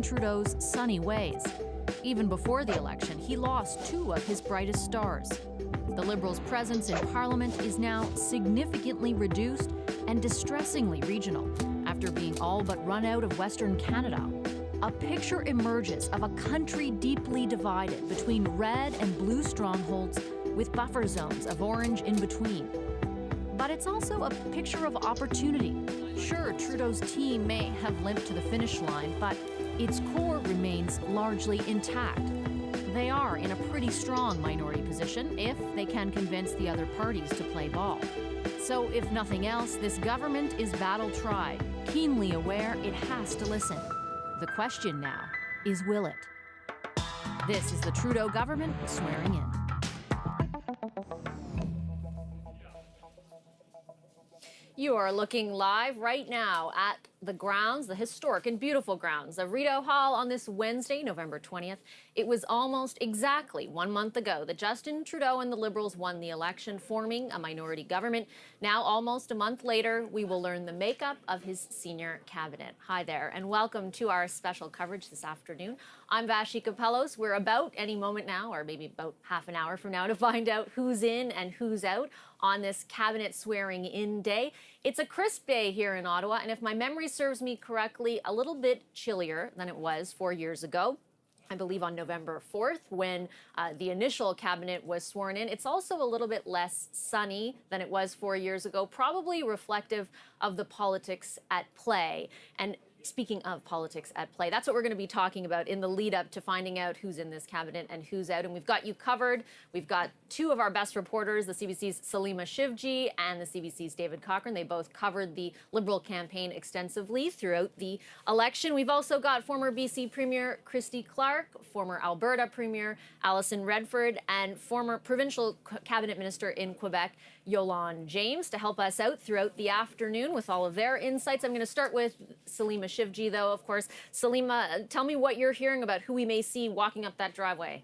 Justin Trudeau's sunny ways. Even before the election, he lost two of his brightest stars. The Liberals' presence in Parliament is now significantly reduced and distressingly regional after being all but run out of Western Canada. A picture emerges of a country deeply divided between red and blue strongholds with buffer zones of orange in between. But it's also a picture of opportunity. Sure, Trudeau's team may have limped to the finish line, but its core remains largely intact. They are in a pretty strong minority position if they can convince the other parties to play ball. So if nothing else, this government is battle-tried, keenly aware it has to listen. The question now is, will it? This is the Trudeau government swearing in. You are looking live right now at the grounds, the historic and beautiful grounds of Rideau Hall on this Wednesday, November 20th. It was almost exactly 1 month ago that Justin Trudeau and the Liberals won the election, forming a minority government. Now, almost a month later, we will learn the makeup of his senior cabinet. Hi there, and welcome to our special coverage this afternoon. I'm Vassy Kapelos. We're about any moment now, or maybe about half an hour from now, to find out who's in and who's out on this cabinet swearing-in day. It's a crisp day here in Ottawa, and if my memory serves me correctly, a little bit chillier than it was 4 years ago. I believe on November 4th, when the initial cabinet was sworn in. It's also a little bit less sunny than it was 4 years ago, probably reflective of the politics at play. And speaking of politics at play, that's what we're going to be talking about in the lead up to finding out who's in this cabinet and who's out. And we've got you covered. We've got two of our best reporters, the CBC's Salima Shivji and the CBC's David Cochrane. They both covered the Liberal campaign extensively throughout the election. We've also got former BC Premier Christy Clark, former Alberta Premier Alison Redford, and former provincial cabinet minister in Quebec, Yolande James, to help us out throughout the afternoon with all of their insights. I'm going to start with Salima Shivji, though, of course. Salima, tell me what you're hearing about who we may see walking up that driveway.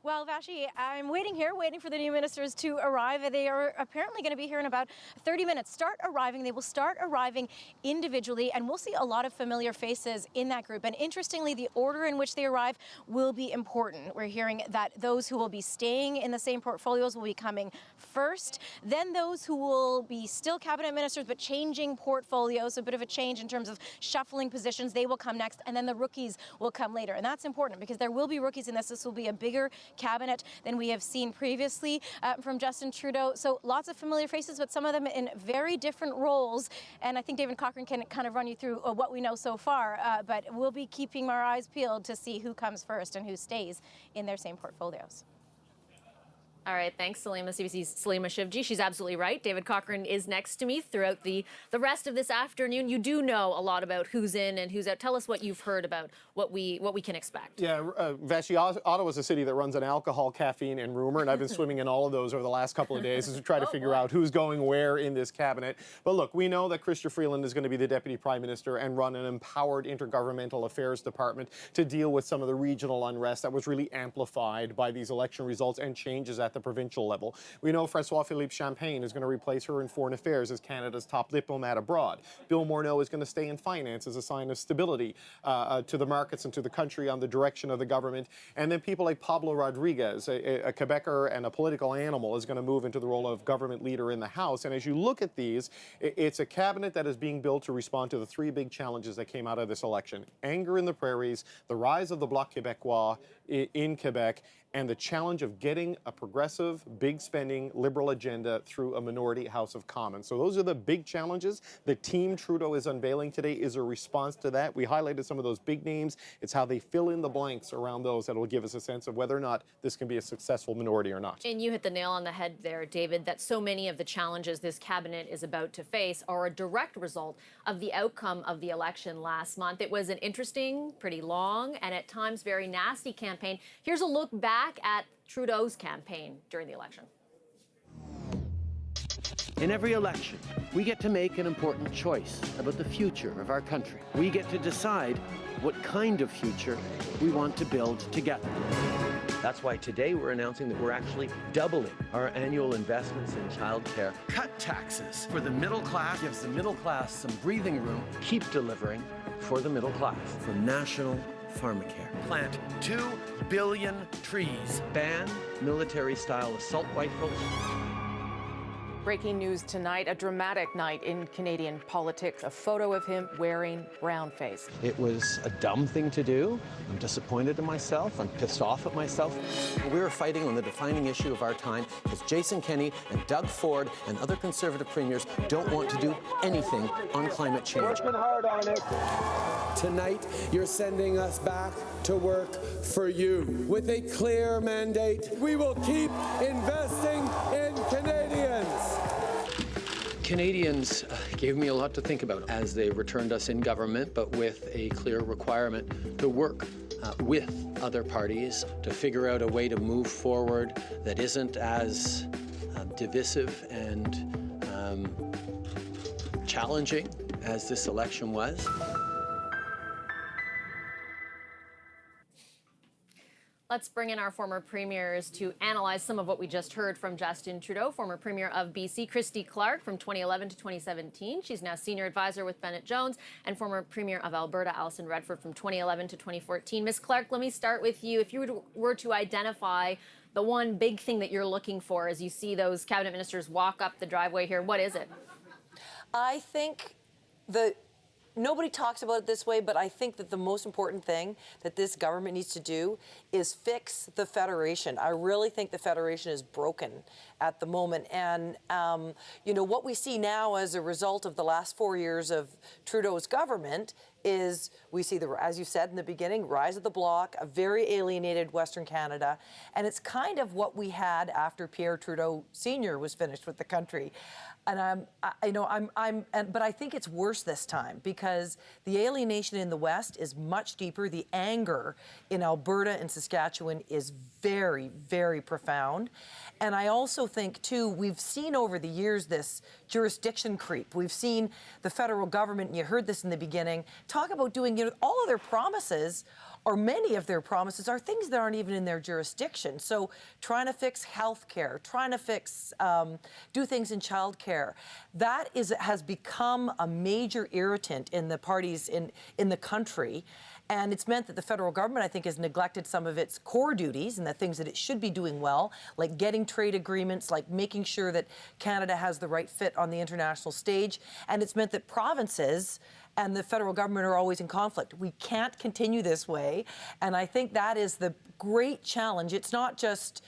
Well, Vassy, I'm waiting for the new ministers to arrive. They are apparently going to be here in about 30 minutes. They will start arriving individually, and we'll see a lot of familiar faces in that group. And interestingly, the order in which they arrive will be important. We're hearing that those who will be staying in the same portfolios will be coming first, then those who will be still cabinet ministers but changing portfolios, a bit of a change in terms of shuffling positions, they will come next, and then the rookies will come later. And that's important because there will be rookies in this. This will be a bigger cabinet than we have seen previously from Justin Trudeau. So lots of familiar faces, but some of them in very different roles. And I think David Cochrane can kind of run you through what we know so far, but we'll be keeping our eyes peeled to see who comes first and who stays in their same portfolios. All right, thanks, Salima. CBC's Salima Shivji. She's absolutely right. David Cochrane is next to me throughout the rest of this afternoon. You do know a lot about who's in and who's out. Tell us what you've heard about what we can expect. Yeah, Vassy, Ottawa's a city that runs on alcohol, caffeine, and rumor, and I've been swimming in all of those over the last couple of days as we try to figure out who's going where in this cabinet. But look, we know that Chrystia Freeland is going to be the Deputy Prime Minister and run an empowered intergovernmental affairs department to deal with some of the regional unrest that was really amplified by these election results and changes at the provincial level. We know François-Philippe Champagne is going to replace her in foreign affairs as Canada's top diplomat abroad. Bill Morneau is going to stay in finance as a sign of stability to the markets and to the country on the direction of the government. And then people like Pablo Rodriguez, a Quebecer and a political animal, is going to move into the role of government leader in the House. And as you look at these, it's a cabinet that is being built to respond to the three big challenges that came out of this election: anger in the prairies, the rise of the Bloc Québécois in Quebec, and the challenge of getting a progressive, big-spending Liberal agenda through a minority House of Commons. So those are the big challenges. The team Trudeau is unveiling today is a response to that. We highlighted some of those big names. It's how they fill in the blanks around those that will give us a sense of whether or not this can be a successful minority or not. And you hit the nail on the head there, David, that so many of the challenges this cabinet is about to face are a direct result of the outcome of the election last month. It was an interesting, pretty long, and at times very nasty campaign. Here's a look back at Trudeau's campaign during the election. In every election, we get to make an important choice about the future of our country. We get to decide what kind of future we want to build together. That's why today we're announcing that we're actually doubling our annual investments in childcare. Cut taxes for the middle class, gives the middle class some breathing room. Keep delivering for the middle class, for national pharmacare. Plant 2 billion trees. Ban military-style assault rifles. Breaking news tonight, a dramatic night in Canadian politics. A photo of him wearing brown face. It was a dumb thing to do. I'm disappointed in myself. I'm pissed off at myself. We are fighting on the defining issue of our time because Jason Kenney and Doug Ford and other Conservative premiers don't want to do anything on climate change. Working hard on it. Tonight, you're sending us back to work for you with a clear mandate. We will keep investing in Canadians. Canadians gave me a lot to think about as they returned us in government, but with a clear requirement to work with other parties to figure out a way to move forward that isn't as divisive and challenging as this election was. Let's bring in our former premiers to analyze some of what we just heard from Justin Trudeau, former premier of BC, Christy Clark from 2011 to 2017. She's now senior advisor with Bennett Jones, and former premier of Alberta, Alison Redford, from 2011 to 2014. Ms. Clark, let me start with you. If you were to identify the one big thing that you're looking for as you see those cabinet ministers walk up the driveway here, what is it? I think nobody talks about it this way, but I think that the most important thing that this government needs to do is fix the Federation. I really think the Federation is broken at the moment. And, what we see now as a result of the last 4 years of Trudeau's government is we see, as you said in the beginning, rise of the Bloc, a very alienated Western Canada. And it's kind of what we had after Pierre Trudeau Sr. was finished with the country. And but I think it's worse this time because the alienation in the West is much deeper. The anger in Alberta and Saskatchewan is very, very profound. And I also think, too, we've seen over the years this jurisdiction creep. We've seen the federal government, and you heard this in the beginning, talk about doing, all of their promises, or many of their promises, are things that aren't even in their jurisdiction. So trying to fix health care, trying to fix, do things in childcare, that has become a major irritant in the parties in the country. And it's meant that the federal government, I think, has neglected some of its core duties and the things that it should be doing well, like getting trade agreements, like making sure that Canada has the right fit on the international stage. And it's meant that provinces and the federal government are always in conflict. We can't continue this way. And I think that is the great challenge. It's not just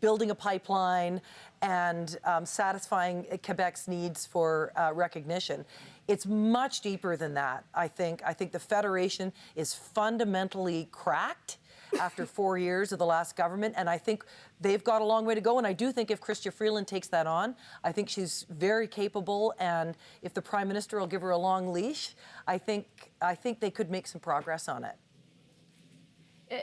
building a pipeline and satisfying Quebec's needs for recognition. It's much deeper than that, I think. I think the Federation is fundamentally cracked after 4 years of the last government, and I think they've got a long way to go. And I do think if Chrystia Freeland takes that on, I think she's very capable, and if the Prime Minister will give her a long leash, I think they could make some progress on it.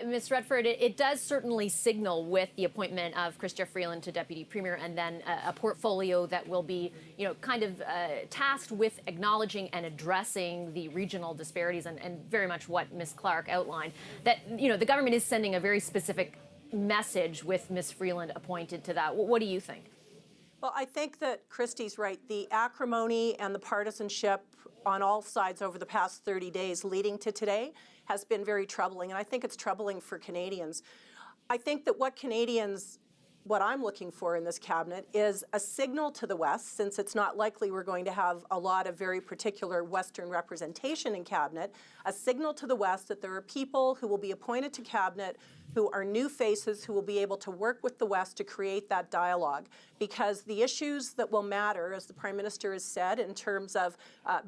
Ms. Redford, it does certainly signal with the appointment of Chrystia Freeland to Deputy Premier and then a portfolio that will be, kind of tasked with acknowledging and addressing the regional disparities and very much what Ms. Clark outlined, that, the government is sending a very specific message with Ms. Freeland appointed to that. What do you think? Well, I think that Christy's right. The acrimony and the partisanship on all sides over the past 30 days leading to today has been very troubling, and I think it's troubling for Canadians. I think that what I'm looking for in this cabinet is a signal to the West, since it's not likely we're going to have a lot of very particular Western representation in cabinet, a signal to the West that there are people who will be appointed to cabinet who are new faces who will be able to work with the West to create that dialogue. Because the issues that will matter, as the Prime Minister has said, in terms of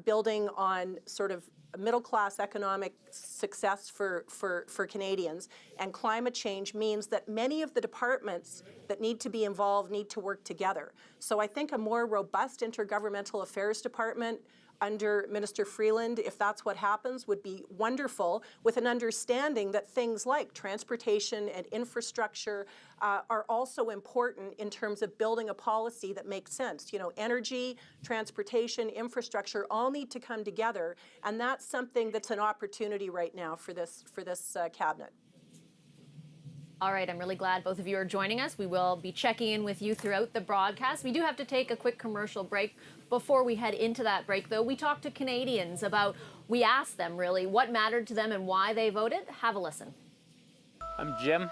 building on sort of middle-class economic success for Canadians, and climate change means that many of the departments that need to be involved need to work together. So I think a more robust intergovernmental affairs department under Minister Freeland, if that's what happens, would be wonderful, with an understanding that things like transportation and infrastructure are also important in terms of building a policy that makes sense. Energy, transportation, infrastructure all need to come together, and that's something that's an opportunity right now for this cabinet. All right, I'm really glad both of you are joining us. We will be checking in with you throughout the broadcast. We do have to take a quick commercial break. Before we head into that break, though, we talked to Canadians about We asked them really what mattered to them and why they voted. Have a listen. I'm Jim.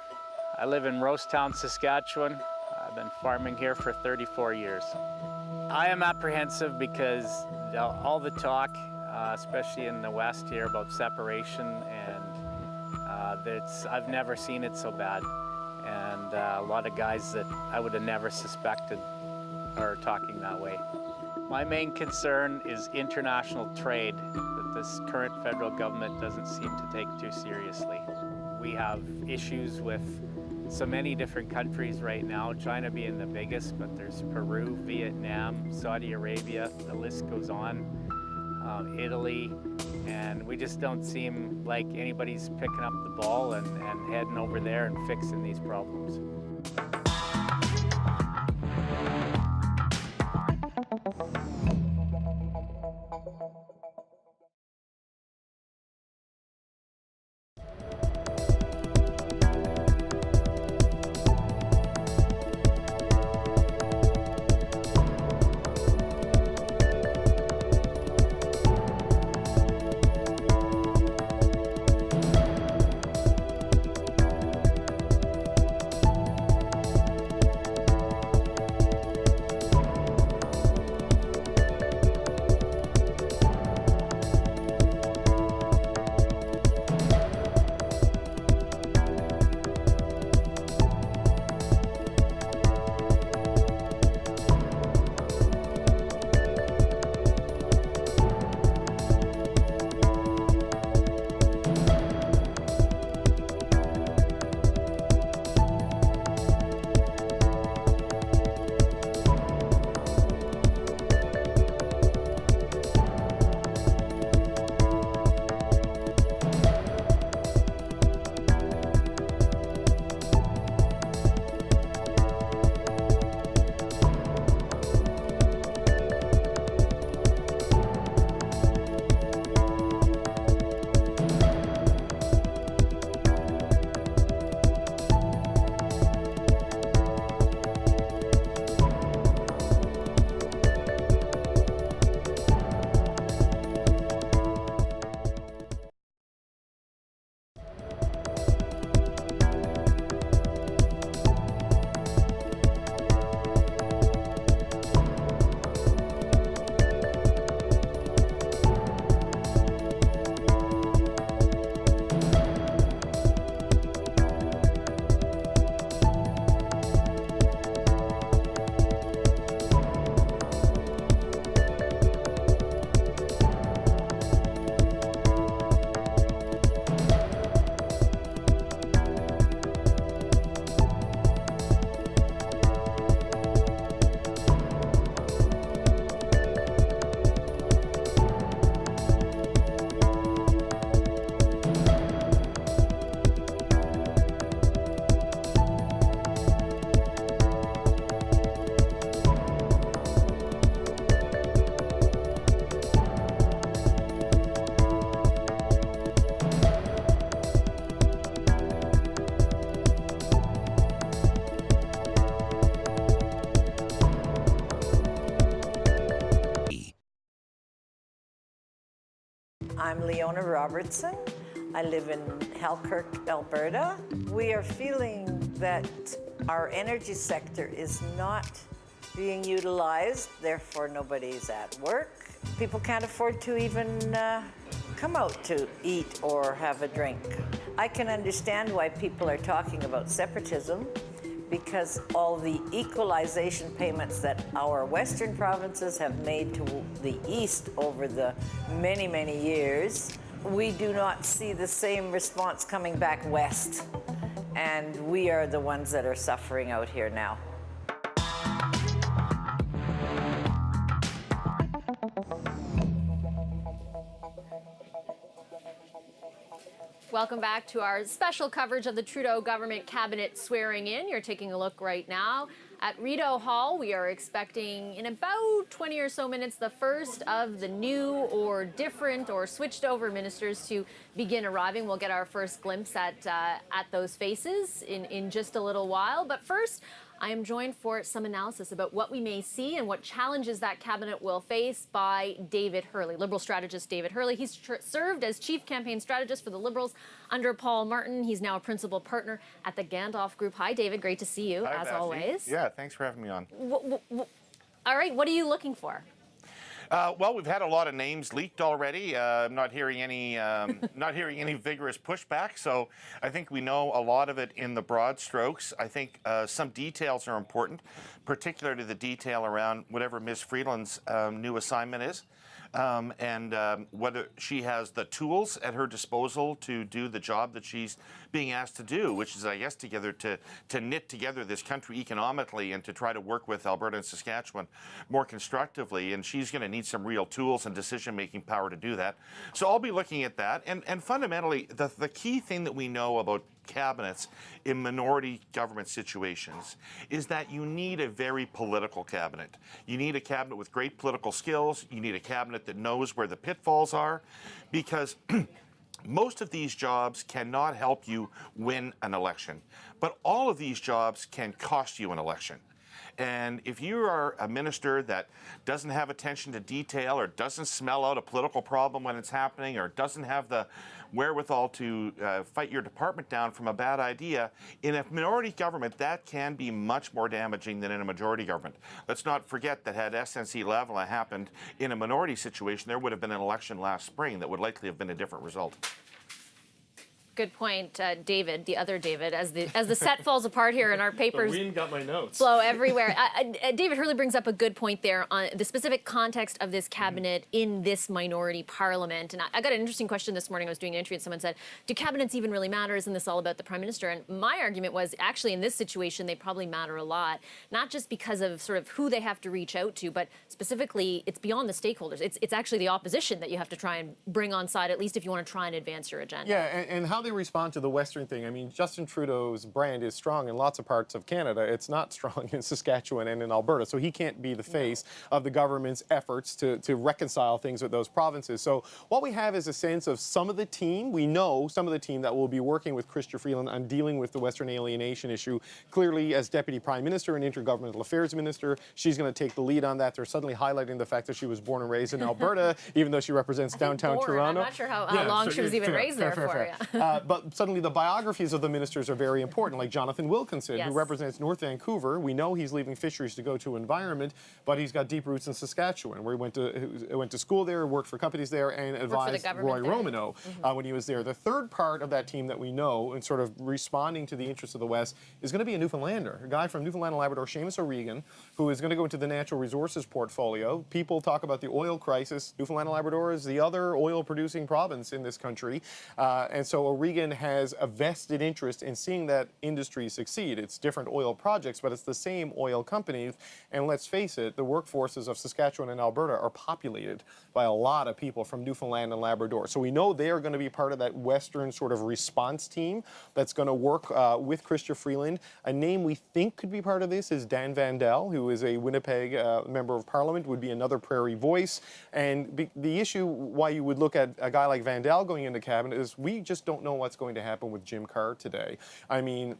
I live in Rosetown, Saskatchewan. I've been farming here for 34 years. I am apprehensive because all the talk, especially in the West here, about separation, and I've never seen it so bad. And a lot of guys that I would have never suspected are talking that way. My main concern is international trade that this current federal government doesn't seem to take too seriously. We have issues with so many different countries right now, China being the biggest, but there's Peru, Vietnam, Saudi Arabia, the list goes on, Italy, and we just don't seem like anybody's picking up the ball and heading over there and fixing these problems. I'm Leona Robertson. I live in Halkirk, Alberta. We are feeling that our energy sector is not being utilized, therefore nobody's at work. People can't afford to even come out to eat or have a drink. I can understand why people are talking about separatism, because all the equalization payments that our western provinces have made to the east over the many, many years, we do not see the same response coming back west. And we are the ones that are suffering out here now. Welcome back to our special coverage of the Trudeau government cabinet swearing in. You're taking a look right now at Rideau Hall. We are expecting in about 20 or so minutes the first of the new or different or switched over ministers to begin arriving. We'll get our first glimpse at those faces in just a little while. But first, I am joined for some analysis about what we may see and what challenges that cabinet will face by David Hurley, Liberal strategist David Hurley. He's served as chief campaign strategist for the Liberals under Paul Martin. He's now a principal partner at the Gandalf Group. Hi, David. Great to see you, as always. Yeah, thanks for having me on. All right, what are you looking for? Well, we've had a lot of names leaked already. I'm not hearing any, vigorous pushback. So I think we know a lot of it in the broad strokes. I think some details are important, particularly the detail around whatever Ms. Freeland's new assignment is. And whether she has the tools at her disposal to do the job that she's being asked to do, which is, I guess, to knit together this country economically and to try to work with Alberta and Saskatchewan more constructively. And she's going to need some real tools and decision-making power to do that. So I'll be looking at that. And fundamentally, the key thing that we know about cabinets in minority government situations is that you need a very political cabinet. You need a cabinet with great political skills. You need a cabinet that knows where the pitfalls are, because most of these jobs cannot help you win an election, but all of these jobs can cost you an election. And if you are a minister that doesn't have attention to detail, or doesn't smell out a political problem when it's happening, or doesn't have the wherewithal to fight your department down from a bad idea, in a minority government, that can be much more damaging than in a majority government. Let's not forget that had SNC-Lavalin happened in a minority situation, there would have been an election last spring that would likely have been a different result. Good point, David, the other David, as the set falls apart here and our papers The wind got my notes. flow everywhere. David Hurley brings up a good point there on the specific context of this cabinet in this minority parliament. And I got an interesting question this morning. I was doing an interview and someone said, do cabinets even really matter? Isn't this all about the Prime Minister? And my argument was, actually, in this situation, they probably matter a lot, not just because of sort of who they have to reach out to, but specifically, it's beyond the stakeholders. It's actually the opposition that you have to try and bring on side, at least if you want to try and advance your agenda. Yeah, and how they respond to the Western thing. I mean, Justin Trudeau's brand is strong in lots of parts of Canada. It's not strong in Saskatchewan and in Alberta, so he can't be the face of the government's efforts to reconcile things with those provinces. So what we have is a sense of some of the team. We know some of the team that will be working with Chrystia Freeland on dealing with the Western alienation issue. Clearly, as Deputy Prime Minister and Intergovernmental Affairs Minister, she's going to take the lead on that. They're suddenly highlighting the fact that she was born and raised in Alberta, even though she represents downtown Toronto. I'm not sure how long she was even raised there for. Yeah. But suddenly the biographies of the ministers are very important, like Jonathan Wilkinson, who represents North Vancouver. We know he's leaving fisheries to go to environment, but he's got deep roots in Saskatchewan, where he went to school there, worked for companies there, and advised Roy Romano when he was there. The third part of that team that we know, and sort of responding to the interests of the West, is going to be a Newfoundlander, a guy from Newfoundland and Labrador, Seamus O'Regan, who is going to go into the natural resources portfolio. People talk about the oil crisis. Newfoundland and Labrador is the other oil-producing province in this country, and so O'Regan has a vested interest in seeing that industry succeed. It's different oil projects, but it's the same oil companies. And let's face it, the workforces of Saskatchewan and Alberta are populated by a lot of people from Newfoundland and Labrador. So we know they are going to be part of that Western sort of response team that's going to work with Chrystia Freeland. A name we think could be part of this is Dan Vandel, who is a Winnipeg member of Parliament, would be another Prairie voice. And the issue why you would look at a guy like Vandel going into cabinet is we just don't know what's going to happen with Jim Carr today. I mean,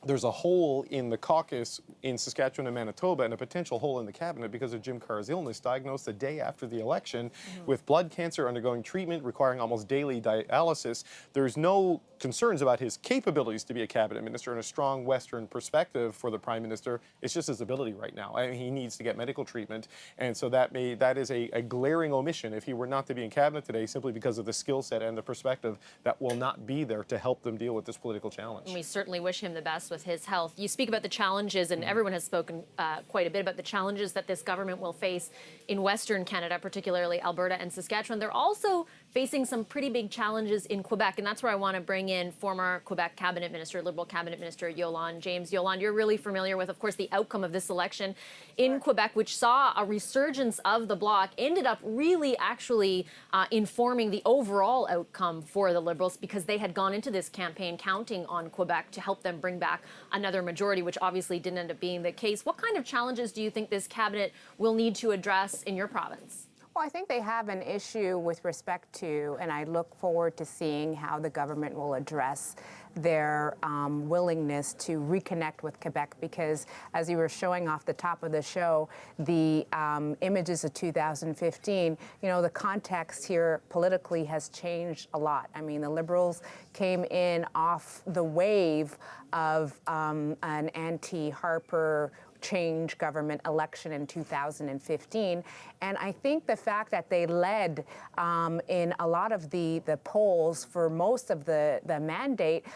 there's a hole in the caucus in Saskatchewan and Manitoba and a potential hole in the cabinet because of Jim Carr's illness, diagnosed the day after the election with blood cancer, undergoing treatment, requiring almost daily dialysis. There's no concerns about his capabilities to be a cabinet minister and a strong Western perspective for the Prime Minister. It's just his ability right now. I mean, he needs to get medical treatment, and so that is a glaring omission if he were not to be in cabinet today, simply because of the skill set and the perspective that will not be there to help them deal with this political challenge. And we certainly wish him the best with his health. You speak about the challenges, and everyone has spoken quite a bit about the challenges that this government will face in Western Canada, particularly Alberta and Saskatchewan. They're also facing some pretty big challenges in Quebec, and that's where I want to bring in former Quebec cabinet minister, Liberal cabinet minister Yolande James. Yolande, you're really familiar with, of course, the outcome of this election in Quebec, which saw a resurgence of the Bloc, ended up really actually informing the overall outcome for the Liberals, because they had gone into this campaign counting on Quebec to help them bring back another majority, which obviously didn't end up being the case. What kind of challenges do you think this cabinet will need to address in your province? Well, I think they have an issue with respect to, and I look forward to seeing how the government will address their willingness to reconnect with Quebec, because as you were showing off the top of the show, the images of 2015, you know, the context here politically has changed a lot. I mean, the Liberals came in off the wave of an anti-Harper change government election in 2015. And I think the fact that they led in a lot of the polls for most of the mandate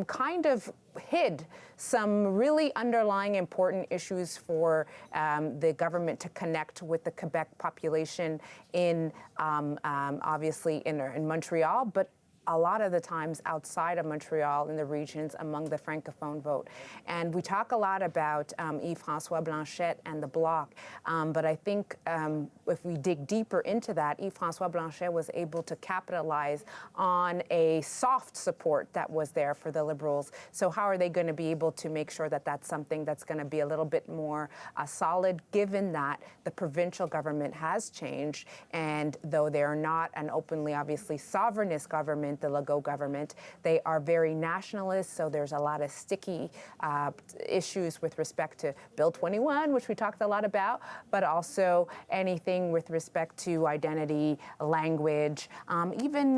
kind of hid some really underlying important issues for the government to connect with the Quebec population in obviously in Montreal, but a lot of the times outside of Montreal in the regions among the Francophone vote. And we talk a lot about Yves-François Blanchet and the Bloc, but I think if we dig deeper into that, Yves-François Blanchet was able to capitalize on a soft support that was there for the Liberals. So how are they going to be able to make sure that that's something that's going to be a little bit more solid, given that the provincial government has changed, and though they are not an openly, obviously, sovereignist government, the Legault government, they are very nationalist, so there's a lot of sticky issues with respect to Bill 21, which we talked a lot about, but also anything with respect to identity, language, even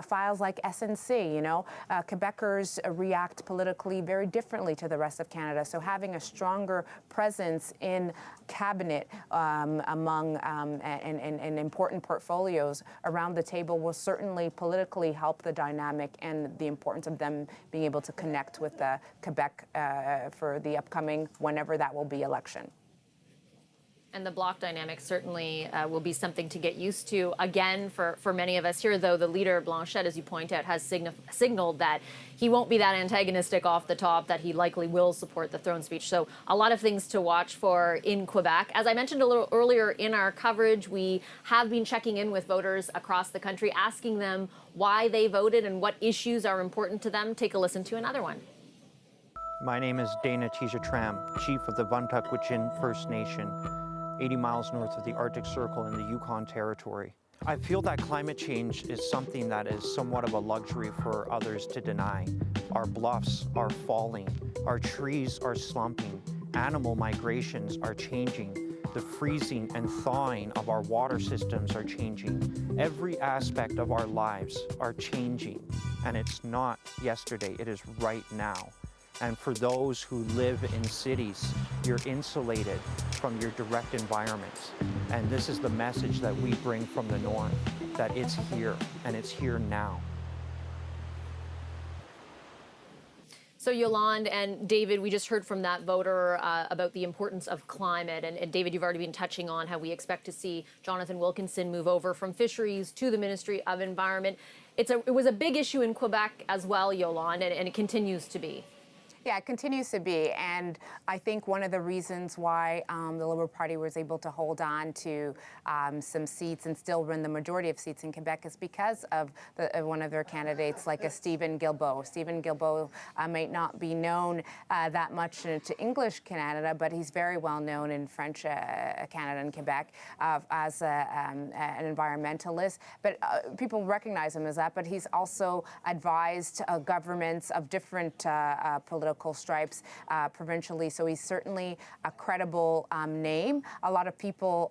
files like SNC, you know. Quebecers react politically very differently to the rest of Canada, so having a stronger presence in cabinet among and important portfolios around the table will certainly politically help the dynamic and the importance of them being able to connect with Quebec for the upcoming, whenever that will be, election. And the Bloc dynamic certainly will be something to get used to again for many of us here, though the leader, Blanchet, as you point out, has signaled that he won't be that antagonistic off the top, that he likely will support the throne speech. So a lot of things to watch for in Quebec. As I mentioned a little earlier in our coverage, we have been checking in with voters across the country, asking them why they voted and what issues are important to them. Take a listen to another one. My name is Dana Tisha Tram, chief of the Vuntut-Gwitchin First Nation, 80 miles north of the Arctic Circle in the Yukon Territory. I feel that climate change is something that is somewhat of a luxury for others to deny. Our bluffs are falling, our trees are slumping, animal migrations are changing, the freezing and thawing of our water systems are changing. Every aspect of our lives are changing, and it's not yesterday, it is right now. And for those who live in cities, you're insulated from your direct environments. And this is the message that we bring from the north, that it's here, and it's here now. So Yolande and David, we just heard from that voter about the importance of climate. And David, you've already been touching on how we expect to see Jonathan Wilkinson move over from fisheries to the Ministry of Environment. It was a big issue in Quebec as well, Yolande, and it continues to be. Yeah, it continues to be, and I think one of the reasons why the Liberal Party was able to hold on to some seats and still win the majority of seats in Quebec is because of one of their candidates, like a Stephen Guilbeault. Stephen Guilbeault might not be known that much to English Canada, but he's very well known in French Canada and Quebec as an environmentalist. But people recognize him as that, but he's also advised governments of different political stripes provincially, so he's certainly a credible name. A lot of people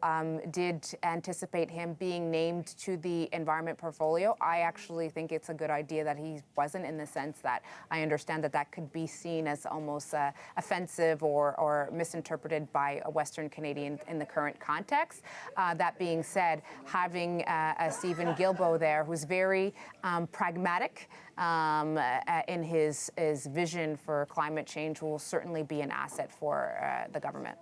did anticipate him being named to the environment portfolio. I actually think it's a good idea that he wasn't, in the sense that I understand that that could be seen as almost offensive or misinterpreted by a Western Canadian in the current context. That being said, having a Stephen Guilbeault there who's very pragmatic in his vision for climate change will certainly be an asset for the government.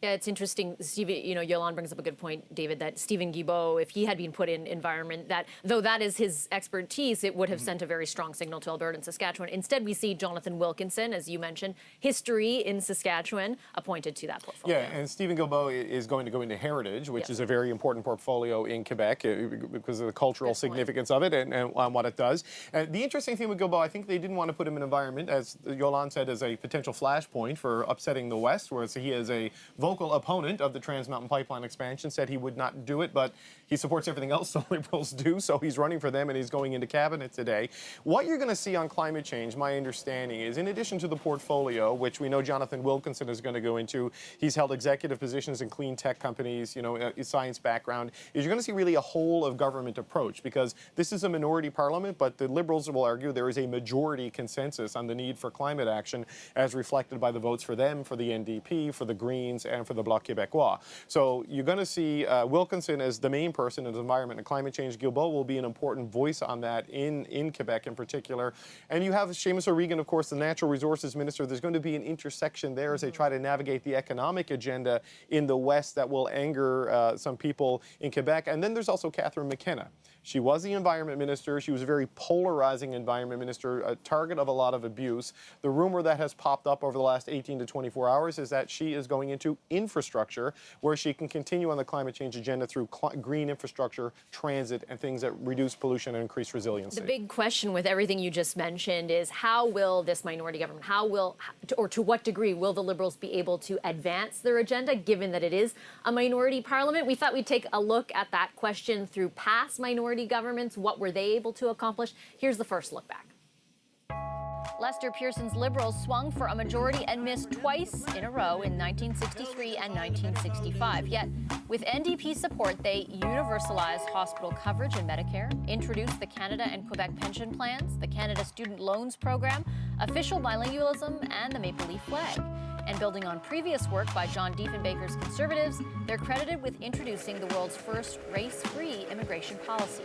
Yeah, it's interesting, Steve, you know, Yolande brings up a good point, David, that Stephen Guilbeault, if he had been put in environment, that though that is his expertise, it would have sent a very strong signal to Alberta and Saskatchewan. Instead, we see Jonathan Wilkinson, as you mentioned, history in Saskatchewan, appointed to that portfolio. Yeah, and Stephen Guilbeault is going to go into Heritage, which is a very important portfolio in Quebec because of the cultural significance of it and what it does. The interesting thing with Guilbeault, I think they didn't want to put him in environment, as Yolande said, as a potential flashpoint for upsetting the West, whereas he is a vocal opponent of the Trans Mountain Pipeline expansion, said he would not do it, but he supports everything else the Liberals do, so he's running for them and he's going into cabinet today. What you're going to see on climate change, my understanding is, in addition to the portfolio, which we know Jonathan Wilkinson is going to go into, he's held executive positions in clean tech companies, you know, science background, is you're going to see really a whole of government approach, because this is a minority parliament, but the Liberals will argue there is a majority consensus on the need for climate action as reflected by the votes for them, for the NDP, for the Greens, and for the Bloc Québécois. So you're going to see Wilkinson as the main person in environment and climate change. Guilbeault will be an important voice on that in Quebec in particular. And you have Seamus O'Regan, of course, the Natural Resources Minister. There's going to be an intersection there as they try to navigate the economic agenda in the West that will anger some people in Quebec. And then there's also Catherine McKenna. She was the environment minister. She was a very polarizing environment minister, a target of a lot of abuse. The rumor that has popped up over the last 18 to 24 hours is that she is going into infrastructure, where she can continue on the climate change agenda through green infrastructure, transit, and things that reduce pollution and increase resiliency. The big question with everything you just mentioned is, how will this minority government, or to what degree will the Liberals be able to advance their agenda, given that it is a minority parliament? We thought we'd take a look at that question through past minority governments. What were they able to accomplish? Here's the first look back. Lester Pearson's Liberals swung for a majority and missed twice in a row in 1963 and 1965. Yet, with NDP support, they universalized hospital coverage in Medicare, introduced the Canada and Quebec pension plans, the Canada Student Loans Program, official bilingualism, and the Maple Leaf flag. And building on previous work by John Diefenbaker's Conservatives, they're credited with introducing the world's first race-free immigration policy.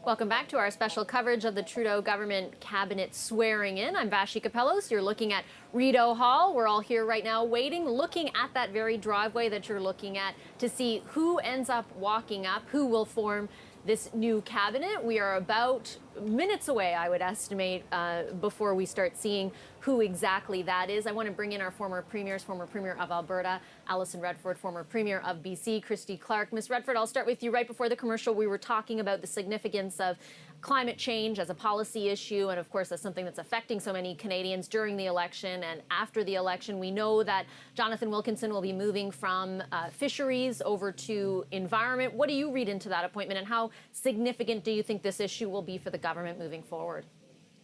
Welcome back to our special coverage of the Trudeau government cabinet swearing in. I'm Vassy Kapelos. You're looking at Rideau Hall. We're all here right now waiting, looking at that very driveway that you're looking at to see who ends up walking up, who will form this new cabinet. We are about minutes away, I would estimate, before we start seeing who exactly that is. I want to bring in our former premiers, former Premier of Alberta, Alison Redford, former Premier of BC, Christy Clark. Ms. Redford, I'll start with you. Right before the commercial, we were talking about the significance of climate change as a policy issue, and of course, as something that's affecting so many Canadians during the election and after the election. We know that Jonathan Wilkinson will be moving from fisheries over to environment. What do you read into that appointment, and how significant do you think this issue will be for the government moving forward?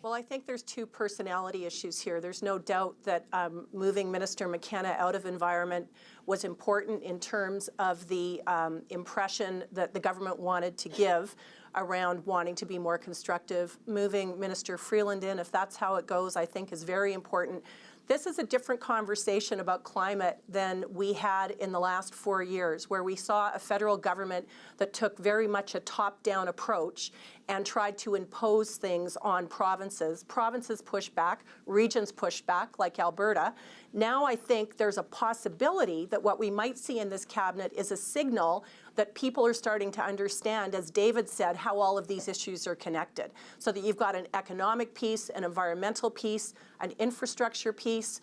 Well, I think there's two personality issues here. There's no doubt that moving Minister McKenna out of environment was important in terms of the impression that the government wanted to give around wanting to be more constructive. Moving Minister Freeland in, if that's how it goes, I think is very important. This is a different conversation about climate than we had in the last 4 years, where we saw a federal government that took very much a top-down approach and tried to impose things on provinces. Provinces pushed back, regions pushed back, like Alberta. Now I think there's a possibility that what we might see in this cabinet is a signal that people are starting to understand, as David said, how all of these issues are connected. So that you've got an economic piece, an environmental piece, an infrastructure piece.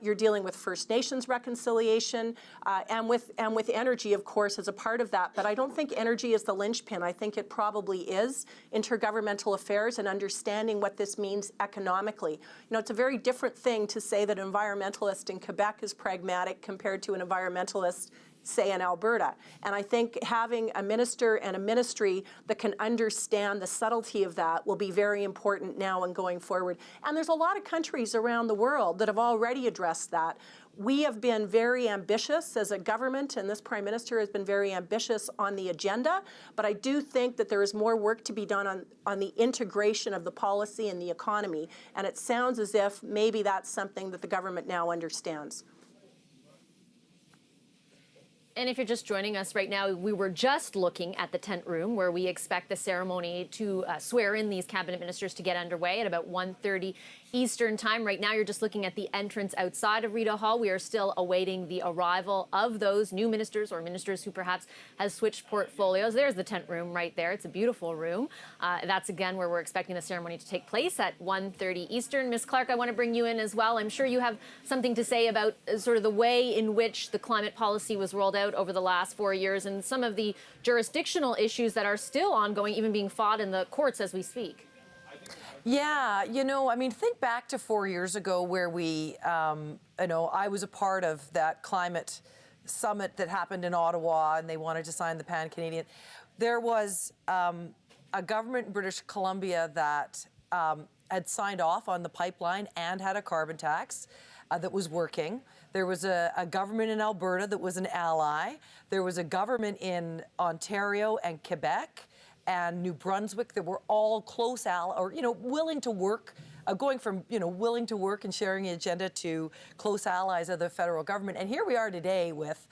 You're dealing with First Nations reconciliation, and with energy, of course, as a part of that. But I don't think energy is the linchpin. I think it probably is intergovernmental affairs and understanding what this means economically. You know, it's a very different thing to say that an environmentalist in Quebec is pragmatic compared to an environmentalist, say, in Alberta. And I think having a minister and a ministry that can understand the subtlety of that will be very important now and going forward. And there's a lot of countries around the world that have already addressed that. We have been very ambitious as a government, and this Prime Minister has been very ambitious on the agenda, but I do think that there is more work to be done on the integration of the policy and the economy, and it sounds as if maybe that's something that the government now understands. And if you're just joining us right now, we were just looking at the tent room where we expect the ceremony to swear in these cabinet ministers to get underway at about 1:30 Eastern time. Right now, you're just looking at the entrance outside of Rideau Hall. We are still awaiting the arrival of those new ministers or ministers who perhaps has switched portfolios. There's the tent room right there. It's a beautiful room. That's, again, where we're expecting the ceremony to take place at 1:30 Eastern. Ms. Clark, I want to bring you in as well. I'm sure you have something to say about sort of the way in which the climate policy was rolled out over the last 4 years and some of the jurisdictional issues that are still ongoing, even being fought in the courts as we speak. Yeah, you know, I mean, think back to 4 years ago where we, you know, I was a part of that climate summit that happened in Ottawa, and they wanted to sign the Pan-Canadian. There was a government in British Columbia that had signed off on the pipeline and had a carbon tax that was working. There was a government in Alberta that was an ally. There was a government in Ontario and Quebec and New Brunswick that were all close or, you know, willing to work, going from, you know, willing to work and sharing the agenda to close allies of the federal government. And here we are today with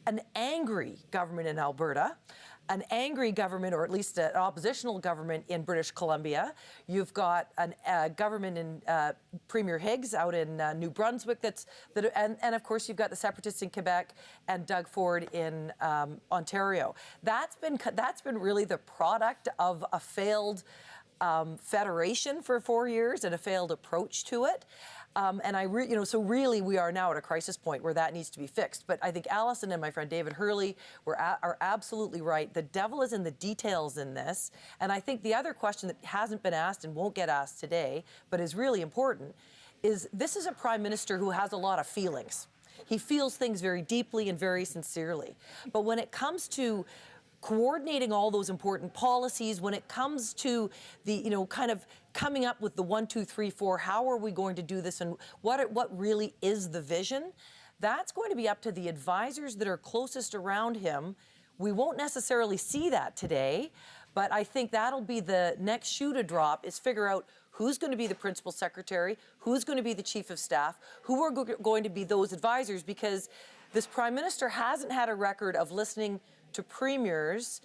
an angry government in Alberta, an angry government, or at least an oppositional government in British Columbia. You've got a government in Premier Higgs out in New Brunswick and of course you've got the separatists in Quebec and Doug Ford in Ontario. That's been really the product of a failed federation for 4 years and a failed approach to it. And so really we are now at a crisis point where that needs to be fixed. But I think Alison and my friend David Hurley are absolutely right. The devil is in the details in this. And I think the other question that hasn't been asked and won't get asked today, but is really important, is this is a Prime Minister who has a lot of feelings. He feels things very deeply and very sincerely. But when it comes to coordinating all those important policies, when it comes to the, you know, kind of coming up with the 1, 2, 3, 4, how are we going to do this and what really is the vision, that's going to be up to the advisors that are closest around him. We won't necessarily see that today, but I think that'll be the next shoe to drop, is figure out who's going to be the principal secretary, who's going to be the chief of staff, who are going to be those advisors, because this Prime Minister hasn't had a record of listening to premiers.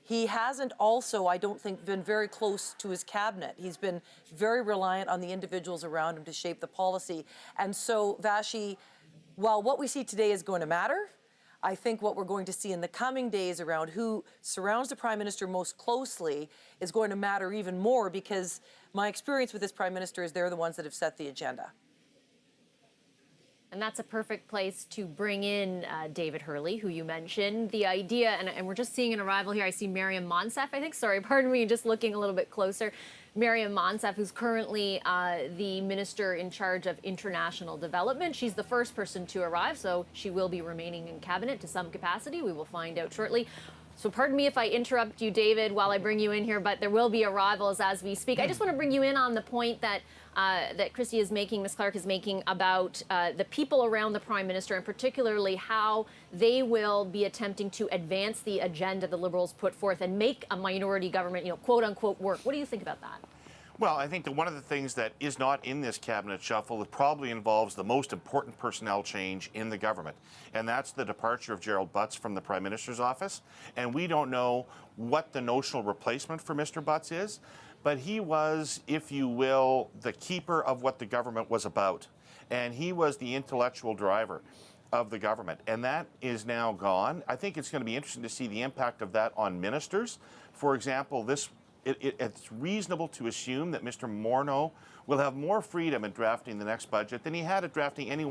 He hasn't also, I don't think, been very close to his cabinet. He's been very reliant on the individuals around him to shape the policy. And so, Vashi, while what we see today is going to matter, I think what we're going to see in the coming days around who surrounds the Prime Minister most closely is going to matter even more, because my experience with this Prime Minister is they're the ones that have set the agenda. And that's a perfect place to bring in David Hurley, who you mentioned. The idea, and we're just seeing an arrival here. I see Maryam Monsef, I think. Sorry, pardon me, just looking a little bit closer. Maryam Monsef, who's currently the minister in charge of international development. She's the first person to arrive, so she will be remaining in cabinet to some capacity. We will find out shortly. So pardon me if I interrupt you, David, while I bring you in here, but there will be arrivals as we speak. I just want to bring you in on the point that that Christy is making, Ms. Clark is making, about the people around the Prime Minister, and particularly how they will be attempting to advance the agenda the Liberals put forth and make a minority government, quote unquote, work. What do you think about that? Well, I think that one of the things that is not in this cabinet shuffle that probably involves the most important personnel change in the government, and that's the departure of Gerald Butts from the Prime Minister's office. And we don't know what the notional replacement for Mr. Butts is, but he was, if you will, the keeper of what the government was about. And he was the intellectual driver of the government, and that is now gone. I think it's going to be interesting to see the impact of that on ministers. For example, it's reasonable to assume that Mr. Morneau will have more freedom in drafting the next budget than he had at drafting any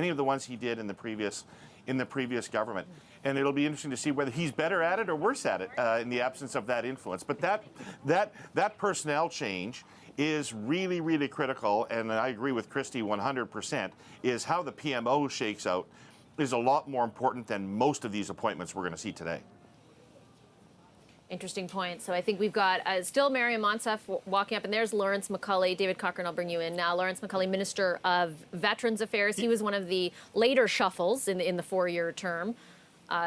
of the ones he did in the previous government. And it'll be interesting to see whether he's better at it or worse at it in the absence of that influence. But that personnel change is really, really critical, and I agree with Christy 100%, is how the PMO shakes out is a lot more important than most of these appointments we're going to see today. Interesting point. So I think we've got still Maryam Monsef walking up, and there's Lawrence MacCaulay. David Cochrane, I'll bring you in now. Lawrence MacCaulay, Minister of Veterans Affairs. He was one of the later shuffles in the four-year term.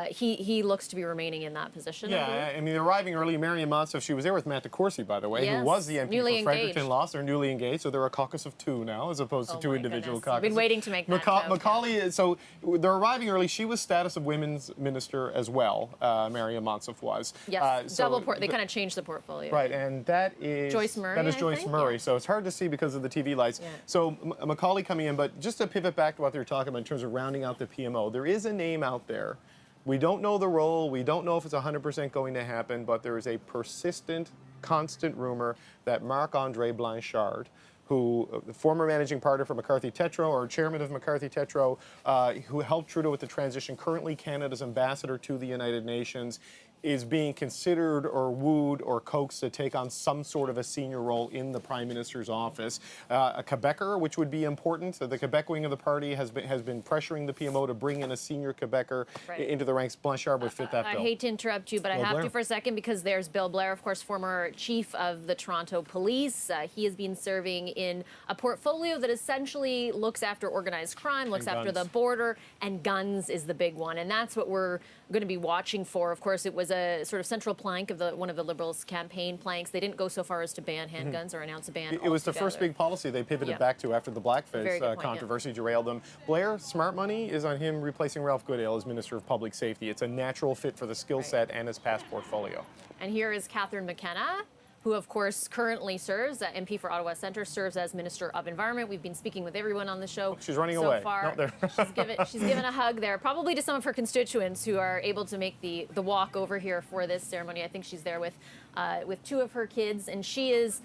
He looks to be remaining in that position. Yeah, I mean, arriving early, Maryam Monsef, she was there with Matt DeCourcy, by the way, yes, who was the MP newly for Fredericton engaged. Lost. They're newly engaged, so they're a caucus of two now, as opposed to two individual caucuses. I've been waiting to make that joke. MacCaulay, so they're arriving early. She was status of women's minister as well, Maryam Monsef was. Yes, they kind of changed the portfolio. Right, and that is Joyce Murray. That is Joyce Murray. Yeah. So it's hard to see because of the TV lights. Yeah. So MacCaulay coming in, but just to pivot back to what they were talking about in terms of rounding out the PMO, there is a name out there. We don't know the role. We don't know if it's 100% going to happen, but there is a persistent, constant rumor that Marc-André Blanchard, who, the former managing partner for McCarthy Tétrault, or chairman of McCarthy Tétrault, who helped Trudeau with the transition, currently Canada's ambassador to the United Nations, is being considered or wooed or coaxed to take on some sort of a senior role in the Prime Minister's office. A Quebecer, which would be important. So the Quebec wing of the party has been pressuring the PMO to bring in a senior Quebecer into the ranks. Blanchard would fit that bill. I hate to interrupt you, but I have to for a second, because there's Bill Blair, of course, former chief of the Toronto Police. He has been serving in a portfolio that essentially looks after organized crime, looks after the border, and guns is the big one. And that's what we're going to be watching for. Of course, it was a sort of central plank of one of the Liberals' campaign planks. They didn't go so far as to ban handguns or announce a ban It was the first big policy they pivoted back to after the blackface controversy derailed them. Blair, smart money is on him replacing Ralph Goodale as Minister of Public Safety. It's a natural fit for the skill set and his past portfolio. And here is Catherine McKenna, who, of course, currently serves, MP for Ottawa Centre, serves as Minister of Environment. We've been speaking with everyone on the show She's running so away. far. No, she's given a hug there, probably to some of her constituents who are able to make the walk over here for this ceremony. I think she's there with two of her kids, and she is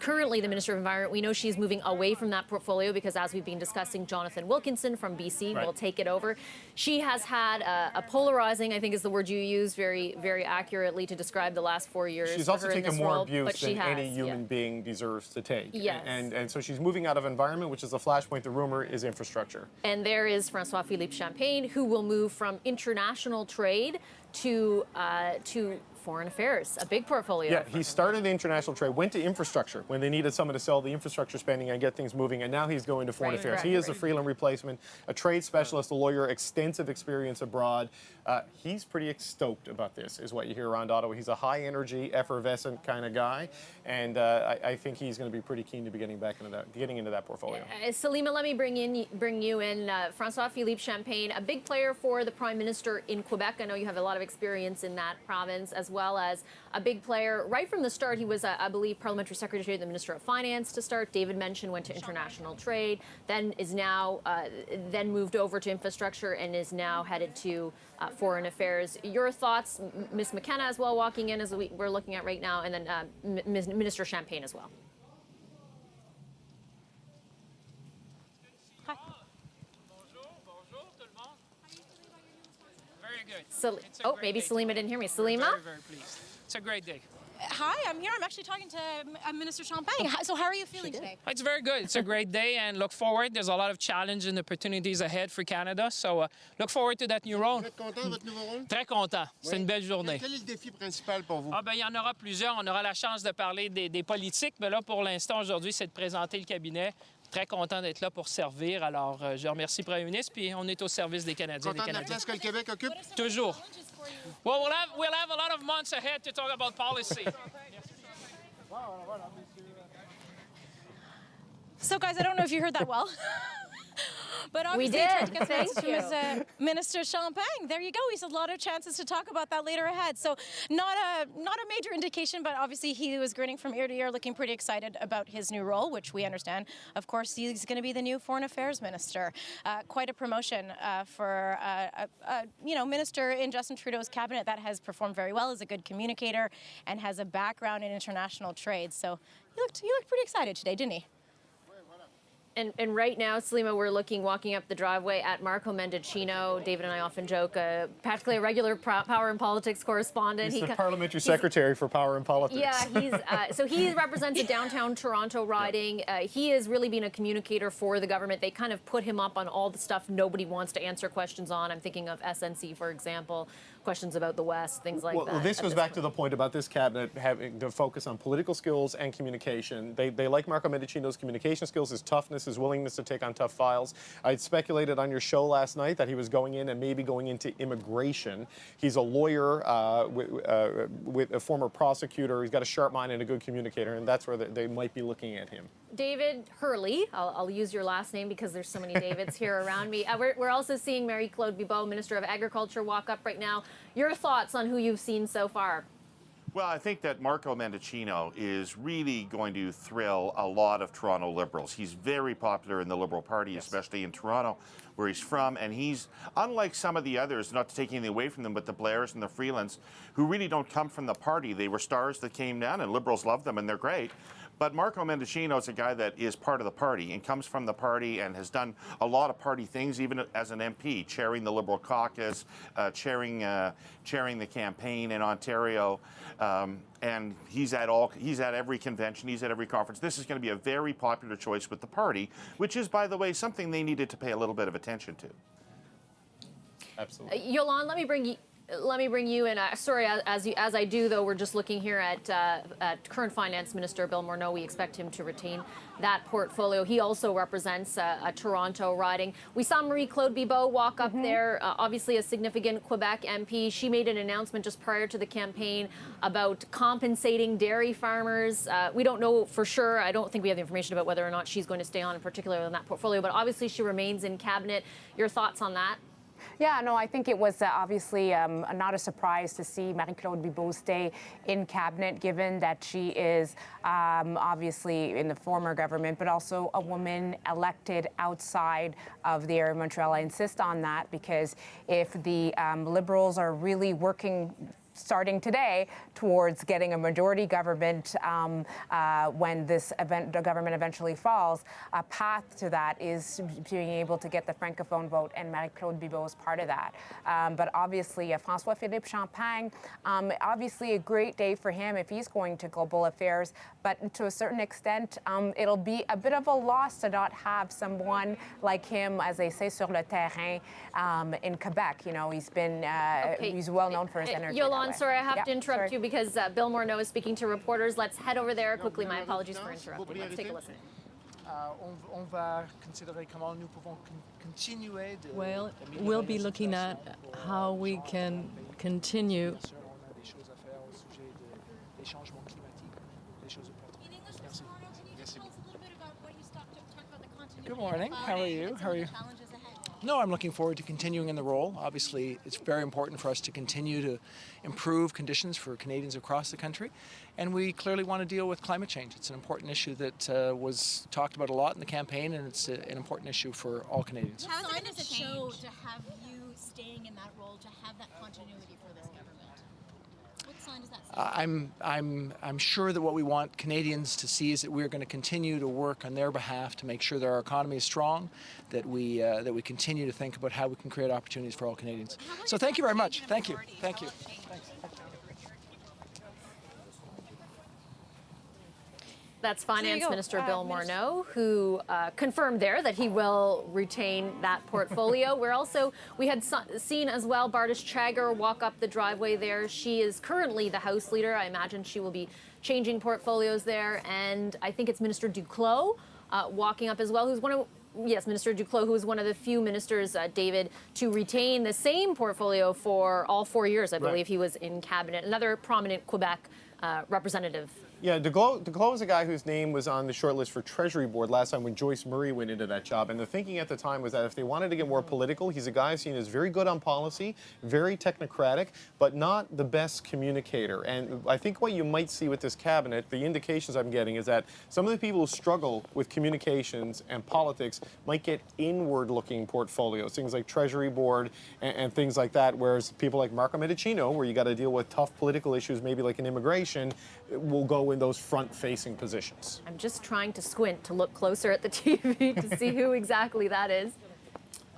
currently the Minister of Environment. We know she's moving away from that portfolio because, as we've been discussing, Jonathan Wilkinson from BC will take it over. She has had a polarizing, I think is the word you use very, very accurately to describe the last 4 years. She's also taken more abuse than any has, human being deserves to take. Yes. And so she's moving out of environment, which is the flashpoint. The rumor is infrastructure. And there is François-Philippe Champagne, who will move from international trade to foreign affairs, a big portfolio. Yeah, he started international trade, went to infrastructure when they needed someone to sell the infrastructure spending and get things moving, and now he's going to foreign affairs. He is a Freeland replacement, a trade specialist, a lawyer, extensive experience abroad. He's pretty stoked about this, is what you hear around Ottawa. He's a high-energy, effervescent kind of guy, and I think he's going to be pretty keen to be getting into that portfolio. Salima, let me bring you in. François-Philippe Champagne, a big player for the Prime Minister in Quebec. I know you have a lot of experience in that province as well. well as a big player. Right from the start, he was, I believe, Parliamentary Secretary of the Minister of Finance to start. David mentioned went to international trade, then is now, then moved over to infrastructure and is now headed to foreign affairs. Your thoughts, Ms. McKenna as well, walking in as we're looking at right now, and then Minister Champagne as well. Very good. So, maybe Salima didn't hear me. Salima? Very, very pleased. It's a great day. Hi, I'm here. I'm actually talking to Minister Champagne. So how are you feeling today? It's very good. It's a great day and look forward. There's a lot of challenges and opportunities ahead for Canada. So look forward to that new role. Vous êtes content de votre nouveau rôle? Très content. C'est une belle journée. Quel est le défi principal pour vous? Ah ben, il y en aura plusieurs. On aura la chance de parler des politiques. Mais là, pour l'instant, aujourd'hui, c'est de présenter le cabinet. Très content d'être là pour servir. Alors, je remercie le Premier ministre. Puis on est au service des Canadiens et des Content de la Canadiens. place que le Québec occupe? Toujours. Well, we'll have a lot of months ahead to talk about policy. So, guys, I don't know if you heard that well. But obviously, did. he tried to get Thank to his Minister Champagne. There you go. He's a lot of chances to talk about that later ahead. So not a major indication, but obviously he was grinning from ear to ear, looking pretty excited about his new role, which we understand. Of course, he's going to be the new Foreign Affairs Minister. Quite a promotion for minister in Justin Trudeau's cabinet that has performed very well, is a good communicator, and has a background in international trade. So he looked pretty excited today, didn't he? And right now, Salima, we're walking up the driveway at Marco Mendicino. David and I often joke, practically a regular Power and Politics correspondent. He's the Parliamentary Secretary for Power and Politics. Yeah, so he represents a downtown Toronto riding. He has really been a communicator for the government. They kind of put him up on all the stuff nobody wants to answer questions on. I'm thinking of SNC, for example, questions about the West, things like that. Well, this goes back to the point about this cabinet having to focus on political skills and communication. They like Marco Mendicino's communication skills, his toughness, his willingness to take on tough files. I'd speculated on your show last night that he was going in and maybe going into immigration. He's a lawyer with a former prosecutor. He's got a sharp mind and a good communicator, and that's where they might be looking at him. David Hurley, I'll use your last name because there's so many Davids here around me. We're also seeing Marie-Claude Bibeau, Minister of Agriculture, walk up right now. Your thoughts on who you've seen so far? Well, I think that Marco Mendicino is really going to thrill a lot of Toronto Liberals. He's very popular in the Liberal Party, especially in Toronto, where he's from. And he's, unlike some of the others, not to take anything away from them, but the Blairs and the Freelands, who really don't come from the party. They were stars that came down, and Liberals love them, and they're great. But Marco Mendicino is a guy that is part of the party and comes from the party and has done a lot of party things, even as an MP, chairing the Liberal caucus, chairing the campaign in Ontario. And he's at every convention, he's at every conference. This is going to be a very popular choice with the party, which is, by the way, something they needed to pay a little bit of attention to. Absolutely. Yolande, let me bring you in. Sorry, as I do, though, we're just looking here at current Finance Minister Bill Morneau. We expect him to retain that portfolio. He also represents a Toronto riding. We saw Marie-Claude Bibeau walk up there, obviously a significant Quebec MP. She made an announcement just prior to the campaign about compensating dairy farmers. We don't know for sure. I don't think we have the information about whether or not she's going to stay on, in particular in that portfolio, but obviously she remains in cabinet. Your thoughts on that? Yeah, no, I think it was obviously not a surprise to see Marie-Claude Bibeau stay in cabinet, given that she is obviously in the former government, but also a woman elected outside of the area of Montreal. I insist on that because if the Liberals are really working starting today towards getting a majority government when the government eventually falls, a path to that is being able to get the Francophone vote, and Marie-Claude Bibeau is part of that. But obviously, François-Philippe Champagne, obviously a great day for him if he's going to global affairs, but to a certain extent, it'll be a bit of a loss to not have someone like him, as they say, sur le terrain in Quebec. You know, he's been, he's well known for his energy. Yolande, sorry, I have to interrupt you because Bill Morneau is speaking to reporters. Let's head over there quickly. My apologies for interrupting. Let's take a listen. Well, we'll be looking at how we can continue. Good morning. How are you? How are you? No, I'm looking forward to continuing in the role. Obviously, it's very important for us to continue to improve conditions for Canadians across the country. And we clearly want to deal with climate change. It's an important issue that was talked about a lot in the campaign, and it's an important issue for all Canadians. How sign does it show to have you staying in that role, to have that continuity for this government? What sign does that say? I'm sure that what we want Canadians to see is that we're going to continue to work on their behalf to make sure that our economy is strong, that we continue to think about how we can create opportunities for all Canadians. So thank you very much. Thank you. Thank you. Thanks. That's Finance go. Minister Bill Morneau, who confirmed there that he will retain that portfolio. We had seen as well Bardish Chagger walk up the driveway there. She is currently the House Leader. I imagine she will be changing portfolios there. And I think it's Minister Duclos walking up as well, who's one of Minister Duclos, who is one of the few ministers, David, to retain the same portfolio for all 4 years, I believe he was in cabinet. Another prominent Quebec representative. Yeah, Duclos is a guy whose name was on the short list for Treasury Board last time when Joyce Murray went into that job. And the thinking at the time was that if they wanted to get more political, he's a guy seen as very good on policy, very technocratic, but not the best communicator. And I think what you might see with this cabinet, the indications I'm getting is that some of the people who struggle with communications and politics might get inward-looking portfolios, things like Treasury Board and things like that, whereas people like Marco Medicino, where you got to deal with tough political issues, maybe like an immigration, will go in those front-facing positions. I'm just trying to squint to look closer at the TV to see who exactly that is.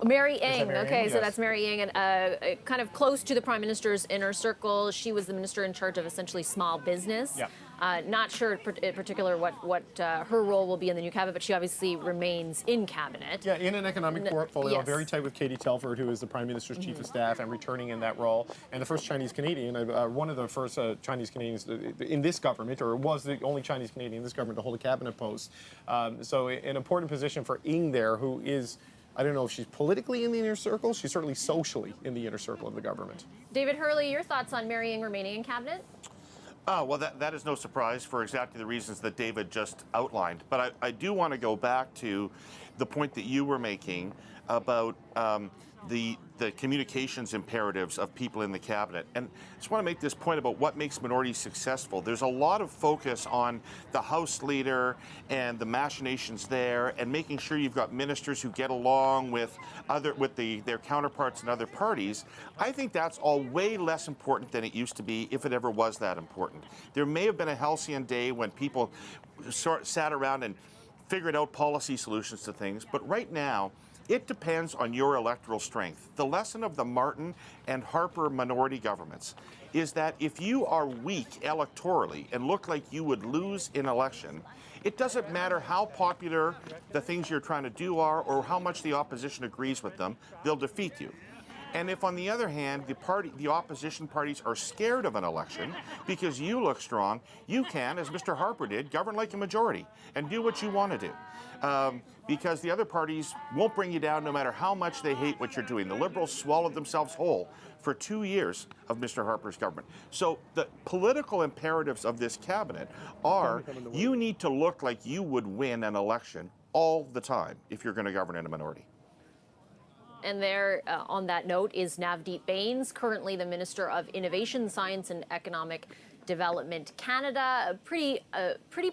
Mary Ng. Okay, so that's Mary Ng, and kind of close to the Prime Minister's inner circle. She was the minister in charge of essentially small business. Yeah. Not sure in particular what her role will be in the new cabinet, but she obviously remains in cabinet. Yeah, in an economic portfolio, yes. very tight with Katie Telford, who is the Prime Minister's Chief of Staff and returning in that role. And the first Chinese Canadian, one of the first Chinese Canadians in this government, or was the only Chinese Canadian in this government to hold a cabinet post. So an important position for Ng there, who is, I don't know if she's politically in the inner circle, she's certainly socially in the inner circle of the government. David Hurley, your thoughts on Mary Ng remaining in cabinet? Well, that is no surprise for exactly the reasons that David just outlined. But I do want to go back to the point that you were making about the communications imperatives of people in the cabinet. And I just want to make this point about what makes minorities successful. There's a lot of focus on the House Leader and the machinations there, and making sure you've got ministers who get along with their counterparts in other parties. I think that's all way less important than it used to be, if it ever was that important. There may have been a halcyon day when people sat around and figured out policy solutions to things, but right now, it depends on your electoral strength. The lesson of the Martin and Harper minority governments is that if you are weak electorally and look like you would lose an election, it doesn't matter how popular the things you're trying to do are or how much the opposition agrees with them, they'll defeat you. And if, on the other hand, the opposition parties are scared of an election because you look strong, you can, as Mr. Harper did, govern like a majority and do what you want to do. Because the other parties won't bring you down no matter how much they hate what you're doing. The Liberals swallowed themselves whole for 2 years of Mr. Harper's government. So the political imperatives of this cabinet are you need to look like you would win an election all the time if you're going to govern in a minority. And there, on that note, is Navdeep Bains, currently the Minister of Innovation, Science and Economic Development Canada, a pretty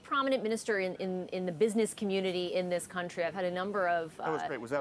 prominent minister in the business community in this country. I've had a number of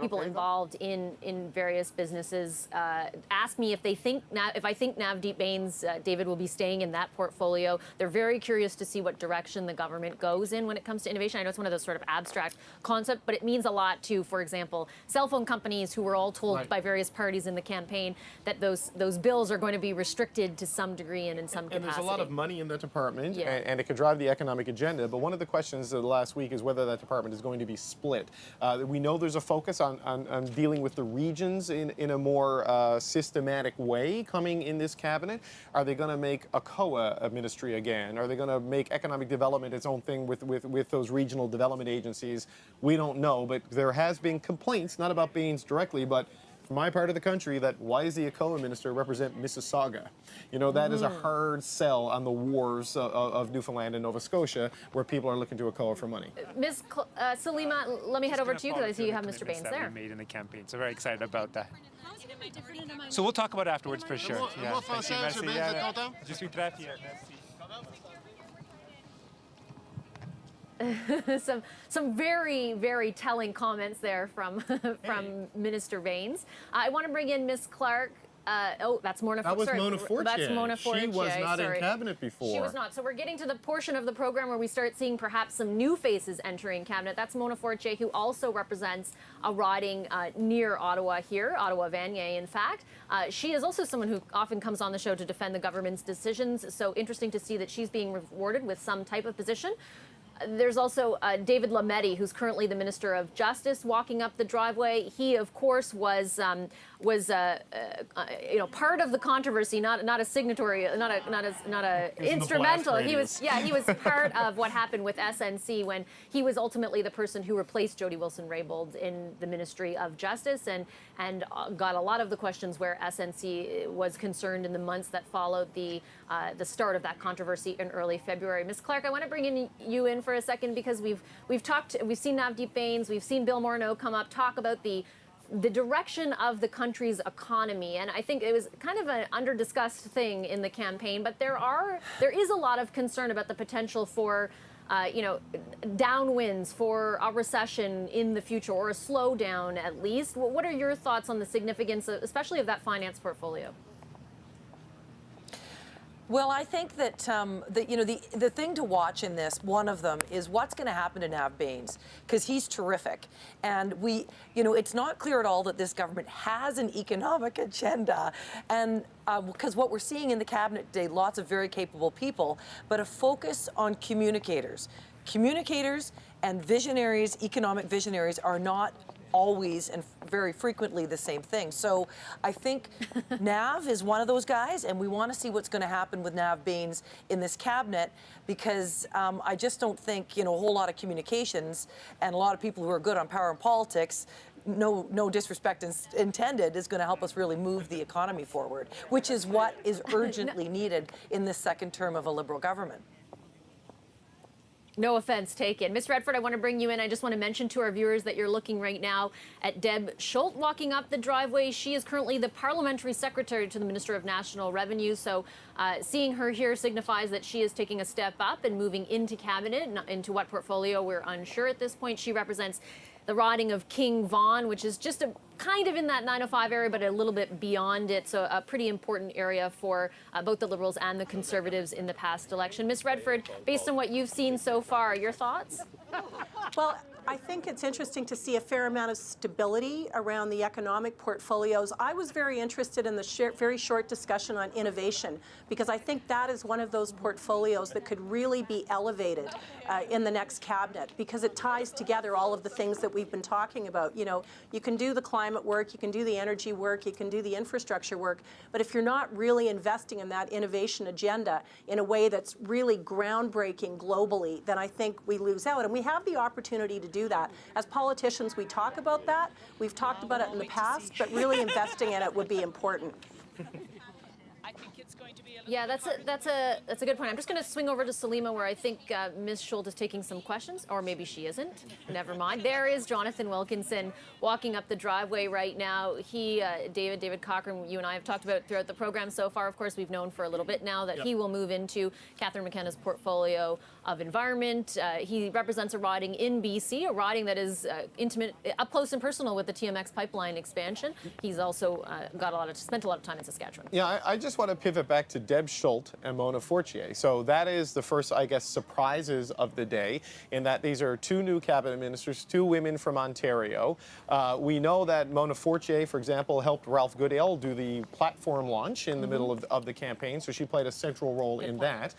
people involved in various businesses ask me if I think Navdeep Bains, David, will be staying in that portfolio. They're very curious to see what direction the government goes in when it comes to innovation. I know it's one of those sort of abstract concepts, but it means a lot to, for example, cell phone companies who were all told by various parties in the campaign that those bills are going to be restricted to some degree and in some capacity. And there's a lot of money in that department, Yeah. and it could drive the economic agenda. But one of the questions of the last week is whether that department is going to be split. We know there's a focus on dealing with the regions in a more systematic way coming in this cabinet. Are they going to make ACOA a ministry again? Are they going to make economic development its own thing with those regional development agencies? We don't know, but there has been complaints, not about Bains directly, but from my part of the country that why is the ACOA minister represent Mississauga? You know, that is a hard sell on the wars of Newfoundland and Nova Scotia, where people are looking to ACOA for money. Ms. Salima, let me head over to you because I see you have Mr. Baines there. We made in the campaign, so very excited about that. How is it gonna be different in a minority? So we'll talk about it afterwards for sure. Le mot français, M. Baines, vous êtes content? Je suis très fier. Merci. Some very, very telling comments there from Minister Baines. I want to bring in Ms. Clark. That's Mona. That was sorry, Mona Fortier. That's Mona Fortier. She was not sorry. in cabinet before. She was not. So we're getting to the portion of the program where we start seeing perhaps some new faces entering cabinet. That's Mona Fortier, who also represents a riding near Ottawa here, Ottawa-Vanier, in fact. She is also someone who often comes on the show to defend the government's decisions. So interesting to see that she's being rewarded with some type of position. There's also David Lametti, who's currently the Minister of Justice, walking up the driveway. He, of course, was part of the controversy, not a signatory, not a instrumental. He was part of what happened with SNC when he was ultimately the person who replaced Jody Wilson-Raybould in the Ministry of Justice and got a lot of the questions where SNC was concerned in the months that followed the start of that controversy in early February. Ms. Clark, I want to bring you in for a second because we've seen Navdeep Baines, we've seen Bill Morneau come up, talk about the direction of the country's economy, and I think it was kind of an under-discussed thing in the campaign, but there is a lot of concern about the potential for downwinds, for a recession in the future, or a slowdown at least. What are your thoughts on the significance, especially of that finance portfolio? Well, I think that the thing to watch in this, one of them, is what's going to happen to Nav Baines, because he's terrific, and it's not clear at all that this government has an economic agenda, and because what we're seeing in the cabinet today, lots of very capable people, but a focus on communicators and visionaries, economic visionaries, are not always and very frequently the same thing. So I think Nav is one of those guys, and we want to see what's going to happen with Nav Baines in this cabinet, because I just don't think a whole lot of communications and a lot of people who are good on power and politics, no disrespect intended, is going to help us really move the economy forward, which is what is urgently needed in this second term of a Liberal government. No offense taken. Ms. Redford, I want to bring you in. I just want to mention to our viewers that you're looking right now at Deb Schultz walking up the driveway. She is currently the Parliamentary Secretary to the Minister of National Revenue. So seeing her here signifies that she is taking a step up and moving into cabinet. Into what portfolio, we're unsure at this point. She represents the riding of King Vaughan, which is just kind of in that 905 area, but a little bit beyond it. So a pretty important area for both the Liberals and the Conservatives in the past election. Ms. Redford, based on what you've seen so far, your thoughts? Well, I think it's interesting to see a fair amount of stability around the economic portfolios. I was very interested in the very short discussion on innovation, because I think that is one of those portfolios that could really be elevated in the next cabinet, because it ties together all of the things that we've been talking about. You can do the climate work, you can do the energy work, you can do the infrastructure work, but if you're not really investing in that innovation agenda in a way that's really groundbreaking globally, then I think we lose out. And we have the opportunity to do that. As politicians, we talk about that. We've talked about it in the past, but really investing in it would be important. Yeah, that's a good point. I'm just going to swing over to Salima, where I think Ms. Schultz is taking some questions, or maybe she isn't. Never mind. There is Jonathan Wilkinson walking up the driveway right now. He, David Cochrane, you and I have talked about throughout the program so far. Of course, we've known for a little bit now that he will move into Catherine McKenna's portfolio of environment. He represents a riding in BC, a riding that is intimate, up close and personal with the TMX pipeline expansion. He's also spent a lot of time in Saskatchewan. Yeah, I just want to pivot back to Deb Schultz and Mona Fortier. So that is the first, I guess, surprises of the day, in that these are two new cabinet ministers, two women from Ontario. We know that Mona Fortier, for example, helped Ralph Goodale do the platform launch in the middle of the campaign, so she played a central role in that.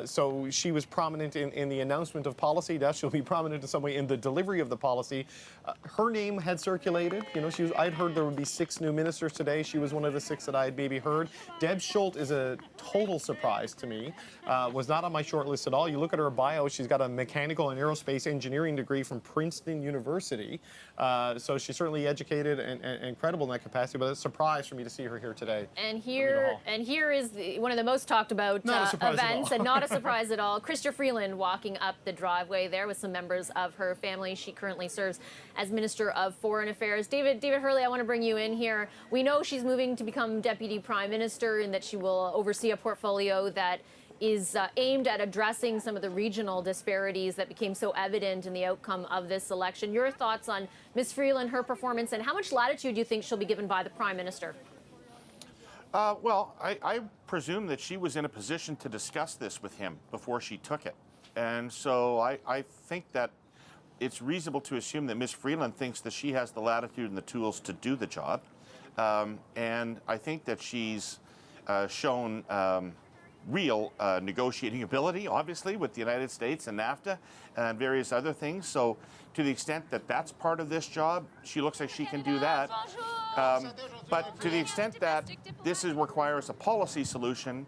So she was prominent in the announcement of policy. Now she'll be prominent in some way in the delivery of the policy. Her name had circulated. I'd heard there would be 6 new ministers today. She was one of the 6 that I had maybe heard. Deb Schultz is was a total surprise to me. Was not on my short list at all. You look at her bio, she's got a mechanical and aerospace engineering degree from Princeton University. So she's certainly educated and credible in that capacity, but it's a surprise for me to see her here today. And here is one of the most talked about events, and not a surprise at all. Chrystia Freeland walking up the driveway there with some members of her family. She currently serves as Minister of Foreign Affairs. David Hurley, I want to bring you in here. We know she's moving to become Deputy Prime Minister and that she will oversee a portfolio that is aimed at addressing some of the regional disparities that became so evident in the outcome of this election. Your thoughts on Ms. Freeland, her performance, and how much latitude do you think she'll be given by the Prime Minister? Well, I presume that she was in a position to discuss this with him before she took it. And so I think that it's reasonable to assume that Ms. Freeland thinks that she has the latitude and the tools to do the job. And I think that she's shown real negotiating ability, obviously, with the United States and NAFTA and various other things. So to the extent that that's part of this job, she looks like she can do that. But to the extent that this requires a policy solution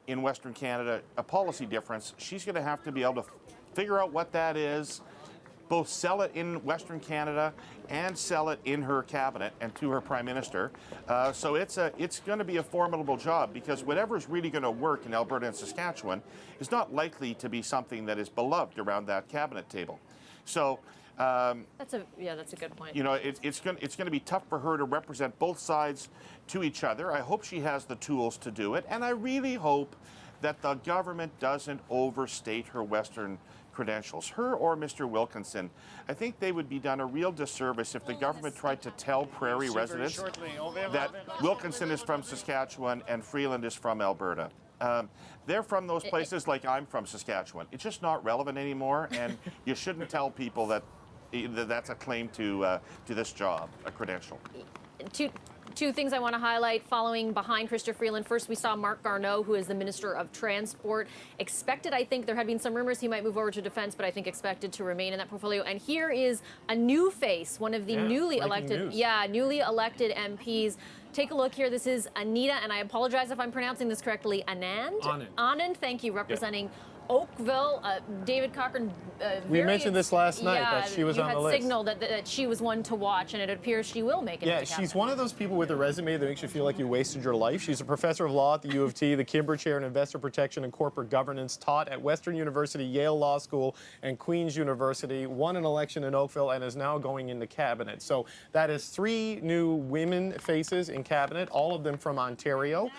in Western Canada, a policy difference, she's going to have to be able to figure out what that is, both sell it in Western Canada and sell it in her cabinet and to her Prime Minister. So it's going to be a formidable job, because whatever's really going to work in Alberta and Saskatchewan is not likely to be something that is beloved around that cabinet table. So that's a good point. You know, it's going to be tough for her to represent both sides to each other. I hope she has the tools to do it, and I really hope that the government doesn't overstate her Western credentials, her or Mr. Wilkinson. I think they would be done a real disservice if the government tried to tell Prairie residents that Wilkinson is from Saskatchewan and Freeland is from Alberta. They're from those places like I'm from Saskatchewan. It's just not relevant anymore, and you shouldn't tell people that that's a claim to this job, a credential. Two things I want to highlight following behind Chrystia Freeland. First, we saw Marc Garneau, who is the Minister of Transport. Expected, I think, there had been some rumors he might move over to defense, but I think expected to remain in that portfolio. And here is a new face, one of the newly elected MPs. Take a look here. This is Anita, and I apologize if I'm pronouncing this correctly, Anand, thank you, representing Oakville. David Cochran, we mentioned this last night, that she was on the list. You had signaled that she was one to watch, and it appears she will make it. Yeah, she's one of those people with a resume that makes you feel like you wasted your life. She's a professor of law at the U of T, the Kimber Chair in Investor Protection and Corporate Governance, taught at Western University, Yale Law School, and Queen's University, won an election in Oakville, and is now going into cabinet. So that is 3 new women faces in cabinet, all of them from Ontario,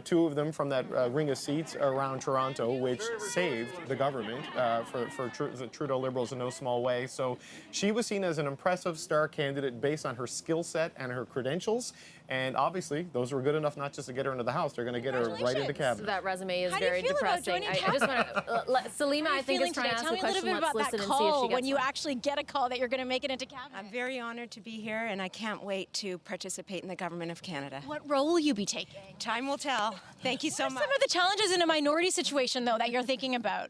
2 of them from that ring of seats around Toronto, which saved the government for the Trudeau Liberals in no small way. So she was seen as an impressive star candidate based on her skill set and her credentials. And obviously, those were good enough not just to get her into the House, they're going to get her right into cabinet. That resume is very depressing. I just want to, Salima, I think, is trying to ask a question. Let's listen and see if she gets when you actually get a call that you're going to make it into cabinet. I'm very honored to be here, and I can't wait to participate in the government of Canada. What role will you be taking? Time will tell. Thank you so much. What are some of the challenges in a minority situation, though, that you're thinking about?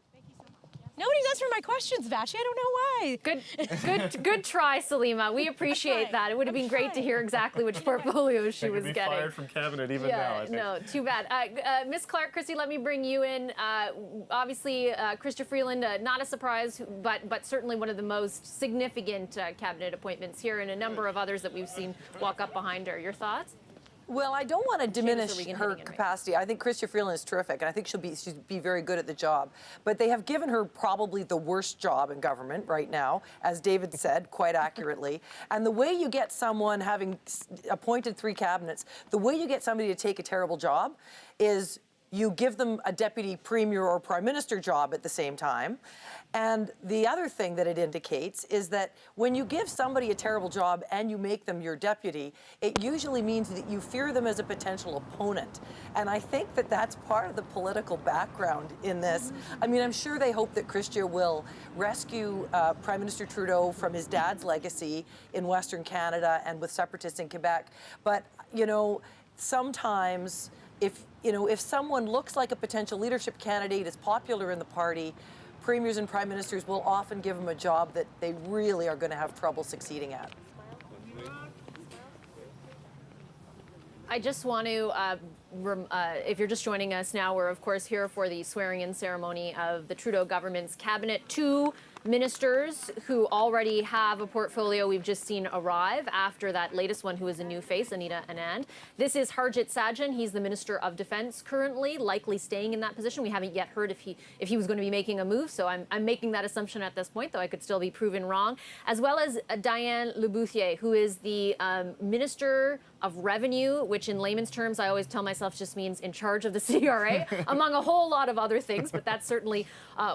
Nobody's answering my questions, Vashi. I don't know why. Good try, Salima. We appreciate that. It would have been great to hear exactly which portfolio she was getting. Fired from cabinet even now, I think. No, too bad. Ms. Clark, Christy, let me bring you in. Obviously, Chrystia Freeland, not a surprise, but certainly one of the most significant cabinet appointments here, and a number of others that we've seen walk up behind her. Your thoughts? Well, I don't want to diminish her capacity. I think Chrystia Freeland is terrific, and I think she'll be very good at the job. But they have given her probably the worst job in government right now, as David said quite accurately. And the way you get someone, having appointed 3 cabinets, the way you get somebody to take a terrible job is you give them a deputy premier or prime minister job at the same time. And the other thing that it indicates is that when you give somebody a terrible job and you make them your deputy, it usually means that you fear them as a potential opponent. And I think that that's part of the political background in this. I mean, I'm sure they hope that Chrystia will rescue Prime Minister Trudeau from his dad's legacy in Western Canada and with separatists in Quebec. But, you know, sometimes if someone looks like a potential leadership candidate, is popular in the party, premiers and prime ministers will often give them a job that they really are going to have trouble succeeding at. I just want to if you're just joining us now, we're of course here for the swearing-in ceremony of the Trudeau government's cabinet. Two ministers who already have a portfolio we've just seen arrive after that latest one, who is a new face, Anita Anand. This is Harjit Sajjan. He's the Minister of Defense currently, likely staying in that position. We haven't yet heard if he was going to be making a move, so I'm making that assumption at this point, though I could still be proven wrong. As well as Diane Lebouthie, who is the Minister of Revenue, which in layman's terms I always tell myself just means in charge of the CRA, among a whole lot of other things, but that's certainly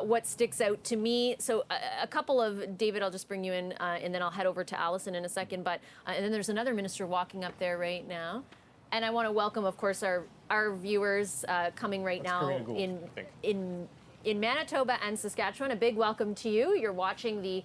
what sticks out to me. So a couple of, David, I'll just bring you in, and then I'll head over to Allison in a second, but and then there's another minister walking up there right now. And I want to welcome, of course, our viewers coming right now in Manitoba and Saskatchewan. A big welcome to you. You're watching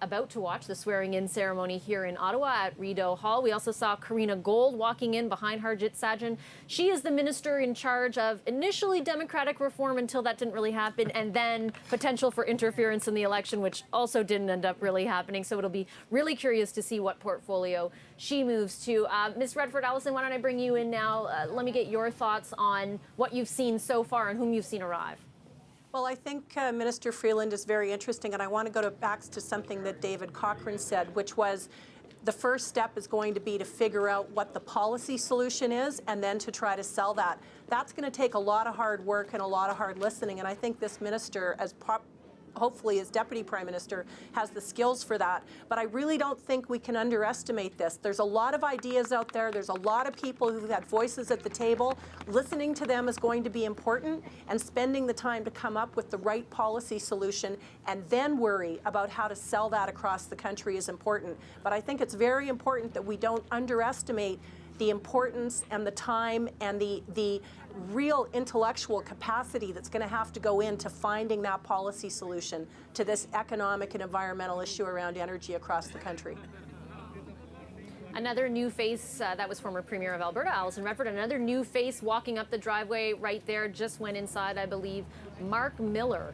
about to watch the swearing-in ceremony here in Ottawa at Rideau Hall. We also saw Karina Gold walking in behind Harjit Sajjan. She is the minister in charge of initially democratic reform until that didn't really happen, and then potential for interference in the election, which also didn't end up really happening. So it'll be really curious to see what portfolio she moves to. Ms. Redford, Allison, why don't I bring you in now? Let me get your thoughts on what you've seen so far and whom you've seen arrive. Well, I think Minister Freeland is very interesting, and I want to go back to something that David Cochrane said, which was the first step is going to be to figure out what the policy solution is and then to try to sell that. That's going to take a lot of hard work and a lot of hard listening, and I think this minister, hopefully as Deputy Prime Minister, has the skills for that. But I really don't think we can underestimate this. There's a lot of ideas out there. There's a lot of people who've had voices at the table. Listening to them is going to be important, and spending the time to come up with the right policy solution and then worry about how to sell that across the country is important. But I think it's very important that we don't underestimate the importance and the time and the real intellectual capacity that's going to have to go into finding that policy solution to this economic and environmental issue around energy across the country. Another new face, that was former Premier of Alberta, Alison Redford. Another new face walking up the driveway right there, just went inside, I believe, Mark Miller,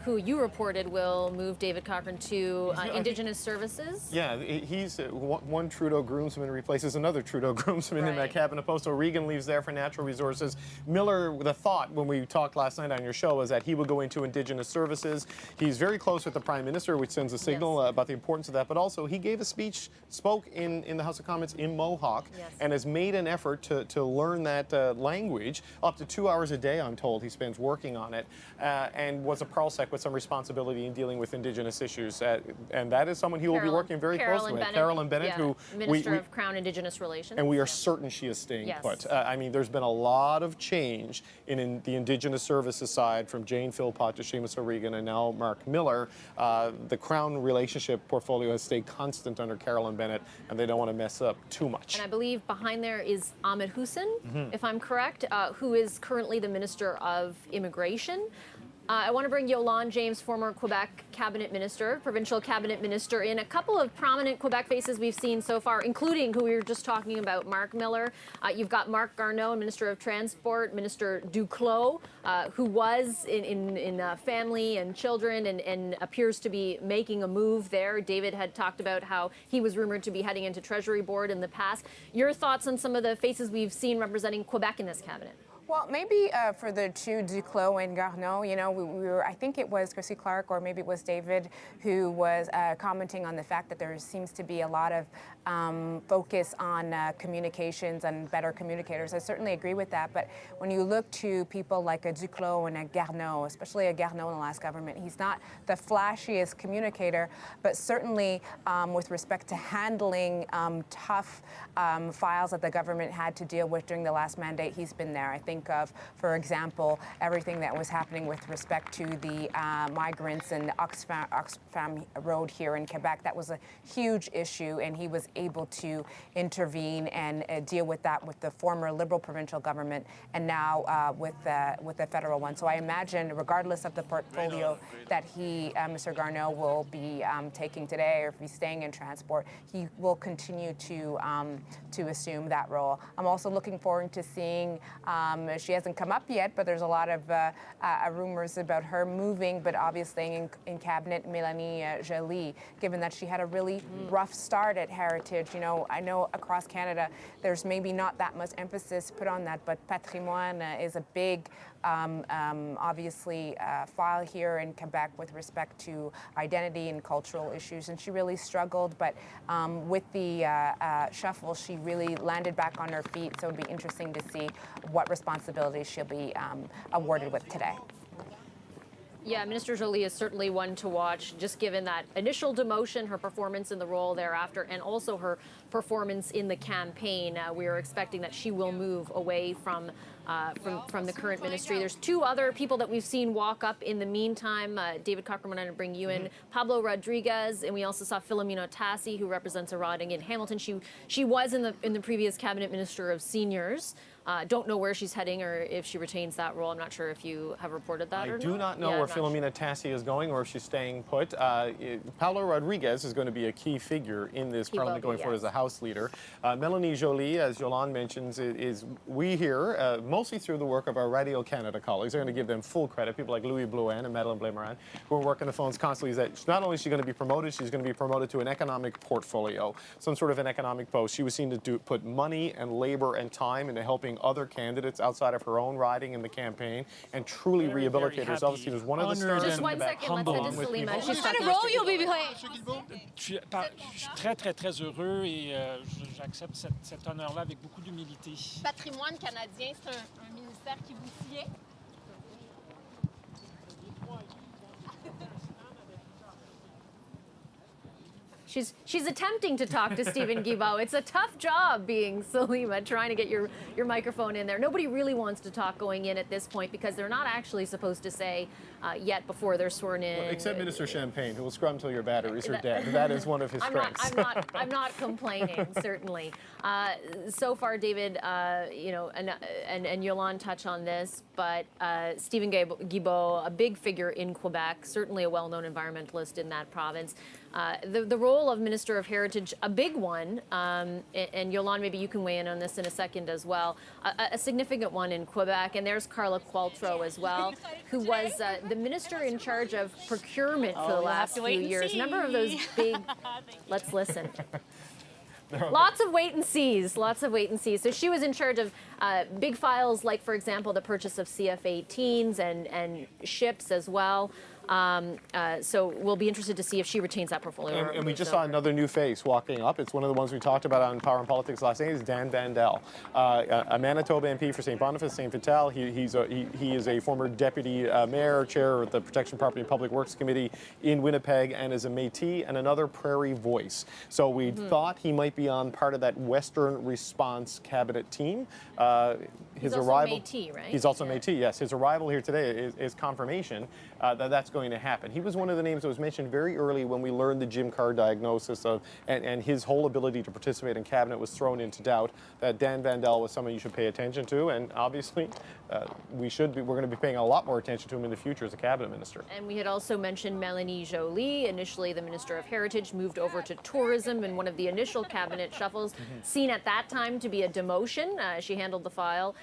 who you reported will move, David Cochrane, to Indigenous Services. Yeah, he's one Trudeau groomsman replaces another Trudeau groomsman in that cabinet post. O'Regan leaves there for natural resources. Miller, the thought when we talked last night on your show was that he would go into Indigenous Services. He's very close with the Prime Minister, which sends a signal about the importance of that. But also, he gave a speech, spoke in the House of Commons in Mohawk, and has made an effort to learn that language. Up to 2 hours a day, I'm told, he spends working on it, and was a Parlsec with some responsibility in dealing with Indigenous issues. And that is someone he will be working very closely with. Carolyn Bennett, who Minister of Crown Indigenous Relations. And we are certain she is staying put. I mean, there's been a lot of change in the Indigenous Services side, from Jane Philpott to Seamus O'Regan and now Mark Miller. The Crown relationship portfolio has stayed constant under Carolyn Bennett, and they don't want to mess up too much. And I believe behind there is Ahmed Hussein, if I'm correct, who is currently the Minister of Immigration. I want to bring Yolande James, former Quebec cabinet minister, provincial cabinet minister, in. A couple of prominent Quebec faces we've seen so far, including who we were just talking about, Mark Miller. You've got Marc Garneau, Minister of Transport, Minister Duclos, who was in family and children and appears to be making a move there. David had talked about how he was rumored to be heading into Treasury Board in the past. Your thoughts on some of the faces we've seen representing Quebec in this cabinet? Well, maybe for the two, Duclos and Garneau, you know, we were, I think it was Christy Clark or maybe it was David who was commenting on the fact that there seems to be a lot of focus on communications and better communicators. I certainly agree with that. But when you look to people like a Duclos and a Garneau, especially a Garneau in the last government, he's not the flashiest communicator, but certainly with respect to handling tough files that the government had to deal with during the last mandate, he's been there. I think of, for example, everything that was happening with respect to the migrants and Oxfam Road here in Quebec. That was a huge issue, and he was able to intervene and deal with that with the former Liberal provincial government, and now with the federal one. So I imagine, regardless of the portfolio that he, Mr. Garneau, will be taking today, or if he's staying in transport, he will continue to assume that role. I'm also looking forward to seeing She hasn't come up yet, but there's a lot of rumors about her moving, but obviously in cabinet, Mélanie Joly, given that she had a really rough start at Heritage. You know, I know across Canada there's maybe not that much emphasis put on that, but patrimoine is a big, obviously, file here in Quebec with respect to identity and cultural issues, and she really struggled, but with the shuffle, she really landed back on her feet, so it'll be interesting to see what responsibilities she'll be awarded with today. Yeah, Minister Joly is certainly one to watch, just given that initial demotion, her performance in the role thereafter, and also her performance in the campaign. We are expecting that she will move away from the current ministry. There's two other people that we've seen walk up in the meantime. David Cochran, I'm going to bring you in. Pablo Rodriguez, and we also saw Filomena Tassi, who represents a riding in Hamilton. She was in the previous cabinet minister of seniors. Don't know where she's heading or if she retains that role. I'm not sure if you have reported that or not. I do not know where Filomena Tassi is going or if she's staying put. Paulo Rodriguez is going to be a key figure in this parliament going forward as a House leader. Mélanie Joly, as Yolande mentions, is we hear, mostly through the work of our Radio Canada colleagues, they're going to give them full credit, people like Louis Blouin and Madeleine Blais-Morin, who are working the phones constantly, is that not only is she going to be promoted, she's going to be promoted to an economic portfolio, some sort of an economic post. She was seen to put money and labor and time into helping other candidates outside of her own riding in the campaign and truly rehabilitate herself. She was one of the stars. Just one second, let's head to Salima. What kind of role you'll be playing? Je suis très, très, très heureux et j'accepte cet honneur-là avec beaucoup d'humilité. Patrimoine canadien, c'est un ministère qui vous sied? She's attempting to talk to Steven Guilbeault. It's a tough job being Salima, trying to get your microphone in there. Nobody really wants to talk going in at this point because they're not actually supposed to say yet before they're sworn in. Well, except Minister Champagne, who will scrum till your batteries are dead. That is one of his strengths. I'm not complaining, certainly. So far, David, you know, and Yolande touch on this, but Steven Guilbeault, a big figure in Quebec, certainly a well-known environmentalist in that province. The role of Minister of Heritage, a big one, and Yolande, maybe you can weigh in on this in a second as well, a significant one in Quebec. And there's Carla Qualtrough as well, who was the minister in charge of procurement for the last few years. A number of those big, let's listen. Lots of wait and sees, lots of wait and sees. So she was in charge of big files like, for example, the purchase of CF-18s and ships as well. So we'll be interested to see if she retains that portfolio. And we just saw another new face walking up. It's one of the ones we talked about on Power and Politics last night. Is Dan Vandel, a Manitoba MP for St. Boniface, St. Vital. He is a former deputy mayor, chair of the Protection Property and Public Works Committee in Winnipeg, and is a Métis and another Prairie voice. So we thought he might be on part of that Western Response cabinet team. He's also Métis, right? He's also Métis, yes. His arrival here today is confirmation that that's going to happen. He was one of the names that was mentioned very early when we learned the Jim Carr diagnosis of, and his whole ability to participate in cabinet was thrown into doubt. That Dan Vandel was someone you should pay attention to, and obviously we're going to be paying a lot more attention to him in the future as a cabinet minister. And we had also mentioned Mélanie Joly, initially the Minister of Heritage, moved over to tourism in one of the initial cabinet shuffles, seen at that time to be a demotion. She handled the file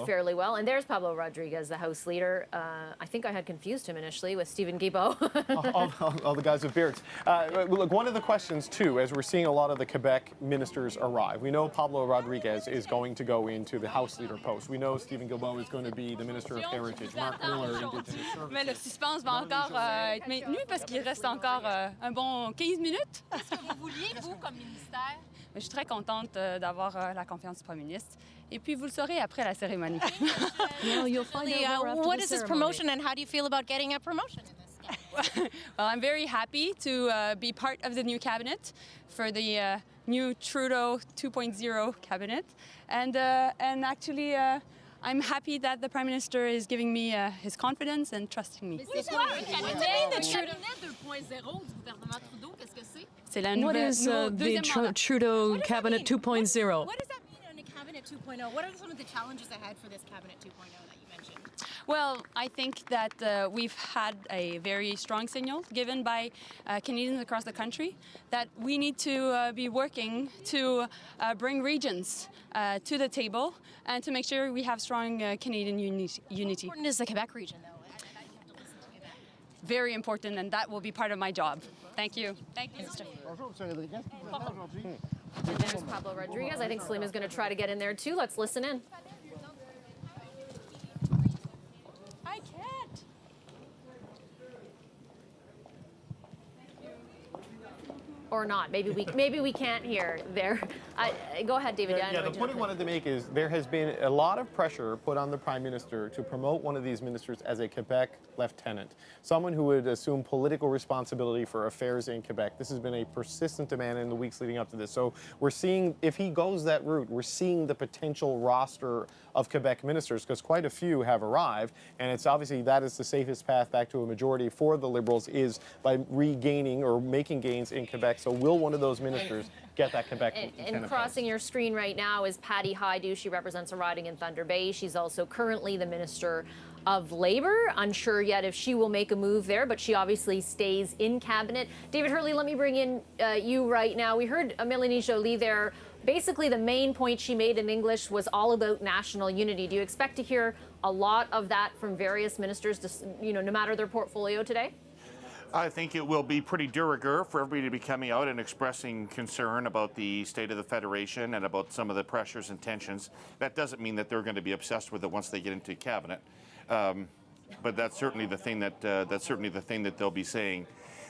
fairly well. And there's Pablo Rodriguez, the House leader. I think I had confused him initially with Steven Guilbeault. all the guys with beards. Look, one of the questions, too, as we're seeing a lot of the Quebec ministers arrive, we know Pablo Rodriguez is going to go into the House leader post. We know Steven Guilbeault is going to be the Minister of Heritage. Mark Miller, Indigenous Services. Mais le suspense va encore être maintenu parce qu'il reste encore un bon 15 minutes. Qu'est-ce que vous vouliez, vous, comme ministère? Je suis très contente d'avoir la confiance du Premier ministre. Et puis, vous le saurez après la cérémonie. No, you'll find out more after What the is this ceremony. promotion and how do you feel about getting a promotion? Well, I'm very happy to be part of the new cabinet for the new Trudeau 2.0 cabinet. And actually, I'm happy that the Prime Minister is giving me his confidence and trusting me. C'est quoi un cabinet 2.0 du gouvernement Trudeau? Qu'est-ce que c'est? C'est la What nouvelle, is the Trudeau Cabinet 2.0? What does that mean in a cabinet 2.0? What are some of the challenges ahead for this cabinet 2.0 that you mentioned? Well, I think that we've had a very strong signal given by Canadians across the country that we need to be working to bring regions to the table and to make sure we have strong Canadian unity. How important is the Quebec region, though? Very important, and that will be part of my job. Thank you. Thank you. And there's Pablo Rodriguez. I think Salima's going to try to get in there too. Let's listen in. I can't. Or not. Maybe we can't hear there. Go ahead, David. Yeah, the point I wanted to make is there has been a lot of pressure put on the Prime Minister to promote one of these ministers as a Quebec lieutenant, someone who would assume political responsibility for affairs in Quebec. This has been a persistent demand in the weeks leading up to this. So we're seeing, if he goes that route, we're seeing the potential roster of Quebec ministers, because quite a few have arrived, and it's obviously that is the safest path back to a majority for the Liberals is by regaining or making gains in Quebec. So will one of those ministers get that Quebec lieutenant And crossing your screen right now is Patty Hajdu. She represents a riding in Thunder Bay. She's also currently the Minister of Labour. Unsure yet if she will make a move there, but she obviously stays in cabinet. David Hurley, let me bring in you right now. We heard Mélanie Joly there. Basically, the main point she made in English was all about national unity. Do you expect to hear a lot of that from various ministers, no matter their portfolio today? I think it will be pretty de rigueur for everybody to be coming out and expressing concern about the state of the Federation and about some of the pressures and tensions. That doesn't mean that they're going to be obsessed with it once they get into cabinet, but that's certainly the thing that they'll be saying.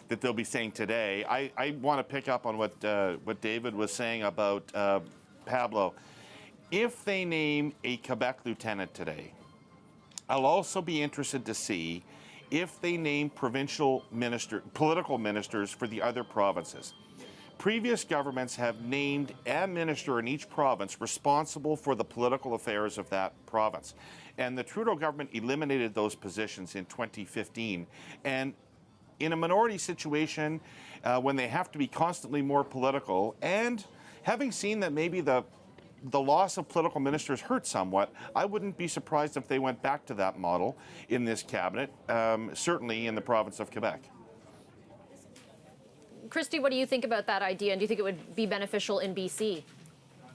That they'll be saying today. I want to pick up on what David was saying about Pablo. If they name a Quebec lieutenant today, I'll also be interested to see if they name political ministers for the other provinces. Previous governments have named a minister in each province responsible for the political affairs of that province. And the Trudeau government eliminated those positions in 2015. And in a minority situation, when they have to be constantly more political, and having seen that maybe the loss of political ministers hurt somewhat, I wouldn't be surprised if they went back to that model in this cabinet, certainly in the province of Quebec. Christy, what do you think about that idea, and do you think it would be beneficial in BC?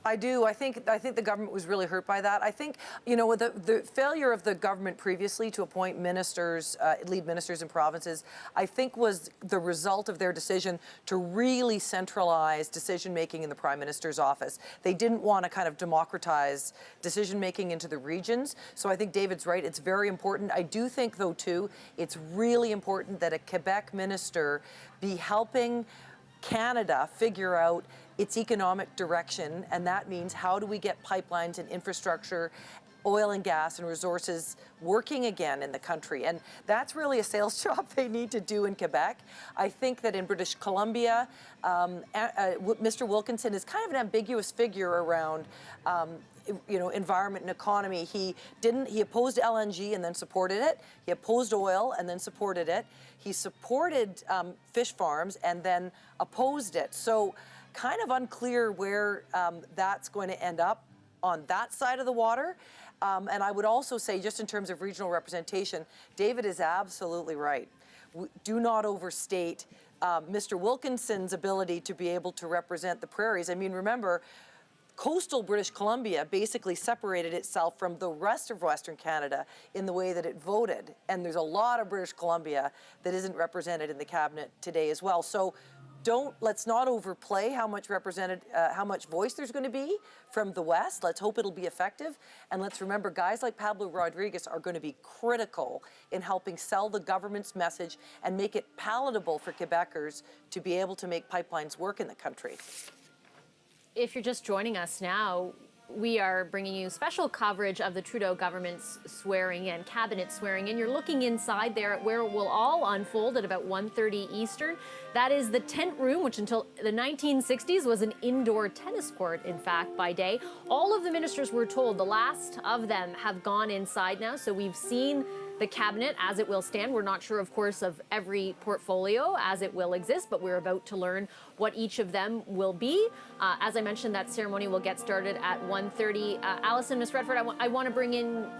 I do. I think the government was really hurt by that. I think, with the failure of the government previously to appoint ministers, lead ministers in provinces, I think was the result of their decision to really centralize decision-making in the Prime Minister's office. They didn't want to kind of democratize decision-making into the regions. So I think David's right. It's very important. I do think, though, too, it's really important that a Quebec minister be helping Canada figure out its economic direction, and that means how do we get pipelines and infrastructure, oil and gas and resources working again in the country. And that's really a sales job they need to do in Quebec. I think that in British Columbia, Mr. Wilkinson is kind of an ambiguous figure around environment and economy. He opposed LNG and then supported it. He opposed oil and then supported it. He supported fish farms and then opposed it. So kind of unclear where that's going to end up on that side of the water. And I would also say, just in terms of regional representation, David is absolutely right. Do not overstate Mr. Wilkinson's ability to be able to represent the prairies. I mean, remember, coastal British Columbia basically separated itself from the rest of Western Canada in the way that it voted. And there's a lot of British Columbia that isn't represented in the cabinet today as well. So let's not overplay how much voice there's going to be from the West. Let's hope it'll be effective. And let's remember, guys like Pablo Rodriguez are going to be critical in helping sell the government's message and make it palatable for Quebecers to be able to make pipelines work in the country. If you're just joining us now, we are bringing you special coverage of the Trudeau government's swearing in, cabinet swearing in. You're looking inside there at where it will all unfold at about 1:30 Eastern. That is the tent room, which until the 1960s was an indoor tennis court, in fact, by day. All of the ministers were told, the last of them have gone inside now, so we've seen the cabinet as it will stand. We're not sure, of course, of every portfolio as it will exist, but we're about to learn what each of them will be. As I mentioned, that ceremony will get started at 1:30. Alison, Ms. Redford, I want to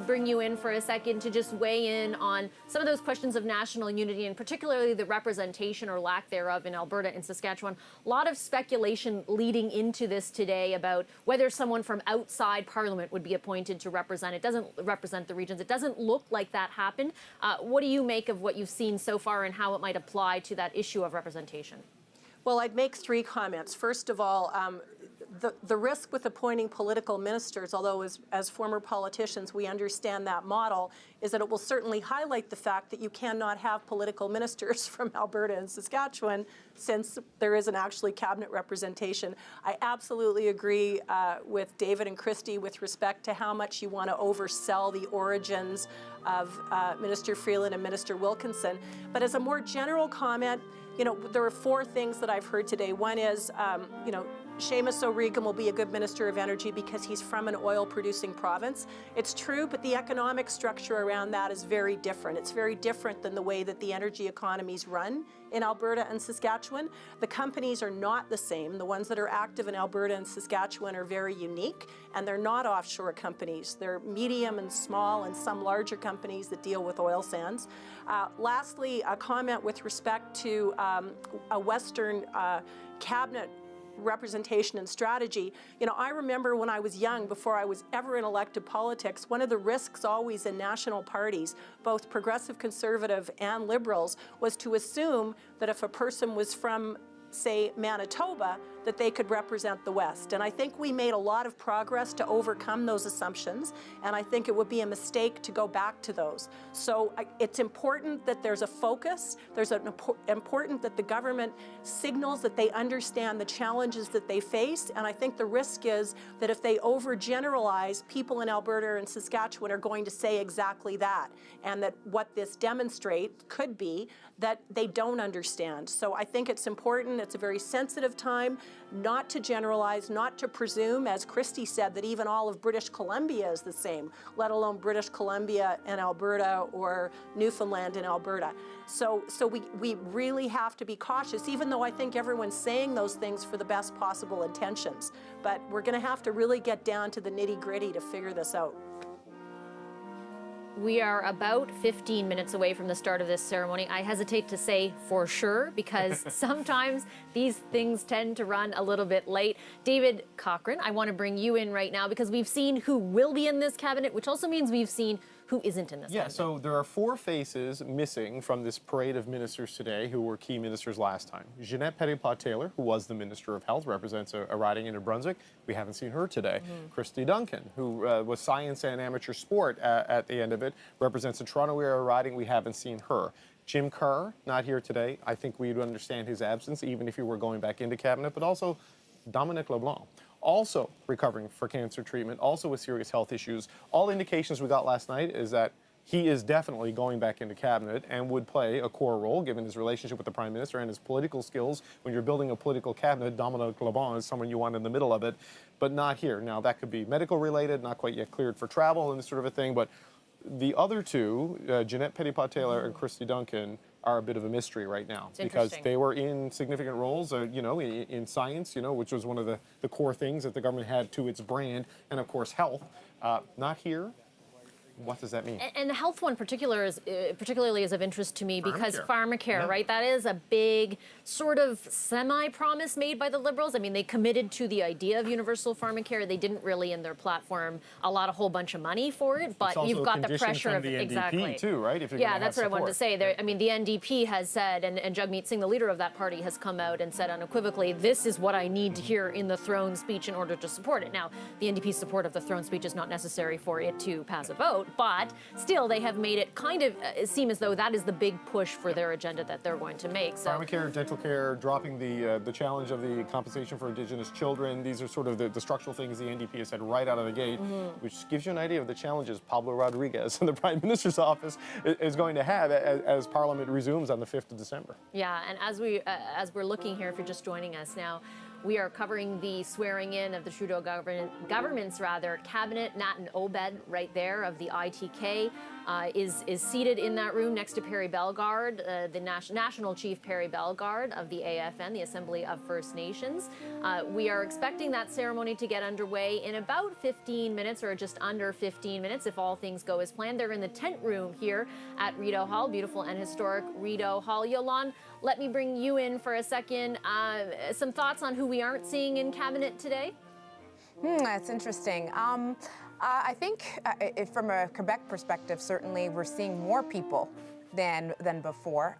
bring you in for a second to just weigh in on some of those questions of national unity and particularly the representation or lack thereof in Alberta and Saskatchewan. A lot of speculation leading into this today about whether someone from outside Parliament would be appointed to represent. It doesn't represent the regions. It doesn't look like that happened. What do you make of what you've seen so far and how it might apply to that issue of representation? Well, I'd make 3 comments. First of all, the risk with appointing political ministers, although as former politicians we understand that model, is that it will certainly highlight the fact that you cannot have political ministers from Alberta and Saskatchewan since there isn't actually cabinet representation. I absolutely agree with David and Christy with respect to how much you want to oversell the origins of Minister Freeland and Minister Wilkinson. But as a more general comment, you know, there are 4 things that I've heard today. One is, you know, Seamus O'Regan will be a good Minister of Energy because he's from an oil-producing province. It's true, but the economic structure around that is very different. It's very different than the way that the energy economies run in Alberta and Saskatchewan. The companies are not the same. The ones that are active in Alberta and Saskatchewan are very unique, and they're not offshore companies. They're medium and small and some larger companies that deal with oil sands. Lastly, a comment with respect to a Western cabinet representation and strategy. You know, I remember when I was young, before I was ever in elected politics, one of the risks always in national parties, both progressive conservative and liberals, was to assume that if a person was from, say, Manitoba, that they could represent the West. And I think we made a lot of progress to overcome those assumptions, and I think it would be a mistake to go back to those. So it's important that there's a focus. There's important that the government signals that they understand the challenges that they face, and I think the risk is that if they overgeneralize, people in Alberta and Saskatchewan are going to say exactly that, and that what this demonstrates could be that they don't understand. So I think it's important, it's a very sensitive time, not to generalize, not to presume, as Christy said, that even all of British Columbia is the same, let alone British Columbia and Alberta or Newfoundland and Alberta. So we really have to be cautious, even though I think everyone's saying those things for the best possible intentions. But we're going to have to really get down to the nitty-gritty to figure this out. We are about 15 minutes away from the start of this ceremony. I hesitate to say for sure because sometimes these things tend to run a little bit late. David Cochrane, I want to bring you in right now because we've seen who will be in this cabinet, which also means we've seen who isn't in this cabinet. So there are 4 faces missing from this parade of ministers today who were key ministers last time. Jeanette Petitpas-Taylor, who was the Minister of Health, represents a riding in New Brunswick. We haven't seen her today. Christy Duncan, who was science and amateur sport at the end of it, represents a Toronto area riding. We haven't seen her. Jim Carr, not here today. I think we'd understand his absence, even if he were going back into cabinet, but also Dominic LeBlanc, also recovering for cancer treatment, also with serious health issues. All indications we got last night is that he is definitely going back into cabinet and would play a core role given his relationship with the Prime Minister and his political skills. When you're building a political cabinet, Dominic LeBlanc is someone you want in the middle of it, but not here. Now, that could be medical related, not quite yet cleared for travel and this sort of a thing, but the other 2, Jeanette Petitpas-Taylor and Christy Duncan, are a bit of a mystery right now because they were in significant roles, you know, in science, you know, which was one of the core things that the government had to its brand, and of course health. Not here. What does that mean? And the health one particularly is of interest to me because pharmacare, right? That is a big sort of semi-promise made by the Liberals. I mean, they committed to the idea of universal pharmacare. They didn't really, in their platform, allot a whole bunch of money for it. But you've got the pressure of the NDP exactly too, right? If you're yeah, that's what I wanted to say. I mean, the NDP has said, and Jagmeet Singh, the leader of that party, has come out and said unequivocally, this is what I need to hear in the throne speech in order to support it. Now, the NDP's support of the throne speech is not necessary for it to pass a vote. But still, they have made it kind of seem as though that is the big push for their agenda that they're going to make. So, pharmacare, dental care, dropping the challenge of the compensation for Indigenous children. These are sort of the structural things the NDP has said right out of the gate, which gives you an idea of the challenges Pablo Rodriguez and the Prime Minister's office is going to have as Parliament resumes on the 5th of December. Yeah, and as we're looking here, if you're just joining us now, we are covering the swearing in of the Trudeau government's cabinet, Nat and Obed right there of the ITK. is seated in that room next to Perry Bellegarde, the National Chief Perry Bellegarde of the AFN, the Assembly of First Nations. We are expecting that ceremony to get underway in about 15 minutes or just under 15 minutes if all things go as planned. They're in the tent room here at Rideau Hall, beautiful and historic Rideau Hall. Yolande, let me bring you in for a second. Some thoughts on who we aren't seeing in cabinet today? That's interesting. I think from a Quebec perspective, certainly we're seeing more people than before.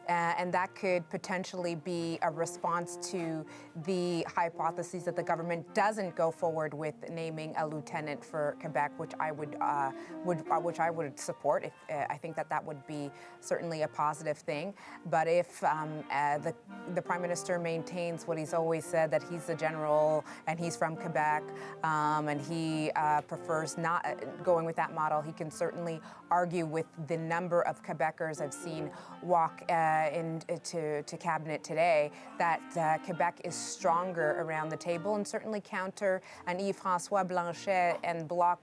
And that could potentially be a response to the hypothesis that the government doesn't go forward with naming a lieutenant for Quebec, which I would support. I think that would be certainly a positive thing. But if the Prime Minister maintains what he's always said, that he's the general and he's from Quebec, and he prefers not going with that model, he can certainly argue with the number of Quebecers I've seen walk into cabinet today that Quebec is stronger around the table, and certainly counter an Yves-François Blanchet and Bloc,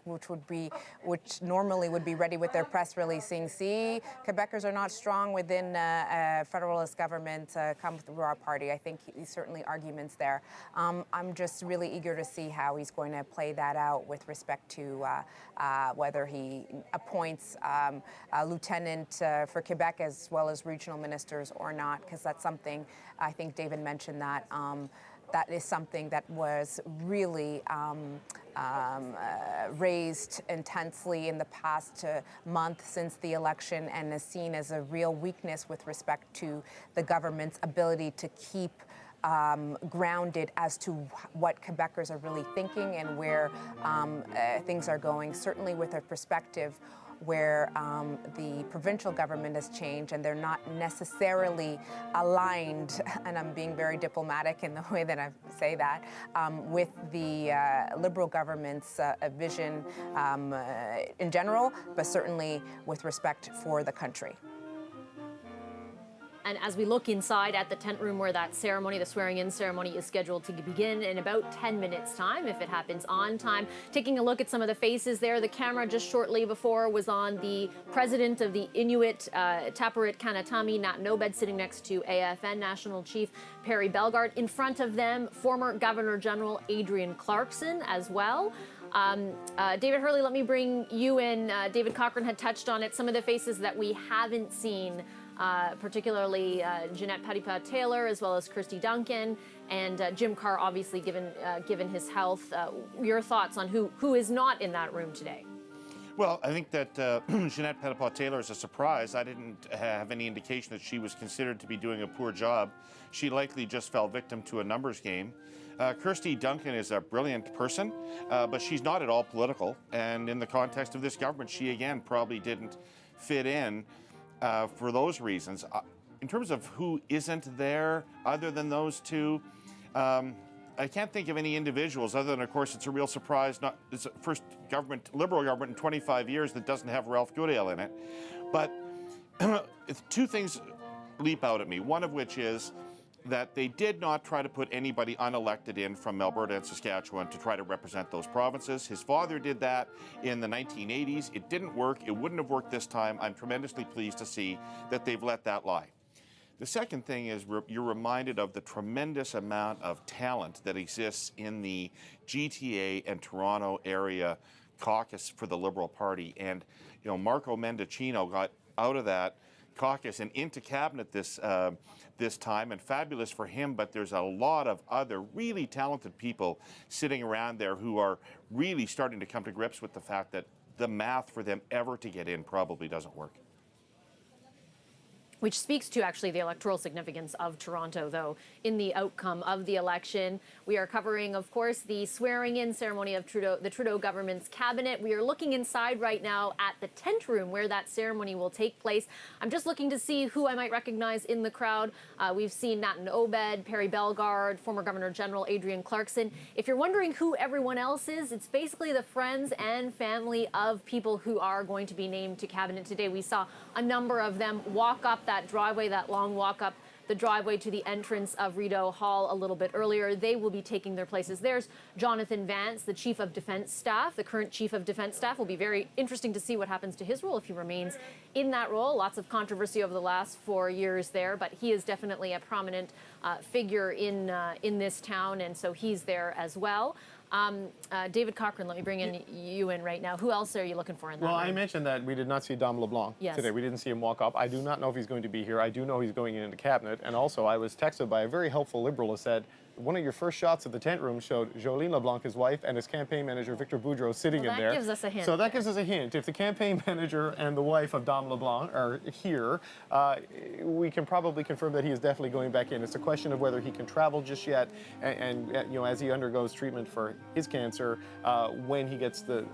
which normally would be ready with their press release saying, see, Quebecers are not strong within a federalist government, come through our party. I think he's certainly arguments there. I'm just really eager to see how he's going to play that out with respect to whether he appoints a lieutenant for Quebec as well as regional ministers or not, because that's something, I think David mentioned that, that is something that was really raised intensely in the past month since the election, and is seen as a real weakness with respect to the government's ability to keep grounded as to what Quebecers are really thinking and where things are going, certainly with a perspective where the provincial government has changed and they're not necessarily aligned, and I'm being very diplomatic in the way that I say that, with the Liberal government's vision in general, but certainly with respect for the country. And as we look inside at the tent room where that ceremony, the swearing-in ceremony, is scheduled to begin in about 10 minutes' time, if it happens on time. Taking a look at some of the faces there, the camera just shortly before was on the president of the Inuit Tapiriit Kanatami, Nat Nobed, sitting next to AFN National Chief Perry Bellegarde. In front of them, former Governor General Adrian Clarkson as well. David Hurley, let me bring you in. David Cochrane had touched on it, some of the faces that we haven't seen, particularly Jeanette Petitpas-Taylor, as well as Christy Duncan, and Jim Carr, obviously, given his health. Your thoughts on who is not in that room today? Well, I think that Jeanette Petitpas-Taylor is a surprise. I didn't have any indication that she was considered to be doing a poor job. She likely just fell victim to a numbers game. Kirsty Duncan is a brilliant person, but she's not at all political. And in the context of this government, she, again, probably didn't fit in for those reasons. In terms of who isn't there other than those two, I can't think of any individuals other than, of course, it's a real surprise. It's the first Liberal government in 25 years that doesn't have Ralph Goodale in it. But two things leap out at me, one of which is that they did not try to put anybody unelected in from Alberta and Saskatchewan to try to represent those provinces. His father did that in the 1980s. It didn't work. It wouldn't have worked this time. I'm tremendously pleased to see that they've let that lie. The second thing is you're reminded of the tremendous amount of talent that exists in the GTA and Toronto area caucus for the Liberal Party. And, you know, Marco Mendicino got out of that caucus and into cabinet this time, and fabulous for him, but there's a lot of other really talented people sitting around there who are really starting to come to grips with the fact that the math for them ever to get in probably doesn't work. Which speaks to actually the electoral significance of Toronto, though, in the outcome of the election. We are covering, of course, the swearing-in ceremony of the Trudeau government's cabinet. We are looking inside right now at the tent room where that ceremony will take place. I'm just looking to see who I might recognize in the crowd. We've seen Nat Nobed, Perry Bellegarde, former Governor General Adrian Clarkson. If you're wondering who everyone else is, it's basically the friends and family of people who are going to be named to cabinet today. We saw a number of them walk up that driveway, that long walk up the driveway to the entrance of Rideau Hall a little bit earlier. They will be taking their places. There's Jonathan Vance, the Chief of Defense Staff. The current Chief of Defense Staff will be very interesting to see what happens to his role if he remains in that role. Lots of controversy over the last 4 years there, but he is definitely a prominent figure in this town, and so he's there as well. David Cochran, let me bring you in right now. Who else are you looking for in that Well, room? I mentioned that we did not see Dom LeBlanc today. We didn't see him walk up. I do not know if he's going to be here. I do know he's going into cabinet. And also, I was texted by a very helpful Liberal who said, one of your first shots of the tent room showed Jolene LeBlanc, his wife, and his campaign manager, Victor Boudreau, sitting in there. That gives us a hint. So that gives us a hint. If the campaign manager and the wife of Dom LeBlanc are here, we can probably confirm that he is definitely going back in. It's a question of whether he can travel just yet, and you know, as he undergoes treatment for his cancer, when he gets the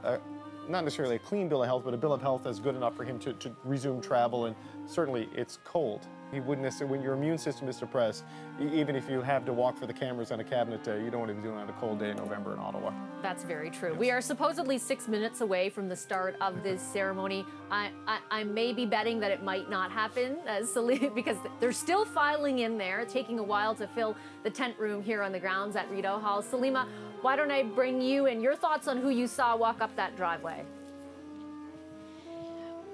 not necessarily a clean bill of health, but a bill of health that's good enough for him to resume travel. And certainly, it's cold. He wouldn't necessarily, when your immune system is suppressed, even if you have to walk for the cameras on a cabinet day, you don't want to be doing it on a cold day in November in Ottawa. That's very true. Yes. We are supposedly 6 minutes away from the start of this ceremony. I may be betting that it might not happen, because they're still filing in there, taking a while to fill the tent room here on the grounds at Rideau Hall. Salima, why don't I bring you and your thoughts on who you saw walk up that driveway?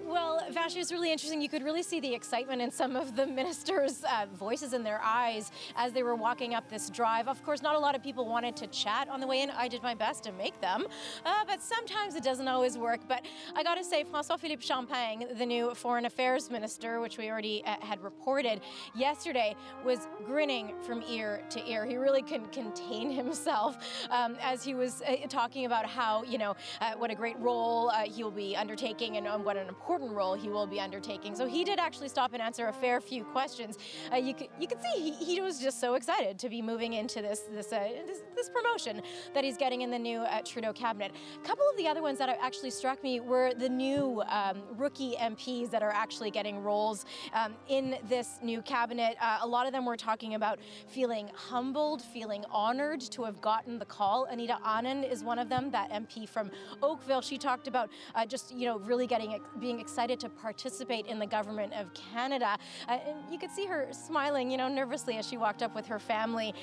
Well, Vash, it was really interesting. You could really see the excitement in some of the ministers' voices in their eyes as they were walking up this drive. Of course, not a lot of people wanted to chat on the way in. I did my best to make them, but sometimes it doesn't always work. But I got to say, François-Philippe Champagne, the new Foreign Affairs Minister, which we already had reported yesterday, was grinning from ear to ear. He really couldn't contain himself as he was talking about how, you know, what a great role he will be undertaking and what an important role he will be undertaking. So he did actually stop and answer a fair few questions. You could see he was just so excited to be moving into this promotion that he's getting in the new Trudeau cabinet. A couple of the other ones that actually struck me were the new rookie MPs that are actually getting roles in this new cabinet. A lot of them were talking about feeling humbled, feeling honored to have gotten the call. Anita Anand is one of them, that MP from Oakville. She talked about just, you know, really being excited to participate in the government of Canada. And you could see her smiling, you know, nervously as she walked up with her family.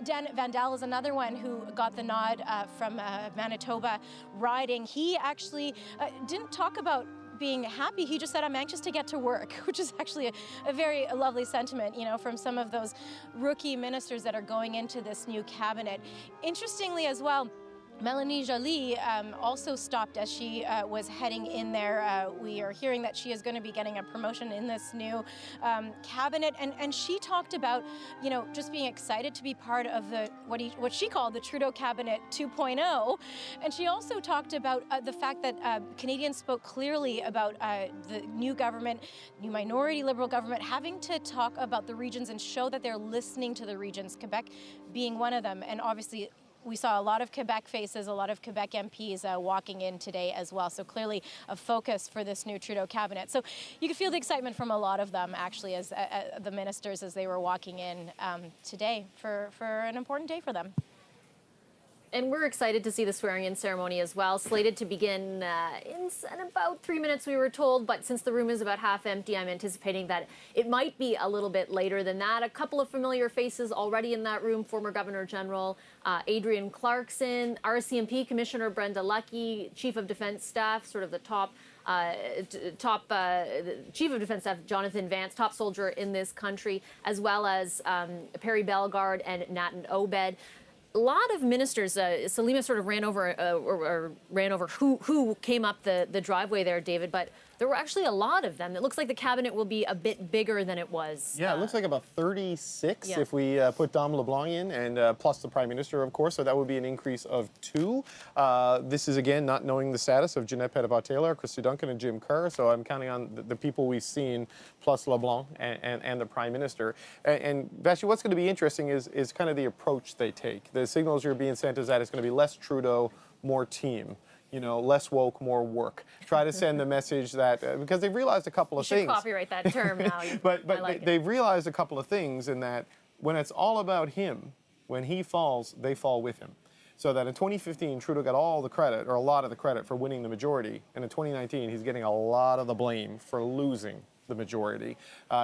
Dan Vandal is another one who got the nod from Manitoba riding. He actually didn't talk about being happy. He just said, I'm anxious to get to work, which is actually a very lovely sentiment, you know, from some of those rookie ministers that are going into this new cabinet. Interestingly as well, Mélanie Joly also stopped as she was heading in there. We are hearing that she is going to be getting a promotion in this new cabinet, and she talked about, you know, just being excited to be part of the what she called the Trudeau Cabinet 2.0, and she also talked about the fact that Canadians spoke clearly about the new government, new minority Liberal government, having to talk about the regions and show that they're listening to the regions, Quebec being one of them, and obviously we saw a lot of Quebec faces, a lot of Quebec MPs walking in today as well. So clearly a focus for this new Trudeau cabinet. So you could feel the excitement from a lot of them actually as the ministers as they were walking in today for an important day for them. And we're excited to see the swearing-in ceremony as well, slated to begin in about 3 minutes, we were told. But since the room is about half empty, I'm anticipating that it might be a little bit later than that. A couple of familiar faces already in that room: former Governor General Adrian Clarkson, RCMP Commissioner Brenda Lucki, Chief of Defense Staff, sort of the top Chief of Defense Staff Jonathan Vance, top soldier in this country, as well as Perry Bellegarde and Natin Obed. A lot of ministers, Salima sort of ran over who came up the driveway there, David, but there were actually a lot of them. It looks like the cabinet will be a bit bigger than it was. Yeah, it looks like about 36 yeah. if we put Dom LeBlanc in, and plus the Prime Minister, of course, so that would be an increase of 2. This is, again, not knowing the status of Jeanette Petitpas-Taylor, Christy Duncan, and Jim Kerr, so I'm counting on the people we've seen, plus LeBlanc and the Prime Minister. And Vashi, what's going to be interesting is kind of the approach they take. The signals you're being sent is that it's going to be less Trudeau, more team. You know, less woke, more work. Try to send the message that, because they've realized a couple of things. You should copyright that term now. but they've realized a couple of things in that when it's all about him, when he falls, they fall with him. So that in 2015, Trudeau got all the credit, or a lot of the credit, for winning the majority. And in 2019, he's getting a lot of the blame for losing the majority.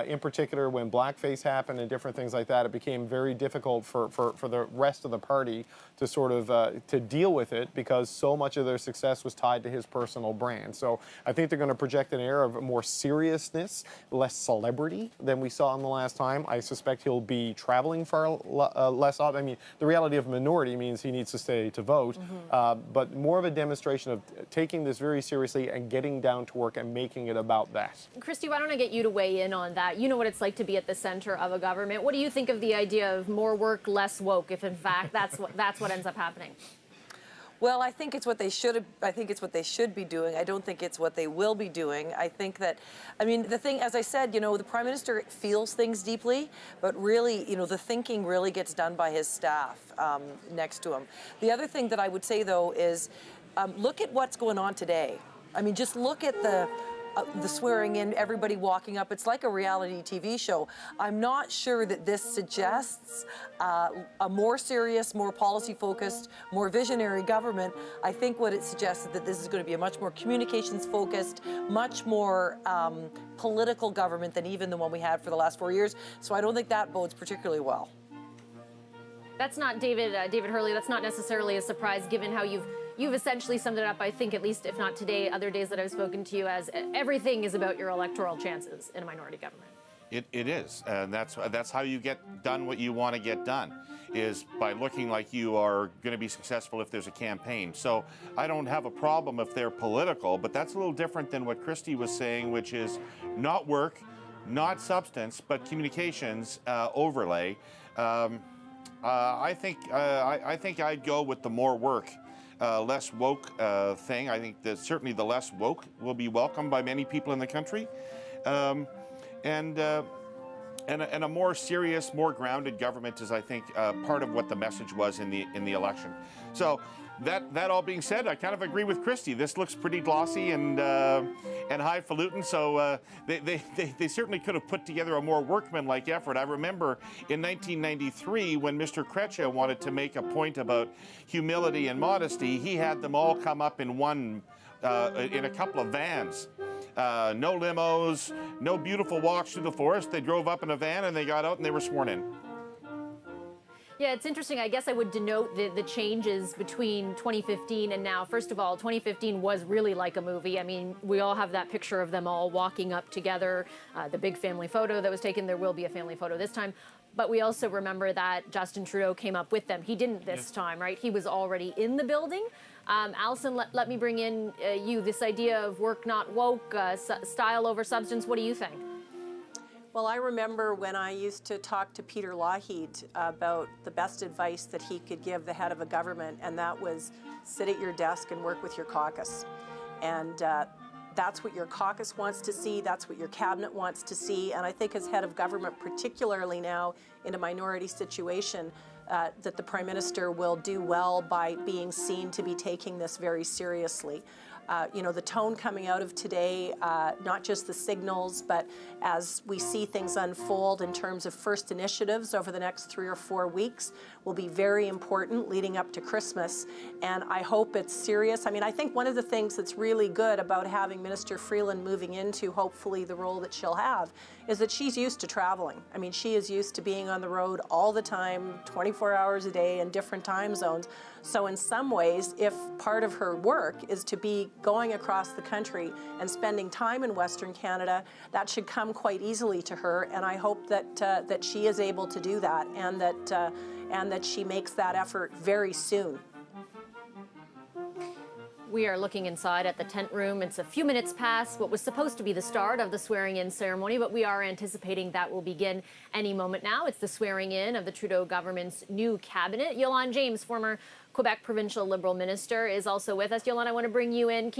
In particular, when blackface happened and different things like that, it became very difficult for the rest of the party to sort of to deal with it because so much of their success was tied to his personal brand. So I think they're going to project an air of more seriousness, less celebrity than we saw in the last time. I suspect he'll be traveling far less often. I mean, the reality of minority means he needs to stay to vote, but more of a demonstration of taking this very seriously and getting down to work and making it about that. Christy, why don't I get you to weigh in on that? You know what it's like to be at the center of a government. What do you think of the idea of more work, less woke, if in fact that's what ends up happening? Well, I think it's what they should. I think it's what they should be doing. I don't think it's what they will be doing. I think that, I mean, the thing, as I said, you know, the Prime Minister feels things deeply, but really, you know, the thinking really gets done by his staff next to him. The other thing that I would say, though, is look at what's going on today. I mean, just look at the swearing in, everybody walking up. It's like a reality TV show. I'm not sure that this suggests a more serious, more policy-focused, more visionary government. I think what it suggests is that this is going to be a much more communications-focused, much more political government than even the one we had for the last 4 years. So I don't think that bodes particularly well. That's not David Hurley. That's not necessarily a surprise, given how you've essentially summed it up. I think, at least if not today, other days that I've spoken to you, as everything is about your electoral chances in a minority government. It is, and that's how you get done what you want to get done, is by looking like you are going to be successful if there's a campaign. So I don't have a problem if they're political, but that's a little different than what Christy was saying, which is not work, not substance, but communications overlay. I think I'd go with the more work, less woke thing. I think that certainly the less woke will be welcomed by many people in the country, and a more serious, more grounded government is, I think, part of what the message was in the election. So that all being said, I kind of agree with Christy. This looks pretty glossy and highfalutin. So they certainly could have put together a more workmanlike effort. I remember in 1993 when Mr. Kretschmer wanted to make a point about humility and modesty, he had them all come up in in a couple of vans. No limos, no beautiful walks through the forest. They drove up in a van and they got out and they were sworn in. Yeah, it's interesting. I guess I would denote the changes between 2015 and now. First of all, 2015 was really like a movie. I mean, we all have that picture of them all walking up together, the big family photo that was taken. There will be a family photo this time. But we also remember that Justin Trudeau came up with them. He didn't this time, right? He was already in the building. Alison, let me bring in you. This idea of work not woke, style over substance, what do you think? Well, I remember when I used to talk to Peter Lougheed about the best advice that he could give the head of a government, and that was sit at your desk and work with your caucus. And that's what your caucus wants to see, that's what your cabinet wants to see, and I think as head of government, particularly now in a minority situation, that the Prime Minister will do well by being seen to be taking this very seriously. You know, the tone coming out of today, not just the signals, but as we see things unfold in terms of first initiatives over the next 3 or 4 weeks, will be very important leading up to Christmas. And I hope it's serious. I mean, I think one of the things that's really good about having Minister Freeland moving into, hopefully, the role that she'll have, is that she's used to traveling. I mean, she is used to being on the road all the time, 24 hours a day in different time zones. So in some ways, if part of her work is to be going across the country and spending time in Western Canada, that should come quite easily to her. And I hope that that she is able to do that, and that she makes that effort very soon. We are looking inside at the tent room. It's a few minutes past what was supposed to be the start of the swearing-in ceremony, but we are anticipating that will begin any moment now. It's the swearing-in of the Trudeau government's new cabinet. Yolande James, former Quebec provincial Liberal minister, is also with us. Yolande, I want to bring you in.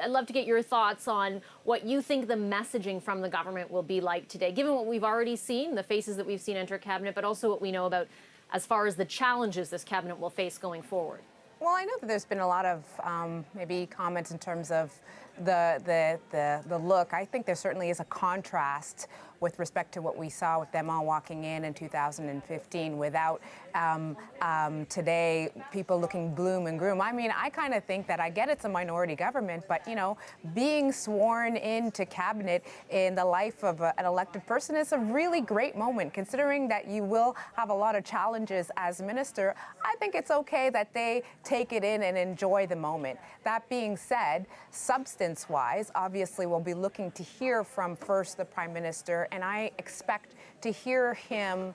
I'd love to get your thoughts on what you think the messaging from the government will be like today, given what we've already seen, the faces that we've seen enter cabinet, but also what we know about as far as the challenges this cabinet will face going forward. Well, I know that there's been a lot of maybe comments in terms of the look, I think there certainly is a contrast with respect to what we saw with them all walking in 2015 without today people looking gloom and gloom. I mean, I kind of think that I get it's a minority government, but you know, being sworn into cabinet in the life of an elected person is a really great moment, considering that you will have a lot of challenges as minister. I think it's okay that they take it in and enjoy the moment. That being said, substance-wise, obviously we'll be looking to hear from first the Prime Minister, and I expect to hear him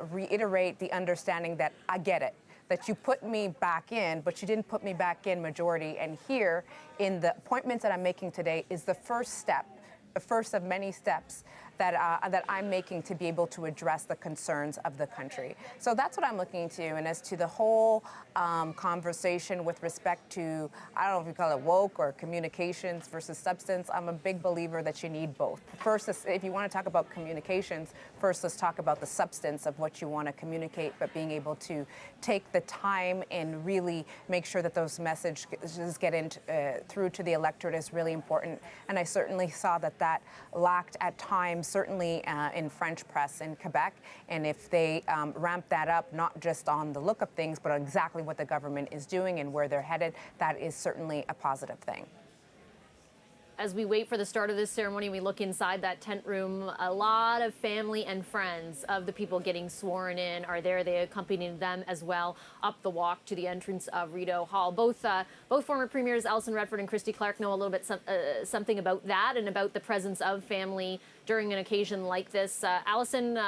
reiterate the understanding that I get it, that you put me back in, but you didn't put me back in majority. And here, in the appointments that I'm making today, is the first step, the first of many steps that I'm making to be able to address the concerns of the country. So that's what I'm looking to. And as to the whole conversation with respect to, I don't know if you call it woke or communications versus substance, I'm a big believer that you need both. First, if you want to talk about communications, first let's talk about the substance of what you want to communicate, but being able to take the time and really make sure that those messages get through to the electorate is really important. And I certainly saw that lacked at times, certainly in French press in Quebec. And if they ramp that up, not just on the look of things, but on exactly what the government is doing and where they're headed, that is certainly a positive thing. As we wait for the start of this ceremony, we look inside that tent room. A lot of family and friends of the people getting sworn in are there. They accompanied them as well up the walk to the entrance of Rideau Hall. Both former premiers Alison Redford and Christy Clark know a little bit something about that and about the presence of family during an occasion like this. Alison,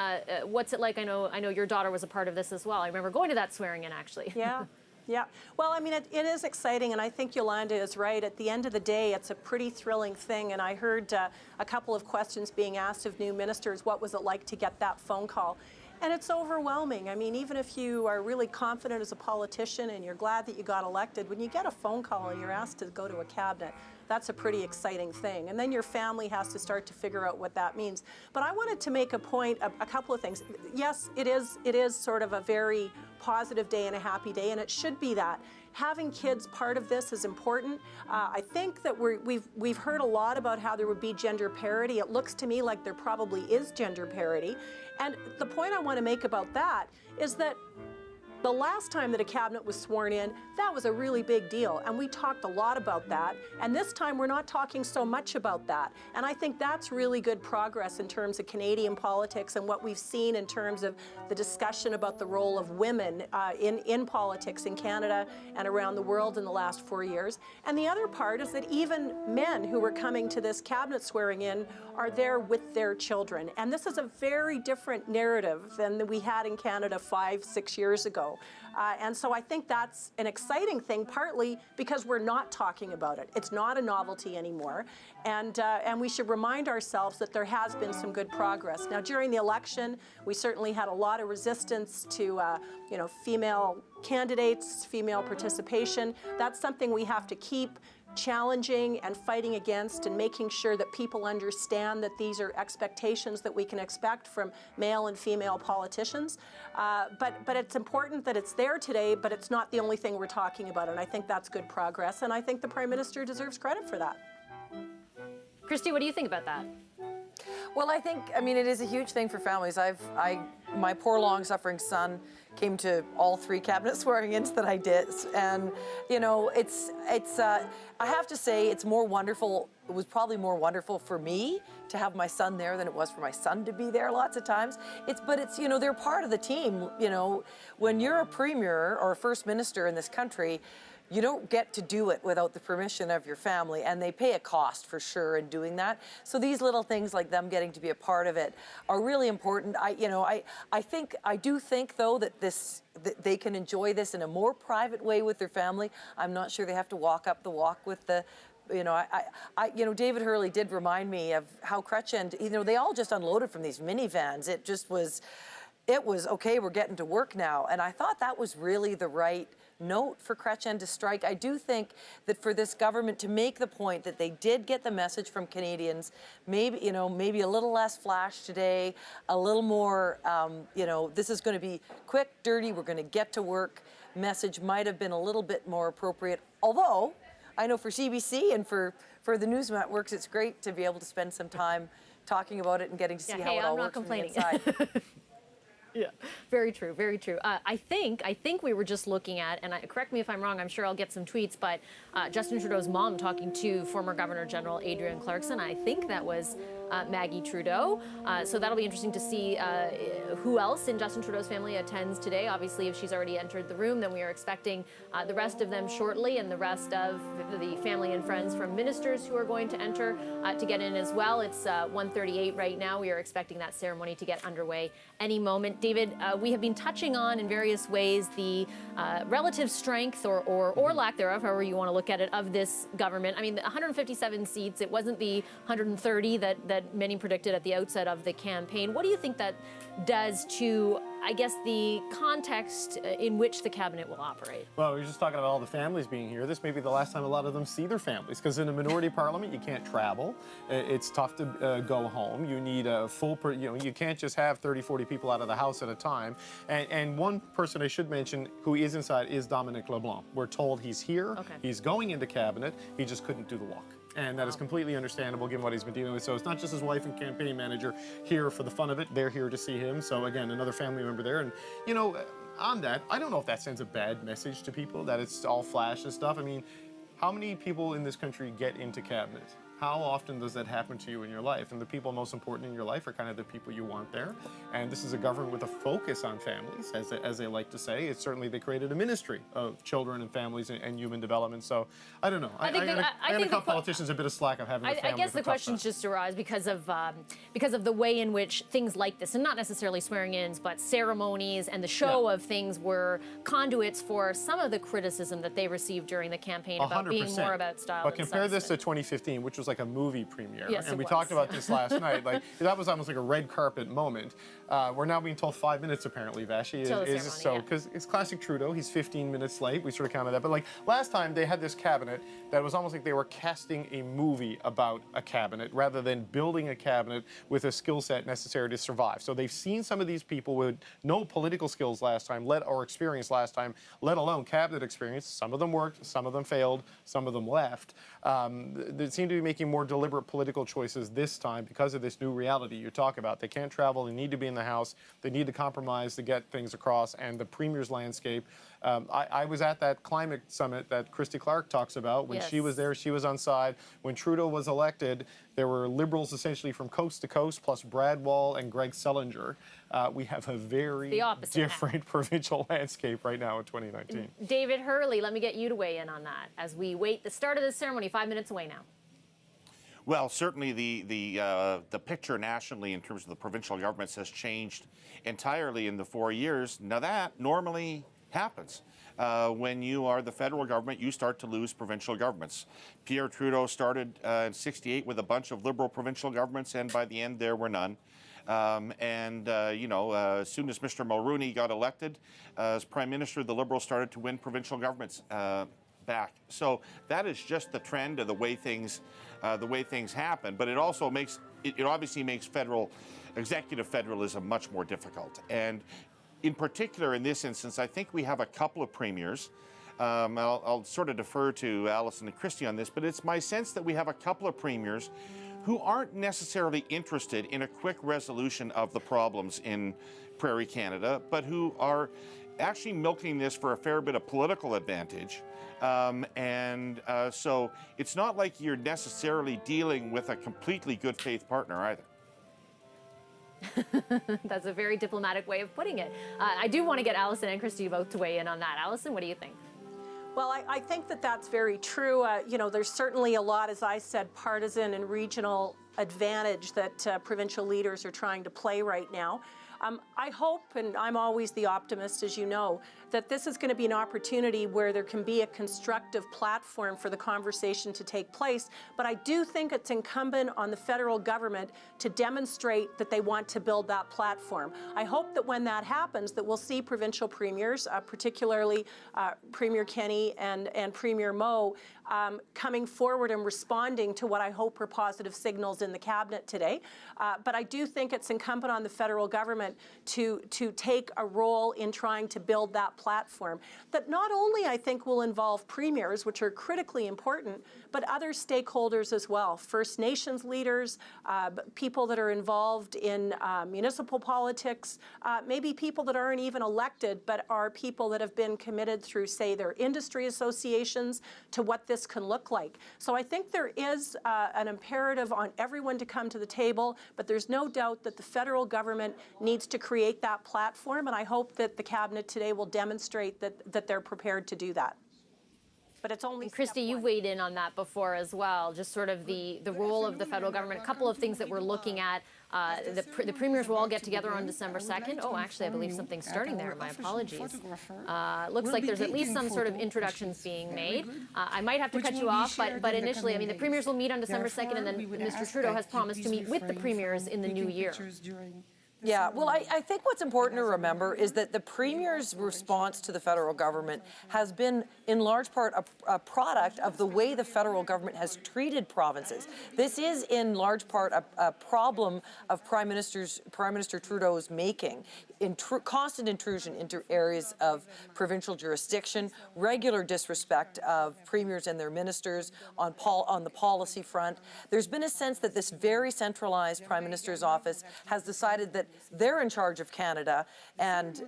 what's it like? I know your daughter was a part of this as well. I remember going to that swearing in, actually. Yeah. Yeah, well, I mean, it is exciting, and I think Yolanda is right. At the end of the day, it's a pretty thrilling thing, and I heard a couple of questions being asked of new ministers. What was it like to get that phone call? And it's overwhelming. I mean, even if you are really confident as a politician and you're glad that you got elected, when you get a phone call and you're asked to go to a cabinet, that's a pretty exciting thing. And then your family has to start to figure out what that means. But I wanted to make a point, a couple of things. Yes, it is sort of a very positive day and a happy day, and it should be that. Having kids part of this is important. I think that we've heard a lot about how there would be gender parity. It looks to me like there probably is gender parity. And the point I want to make about that is that the last time that a cabinet was sworn in, that was a really big deal, and we talked a lot about that. And this time we're not talking so much about that. And I think that's really good progress in terms of Canadian politics and what we've seen in terms of the discussion about the role of women in politics in Canada and around the world in the last 4 years. And the other part is that even men who were coming to this cabinet swearing in are there with their children. And this is a very different narrative than we had in Canada 5-6 years ago. And so I think that's an exciting thing, partly because we're not talking about it. It's not a novelty anymore. And we should remind ourselves that there has been some good progress. Now, during the election, we certainly had a lot of resistance to female candidates, female participation. That's something we have to keep challenging and fighting against, and making sure that people understand that these are expectations that we can expect from male and female politicians. But it's important that it's there today, but it's not the only thing we're talking about, and I think that's good progress, and I think the Prime Minister deserves credit for that. Christy, what do you think about that? Well, I mean, it is a huge thing for families. My poor long-suffering son came to all 3 cabinet swearing-ins that I did, and I have to say it's more wonderful. It was probably more wonderful for me to have my son there than it was for my son to be there lots of times. But they're part of the team. When you're a premier or a first minister in this country, you don't get to do it without the permission of your family, and they pay a cost for sure in doing that. So these little things like them getting to be a part of it are really important. I do think though that they can enjoy this in a more private way with their family. I'm not sure they have to walk up the walk with the. David Hurley did remind me of how Chrétien, they all just unloaded from these minivans. It was okay, we're getting to work now. And I thought that was really the right note for Chrétien to strike. I do think that for this government to make the point that they did get the message from Canadians, maybe a little less flash today, a little more, this is going to be quick, dirty, we're going to get to work message might have been a little bit more appropriate. Although, I know for CBC and for the news networks, it's great to be able to spend some time talking about it and getting to see how it all works from the inside. Yeah, very true, very true. I think we were just looking at, and correct me if I'm wrong, I'm sure I'll get some tweets, but Justin Trudeau's mom talking to former Governor General Adrienne Clarkson. I think that was Maggie Trudeau. So that'll be interesting to see who else in Justin Trudeau's family attends today. Obviously, if she's already entered the room, then we are expecting the rest of them shortly, and the rest of the family and friends from ministers who are going to enter to get in as well. It's 1:38 right now. We are expecting that ceremony to get underway any moment. David, we have been touching on in various ways the relative strength or lack thereof, however you want to look at it, of this government. I mean, the 157 seats, it wasn't the 130 that many predicted at the outset of the campaign. What do you think that does to, I guess, the context in which the cabinet will operate? Well, we were just talking about all the families being here. This may be the last time a lot of them see their families, because in a minority parliament, you can't travel. It's tough to go home. You need a full, you can't just have 30, 40 people out of the house at a time. And one person I should mention who is inside is Dominic LeBlanc. We're told he's here. Okay. He's going into cabinet. He just couldn't do the walk. And that is completely understandable given what he's been dealing with. So it's not just his wife and campaign manager here for the fun of it. They're here to see him. So again, another family member there. And, you know, on that, I don't know if that sends a bad message to people, that it's all flash and stuff. I mean, how many people in this country get into cabinet? How often does that happen to you in your life? And the people most important in your life are kind of the people you want there. And this is a government with a focus on families, as they like to say. It's certainly, they created a ministry of children and families and human development. So I don't know. I think cut politicians a bit of slack of having a family. I guess the questions just arise because of the way in which things like this, and not necessarily swearing-ins, but ceremonies and the show of things were conduits for some of the criticism that they received during the campaign about 100%. Being more about style. But compare this to 2015, which was like a movie premiere. Yes, and we talked about this last night. Like, that was almost like a red carpet moment. We're now being told 5 minutes, apparently, Vashi. Because it's classic Trudeau. He's 15 minutes late. We sort of counted that. But like last time, they had this cabinet that was almost like they were casting a movie about a cabinet rather than building a cabinet with a skill set necessary to survive. So they've seen some of these people with no political skills last time, or experience last time, let alone cabinet experience. Some of them worked, some of them failed, some of them left. They seem to be making more deliberate political choices this time because of this new reality you talk about. They can't travel, they need to be in the House, they need to compromise to get things across, and the Premier's landscape. I was at that climate summit that Christy Clark talks about. When she was there, she was on side. When Trudeau was elected, there were Liberals essentially from coast to coast, plus Brad Wall and Greg Selinger. We have a very different provincial landscape right now in 2019. David Hurley, let me get you to weigh in on that as we wait the start of the ceremony, 5 minutes away now. Well, certainly the picture nationally in terms of the provincial governments has changed entirely in the 4 years. Now that normally happens. When you are the federal government, you start to lose provincial governments. Pierre Trudeau started in '68 with a bunch of Liberal provincial governments, and by the end there were none. As soon as Mr. Mulroney got elected as Prime Minister, the Liberals started to win provincial governments back. So that is just the trend of the way things happen. But it also obviously makes federal executive federalism much more difficult. And in particular, in this instance, I think we have a couple of premiers. I'll sort of defer to Alison and Christy on this, but it's my sense that we have a couple of premiers who aren't necessarily interested in a quick resolution of the problems in Prairie Canada, but who are actually milking this for a fair bit of political advantage. So it's not like you're necessarily dealing with a completely good faith partner either. That's a very diplomatic way of putting it. I do want to get Alison and Christy both to weigh in on that. Alison, what do you think? Well, I think that that's very true. There's certainly a lot, as I said, partisan and regional advantage that provincial leaders are trying to play right now. I hope, and I'm always the optimist, as you know, that this is going to be an opportunity where there can be a constructive platform for the conversation to take place. But I do think it's incumbent on the federal government to demonstrate that they want to build that platform. I hope that when that happens, that we'll see provincial premiers, particularly Premier Kenney and Premier Moe, coming forward and responding to what I hope are positive signals in the cabinet today. But I do think it's incumbent on the federal government government to take a role in trying to build that platform that not only I think will involve premiers, which are critically important, but other stakeholders as well, First Nations leaders, people that are involved in municipal politics, maybe people that aren't even elected, but are people that have been committed through, say, their industry associations to what this can look like. So I think there is an imperative on everyone to come to the table, but there's no doubt that the federal government needs to create that platform, and I hope that the cabinet today will demonstrate that they're prepared to do that. But it's only Christy, you've weighed in on that before as well, just sort of the role of the federal government. A couple of things that we're looking at. The premiers will all get together on December 2nd. Oh, actually, I believe something's starting there. My apologies. Looks like there's at least some sort of introductions being made. I might have to cut you off, but initially, I mean, the premiers will meet on December 2nd, and then Mr. Trudeau has promised to meet with the premiers in the new year. Yeah, well, I think what's important to remember is that the Premier's response to the federal government has been, in large part, a product of the way the federal government has treated provinces. This is, in large part, a problem of Prime Minister Trudeau's making. Constant intrusion into areas of provincial jurisdiction, regular disrespect of premiers and their ministers on the policy front. There's been a sense that this very centralized Prime Minister's office has decided that they're in charge of Canada and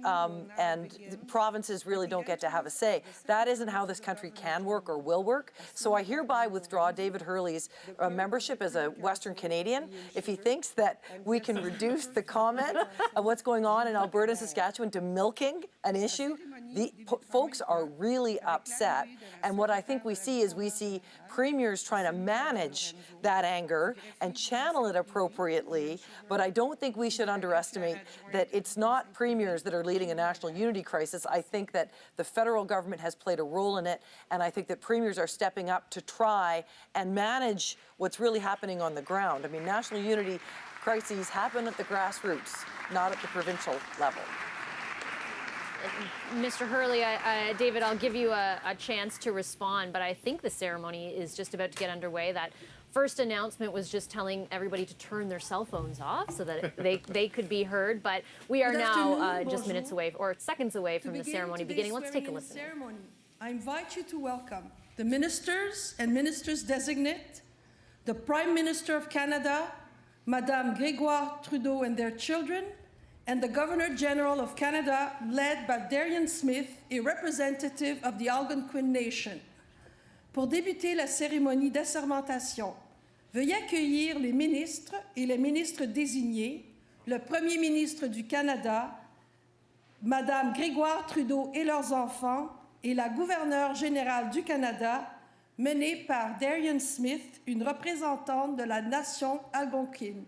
provinces really don't get to have a say. That isn't how this country can work or will work. So I hereby withdraw David Hurley's membership as a Western Canadian. If he thinks that we can reduce the comment of what's going on in Alberta and Saskatchewan to milking an issue, the folks are really upset. And what I think we see premiers trying to manage that anger and channel it appropriately. But I don't think we should underestimate that it's not premiers that are leading a national unity crisis. I think that the federal government has played a role in it, and I think that premiers are stepping up to try and manage what's really happening on the ground. I mean, national unity crises happen at the grassroots, not at the provincial level. Mr. Hurley, David, I'll give you a chance to respond, but I think the ceremony is just about to get underway. That first announcement was just telling everybody to turn their cell phones off so that they could be heard, but we are now just minutes away, or seconds away from the ceremony beginning. Let's take a listen. Ceremony, I invite you to welcome the ministers and ministers-designate, the Prime Minister of Canada, Madame Grégoire Trudeau and their children, and the Governor-General of Canada, led by Darian Smith, a representative of the Algonquin Nation. Pour débuter la cérémonie d'assermentation, veuillez accueillir les ministres et les ministres désignés, le Premier ministre du Canada, Madame Grégoire Trudeau et leurs enfants, et la gouverneure générale du Canada, menée par Darian Smith, une représentante de la nation algonquine.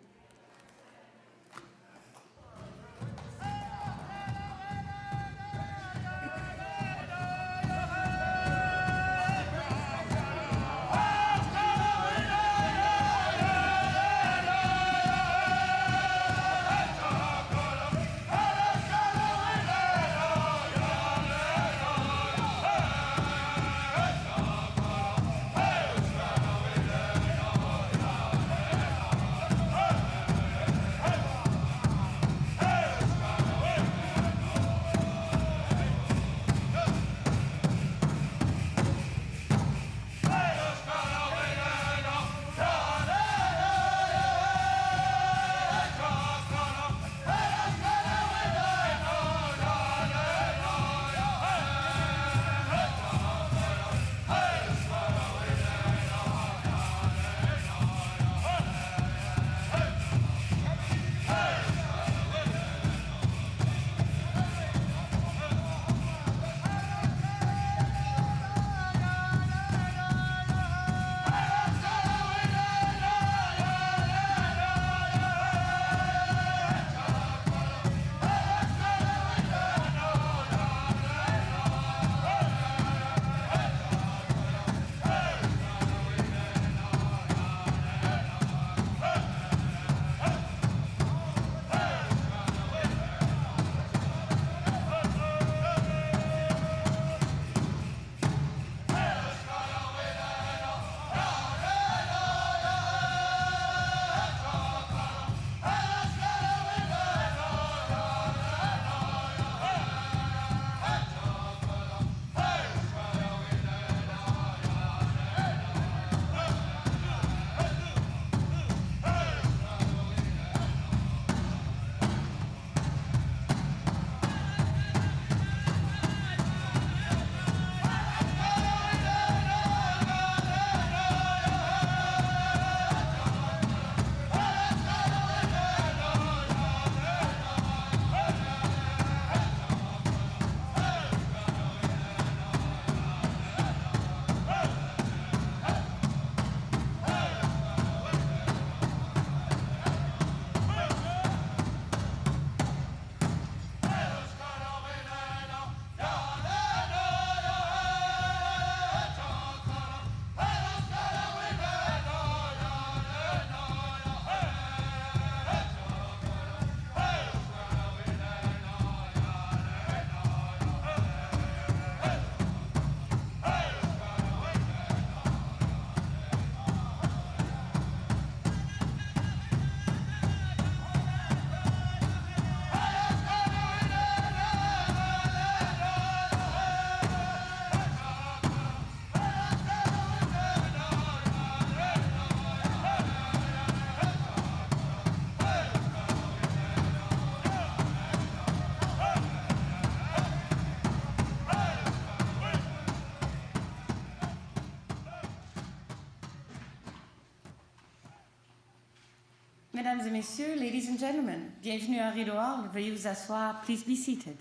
mesdames et messieurs, ladies and gentlemen, bienvenue à Rideau Hall. Veuillez vous asseoir. Please be seated.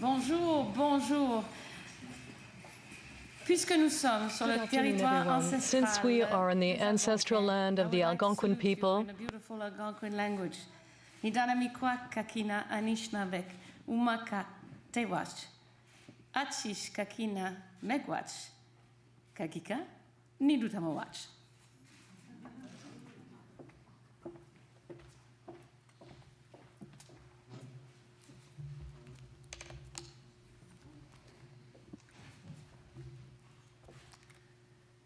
Bonjour, bonjour. Puisque nous sommes sur le territoire ancestral, Since we are in the ancestral land of the Algonquin people, in a beautiful Algonquin language, Nidanamikwa kakina Anishinabek umaka tewach, achish kakina megwach, kakika nidutamawach.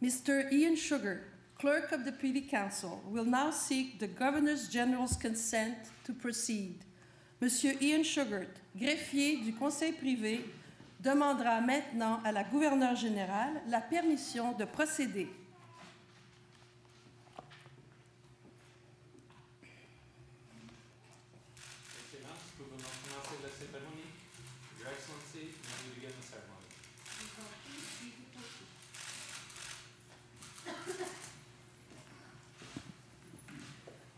Mr. Ian Sugar, Clerk of the Privy Council, will now seek the Governor General's consent to proceed. Monsieur Ian Sugar, greffier du Conseil privé, demandera maintenant à la gouverneure générale la permission de procéder.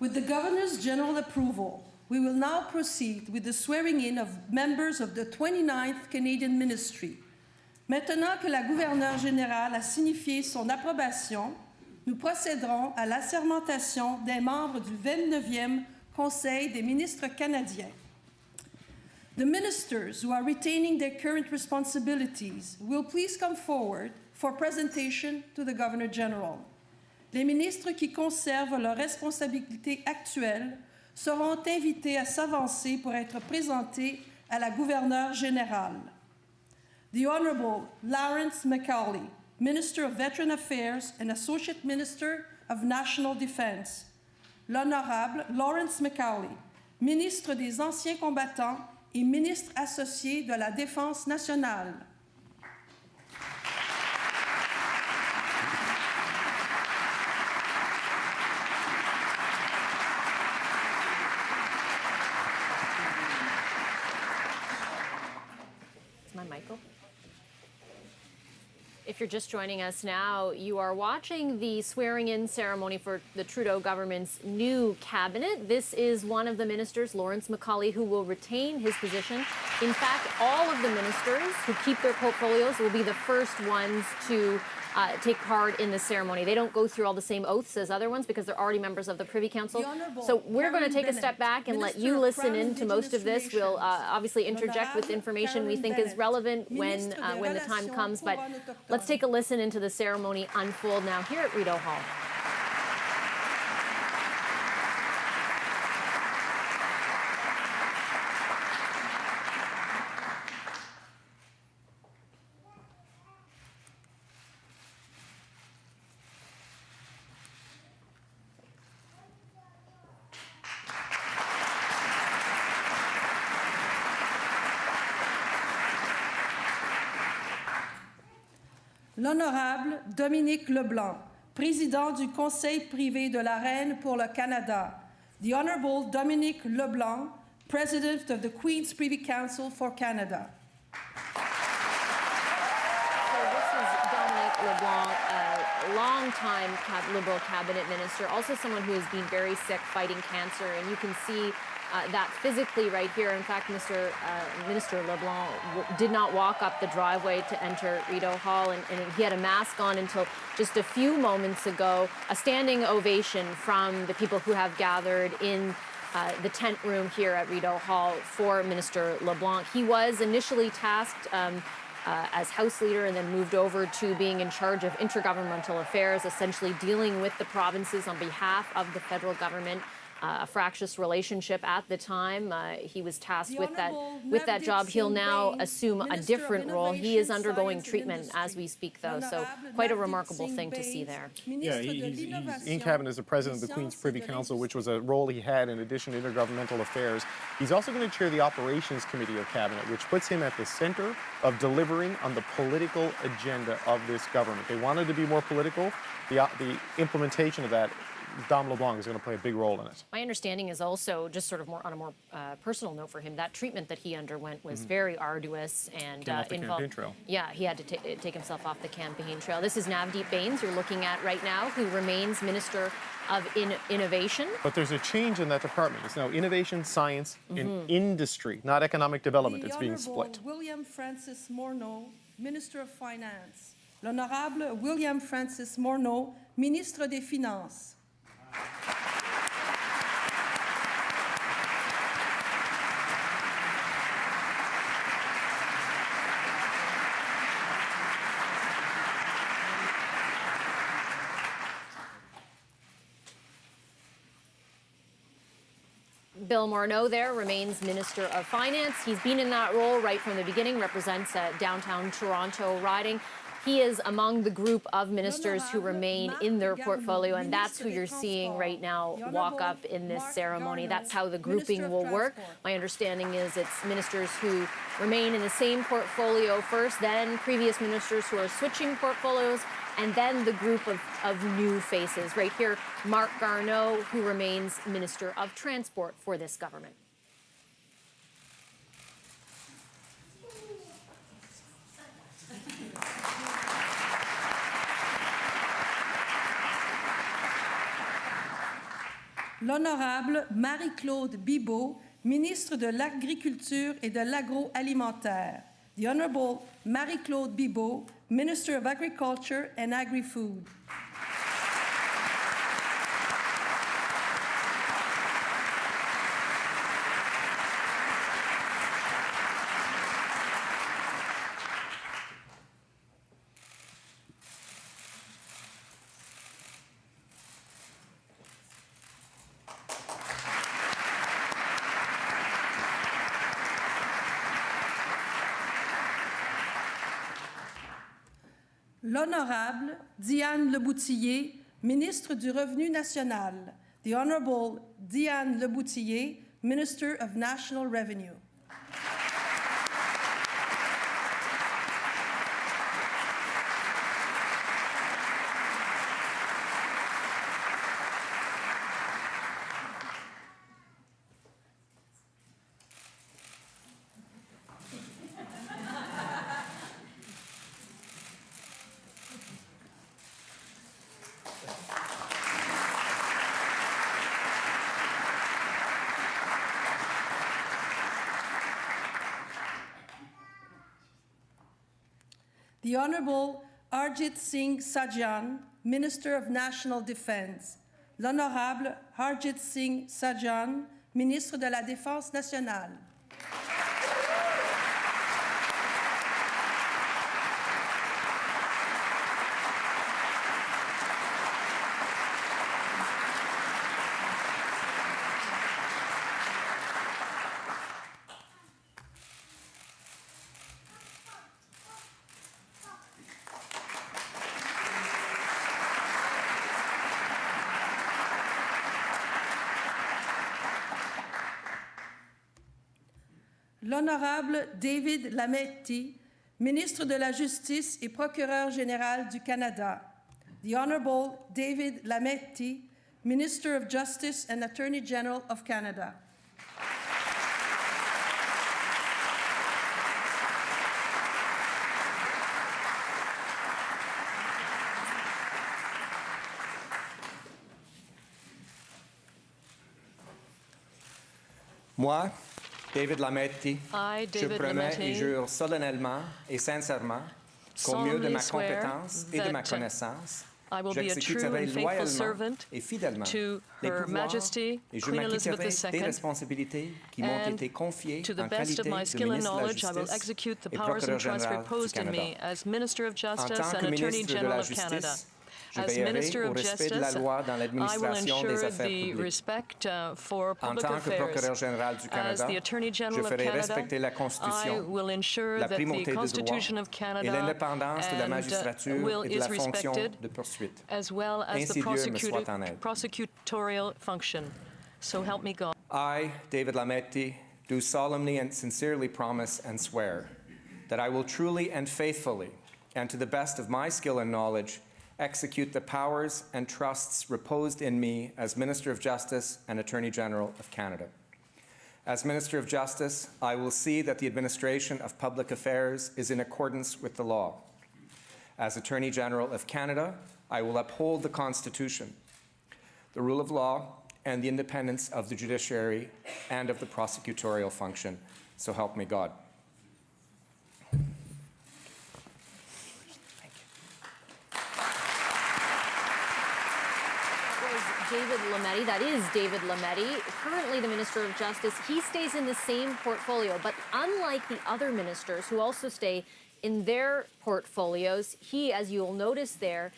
With the Governor's general approval, we will now proceed with the swearing-in of members of the 29th Canadian Ministry. Maintenant que la gouverneure générale a signifié son approbation, nous procéderons à l'assermentation des membres du 29e Conseil des ministres canadiens. The ministers who are retaining their current responsibilities will please come forward for presentation to the Governor General. Les ministres qui conservent leurs responsabilités actuelles seront invités à s'avancer pour être présentés à la gouverneure générale. The Honourable Lawrence MacAulay, Minister of Veteran Affairs and Associate Minister of National Defence. L'Honorable Lawrence MacAulay, Ministre des Anciens Combattants et Ministre associé de la Défense nationale. If you're just joining us now, you are watching the swearing-in ceremony for the Trudeau government's new cabinet. This is one of the ministers, Lawrence MacAulay, who will retain his position. In fact, all of the ministers who keep their portfolios will be the first ones to take part in the ceremony. They don't go through all the same oaths as other ones because they're already members of the Privy Council. So we're going to take a step back and let you listen in to most of this. We'll obviously interject with information we think is relevant when the time comes. But let's take a listen into the ceremony unfold now here at Rideau Hall. L'Honorable Dominique Leblanc, Président du Conseil privé de la Reine pour le Canada. The Honorable Dominique Leblanc, President of the Queen's Privy Council for Canada. So this is Dominique LeBlanc, a long-time Liberal cabinet minister, also someone who has been very sick fighting cancer, and you can see that physically right here. In fact, Minister LeBlanc did not walk up the driveway to enter Rideau Hall, and he had a mask on until just a few moments ago. A standing ovation from the people who have gathered in the tent room here at Rideau Hall for Minister LeBlanc. He was initially tasked as House Leader and then moved over to being in charge of intergovernmental affairs, essentially dealing with the provinces on behalf of the federal government. A fractious relationship at the time. He was tasked with that job. He'll now assume a different role. He is undergoing treatment as we speak, though, so quite a remarkable thing to see there. Yeah, he's in cabinet as the president of the Queen's Privy Council, which was a role he had in addition to intergovernmental affairs. He's also going to chair the Operations Committee of Cabinet, which puts him at the center of delivering on the political agenda of this government. They wanted to be more political. The implementation of that Dom LeBlanc is going to play a big role in it. My understanding is also, just sort of more on a more personal note for him, that treatment that he underwent was very arduous and Came off the involved. campaign trail. Yeah, he had to take himself off the campaign trail. This is Navdeep Bains you're looking at right now, who remains Minister of Innovation. But there's a change in that department. It's now innovation, science, and industry, not economic development. It's being split. William Francis Morneau, Minister of Finance. L'honorable William Francis Morneau, Ministre des Finances. Bill Morneau there remains Minister of Finance. He's been in that role right from the beginning, represents downtown Toronto riding. He is among the group of ministers who remain in their portfolio, and that's who you're seeing right now walk up in this ceremony. That's how the grouping will work. My understanding is it's ministers who remain in the same portfolio first, then previous ministers who are switching portfolios, and then the group of new faces. Right here, Marc Garneau, who remains Minister of Transport for this government. L'honorable Marie-Claude Bibeau, Ministre de l'Agriculture et de l'Agroalimentaire. The Honorable Marie-Claude Bibeau, Minister of Agriculture and Agri-Food. L'honorable Diane Leboutillier, Ministre du Revenu National. The Honorable Diane Leboutillier, Minister of National Revenue. The Honorable Harjit Singh Sajjan, Minister of National Defense. L'Honorable Harjit Singh Sajjan, Ministre de la Défense nationale. L'Honorable David Lametti, Ministre de la Justice et Procureur général du Canada. The Honorable David Lametti, Minister of Justice and Attorney General of Canada. Moi, David Lametti, I, je David promets Lametti, et jure solennellement et sincèrement qu'au mieux de ma compétence et de ma connaissance, I will be a true j'exécuterai and faithful loyalement servant et fidèlement to les Her pouvoirs Majesty, et je Queen Elizabeth m'acquitterai des II, responsabilités qui m'ont and été confiées to the en best of qualité my de skill and ministre de la knowledge, I will Justice execute the et powers procureur and trusts général du reposed in Canada. me as Minister of En Justice tant and que Attorney ministre de General la of Canada. Justice, je As veillerai Minister au of respect de la Justice, loi dans I will l'administration des ensure affaires the publiques. respect for En public tant que procureur affairs. général du As Canada, the Attorney je General of ferai Canada, respecter la I Constitution, will ensure la that the primauté du Constitution droit of Canada et l'indépendance de la and, magistrature will et de is la fonction respected, de poursuite. as well as Ainsi the Dieu me soit en aide. prosecutorial function. So help me God. I, David Lametti, do solemnly and sincerely promise and swear that I will truly and faithfully, and to the best of my skill and knowledge, execute the powers and trusts reposed in me as Minister of Justice and Attorney General of Canada. As Minister of Justice, I will see that the administration of public affairs is in accordance with the law. As Attorney General of Canada, I will uphold the Constitution, the rule of law, and the independence of the judiciary and of the prosecutorial function. So help me God. David Lametti, that is David Lametti, currently the Minister of Justice. He stays in the same portfolio, but unlike the other ministers who also stay in their portfolios, he, as you'll notice there,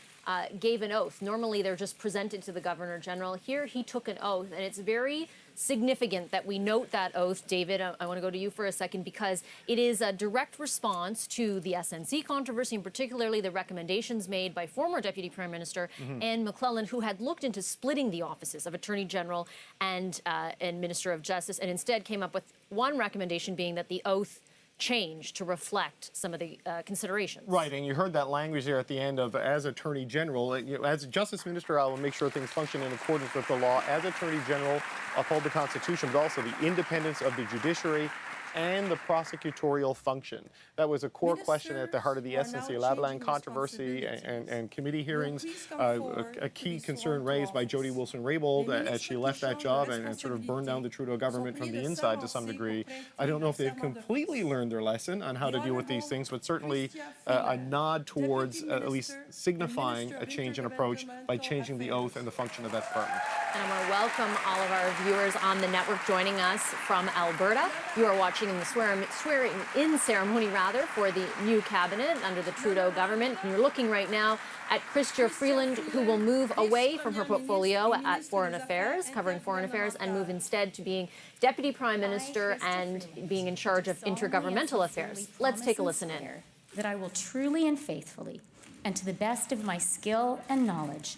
gave an oath. Normally they're just presented to the Governor General. Here he took an oath, and it's very significant that we note that oath. David, I want to go to you for a second because it is a direct response to the SNC controversy, and particularly the recommendations made by former Deputy Prime Minister Anne McClellan, who had looked into splitting the offices of Attorney General and Minister of Justice, and instead came up with one recommendation being that the oath change to reflect some of the considerations. Right, and you heard that language there at the end of as Attorney General. As Justice Minister, I will make sure things function in accordance with the law. As Attorney General, uphold the Constitution, but also the independence of the judiciary and the prosecutorial function. That was a core question at the heart of the SNC-Lavalin controversy and committee hearings. A key concern raised by Jody Wilson-Raybould as she left that job and sort of burned down the Trudeau government from the inside to some degree. I don't know if they've completely learned their lesson on how to deal with these things, but certainly a nod towards at least signifying a change in approach by changing the oath and the function of that department. And I want to welcome all of our viewers on the network joining us from Alberta. You are watching the swearing-in ceremony, for the new cabinet under the Trudeau government. And you're looking right now at Chrystia Freeland, who will move away from her portfolio at Foreign Affairs, covering Foreign Affairs, and move instead to being Deputy Prime Minister and being in charge of intergovernmental affairs. Let's take a listen in. That I will truly and faithfully, and to the best of my skill and knowledge,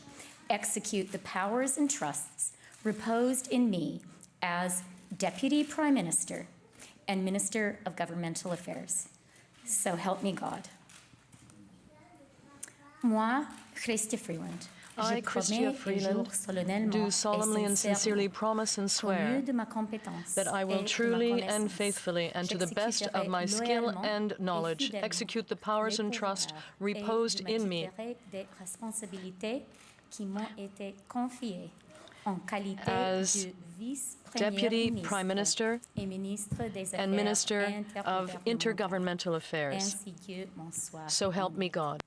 execute the powers and trusts reposed in me as Deputy Prime Minister and Minister of Governmental Affairs. So help me God. Moi, Chrystia Freeland. I, Chrystia Freeland, do solemnly and sincerely promise and swear that I will truly and faithfully, and to the best of my skill and knowledge, execute the powers and trust reposed in me as Deputy Prime Minister and Minister of Intergovernmental Affairs. So help me God.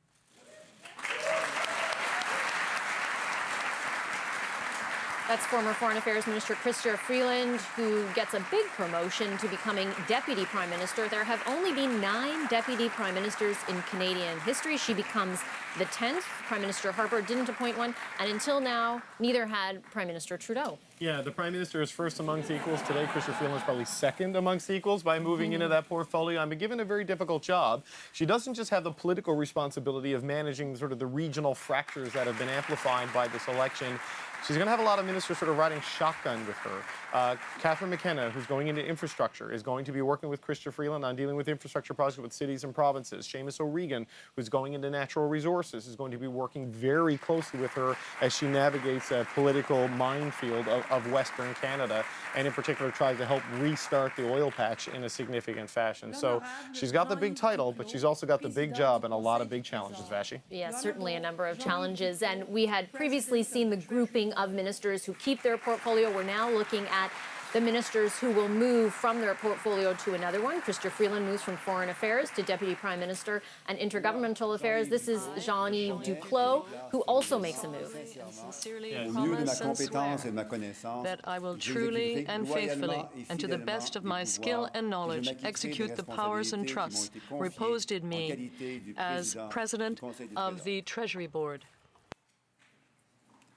That's former Foreign Affairs Minister Chrystia Freeland, who gets a big promotion to becoming Deputy Prime Minister. There have only been 9 Deputy Prime Ministers in Canadian history. She becomes the 10th. Prime Minister Harper didn't appoint one, and until now, neither had Prime Minister Trudeau. Yeah, the Prime Minister is first amongst equals today. Chrystia Freeland is probably second amongst equals by moving into that portfolio. I've been given a very difficult job. She doesn't just have the political responsibility of managing sort of the regional fractures that have been amplified by this election. She's going to have a lot of ministers sort of riding shotgun with her. Catherine McKenna, who's going into infrastructure, is going to be working with Chrystia Freeland on dealing with infrastructure projects with cities and provinces. Seamus O'Regan, who's going into natural resources, is going to be working very closely with her as she navigates a political minefield of Western Canada, and in particular tries to help restart the oil patch in a significant fashion. So she's got the big title, but she's also got the big job and a lot of big challenges, Vashi. Yeah, certainly a number of challenges. And we had previously seen the grouping of ministers who keep their portfolio. We're now looking at the ministers who will move from their portfolio to another one. Chrystia Freeland moves from Foreign Affairs to Deputy Prime Minister and Intergovernmental Affairs. This is Jean-Yves Duclos, who also makes a move. Sincerely promise and swear that I will truly and faithfully, and to the best of my skill and knowledge, execute the powers and trusts reposed in me as President of the Treasury Board.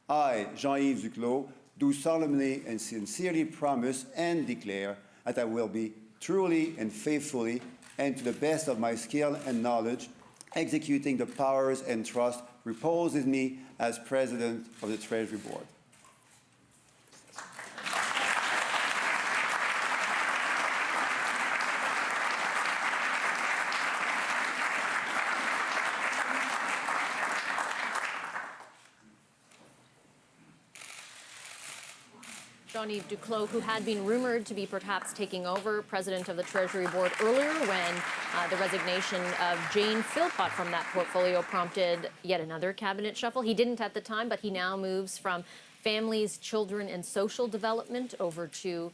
I, Jean-Yves Duclos, do solemnly and sincerely promise and declare that I will be truly and faithfully, and to the best of my skill and knowledge, executing the powers and trust reposed in me as President of the Treasury Board. Jean-Yves Duclos, who had been rumored to be perhaps taking over president of the Treasury Board earlier when the resignation of Jane Philpott from that portfolio prompted yet another cabinet shuffle. He didn't at the time, but he now moves from Families, Children, and Social Development over to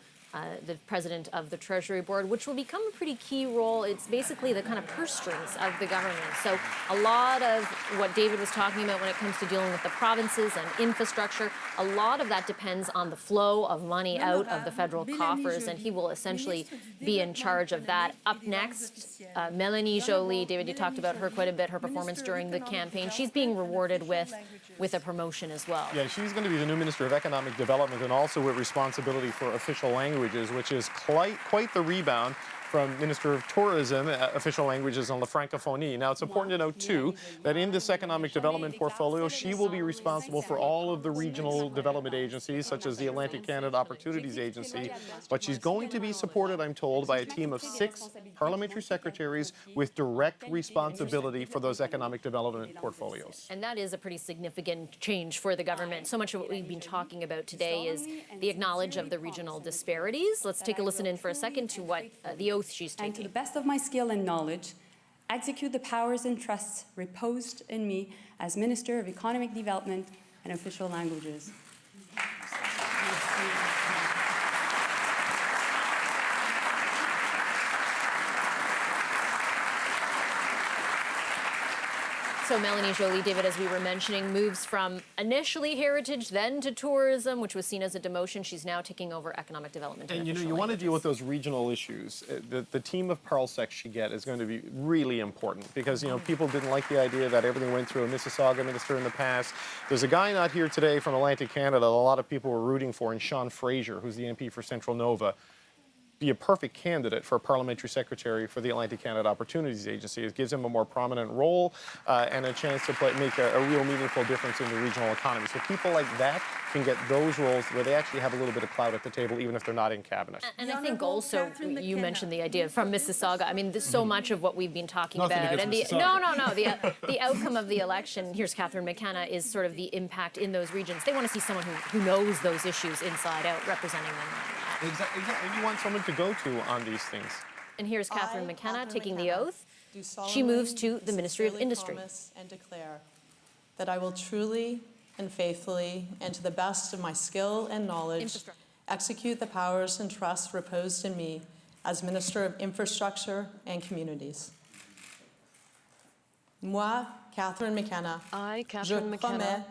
the president of the Treasury Board, which will become a pretty key role. It's basically the kind of purse strings of the government. So a lot of what David was talking about when it comes to dealing with the provinces and infrastructure, a lot of that depends on the flow of money out of the federal coffers, and he will essentially be in charge of that. Up next, Mélanie Joly. David, you talked about her quite a bit, her performance during the campaign. She's being rewarded with a promotion as well. Yeah, she's going to be the new Minister of Economic Development and also with responsibility for official languages, which is quite the rebound from Minister of Tourism, official languages on la francophonie. Now, it's important to note, too, that in this economic development portfolio, she will be responsible for all of the regional development agencies, such as the Atlantic Canada Opportunities Agency. But she's going to be supported, I'm told, by a team of 6 parliamentary secretaries with direct responsibility for those economic development portfolios. And that is a pretty significant change for the government. So much of what we've been talking about today is the acknowledge of the regional disparities. Let's take a listen in for a second to what the oath she's taking. And to the best of my skill and knowledge, execute the powers and trusts reposed in me as Minister of Economic Development and Official Languages. So Mélanie Joly, David, as we were mentioning, moves from initially heritage, then to tourism, which was seen as a demotion. She's now taking over economic development. And you want to deal with those regional issues. The team of Parlsec she get is going to be really important because, people didn't like the idea that everything went through a Mississauga minister in the past. There's a guy not here today from Atlantic Canada that a lot of people were rooting for, and Sean Fraser, who's the MP for Central Nova. Be a perfect candidate for a parliamentary secretary for the Atlantic Canada Opportunities Agency. It gives him a more prominent role and a chance to make a real meaningful difference in the regional economy. So people like that can get those roles where they actually have a little bit of clout at the table, even if they're not in cabinet. And I think also you mentioned the idea from Mississauga. I mean, there's so much of what we've been talking Nothing about. And Mississauga. the outcome of the election, here's Catherine McKenna, is sort of the impact in those regions. They want to see someone who knows those issues inside out, representing them. Exactly. You want someone to go to on these things. And here's Catherine McKenna taking the oath. She moves to the Ministry of Industry. Promise and declare that I will truly and faithfully, and to the best of my skill and knowledge, execute the powers and trusts reposed in me as Minister of Infrastructure and Communities. Moi, Catherine McKenna, I, Catherine McKenna,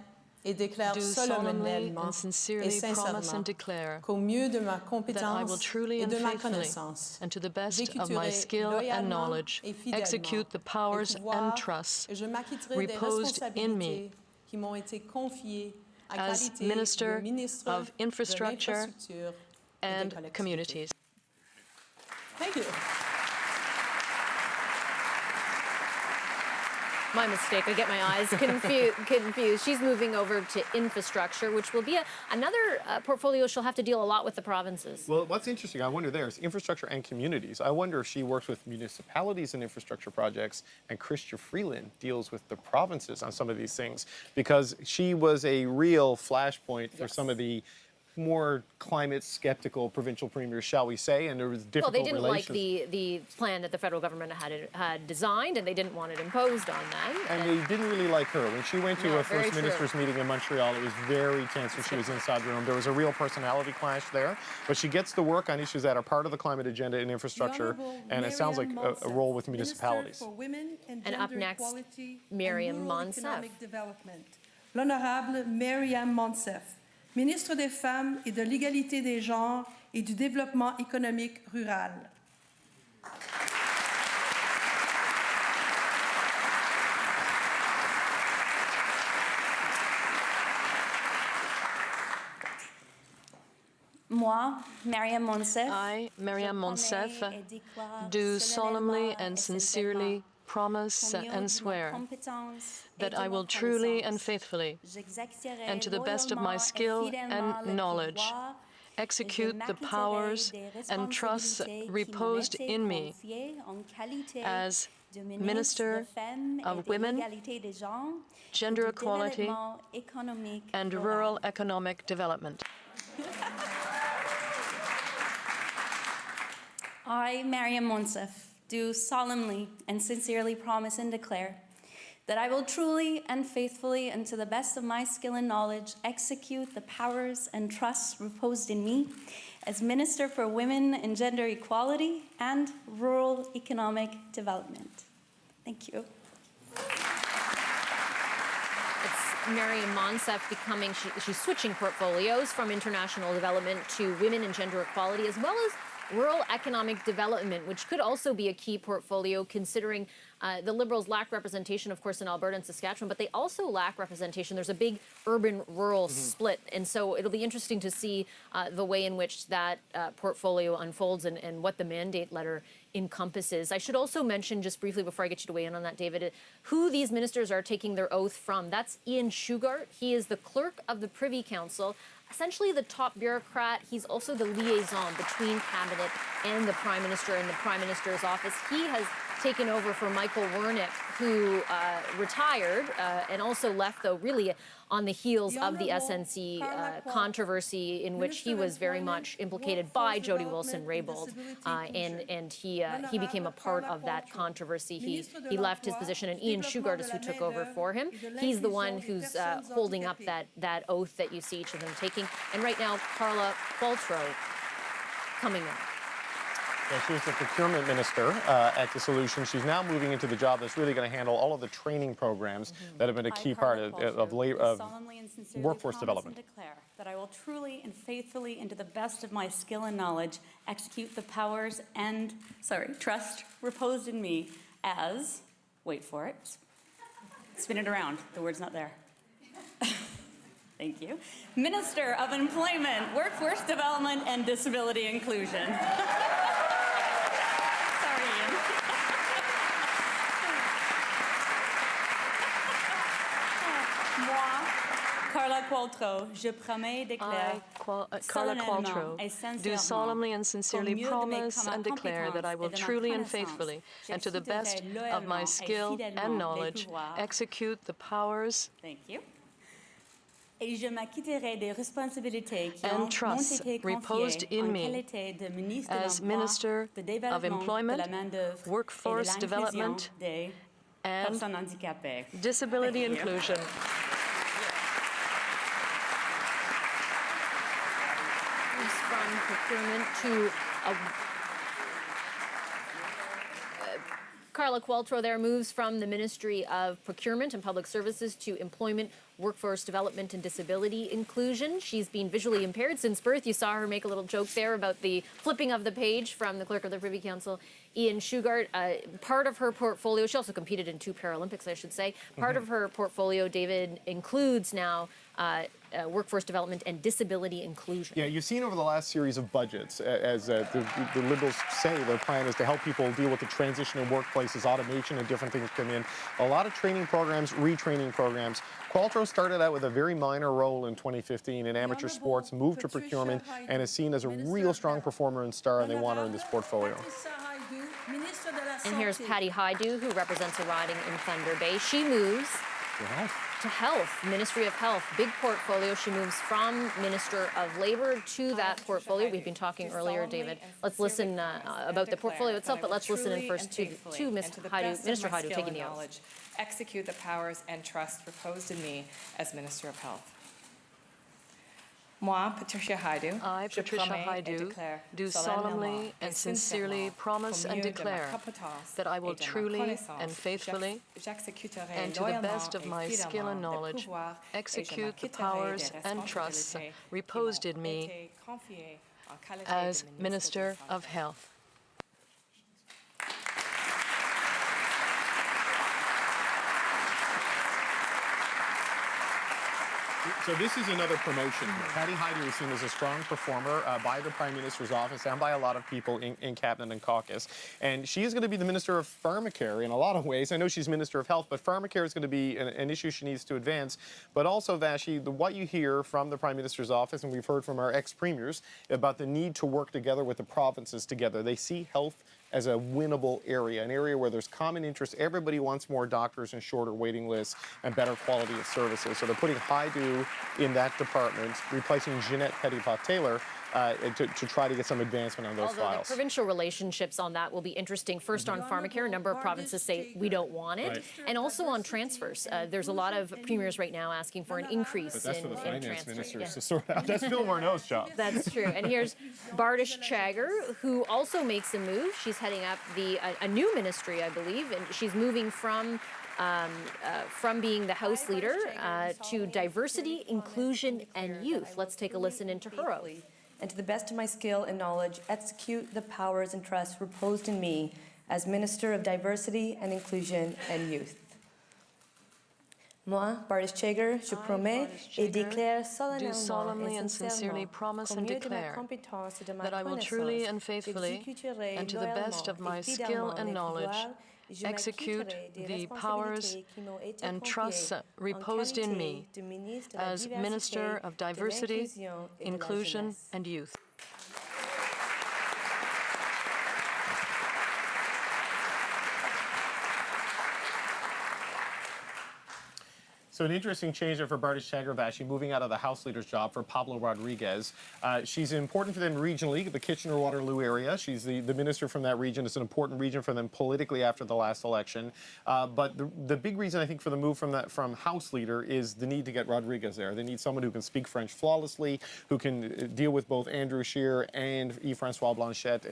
et déclare do solemnly and sincerely promise and declare qu'au mieux de ma that I compétence will truly et and de ma faithfully, connaissance, and to the best of my skill and knowledge, execute the powers and trusts reposed in me qui m'ont été confiées en as qualité Minister de ministre of Infrastructure de and Communities. Thank you. My mistake. I get my eyes confused. She's moving over to infrastructure, which will be another portfolio she'll have to deal a lot with the provinces. Well, what's interesting, I wonder there, is infrastructure and communities. I wonder if she works with municipalities and infrastructure projects, and Chrystia Freeland deals with the provinces on some of these things, because she was a real flashpoint for some of the more climate skeptical provincial premiers, shall we say, and there was difficult Well, they didn't relations. like the plan that the federal government had designed, and they didn't want it imposed on them. And they didn't really like her. When she went to a First Ministers meeting in Montreal, it was very tense when she was inside the room. There was a real personality clash there. But she gets to work on issues that are part of the climate agenda and infrastructure, and it sounds like a role with municipalities. And up next, Myriam Monsef. L'honorable Myriam Monsef, ministre des Femmes et de l'égalité des genres et du développement économique rural. Moi, Myriam Monsef, I, Myriam Monsef, do solemnly and sincerely promise and swear that I will truly and faithfully, and to the best of my skill and knowledge, execute the powers and trusts reposed in me as Minister of Women, Gender Equality, and Rural Economic Development. I, Mariam Monsef, do solemnly and sincerely promise and declare that I will truly and faithfully and to the best of my skill and knowledge execute the powers and trusts reposed in me as Minister for Women and Gender Equality and Rural Economic Development. Thank you. It's Mariam Monsef she's switching portfolios from international development to women and gender equality, as well as rural economic development, which could also be a key portfolio considering the Liberals lack representation, of course, in Alberta and Saskatchewan, but they also lack representation. There's a big urban-rural split, and so it'll be interesting to see the way in which that portfolio unfolds and what the mandate letter encompasses. I should also mention, just briefly before I get you to weigh in on that, David, who these ministers are taking their oath from. That's Ian Shugart. He is the clerk of the Privy Council, essentially the top bureaucrat. He's also the liaison between cabinet and the Prime Minister and the Prime Minister's office. He has taken over for Michael Wernick, who retired and also left, though, really on the heels of the SNC controversy in which he was very much implicated by Jody Wilson-Raybould, and he became a part of that controversy. He left his position, and Ian Shugart is who took over for him. He's the one who's holding up that oath that you see each of them taking. And right now, Carla Qualtrough coming up. Yeah, she was the procurement minister at the Solution. She's now moving into the job that's really going to handle all of the training programs that have been a key part of workforce development. Declare that I will truly and faithfully, and to the best of my skill and knowledge, execute the powers and trust reposed in me as, wait for it, spin it around. The word's not there. Thank you. Minister of Employment, Workforce Development, and Disability Inclusion. Carla Qualtrough, je promets et déclare Carla Qualtrough, do solemnly and sincerely promise and declare that I will truly and faithfully, and to the best of my skill and knowledge, execute the powers and trusts reposed in me as Minister of Employment, Workforce Development, and Disability Inclusion. From procurement to Carla Qualtrough there moves from the Ministry of Procurement and Public Services to Employment, Workforce Development, and Disability Inclusion. She's been visually impaired since birth. You saw her make a little joke there about the flipping of the page from the Clerk of the Privy Council, Ian Shugart. Part of her portfolio, she also competed in 2 Paralympics, I should say. Part of her portfolio, David, includes now workforce development and disability inclusion. Yeah, you've seen over the last series of budgets, as the Liberals say their plan is to help people deal with the transition in workplaces, automation and different things come in. A lot of training programs, retraining programs. Qualtrough started out with a very minor role in 2015 in amateur sports, moved to procurement, and is seen as a real strong performer and star, and they want her in this portfolio. And here's Patty Hajdu, who represents a riding in Thunder Bay. She moves to Health, Ministry of Health, big portfolio. She moves from Minister of Labor to that portfolio. We've been talking earlier, David. Let's listen about the portfolio itself, but let's listen in first to Minister Hajdu taking the oath. Execute the powers and trust reposed in me as Minister of Health. Moi, Patricia Hajdu, I, Patricia Hajdu, do solemnly and sincerely promise and declare that I will truly and faithfully, and to the best of my skill and knowledge, execute the powers and trusts reposed in me as Minister of Health. So this is another promotion. Patty Hajdu is seen as a strong performer by the Prime Minister's office and by a lot of people in Cabinet and caucus. And she is going to be the Minister of Pharmacare in a lot of ways. I know she's Minister of Health, but pharmacare is going to be an issue she needs to advance. But also, Vashi, what you hear from the Prime Minister's office, and we've heard from our ex-premiers, about the need to work together with the provinces together. They see health as a winnable area, an area where there's common interest. Everybody wants more doctors and shorter waiting lists and better quality of services. So they're putting Hajdu in that department, replacing Jeanette Petitpas-Taylor, to try to get some advancement on those Although files. the provincial relationships on that will be interesting. First on pharmacare, a number of provinces say we don't want it. Right. And also on transfers. There's a lot of premiers right now asking for an increase But that's in, for the in finance transfers. ministers Yeah. to sort out. That's Bill Morneau's job. That's true. And here's Bardish Chagger, who also makes a move. She's heading up a new ministry, I believe, and she's moving from being the House leader to diversity, inclusion, and youth. Let's take a listen into her oath. And to the best of my skill and knowledge, execute the powers and trusts reposed in me as Minister of Diversity and Inclusion and Youth. Moi, Bardish Chagger, je promets et déclare Do solemnly and sincerely promise and declare that I will truly and faithfully, and to the best of my skill and knowledge, execute the powers and trusts reposed in me as Minister of Diversity, Inclusion, and Youth. So an interesting change there for Bardish Chagger, moving out of the House leader's job for Pablo Rodriguez. She's important for them regionally, the Kitchener-Waterloo area. She's the minister from that region. It's an important region for them politically after the last election. But the big reason, I think, for the move from House leader is the need to get Rodriguez there. They need someone who can speak French flawlessly, who can deal with both Andrew Scheer and Yves-François Blanchet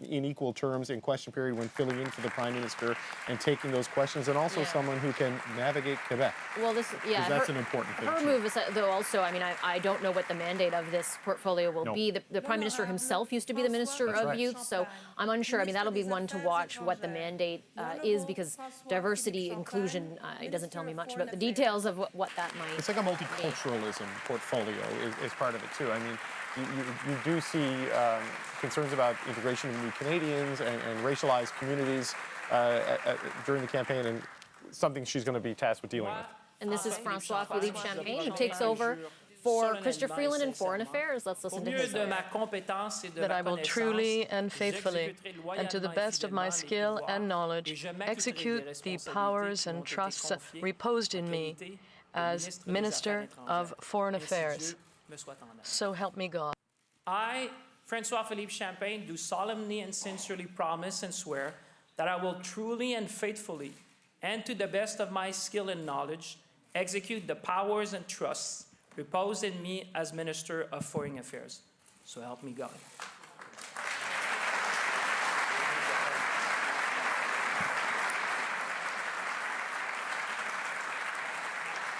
in equal terms in question period when filling in for the Prime Minister and taking those questions, and also someone who can navigate Quebec. Well, yeah, that's an important thing. Her move is, though, also, I mean, I don't know what the mandate of this portfolio will be. The Prime Minister himself used to be the Minister of Youth, so I'm unsure. I mean, that'll be one to watch what the mandate is, because diversity, inclusion, it doesn't tell me much about the details of what that might It's like a multiculturalism portfolio is part of it, too. I mean, you do see concerns about integration of new Canadians and racialized communities during the campaign, and something she's going to be tasked with dealing with. And this is François-Philippe Champagne, who takes over for Chrystia Freeland in Foreign Affairs. Let's listen to his oath. That I will truly and faithfully, and to the best of my skill and knowledge, execute the powers and trusts reposed in me as Minister of Foreign Affairs. So help me God. I, François-Philippe Champagne, do solemnly and sincerely promise and swear that I will truly and faithfully, and to the best of my skill and knowledge, execute the powers and trusts reposed in me as Minister of Foreign Affairs. So help me God.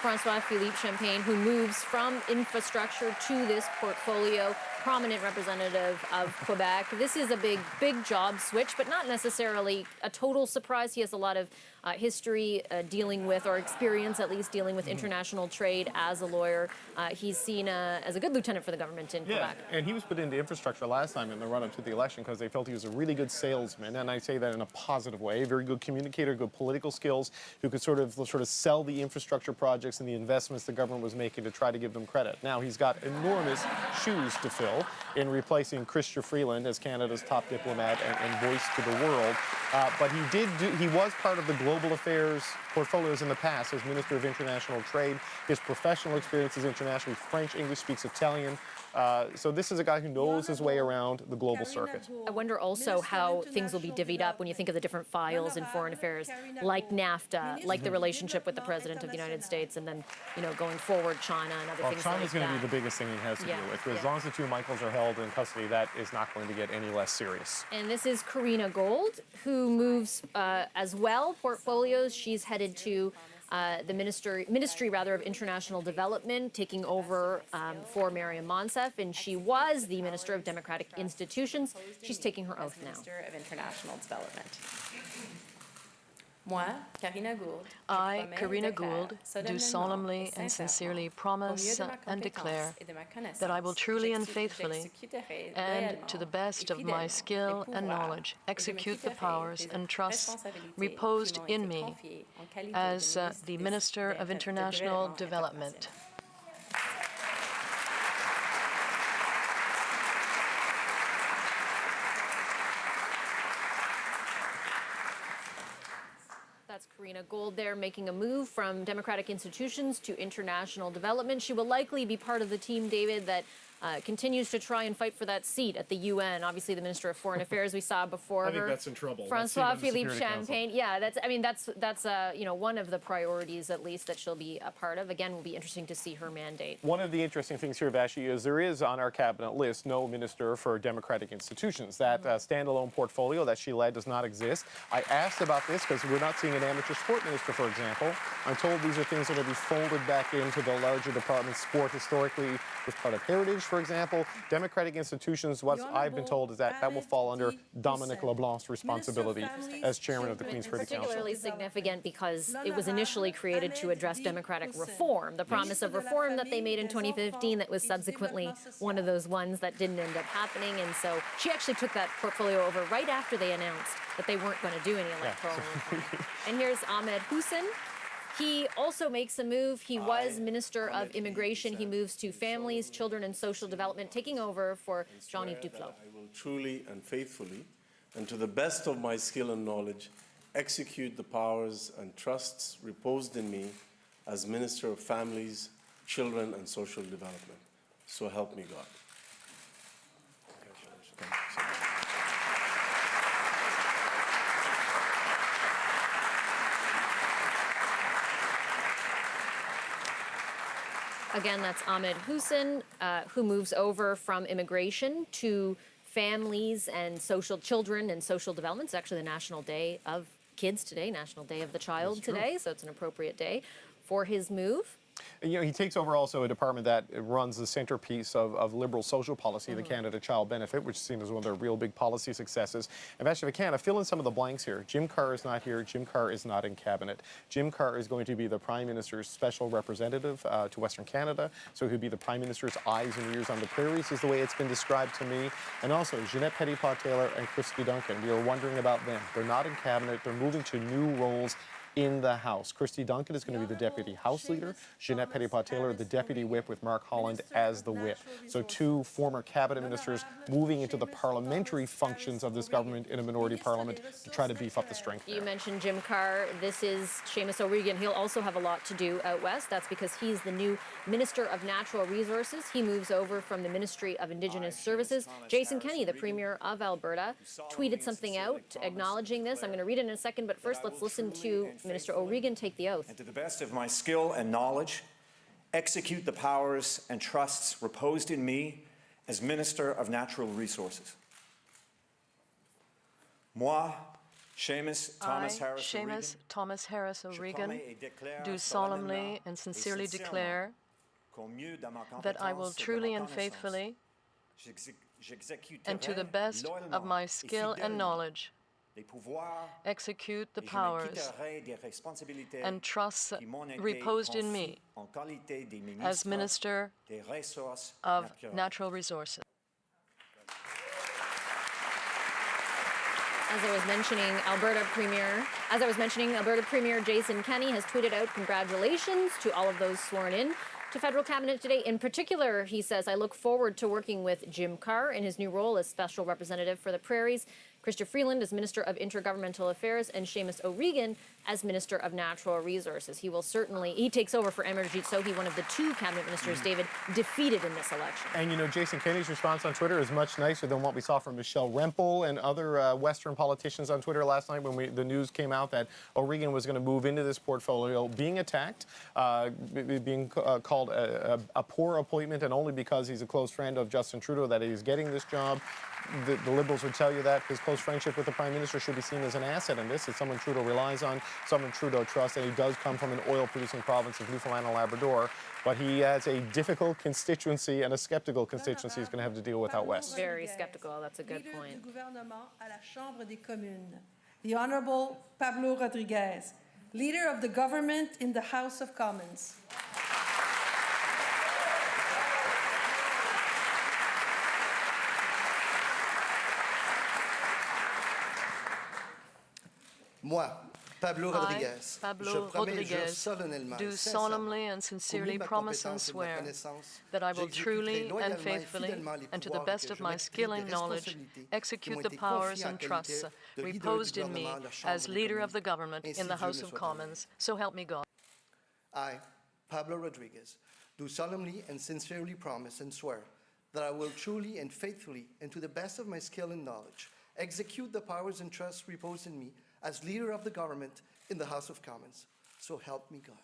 François-Philippe Champagne, who moves from infrastructure to this portfolio, prominent representative of Quebec. This is a big job switch, but not necessarily a total surprise. He has a lot of history dealing with, or experience at least, dealing with international trade as a lawyer. He's seen as a good lieutenant for the government in Quebec. And he was put into infrastructure last time in the run-up to the election because they felt he was a really good salesman, and I say that in a positive way, very good communicator, good political skills, who could sort of sell the infrastructure projects and the investments the government was making to try to give them credit. Now he's got enormous shoes to fill in replacing Chrystia Freeland as Canada's top diplomat and voice to the world. But he was part of the global affairs portfolios in the past as Minister of International Trade. His professional experience is internationally French, English, speaks Italian. So this is a guy who knows his way around the global circuit. I wonder also how things will be divvied up when you think of the different files in foreign affairs, like NAFTA, like the relationship with the President of the United States, and then, going forward, China and other things like that. China's going to be the biggest thing he has to deal with. As long as the two Michaels are held in custody, that is not going to get any less serious. And this is Karina Gold, who moves as well portfolios. She's headed to the Ministry of International Development, taking over for Mariam Monsef, and she was the Minister of Democratic Institutions. She's taking her oath now. Minister of International Development. Moi, Karina Gould. I, Karina Gould, do solemnly and sincerely promise and declare that I will truly and faithfully, and to the best of my skill and knowledge, execute the powers and trusts reposed in me as the Minister of International Development. That's Karina Gould there, making a move from democratic institutions to international development. She will likely be part of the team, David, that continues to try and fight for that seat at the UN. Obviously, the Minister of Foreign Affairs we saw before her. I think that's in trouble. Francois-Philippe Champagne. Yeah, that's one of the priorities at least that she'll be a part of. Again, will be interesting to see her mandate. One of the interesting things here, Vashi, is there is on our cabinet list no minister for democratic institutions. That standalone portfolio that she led does not exist. I asked about this because we're not seeing an amateur sport minister, for example. I'm told these are things that are going to be folded back into the larger department. Sport historically was part of heritage, for example. Democratic institutions, what I've been told is that will fall under Dominic LeBlanc's responsibility as chairman of the Queen's Privy Council. Particularly significant because it was initially created to address democratic reform, the promise of reform that they made in 2015 that was subsequently one of those ones that didn't end up happening. And so she actually took that portfolio over right after they announced that they weren't going to do any electoral reform. And here's Ahmed Hussein. He also makes a move. He was Minister of Immigration. He moves to Families, Children and Social Development, taking over for Jean-Yves Duclos. I will truly and faithfully, and to the best of my skill and knowledge, execute the powers and trusts reposed in me as Minister of Families, Children and Social Development. So help me God. Again, that's Ahmed Hussein, who moves over from immigration to families and children and social development. It's actually the National Day of Kids today, National Day of the Child today, so it's an appropriate day for his move. You know, he takes over also a department that runs the centerpiece of Liberal social policy, the Canada Child Benefit, which is seen as one of their real big policy successes. And Vashi, if I can, fill in some of the blanks here. Jim Carr is not here. Jim Carr is not in cabinet. Jim Carr is going to be the Prime Minister's special representative to Western Canada, so he'll be the Prime Minister's eyes and ears on the prairies, is the way it's been described to me. And also, Jeanette Petitpas-Taylor and Christy Duncan. We are wondering about them. They're not in cabinet. They're moving to new roles in the House. Christy Duncan is going to be the Deputy House Leader. Jeanette Petitpas-Taylor, the Deputy Whip, with Mark Holland as the Whip. So two former cabinet ministers moving into the parliamentary functions of this government in a minority parliament to try to beef up the strength there. You mentioned Jim Carr. This is Seamus O'Regan. He'll also have a lot to do out west. That's because he's the new Minister of Natural Resources. He moves over from the Ministry of Indigenous Services. Jason Kenney, the Premier of Alberta, tweeted something out acknowledging this. I'm going to read it in a second, but first let's listen to Minister O'Regan take the oath. And to the best of my skill and knowledge, execute the powers and trusts reposed in me as Minister of Natural Resources. Moi, Seamus Thomas Harris O'Regan, do solemnly and sincerely declare that I will truly and faithfully, and to the best of my skill and knowledge, execute the powers and trusts reposed in me as Minister of Natural Resources. As I was mentioning, Alberta Premier Jason Kenney has tweeted out congratulations to all of those sworn in to federal cabinet today. In particular, he says, I look forward to working with Jim Carr in his new role as special representative for the prairies, Chrystia Freeland as Minister of Intergovernmental Affairs, and Seamus O'Regan as Minister of Natural Resources. He takes over for Amarjeet Sohi, one of the two cabinet ministers David defeated in this election. And you know, Jason Kenney's response on Twitter is much nicer than what we saw from Michelle Rempel and other Western politicians on Twitter last night when the news came out that O'Regan was going to move into this portfolio, being attacked, being called a poor appointment, and only because he's a close friend of Justin Trudeau that he's getting this job. The Liberals would tell you that his close friendship with the Prime Minister should be seen as an asset in this. It's someone Trudeau relies on, someone Trudeau trusts, and he does come from an oil-producing province of Newfoundland and Labrador. But he has a difficult constituency and a skeptical constituency he's going to have to deal with out west. Very skeptical. That's a good point. The Honourable Pablo Rodriguez, Leader of the Government in the House of Commons. Moi, Pablo Rodriguez, do solemnly and sincerely promise and swear that I will truly and faithfully, and to the best of my skill and knowledge, execute the powers and trusts reposed in me as Leader of the Government in the House of Commons. So help me God. I, Pablo Rodriguez, do solemnly and sincerely promise and swear that I will truly and faithfully, and to the best of my skill and knowledge, execute the powers and trusts reposed in me as leader of the government in the House of Commons. So help me God.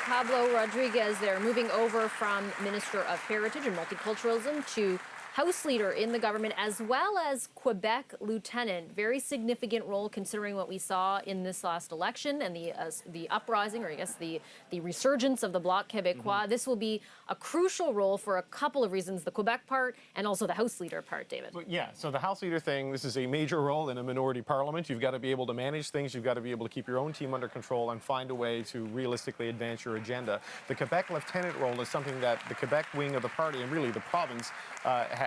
Pablo Rodriguez there, moving over from Minister of Heritage and Multiculturalism to House Leader in the government, as well as Quebec Lieutenant. Very significant role considering what we saw in this last election and the uprising, or I guess the resurgence of the Bloc Québécois. This will be a crucial role for a couple of reasons, the Quebec part and also the House Leader part, David. Well, yeah, so the House Leader thing, this is a major role in a minority parliament. You've got to be able to manage things. You've got to be able to keep your own team under control and find a way to realistically advance your agenda. The Quebec Lieutenant role is something that the Quebec wing of the party and really the province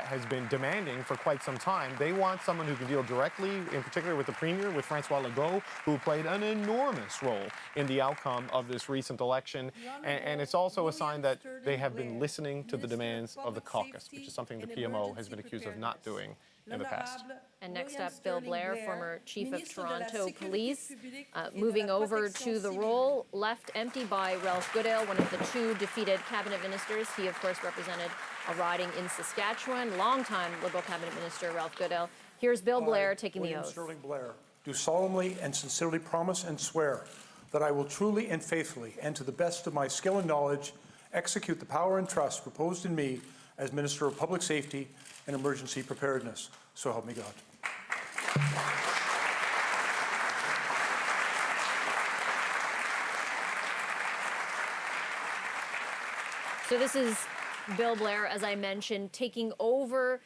has been demanding for quite some time. They want someone who can deal directly, in particular with the Premier, with François Legault, who played an enormous role in the outcome of this recent election. And it's also a sign that they have been listening to the demands of the caucus, which is something the PMO has been accused of not doing in the past. And next up, Bill Blair, former Chief of Toronto Police, moving over to the role left empty by Ralph Goodale, one of the two defeated cabinet ministers. He, of course, represented a riding in Saskatchewan. Longtime Liberal cabinet minister Ralph Goodale. Here's Bill Blair taking the oath. Sterling Blair, do solemnly and sincerely promise and swear that I will truly and faithfully, and to the best of my skill and knowledge, execute the power and trust reposed in me as Minister of Public Safety and Emergency Preparedness. So help me God. So this is Bill Blair, as I mentioned, taking over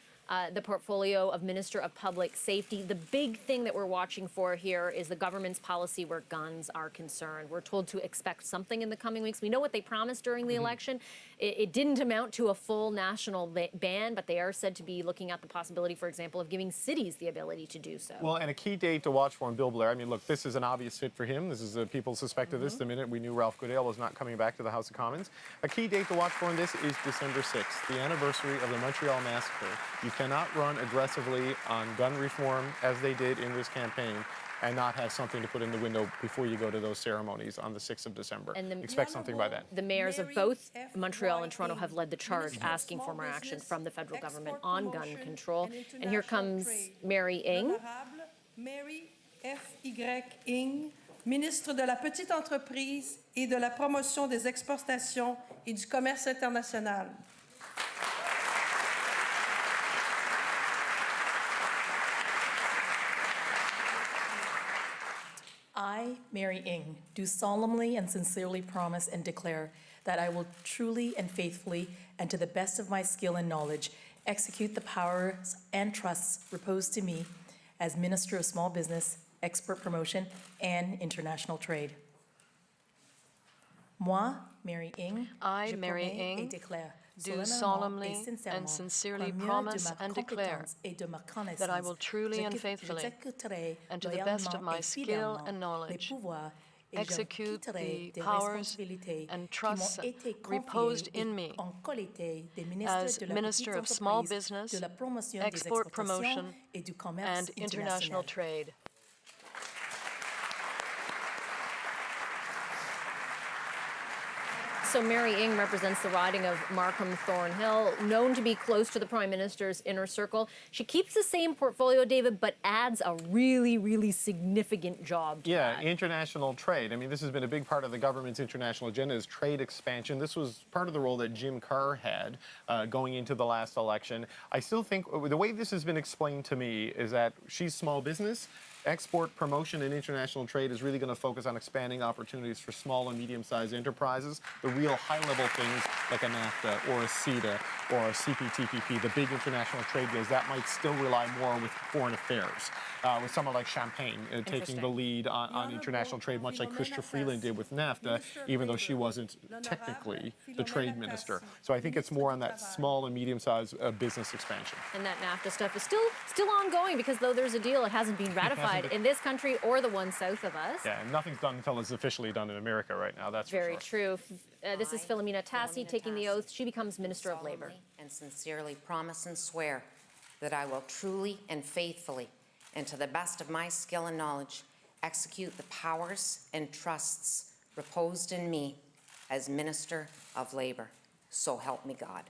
the portfolio of Minister of Public Safety. The big thing that we're watching for here is the government's policy where guns are concerned. We're told to expect something in the coming weeks. We know what they promised during the election. It didn't amount to a full national ban, but they are said to be looking at the possibility, for example, of giving cities the ability to do so. Well, and a key date to watch for in Bill Blair. I mean, look, this is an obvious fit for him. This is people suspected this the minute we knew Ralph Goodale was not coming back to the House of Commons. A key date to watch for in this is December 6th, the anniversary of the Montreal Massacre. You cannot run aggressively on gun reform as they did in this campaign and not have something to put in the window before you go to those ceremonies on the 6th of December. And expect something by then. The mayors of both Montreal and Toronto have led the charge asking for more action from the federal government on gun control. And here comes Mary Ng. Mary F.Y. Ng, ministre de la Petite Entreprise et de la Promotion des Exportations et du Commerce International. I, Mary Ng, do solemnly and sincerely promise and declare that I will truly and faithfully, and to the best of my skill and knowledge, execute the powers and trusts reposed to me as Minister of Small Business, Export Promotion, and International Trade. Moi, Mary Ng, I, je Mary promets et Ng, déclare do solemnly and sincerely promise and declare that I will truly and faithfully, and to the best of my skill and knowledge, execute the powers and trusts reposed in me as Minister of Small Business, Export Promotion, and International Trade. So Mary Ng represents the riding of Markham-Thornhill, known to be close to the Prime Minister's inner circle. She keeps the same portfolio, David, but adds a really, really significant job to that. International trade. I mean, this has been a big part of the government's international agenda is trade expansion. This was part of the role that Jim Carr had going into the last election. I still think the way this has been explained to me is that she's small business. Export promotion and international trade is really going to focus on expanding opportunities for small and medium-sized enterprises. The real high-level things like a NAFTA or a CETA or a CPTPP, the big international trade deals, that might still rely more with foreign affairs. With someone like Champagne taking the lead on international trade, much like Chrystia Freeland did with NAFTA, even though she wasn't technically the trade minister. So I think it's more on that small and medium-sized business expansion. And that NAFTA stuff is still ongoing because though there's a deal, it hasn't been ratified in this country or the one south of us. Yeah, and nothing's done until it's officially done in America right now, that's Very for sure. true. This is Philomena Tassi taking the oath. She becomes Minister of Labour. And sincerely promise and swear that I will truly and faithfully, and to the best of my skill and knowledge, execute the powers and trusts reposed in me as Minister of Labour. So help me God.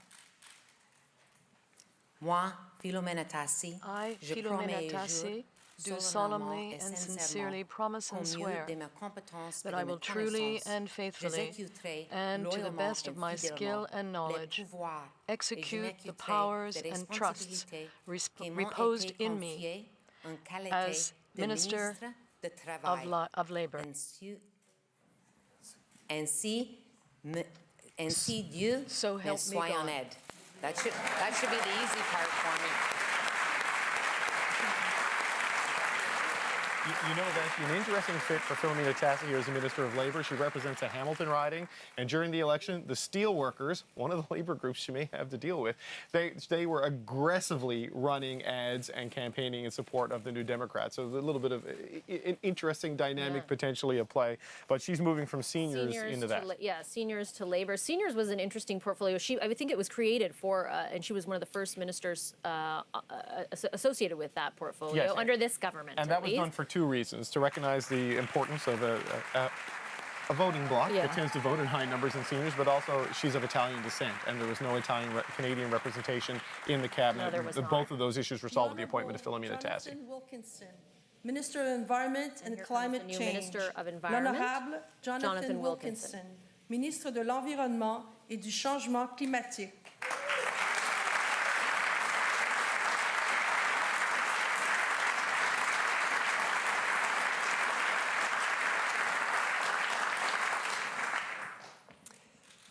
Moi, Philomena Tassi, I, je Philomena promets et Tassi, do jure solemnly et and sincèrement sincerely promise and qu'au mieux swear de mes compétences et that de I mes will truly connaissances, and faithfully j'exécuterai and to the loyalement best et of my fidèlement skill and les knowledge pouvoirs et je execute the m'acquitterai powers des and trusts responsabilités qui m'ont reposed été in me confiées en qualité as de Minister ministre de Travail. of Labour. Ainsi Dieu So me help me soit en God. aide. That should be the easy part for me. You know, that's an interesting fit for Philomena Tassi here as the Minister of Labour. She represents a Hamilton riding, and during the election, the steelworkers, one of the labor groups she may have to deal with, they were aggressively running ads and campaigning in support of the New Democrats. So there's a little bit of an interesting dynamic potentially at play. But she's moving from seniors into that. Seniors to Labour. Seniors was an interesting portfolio. I would think it was created for, and she was one of the first ministers associated with that portfolio under this government. And that was done for two reasons: to recognize the importance of a voting bloc that tends to vote in high numbers in seniors, but also she's of Italian descent, and there was no Canadian representation in the cabinet. Both of those issues were solved with the appointment of Philomena Tassi. Jonathan Wilkinson, Minister of Environment and Climate Change. Minister of Environment, L'Honorable Jonathan Wilkinson, Ministre de l'Environnement et du Changement climatique.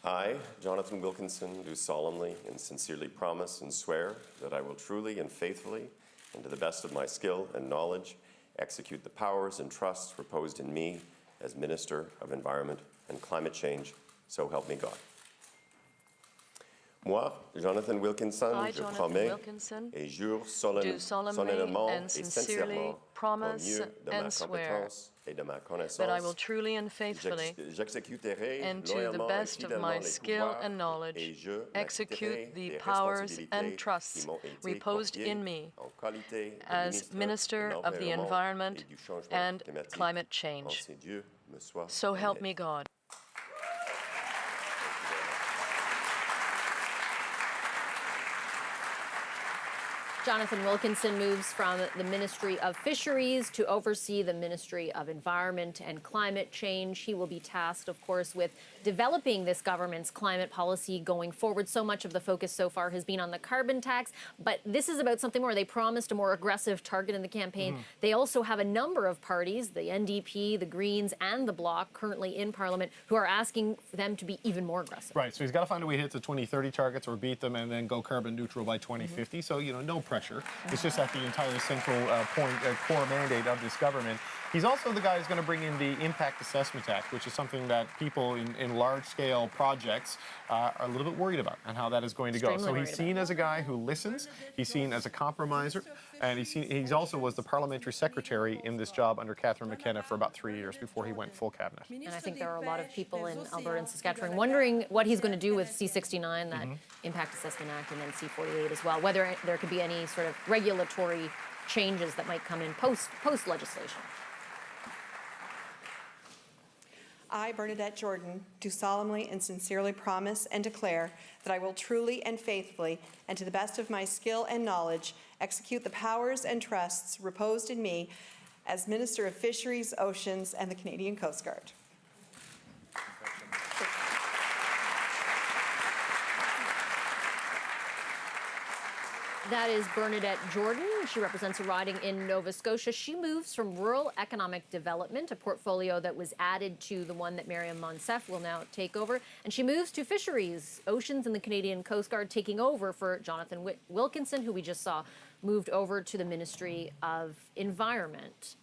I, Jonathan Wilkinson, do solemnly and sincerely promise and swear that I will truly and faithfully, and to the best of my skill and knowledge, execute the powers and trusts reposed in me as Minister of Environment and Climate Change, so help me God. Moi, Jonathan Wilkinson, I, je Jonathan promets Wilkinson, et jure do solemnly and sincerely sincèrement, promise au mieux de ma and swear compétence et de ma connaissance, that I will truly and faithfully j'exécuterai and to the loyalement et best of my fidèlement les skill pouvoirs and knowledge et je execute m'acquitterai the des powers responsabilités and qui trusts m'ont été reposed confiées in me en qualité de as Minister de of the l'Environnement Environment et du Changement and climatique. Climate Change. Ainsi Dieu me soit So en help aide. me God. Jonathan Wilkinson moves from the Ministry of Fisheries to oversee the Ministry of Environment and Climate Change. He will be tasked, of course, with developing this government's climate policy going forward. So much of the focus so far has been on the carbon tax, but this is about something more. They promised a more aggressive target in the campaign. They also have a number of parties, the NDP, the Greens, and the Bloc, currently in Parliament, who are asking for them to be even more aggressive. Right, so he's got to find a way to hit the 2030 targets or beat them and then go carbon neutral by 2050. So, no pressure. It's just at the entire central core mandate of this government. He's also the guy who's going to bring in the Impact Assessment Act, which is something that people in large-scale projects are a little bit worried about and how that is going to go. So he's seen as a guy who listens, he's seen as a compromiser, and he's also was the parliamentary secretary in this job under Catherine McKenna for about 3 years before he went full cabinet. And I think there are a lot of people in Alberta and Saskatchewan wondering what he's going to do with C-69, that Impact Assessment Act, and then C-48 as well, whether there could be any sort of regulatory changes that might come in post-legislation. I, Bernadette Jordan, do solemnly and sincerely promise and declare that I will truly and faithfully, and to the best of my skill and knowledge, execute the powers and trusts reposed in me as Minister of Fisheries, Oceans, and the Canadian Coast Guard. That is Bernadette Jordan. She represents a riding in Nova Scotia. She moves from rural economic development, a portfolio that was added to the one that Maryam Monsef will now take over. And she moves to fisheries, oceans, and the Canadian Coast Guard, taking over for Jonathan Wilkinson, who we just saw moved over to the Ministry of Environment.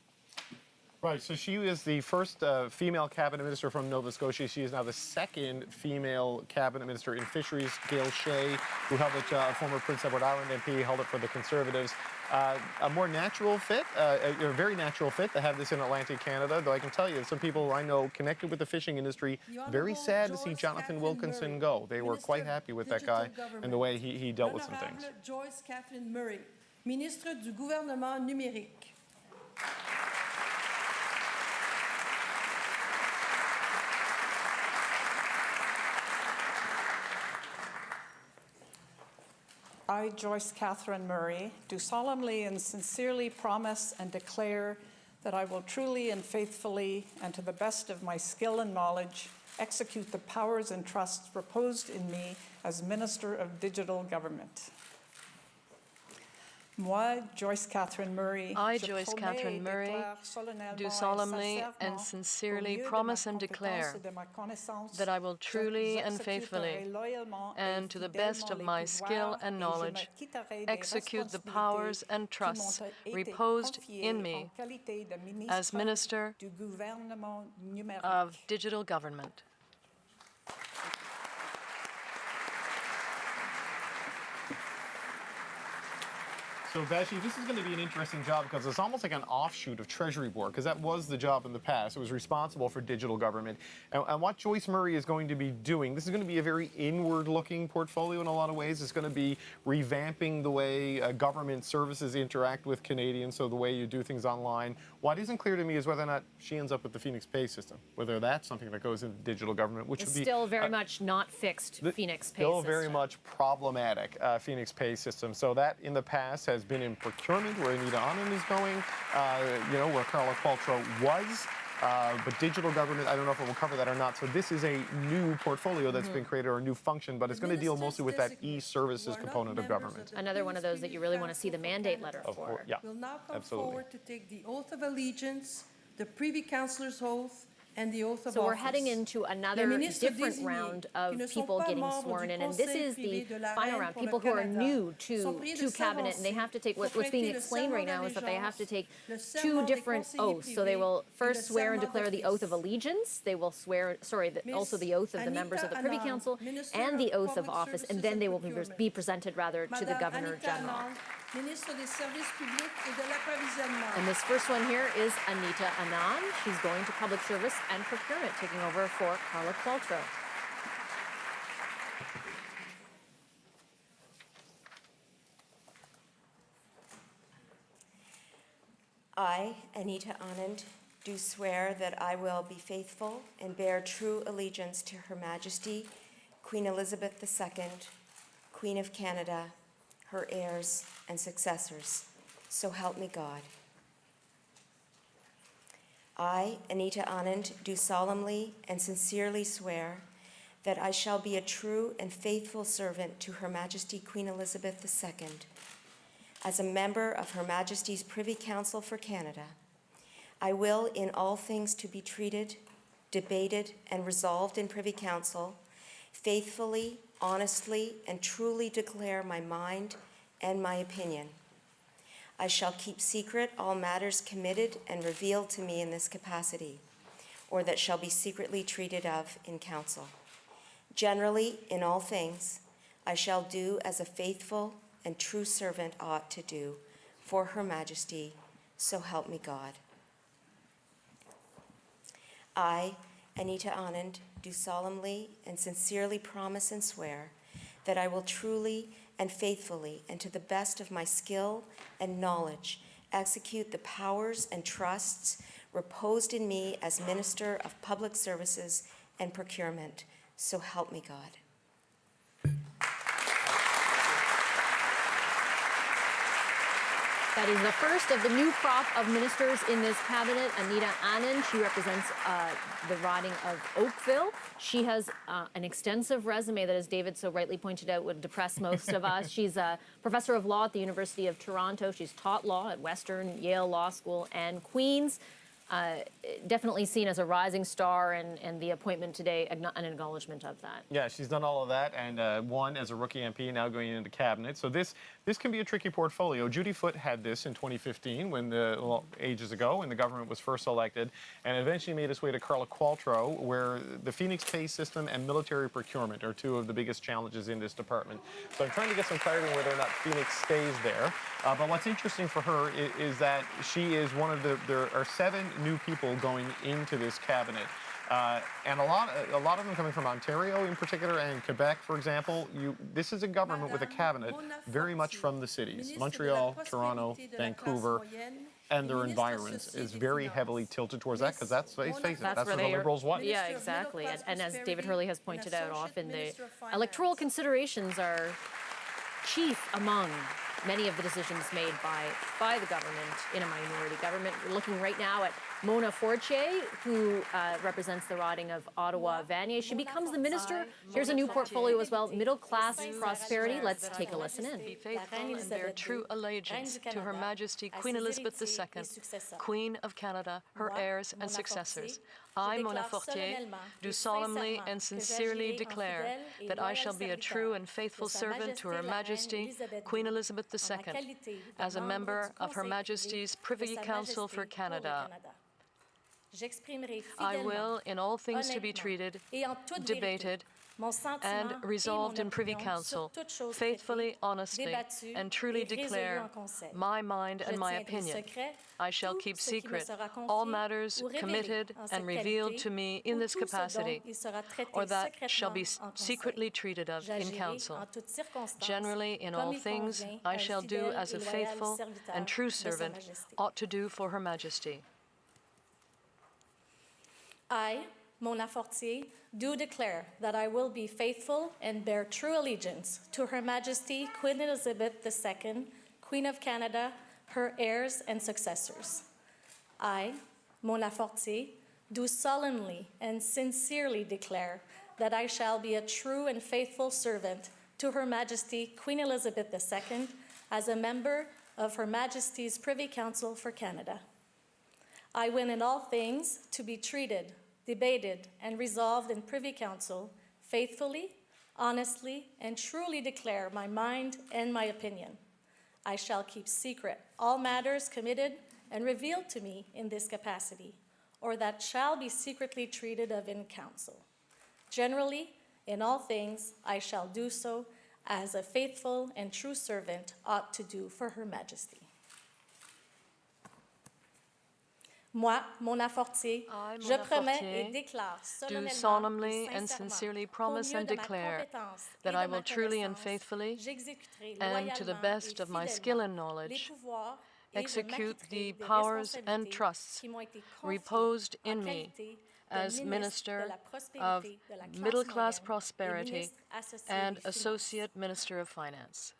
Right, so she is the first female cabinet minister from Nova Scotia. She is now the second female cabinet minister in fisheries. Gail Shea, who held it, former Prince Edward Island MP, held it for the Conservatives. A more natural fit, a very natural fit to have this in Atlantic Canada, though I can tell you, some people I know connected with the fishing industry, very sad to see Jonathan Wilkinson go. They were quite happy with that guy and the way he dealt with some things. Joyce Catherine Murray, Ministre du Gouvernement numérique. I, Joyce Catherine Murray, do solemnly and sincerely promise and declare that I will truly and faithfully, and to the best of my skill and knowledge, execute the powers and trusts reposed in me as Minister of Digital Government. Moi, Joyce Catherine Murray, I, Joyce Catherine Murray, do solemnly and sincerely promise and declare that I will truly and faithfully, and to the best of my skill and knowledge, execute the powers and trusts reposed in me as Minister of Digital Government. So, Vashi, this is going to be an interesting job because it's almost like an offshoot of Treasury Board, because that was the job in the past. It was responsible for digital government. And what Joyce Murray is going to be doing, this is going to be a very inward-looking portfolio in a lot of ways. It's going to be revamping the way government services interact with Canadians, so the way you do things online. What isn't clear to me is whether or not she ends up with the Phoenix Pay system, whether that's something that goes into digital government, which would be... Still very much not fixed Phoenix Pay Still system. very much problematic Phoenix Pay system. So that in the past has been in procurement, where Anita Anand is going, where Carla Qualtrough was. But digital government, I don't know if it will cover that or not. So this is a new portfolio that's been created, or a new function, but it's going to deal mostly with that e-services component of government. Another one of those that you really want to see the mandate letter for. Yeah, will now come absolutely. forward to take the oath of allegiance, the Privy Councillor's oath, and the oath of So office. we're heading into another different round of people getting sworn in, and this is the final round. People who are new to cabinet, and they have to take what's being explained right now is that they have to take two different oaths. So they will first swear and declare the oath of allegiance. They will swear, also the oath of the members of the Privy Council and the oath of office, and then they will be presented rather to the Governor General. Ministre des Services Publics et de l'Approvisionnement. And this first one here is Anita Anand. She's going to Public Service and Procurement, taking over for Carla Qualtrough. I, Anita Anand, do swear that I will be faithful and bear true allegiance to Her Majesty, Queen Elizabeth II, Queen of Canada, her heirs and successors. So help me God. I, Anita Anand, do solemnly and sincerely swear that I shall be a true and faithful servant to Her Majesty Queen Elizabeth II. As a member of Her Majesty's Privy Council for Canada, I will, in all things to be treated, debated, and resolved in Privy Council, faithfully, honestly, and truly declare my mind and my opinion. I shall keep secret all matters committed and revealed to me in this capacity, or that shall be secretly treated of in council. Generally, in all things, I shall do as a faithful and true servant ought to do for Her Majesty, so help me God. I, Anita Anand, do solemnly and sincerely promise and swear that I will truly and faithfully, and to the best of my skill and knowledge, execute the powers and trusts reposed in me as Minister of Public Services and Procurement. So help me God. That is the first of the new crop of ministers in this cabinet. Anita Anand, she represents the riding of Oakville. She has an extensive resume that, as David so rightly pointed out, would depress most of us. She's a professor of law at the University of Toronto. She's taught law at Western, Yale Law School, and Queen's. Definitely seen as a rising star, and the appointment today, an acknowledgement of that. Yeah, she's done all of that, and won as a rookie MP, now going into cabinet. So this can be a tricky portfolio. Judy Foote had this in 2015, ages ago, when the government was first elected, and eventually made its way to Carla Qualtrough, where the Phoenix Pay system and military procurement are two of the biggest challenges in this department. So I'm trying to get some clarity on whether or not Phoenix stays there. But what's interesting for her is that she is one of there are 7 new people going into this cabinet. And a lot of them coming from Ontario in particular, and Quebec, for example. This is a government with a cabinet very much from the cities. Montreal, Toronto, Vancouver, and their environs is very heavily tilted towards that, because that's, let's face it, that's where the Liberals want. Yeah, exactly. And as David Hurley has pointed out, often the electoral considerations are chief among many of the decisions made by the government in a minority government. We're looking right now at Mona Fortier, who represents the riding of Ottawa-Vanier. She becomes the minister. Here's a new portfolio as well, middle class prosperity. Let's take a listen in. Be faithful and bear true allegiance to Her Majesty Queen Elizabeth II, Queen of Canada, her heirs and successors. I, Mona Fortier, do solemnly and sincerely declare that I shall be a true and faithful servant to Her Majesty Queen Elizabeth II, as a member of Her Majesty's Privy Council for Canada. I will, in all things to be treated, debated, and resolved in Privy Council, faithfully, honestly, and truly declare my mind and my opinion. I shall keep secret all matters committed and revealed to me in this capacity, or that shall be secretly treated of in Council. Generally, in all things, I shall do as a faithful and true servant ought to do for Her Majesty. I, Mona Fortier, do declare that I will be faithful and bear true allegiance to Her Majesty Queen Elizabeth II, Queen of Canada, her heirs and successors. I, Mona Fortier, do solemnly and sincerely declare that I shall be a true and faithful servant to Her Majesty Queen Elizabeth II as a member of Her Majesty's Privy Council for Canada. I will in all things to be treated, debated, and resolved in Privy Council faithfully, honestly, and truly declare my mind and my opinion. I shall keep secret all matters committed and revealed to me in this capacity, or that shall be secretly treated of in Council. Generally, in all things, I shall do so as a faithful and true servant ought to do for Her Majesty. Moi, Mona Fortier, je promets et déclare do solemnly and sincerely promise and declare that I will truly and faithfully, and to the best of my skill and knowledge, execute the powers and trusts reposed in me as Minister of Middle-Class Prosperity and Associate Minister of Finance.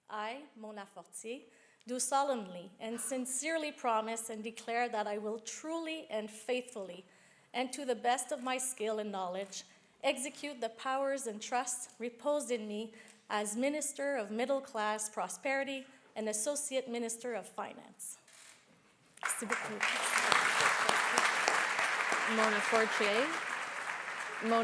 I, Mona Fortier, do solemnly and sincerely promise and declare that I will truly and faithfully, and to the best of my skill and knowledge, execute the powers and trusts reposed in me as Minister of Middle Class Prosperity and Associate Minister of Finance. Mona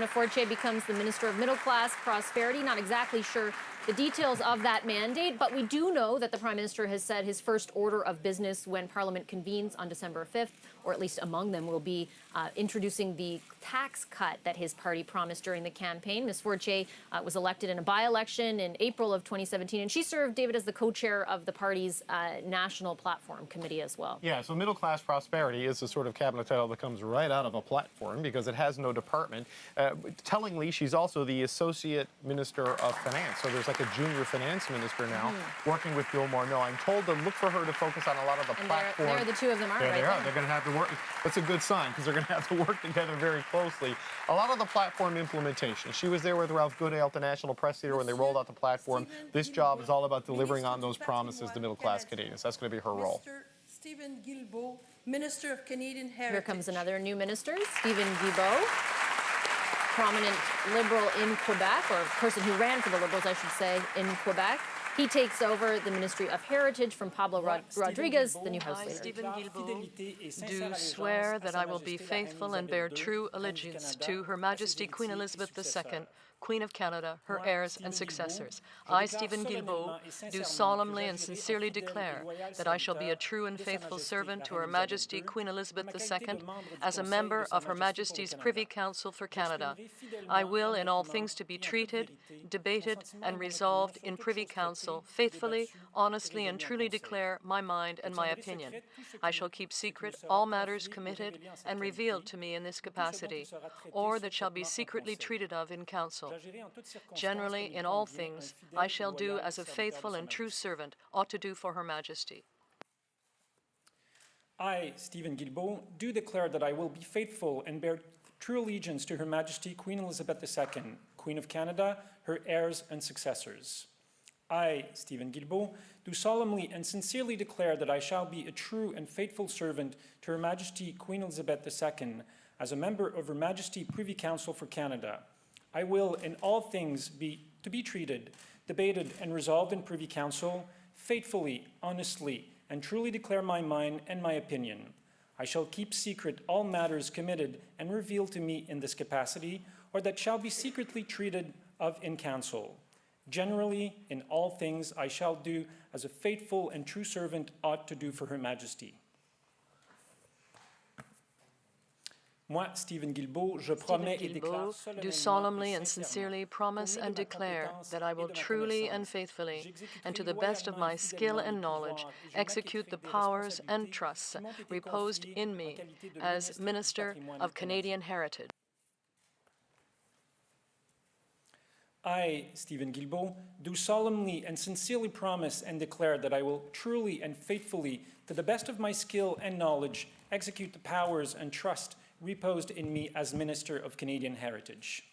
Fortier becomes the Minister of Middle Class Prosperity. Not exactly sure the details of that mandate, but we do know that the Prime Minister has said his first order of business when Parliament convenes on December 5th, or at least among them, will be introducing the tax cut that his party promised during the campaign. Ms. Fortier was elected in a by-election in April of 2017, and she served, David, as the co-chair of the party's National Platform Committee as well. Yeah, so Middle Class Prosperity is the sort of cabinet title that comes right out of a platform because it has no department. Tellingly, she's also the Associate Minister of Finance, so there's like a junior finance minister now working with Bill Morneau. I'm told to look for her to focus on a lot of the platform. There the two of them are there right they are. there. They're going to have to work. That's a good sign because they're going to have to work together very closely. A lot of the platform implementation. She was there with Ralph Goodale at the National Press Theatre when they rolled out the platform. This job is all about delivering on those promises to middle-class Canadians. That's going to be her role. Mr. Stephen Guilbeault, Minister of Canadian Heritage. Here comes another new minister, Stephen Guilbeault, prominent Liberal in Quebec, or person who ran for the Liberals, I should say, in Quebec. He takes over the Ministry of Heritage from Pablo Rodriguez, the new House leader. Stephen Guilbeault, do swear that I will be faithful and bear true allegiance to Her Majesty Queen Elizabeth II, Queen of Canada, her heirs and successors. I, Stephen Guilbeault, do solemnly and sincerely declare that I shall be a true and faithful servant to Her Majesty Queen Elizabeth II as a member of Her Majesty's Privy Council for Canada. I will, in all things to be treated, debated, and resolved in Privy Council, faithfully, honestly, and truly declare my mind and my opinion. I shall keep secret all matters committed and revealed to me in this capacity, or that shall be secretly treated of in Council. Generally, in all things, I shall do as a faithful and true servant ought to do for Her Majesty. I, Stephen Guilbeault, do declare that I will be faithful and bear true allegiance to Her Majesty Queen Elizabeth II, Queen of Canada, her heirs and successors. I, Stephen Guilbeault, do solemnly and sincerely declare that I shall be a true and faithful servant to Her Majesty Queen Elizabeth II as a member of Her Majesty Privy Council for Canada. I will, in all things, be treated, debated, and resolved in Privy Council, faithfully, honestly, and truly declare my mind and my opinion. I shall keep secret all matters committed and revealed to me in this capacity, or that shall be secretly treated of in council. Generally, in all things, I shall do as a faithful and true servant ought to do for Her Majesty. Moi, Stephen Guilbeault, je promets et déclare Do solemnly and sincerely promise and declare that I will truly and faithfully, and to the best of my skill and knowledge, execute the powers and trusts reposed in me as Minister of Canadian Heritage. I, Stephen Guilbeault, do solemnly and sincerely promise and declare that I will truly and faithfully, to the best of my skill and knowledge, execute the powers and trust reposed in me as Minister of Canadian Heritage.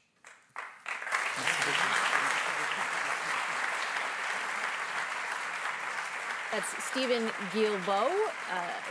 That's Stephen Guilbeault,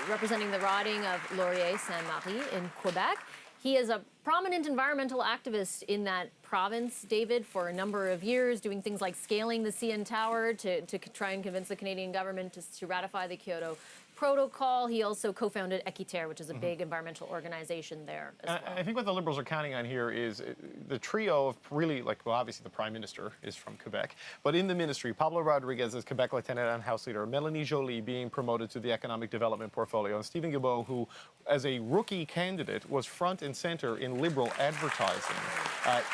representing the riding of Laurier-Sainte-Marie in Quebec. He is a prominent environmental activist in that province, David, for a number of years, doing things like scaling the CN Tower to try and convince the Canadian government to ratify the Kyoto Protocol. He also co-founded Équiterre, which is a big environmental organization there as well. I think what the Liberals are counting on here is the trio of really, well, obviously the Prime Minister is from Quebec, but in the ministry, Pablo Rodriguez as Quebec Lieutenant and House Leader, Mélanie Joly being promoted to the Economic Development Portfolio, and Stephen Guilbeault, who, as a rookie candidate, was front and center in Liberal advertising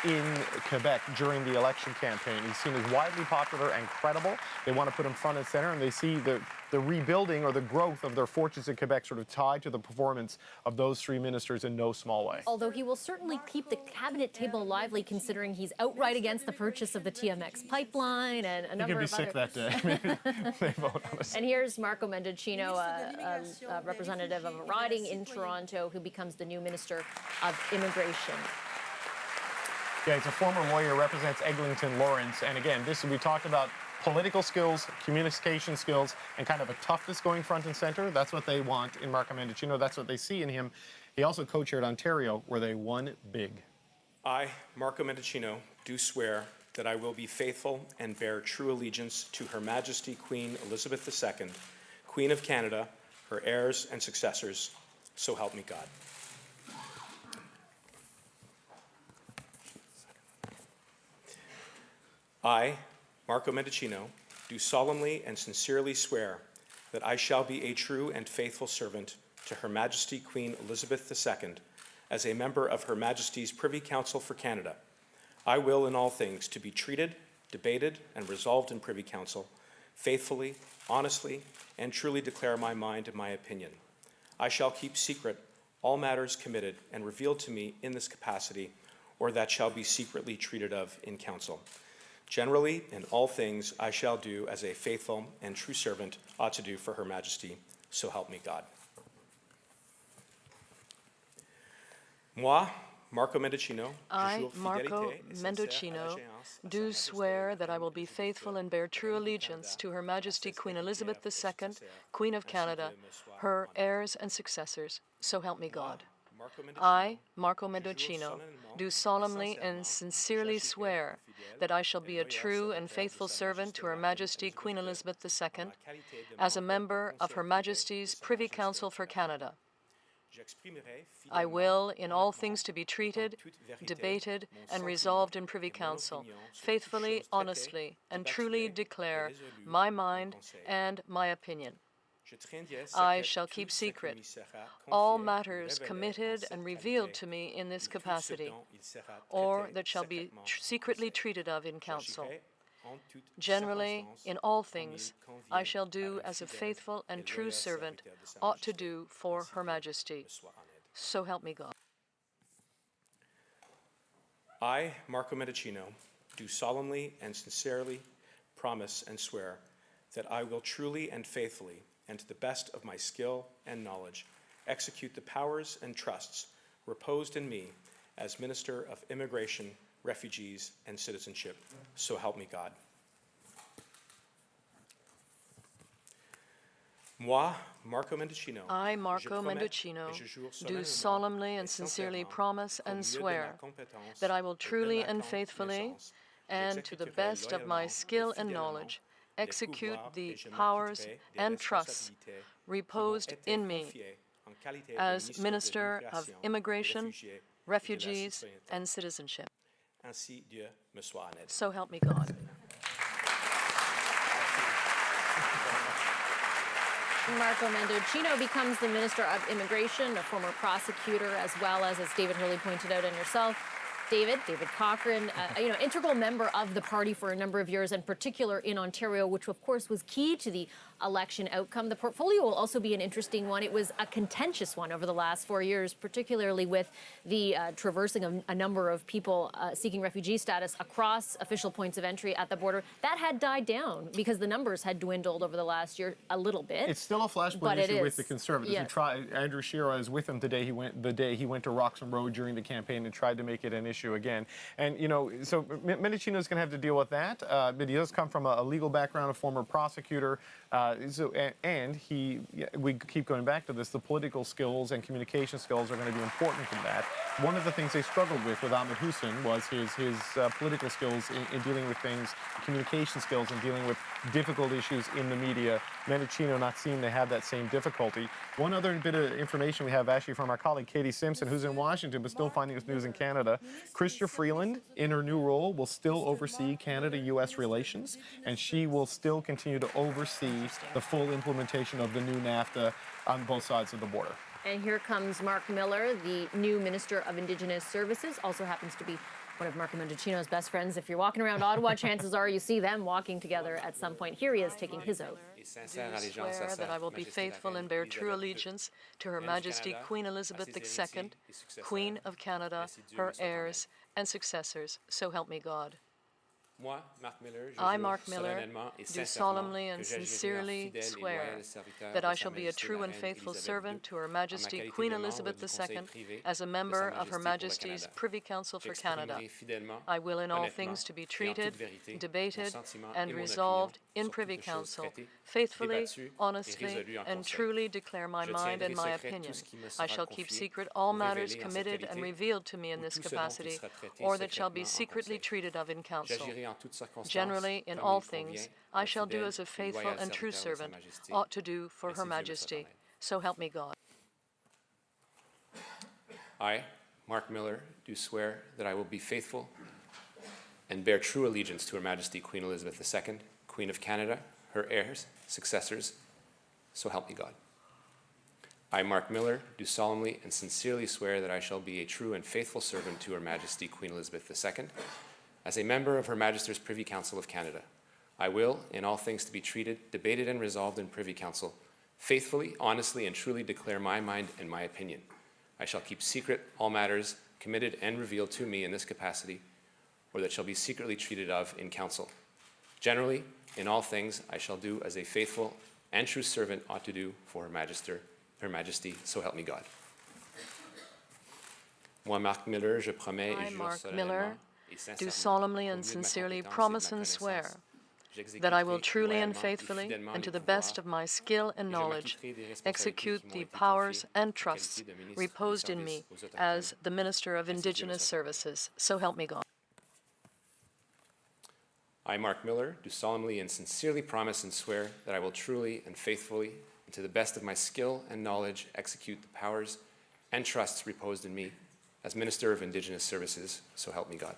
in Quebec during the election campaign. He's seen as widely popular and credible. They want to put him front and center, and they see the rebuilding or the growth of their fortunes in Quebec sort of tied to the performance of those three ministers in no small way. Although he will certainly keep the cabinet table lively, considering he's outright against the purchase of the TMX pipeline and a number of other... He could be sick that day. They vote on it. And here's Marco Mendocino, a representative of a riding in Toronto, who becomes the new Minister of Immigration. Yeah, he's a former lawyer, represents Eglinton Lawrence. And again, we talked about political skills, communication skills, and kind of a toughness going front and center. That's what they want in Marco Mendocino. That's what they see in him. He also co-chaired Ontario, where they won big. I, Marco Mendocino, do swear that I will be faithful and bear true allegiance to Her Majesty Queen Elizabeth II, Queen of Canada, her heirs and successors, so help me God. I, Marco Mendocino, do solemnly and sincerely swear that I shall be a true and faithful servant to Her Majesty Queen Elizabeth II as a member of Her Majesty's Privy Council for Canada. I will in all things to be treated, debated, and resolved in Privy Council, faithfully, honestly, and truly declare my mind and my opinion. I shall keep secret all matters committed and revealed to me in this capacity, or that shall be secretly treated of in Council. Generally, in all things, I shall do as a faithful and true servant ought to do for Her Majesty, so help me God. Moi, Marco Mendocino, I, Marco Mendocino, do swear that I will be faithful and bear true allegiance to Her Majesty Queen Elizabeth II, Queen of Canada, her heirs and successors, so help me God. I, Marco Mendocino, do solemnly and sincerely swear that I shall be a true and faithful servant to Her Majesty Queen Elizabeth II as a member of Her Majesty's Privy Council for Canada. I will, in all things to be treated, debated, and resolved in Privy Council, faithfully, honestly, and truly declare my mind and my opinion. I shall keep secret all matters committed and revealed to me in this capacity, or that shall be secretly treated of in Council. Generally, in all things, I shall do as a faithful and true servant ought to do for Her Majesty. So help me God. I, Marco Mendocino, do solemnly and sincerely promise and swear that I will truly and faithfully, and to the best of my skill and knowledge, execute the powers and trusts reposed in me as Minister of Immigration, Refugees, and Citizenship. So help me God. Moi, Marco Mendicino. I, Marco je promets Mendicino, et je jure do solennellement solemnly and et sincerely sincèrement promise qu'au and mieux de swear ma compétence that I will et de truly ma and faithfully, connaissance, and to the j'exécuterai best of my loyalement skill et and fidèlement knowledge, les execute pouvoirs the et je powers m'acquitterai des and trusts responsabilités qui m'ont reposed été in me confiées en qualité de as Minister de of l'immigration, Immigration, des réfugiés et de la Refugees, citoyenneté. and Citizenship. Ainsi, Dieu me soit en aide. So help me God. Marco Mendicino becomes the Minister of Immigration, a former prosecutor, as well as David Hurley pointed out, and yourself, David Cochrane, integral member of the party for a number of years, in particular in Ontario, which of course was key to the election outcome. The portfolio will also be an interesting one. It was a contentious one over the last 4 years, particularly with the traversing of a number of people seeking refugee status across official points of entry at the border. That had died down because the numbers had dwindled over the last year a little bit. It's still a flashpoint but issue it with the is. Conservatives. Yes. Andrew Scheer was with him the day he went to Roxham Road during the campaign and tried to make it an issue again. And so Mendicino is going to have to deal with that. But he does come from a legal background, a former prosecutor. We keep going back to this, the political skills and communication skills are going to be important in that. One of the things they struggled with Ahmed Hussein was his political skills in dealing with things, communication skills in dealing with difficult issues in the media. Mendicino not seem to have that same difficulty. One other bit of information we have actually from our colleague Katie Simpson, who's in Washington but still finding us news in Canada. Chrystia Freeland, in her new role, will still oversee Canada-U.S. relations, and she will still continue to oversee the full implementation of the new NAFTA on both sides of the border. And here comes Mark Miller, the new Minister of Indigenous Services, also happens to be one of Marco Mendicino's best friends. If you're walking around Ottawa, chances are you see them walking together at some point. Here he is taking his oath. Do swear that I will be faithful and bear true allegiance to Her Majesty Queen Elizabeth II, Queen of Canada, her heirs and successors. So help me God. I, Mark Miller, do solemnly and sincerely swear that I shall be a true and faithful servant to Her Majesty Queen Elizabeth II as a member of Her Majesty's Privy Council for Canada. I will in all things to be treated, debated, and resolved in Privy Council, faithfully, honestly, and truly declare my mind and my opinion. I shall keep secret all matters committed and revealed to me in this capacity, or that shall be secretly treated of in Council. Generally, in all things, I shall do as a faithful and true servant ought to do for Her Majesty. So help me God. I, Mark Miller, do swear that I will be faithful and bear true allegiance to Her Majesty Queen Elizabeth II, Queen of Canada, her heirs, successors, so help me God. I, Mark Miller, do solemnly and sincerely swear that I shall be a true and faithful servant to Her Majesty Queen Elizabeth II, as a member of Her Majesty's Privy Council of Canada. I will, in all things to be treated, debated, and resolved in Privy Council, faithfully, honestly, and truly declare my mind and my opinion. I shall keep secret all matters committed and revealed to me in this capacity, or that shall be secretly treated of in Council. Generally, in all things, I shall do as a faithful and true servant ought to do for Her Majesty, so help me God. Moi, Mark Miller, je promets et jure solennellement Do solemnly and sincerely promise and swear that I will truly and faithfully, and to the best of my skill and knowledge, execute the powers and trusts reposed in me as the Minister of Indigenous Services. So help me God. I, Mark Miller, do solemnly and sincerely promise and swear that I will truly and faithfully, and to the best of my skill and knowledge, execute the powers and trusts reposed in me as Minister of Indigenous Services. So help me God.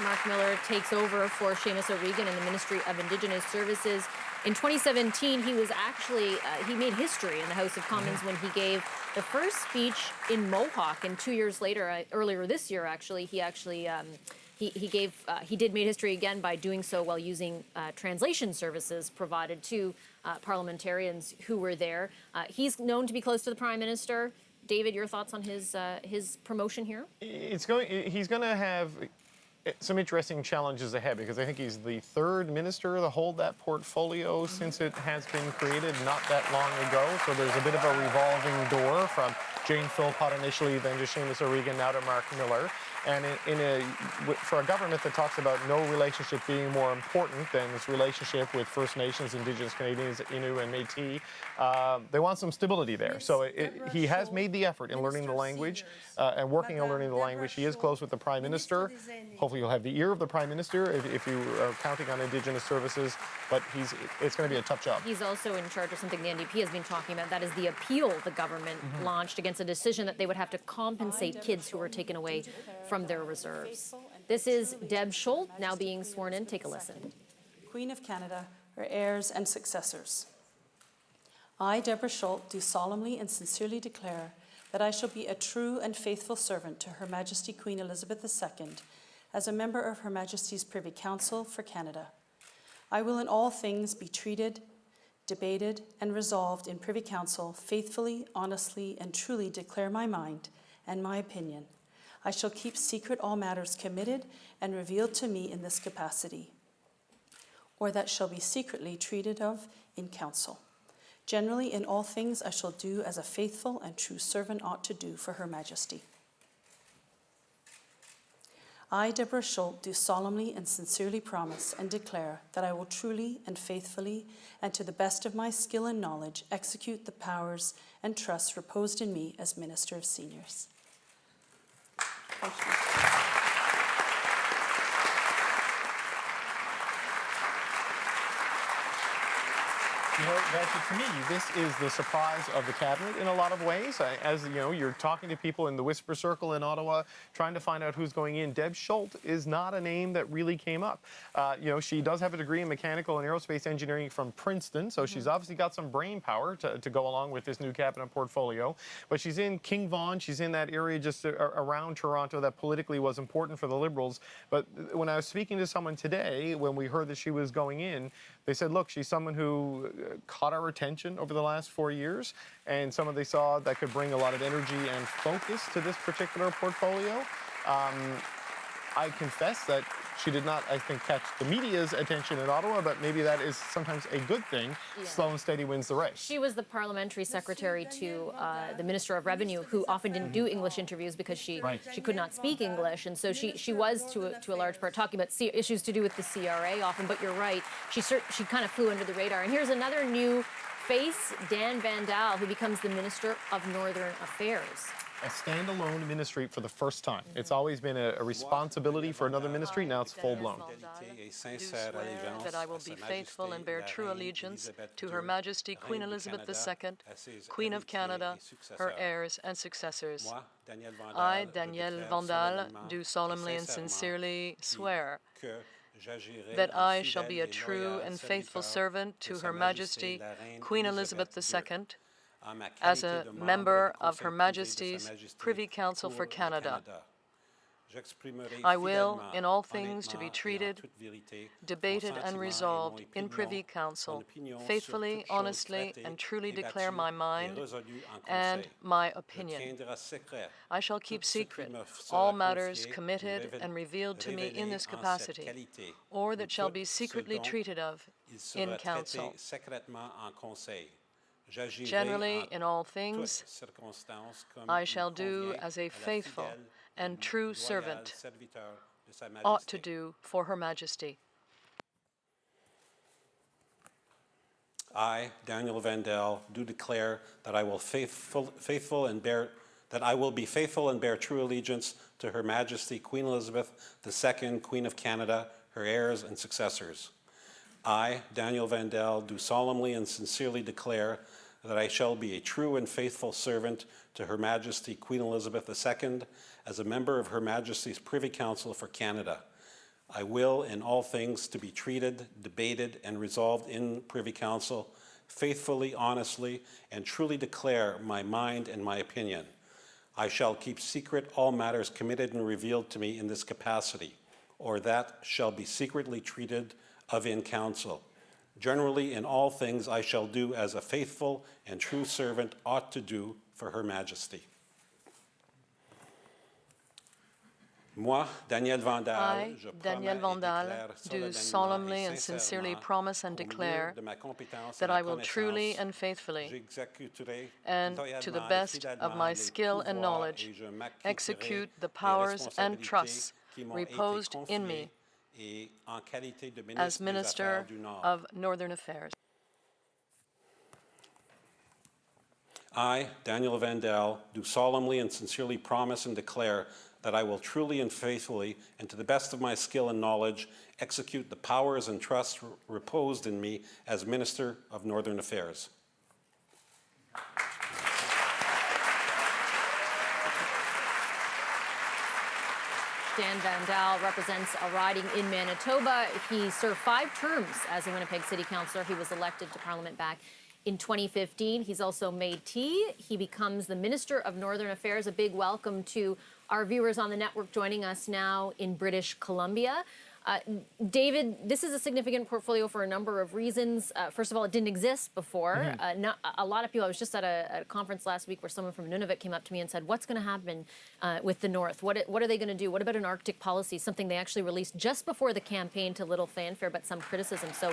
Mark Miller takes over for Seamus O'Regan in the Ministry of Indigenous Services. In 2017, he was actually, he made history in the House of Commons when he gave the first speech in Mohawk. And 2 years later, earlier this year, actually, he did make history again by doing so while using translation services provided to parliamentarians who were there. He's known to be close to the Prime Minister. David, your thoughts on his promotion here? He's going to have some interesting challenges ahead, because I think he's the third minister to hold that portfolio since it has been created not that long ago. So there's a bit of a revolving door from Jane Philpott initially, then to Seamus O'Regan, now to Mark Miller. And for a government that talks about no relationship being more important than its relationship with First Nations, Indigenous Canadians, Innu, and Métis, they want some stability there. So he has made the effort in learning the language and working on learning the language. He is close with the Prime Minister. Hopefully you'll have the ear of the Prime Minister if you are counting on Indigenous services, but it's going to be a tough job. He's also in charge of something the NDP has been talking about. That is the appeal the government launched against a decision that they would have to compensate kids who were taken away from their reserves. This is Deb Schultz now being sworn in. Take a listen. Queen of Canada, her heirs and successors. I, Deborah Schultz, do solemnly and sincerely declare that I shall be a true and faithful servant to Her Majesty Queen Elizabeth II as a member of Her Majesty's Privy Council for Canada. I will in all things be treated, debated, and resolved in Privy Council faithfully, honestly, and truly declare my mind and my opinion. I shall keep secret all matters committed and revealed to me in this capacity, or that shall be secretly treated of in council. Generally, in all things, I shall do as a faithful and true servant ought to do for Her Majesty. I, Deborah Schultz, do solemnly and sincerely promise and declare that I will truly and faithfully and to the best of my skill and knowledge execute the powers and trusts reposed in me as Minister of Seniors. Thank you. You know, Vassy, to me, this is the surprise of the cabinet in a lot of ways. As you know, you're talking to people in the whisper circle in Ottawa, trying to find out who's going in. Deb Schultz is not a name that really came up. You know, she does have a degree in mechanical and aerospace engineering from Princeton, so she's obviously got some brain power to go along with this new cabinet portfolio. But she's in King Vaughan, she's in that area just around Toronto that politically was important for the Liberals. But when I was speaking to someone today, when we heard that she was going in, they said, look, she's someone who caught our attention over the last 4 years, and someone they saw that could bring a lot of energy and focus to this particular portfolio. I confess that she did not, I think, catch the media's attention in Ottawa, but maybe that is sometimes a good thing. Yeah. Slow and steady wins the race. She was the parliamentary secretary to the Minister of Revenue, who often didn't do English interviews because she could not speak English, and so she was to a large part talking about issues to do with the CRA often. But you're right, she kind of flew under the radar. And here's another new face, Dan Vandal, who becomes the Minister of Northern Affairs. A standalone ministry for the first time. It's always been a responsibility for another ministry. Now it's full-blown. Do swear that I will be faithful and bear true allegiance to Her Majesty Queen Elizabeth II, Queen of Canada, her heirs and successors. I, Danielle Vandal, do solemnly and sincerely swear that I shall be a true and faithful servant to Her Majesty Queen Elizabeth II, as a member of Her Majesty's Privy Council for Canada. I will, in all things, to be treated, debated, and resolved in Privy Council, faithfully, honestly, and truly declare my mind and my opinion. I shall keep secret all matters committed and revealed to me in this capacity, or that shall be secretly treated of in Council. Generally, in all things, I shall do as a faithful and true servant ought to do for Her Majesty. I, Daniel Vandal, do declare that I will be faithful and bear true allegiance to Her Majesty Queen Elizabeth II, Queen of Canada, her heirs and successors. I, Daniel Vandal, do solemnly and sincerely declare that I shall be a true and faithful servant to Her Majesty Queen Elizabeth II as a member of Her Majesty's Privy Council for Canada. I will, in all things, to be treated, debated, and resolved in Privy Council, faithfully, honestly, and truly declare my mind and my opinion. I shall keep secret all matters committed and revealed to me in this capacity, or that shall be secretly treated of in council. Generally, in all things, I shall do as a faithful and true servant ought to do for Her Majesty. Moi, Daniel Vandal, I, je Daniel promets et Vandal, déclare do solennellement solemnly et and sincerely sincèrement promise and qu'au milieu declare de ma compétence et that ma I will truly connaissance, and faithfully j'exécuterai and to the loyalement et best of fidèlement my les skill and pouvoirs knowledge et je m'acquitterai execute the des powers and responsabilités trusts qui m'ont été reposed in me confiées et en qualité de as ministre des Minister Affaires du Nord. of Northern Affairs. I, Daniel Vandal, do solemnly and sincerely promise and declare that I will truly and faithfully, and to the best of my skill and knowledge, execute the powers and trusts reposed in me as Minister of Northern Affairs. Dan Vandal represents a riding in Manitoba. He served 5 terms as a Winnipeg City Councillor. He was elected to Parliament back in 2015. He's also Métis. He becomes the Minister of Northern Affairs. A big welcome to our viewers on the network joining us now in British Columbia. David, this is a significant portfolio for a number of reasons. First of all, it didn't exist before. A lot of people, I was just at a conference last week where someone from Nunavut came up to me and said, what's going to happen with the North? What are they going to do? What about an Arctic policy? Something they actually released just before the campaign, to little fanfare, but some criticism. So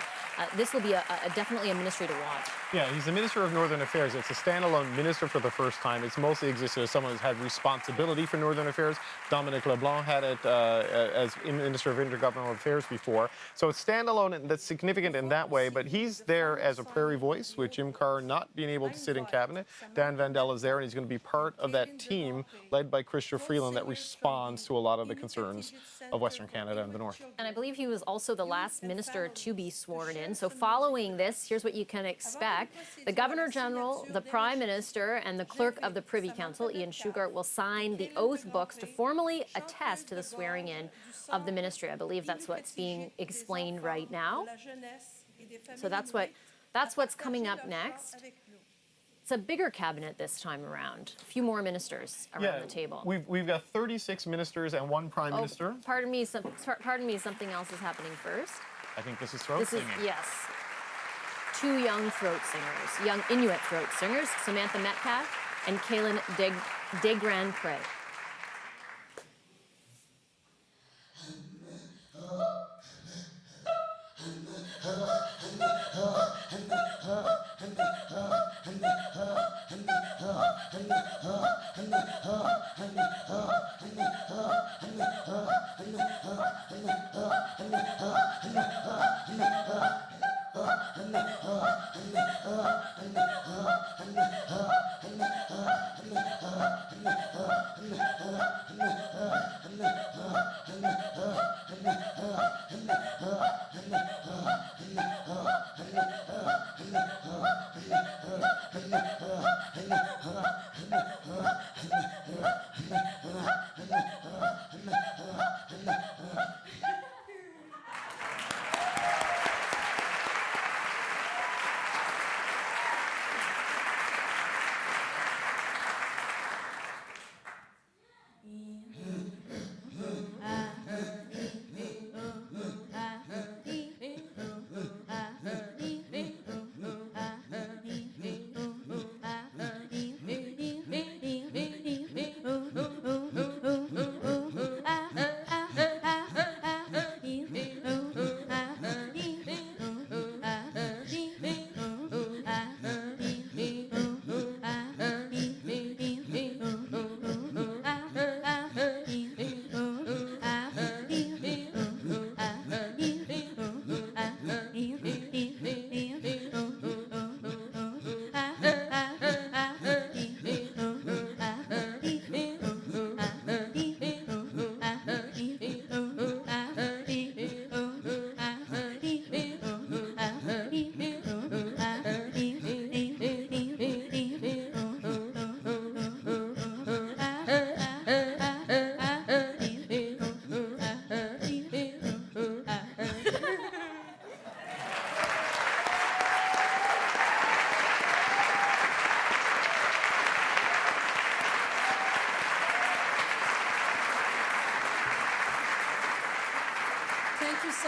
this will be definitely a ministry to watch. Yeah, he's the Minister of Northern Affairs. It's a standalone minister for the first time. It's mostly existed as someone who's had responsibility for Northern Affairs. Dominic LeBlanc had it as Minister of Intergovernmental Affairs before. So it's standalone, and that's significant in that way, but he's there as a prairie voice, with Jim Carr not being able to sit in cabinet. Dan Vandal is there, and he's going to be part of that team led by Chrystia Freeland that responds to a lot of the concerns of Western Canada and the North. And I believe he was also the last minister to be sworn in. So following this, here's what you can expect. The Governor General, the Prime Minister, and the Clerk of the Privy Council, Ian Shugart, will sign the oath books to formally attest to the swearing in of the ministry. I believe that's what's being explained right now. So that's what's coming up next. It's a bigger cabinet this time around. A few more ministers around the table. We've got 36 ministers and 1 prime minister. Pardon me, something else is happening first. I think this is throat singing. Yes. 2 young throat singers, young Inuit throat singers, Samantha Metcalf and Kaylin Desgrand-Pré.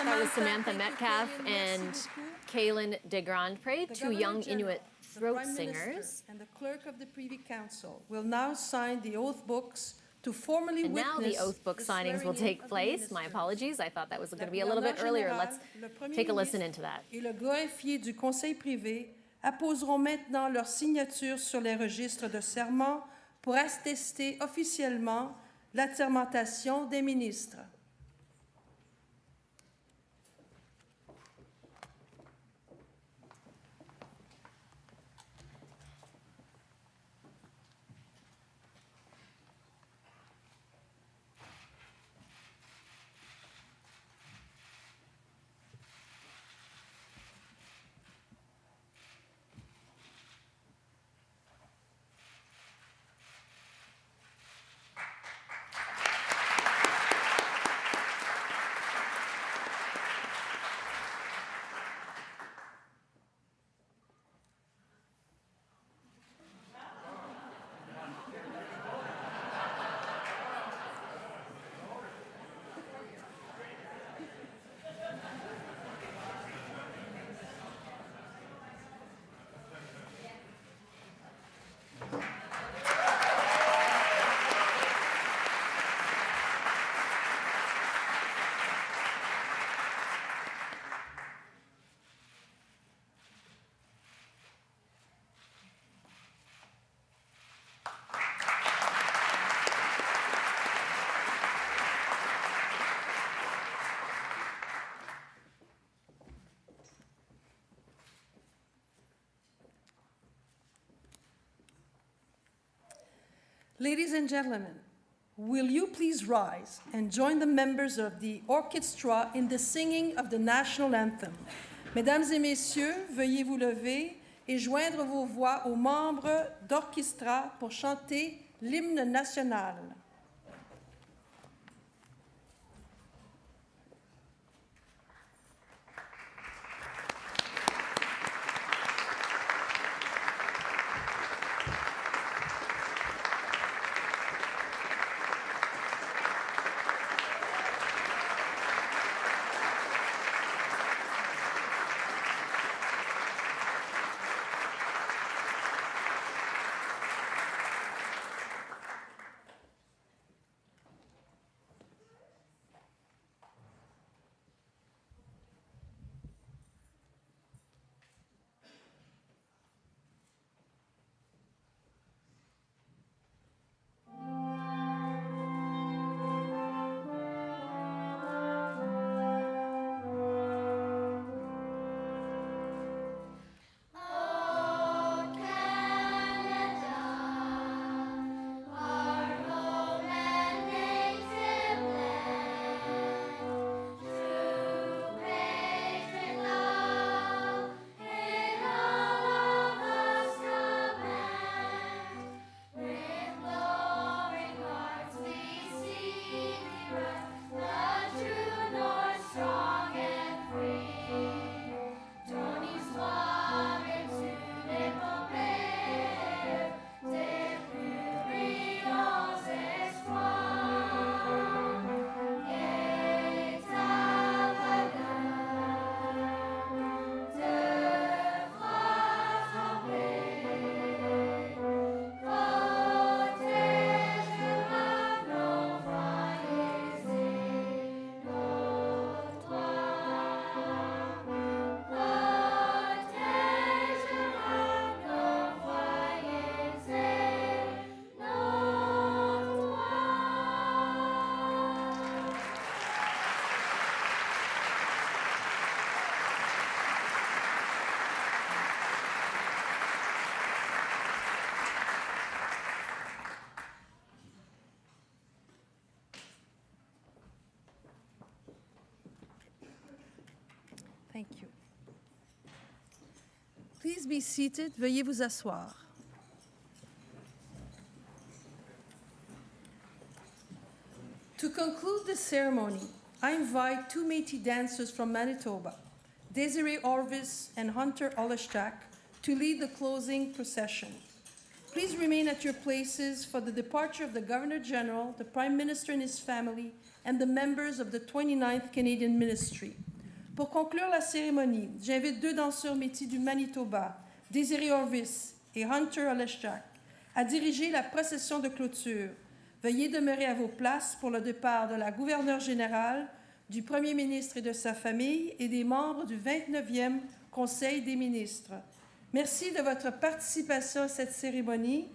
That was Samantha Metcalf and Kaylin Desgrand-Pré, 2 young Inuit throat singers. And the Clerk of the Privy Council will now sign the oath books to formally And now witness the oath book the signings will swearing-in take of the place. My ministers. apologies. I thought that was going to be a La little bit gouverneur earlier. générale, Let's le Premier take a listen ministre into that. Et le greffier du Conseil privé apposeront maintenant leur signature sur les registres de serment pour attester officiellement l'assermentation des ministres. Ladies and gentlemen, will you please rise and join the members of the orchestra in the singing of the national anthem? Mesdames et messieurs, veuillez vous lever et joindre vos voix aux membres d'orchestra pour chanter l'hymne national. Thank you. Please be seated. Veuillez vous asseoir. To conclude the ceremony, I invite two Métis dancers from Manitoba, Desiree Orvis and Hunter Oleszczak, to lead the closing procession. Please remain at your places for the departure of the Governor General, the Prime Minister and his family, and the members of the 29th Canadian Ministry. Pour conclure la cérémonie, j'invite deux danseurs métis du Manitoba, Desiree Orvis et Hunter Oleszczak, à diriger la procession de clôture. Veuillez demeurer à vos places pour le départ de la gouverneure générale, du Premier ministre et de sa famille et des membres du 29e Conseil des ministres. Merci de votre participation à cette cérémonie.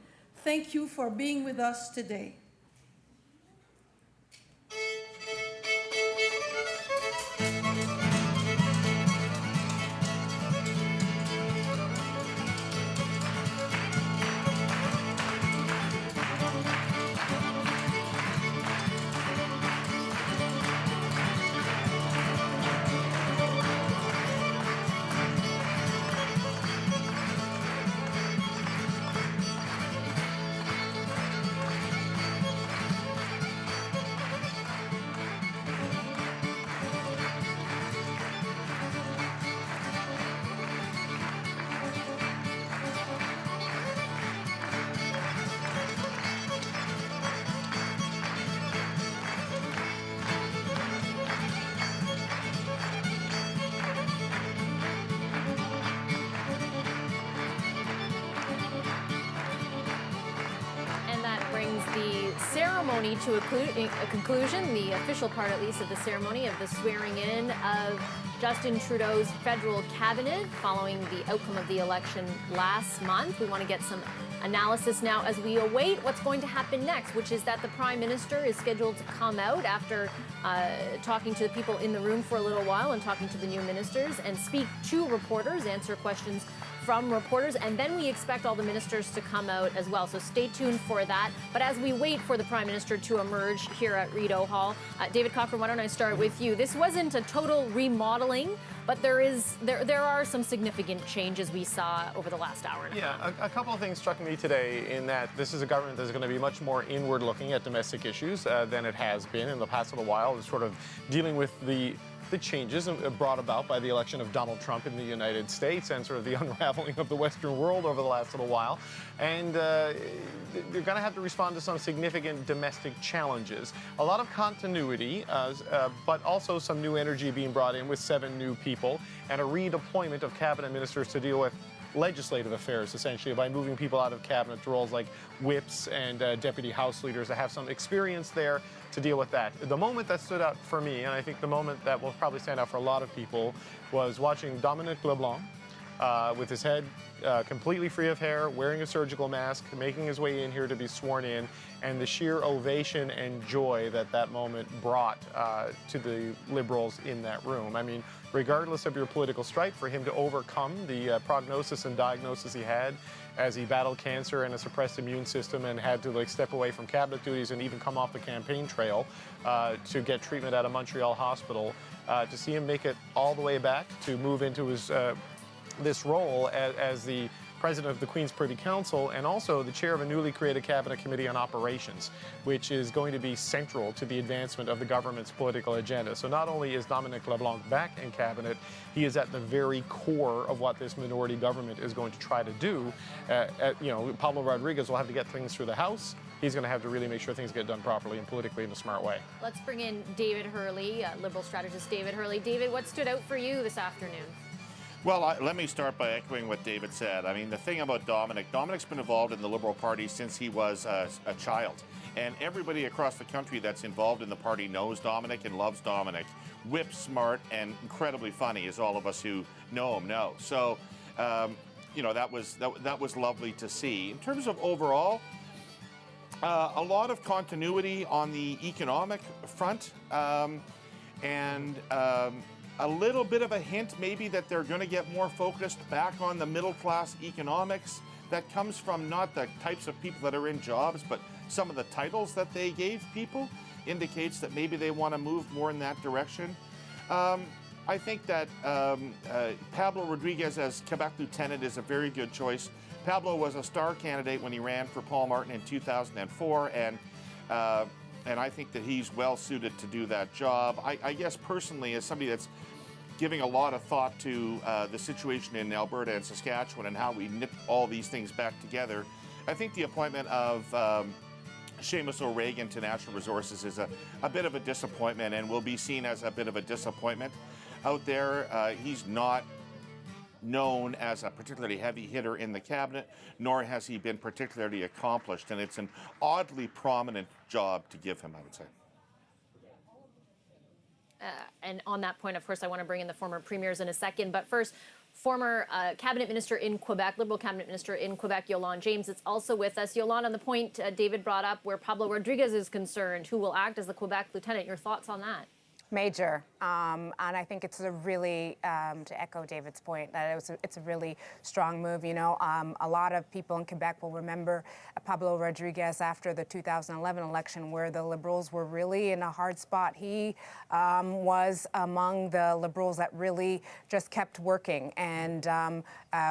Thank you for being with us today. The ceremony to a conclusion, the official part at least of the ceremony of the swearing in of Justin Trudeau's federal cabinet following the outcome of the election last month. We want to get some analysis now as we await what's going to happen next, which is that the Prime Minister is scheduled to come out after talking to the people in the room for a little while and talking to the new ministers and speak to reporters, answer questions from reporters, and then we expect all the ministers to come out as well. So stay tuned for that. But as we wait for the Prime Minister to emerge here at Rideau Hall, David Cochrane, why don't I start with you? This wasn't a total remodeling, but there are some significant changes we saw over the last hour and a half. Yeah, a couple of things struck me today in that this is a government that's going to be much more inward looking at domestic issues than it has been in the past little while. It's sort of dealing with the changes brought about by the election of Donald Trump in the United States and sort of the unraveling of the Western world over the last little while. And they're going to have to respond to some significant domestic challenges. A lot of continuity, but also some new energy being brought in with 7 new people and a redeployment of cabinet ministers to deal with legislative affairs, essentially, by moving people out of cabinet to roles like whips and deputy House leaders that have some experience there to deal with that. The moment that stood out for me, and I think the moment that will probably stand out for a lot of people, was watching Dominic LeBlanc with his head completely free of hair, wearing a surgical mask, making his way in here to be sworn in, and the sheer ovation and joy that that moment brought to the Liberals in that room. I mean, regardless of your political stripe, for him to overcome the prognosis and diagnosis he had as he battled cancer and a suppressed immune system and had to step away from cabinet duties and even come off the campaign trail to get treatment at a Montreal hospital, to see him make it all the way back to move into his this role as the president of the Queen's Privy Council and also the chair of a newly created cabinet committee on operations, which is going to be central to the advancement of the government's political agenda. So not only is Dominic LeBlanc back in cabinet, he is at the very core of what this minority government is going to try to do. Pablo Rodriguez will have to get things through the House. He's going to have to really make sure things get done properly and politically in a smart way. Let's bring in David Hurley, Liberal strategist David Hurley. David, what stood out for you this afternoon? Well, let me start by echoing what David said. I mean, the thing about Dominic's been involved in the Liberal Party since he was a child. And everybody across the country that's involved in the party knows Dominic and loves Dominic. Whip smart and incredibly funny, as all of us who know him know. So, that was lovely to see. In terms of overall, a lot of continuity on the economic front, a little bit of a hint maybe that they're going to get more focused back on the middle class economics. That comes from not the types of people that are in jobs, but some of the titles that they gave people indicates that maybe they want to move more in that direction. I think that Pablo Rodriguez as Quebec Lieutenant is a very good choice. Pablo was a star candidate when he ran for Paul Martin in 2004, and I think that he's well suited to do that job. I guess personally, as somebody that's giving a lot of thought to the situation in Alberta and Saskatchewan and how we knit all these things back together, I think the appointment of Seamus O'Regan to Natural Resources is a bit of a disappointment and will be seen as a bit of a disappointment out there. He's not known as a particularly heavy hitter in the cabinet, nor has he been particularly accomplished. And it's an oddly prominent job to give him, I would say. And on that point, of course, I want to bring in the former premiers in a second. But first, former cabinet minister in Quebec, Liberal cabinet minister in Quebec, Yolande James, is also with us. Yolande, on the point David brought up where Pablo Rodriguez is concerned, who will act as the Quebec lieutenant, your thoughts on that? Major, and I think it's a really, to echo David's point, that it's a really strong move. You know, a lot of people in Quebec will remember Pablo Rodriguez after the 2011 election, where the Liberals were really in a hard spot. He was among the Liberals that really just kept working and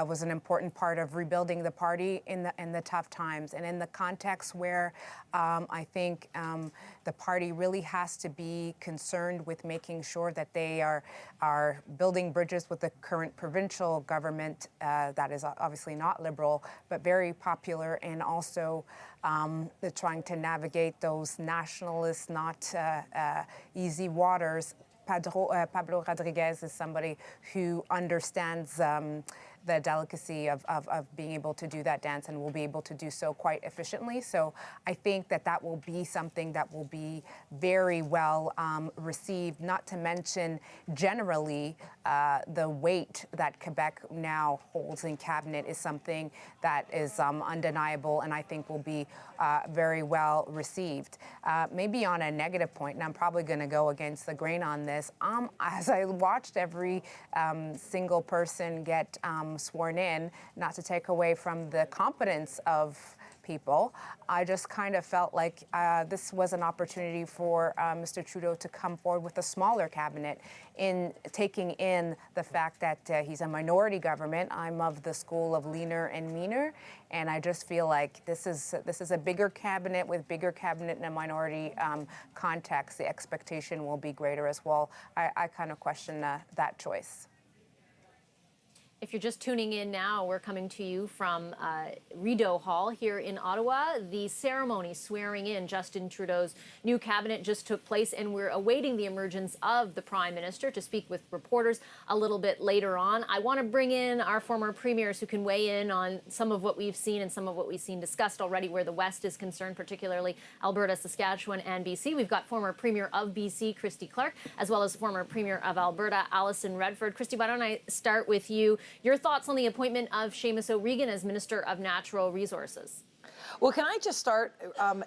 was an important part of rebuilding the party in the tough times, and in the context where I think the party really has to be concerned with making sure that they are building bridges with the current provincial government that is obviously not Liberal, but very popular, and also trying to navigate those nationalist, not easy waters. Pablo Rodriguez is somebody who understands the delicacy of being able to do that dance, and will be able to do so quite efficiently. So I think that will be something that will be very well received, not to mention generally the weight that Quebec now holds in cabinet is something that is undeniable, and I think will be very well received. Maybe on a negative point, and I'm probably going to go against the grain on this, as I watched every single person get sworn in, not to take away from the competence of people, I just kind of felt like this was an opportunity for Mr. Trudeau to come forward with a smaller cabinet, in taking in the fact that he's a minority government. I'm of the school of leaner and meaner, and I just feel like this is a bigger cabinet with bigger cabinet in a minority context. The expectation will be greater as well. I kind of question that choice. If you're just tuning in now, we're coming to you from Rideau Hall here in Ottawa. The ceremony swearing in Justin Trudeau's new cabinet just took place, and we're awaiting the emergence of the Prime Minister to speak with reporters a little bit later on. I want to bring in our former premiers who can weigh in on some of what we've seen and some of what we've seen discussed already where the West is concerned, particularly Alberta, Saskatchewan, and BC. We've got former Premier of BC, Christy Clark, as well as former Premier of Alberta, Alison Redford. Christy, why don't I start with you? Your thoughts on the appointment of Seamus O'Regan as Minister of Natural Resources? Well, can I just start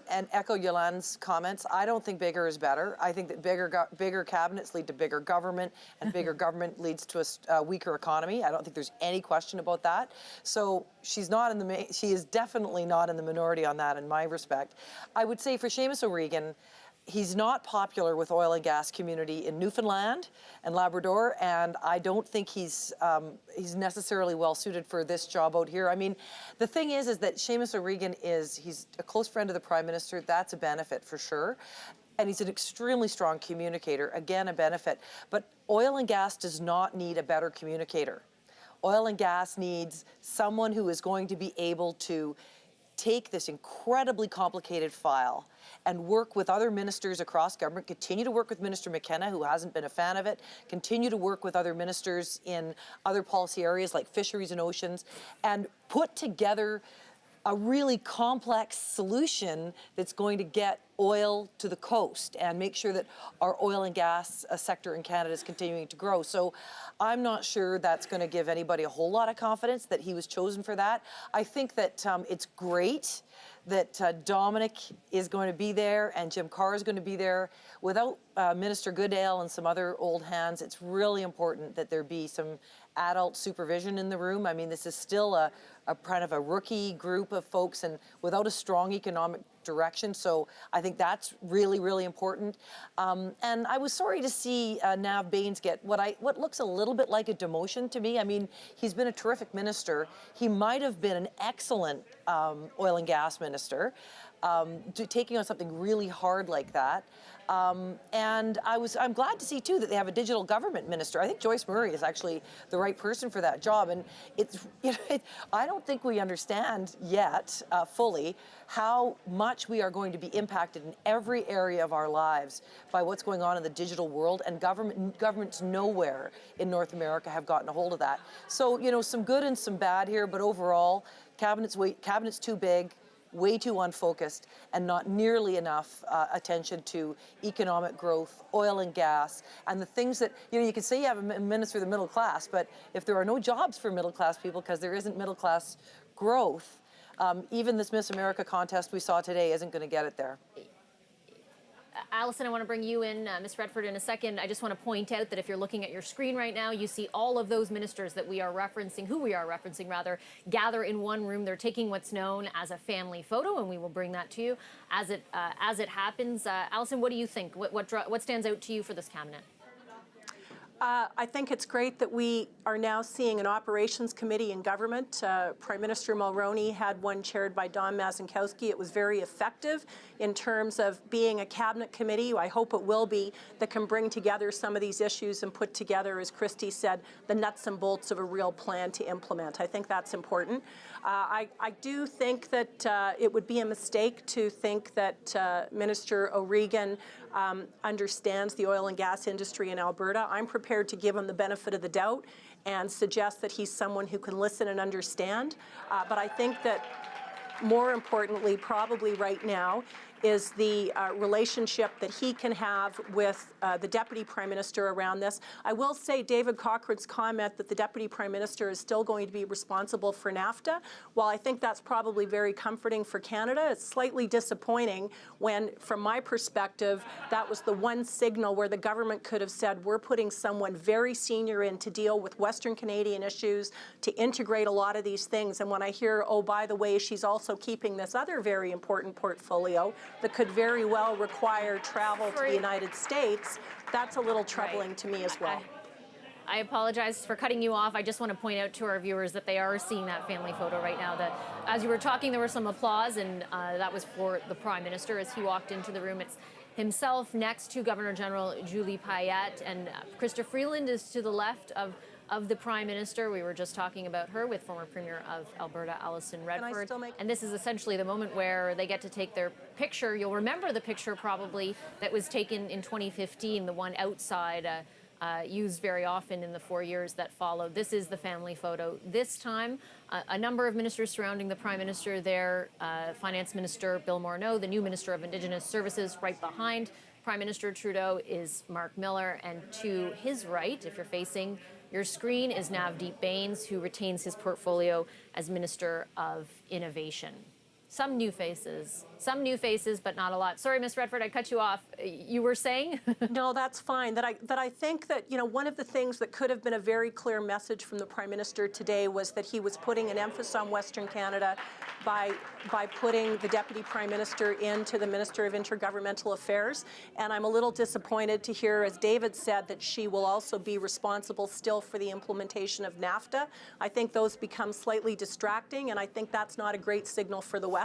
and echo Yolande's comments? I don't think bigger is better. I think that bigger cabinets lead to bigger government, and bigger government leads to a weaker economy. I don't think there's any question about that. So she is definitely not in the minority on that, in my respect. I would say for Seamus O'Regan, he's not popular with oil and gas community in Newfoundland and Labrador, and I don't think he's necessarily well suited for this job out here. I mean, the thing is that Seamus O'Regan he's a close friend of the Prime Minister. That's a benefit for sure. And he's an extremely strong communicator, again, a benefit. But oil and gas does not need a better communicator. Oil and gas needs someone who is going to be able to take this incredibly complicated file and work with other ministers across government, continue to work with Minister McKenna, who hasn't been a fan of it, continue to work with other ministers in other policy areas like fisheries and oceans, and put together a really complex solution that's going to get oil to the coast and make sure that our oil and gas sector in Canada is continuing to grow. So I'm not sure that's going to give anybody a whole lot of confidence that he was chosen for that. I think that it's great that Dominic is going to be there and Jim Carr is going to be there. Without Minister Goodale and some other old hands, it's really important that there be some adult supervision in the room. I mean, this is still a kind of a rookie group of folks, and without a strong economic direction. So I think that's really, really important. And I was sorry to see Nav Bains get what looks a little bit like a demotion to me. I mean, he's been a terrific minister. He might have been an excellent oil and gas minister. taking on something really hard like that. And I'm glad to see too that they have a digital government minister. I think Joyce Murray is actually the right person for that job. And I don't think we understand yet fully how much we are going to be impacted in every area of our lives by what's going on in the digital world. And governments nowhere in North America have gotten a hold of that. So, some good and some bad here, but overall, cabinet's too big, way too unfocused, and not nearly enough attention to economic growth, oil and gas, and the things that, you can say you have a minister of the middle class, but if there are no jobs for middle class people because there isn't middle class growth, even this Miss America contest we saw today isn't going to get it there. Allison, I want to bring you in, Ms. Redford, in a second. I just want to point out that if you're looking at your screen right now, you see all of those ministers that we are referencing, gather in one room. They're taking what's known as a family photo, and we will bring that to you as it happens. Allison, what do you think? What stands out to you for this cabinet? I think it's great that we are now seeing an operations committee in government. Prime Minister Mulroney had one chaired by Don Mazankowski. It was very effective in terms of being a cabinet committee. I hope it will be, that can bring together some of these issues and put together, as Christy said, the nuts and bolts of a real plan to implement. I think that's important. I do think that it would be a mistake to think that Minister O'Regan understands the oil and gas industry in Alberta. I'm prepared to give him the benefit of the doubt and suggest that he's someone who can listen and understand. But I think that more importantly, probably right now, is the relationship that he can have with the Deputy Prime Minister around this. I will say David Cochrane's comment that the Deputy Prime Minister is still going to be responsible for NAFTA, while I think that's probably very comforting for Canada, it's slightly disappointing when, from my perspective, that was the one signal where the government could have said, we're putting someone very senior in to deal with Western Canadian issues, to integrate a lot of these things. And when I hear, oh, by the way, she's also keeping this other very important portfolio that could very well require travel to the United States, that's a little troubling to me as well. I apologize for cutting you off. I just want to point out to our viewers that they are seeing that family photo right now. That as you were talking, there was some applause, and that was for the Prime Minister as he walked into the room. It's himself next to Governor General Julie Payette, and Chrystia Freeland is to the left of the Prime Minister. We were just talking about her with former Premier of Alberta, Alison Redford. And this is essentially the moment where they get to take their picture. You'll remember the picture probably that was taken in 2015, the one outside, used very often in the 4 years that followed. This is the family photo. This time, a number of ministers surrounding the Prime Minister there, Finance Minister Bill Morneau, the new Minister of Indigenous Services right behind Prime Minister Trudeau is Mark Miller, and to his right, if you're facing your screen, is Navdeep Bains, who retains his portfolio as Minister of Innovation. Some new faces, but not a lot. Sorry, Ms. Redford, I cut you off. You were saying? No, that's fine. That I think that, one of the things that could have been a very clear message from the Prime Minister today was that he was putting an emphasis on Western Canada by putting the Deputy Prime Minister into the Minister of Intergovernmental Affairs. And I'm a little disappointed to hear, as David said, that she will also be responsible still for the implementation of NAFTA. I think those become slightly distracting, and I think that's not a great signal for the West.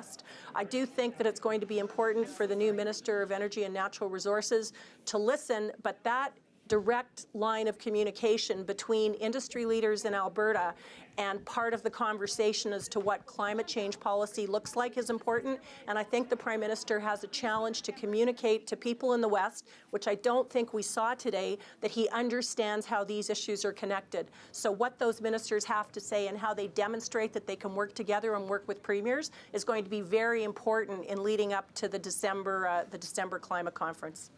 I do think that it's going to be important for the new Minister of Energy and Natural Resources to listen, but that direct line of communication between industry leaders in Alberta and part of the conversation as to what climate change policy looks like is important. And I think the Prime Minister has a challenge to communicate to people in the West, which I don't think we saw today, that he understands how these issues are connected. So what those ministers have to say and how they demonstrate that they can work together and work with premiers is going to be very important in leading up to the December climate conference.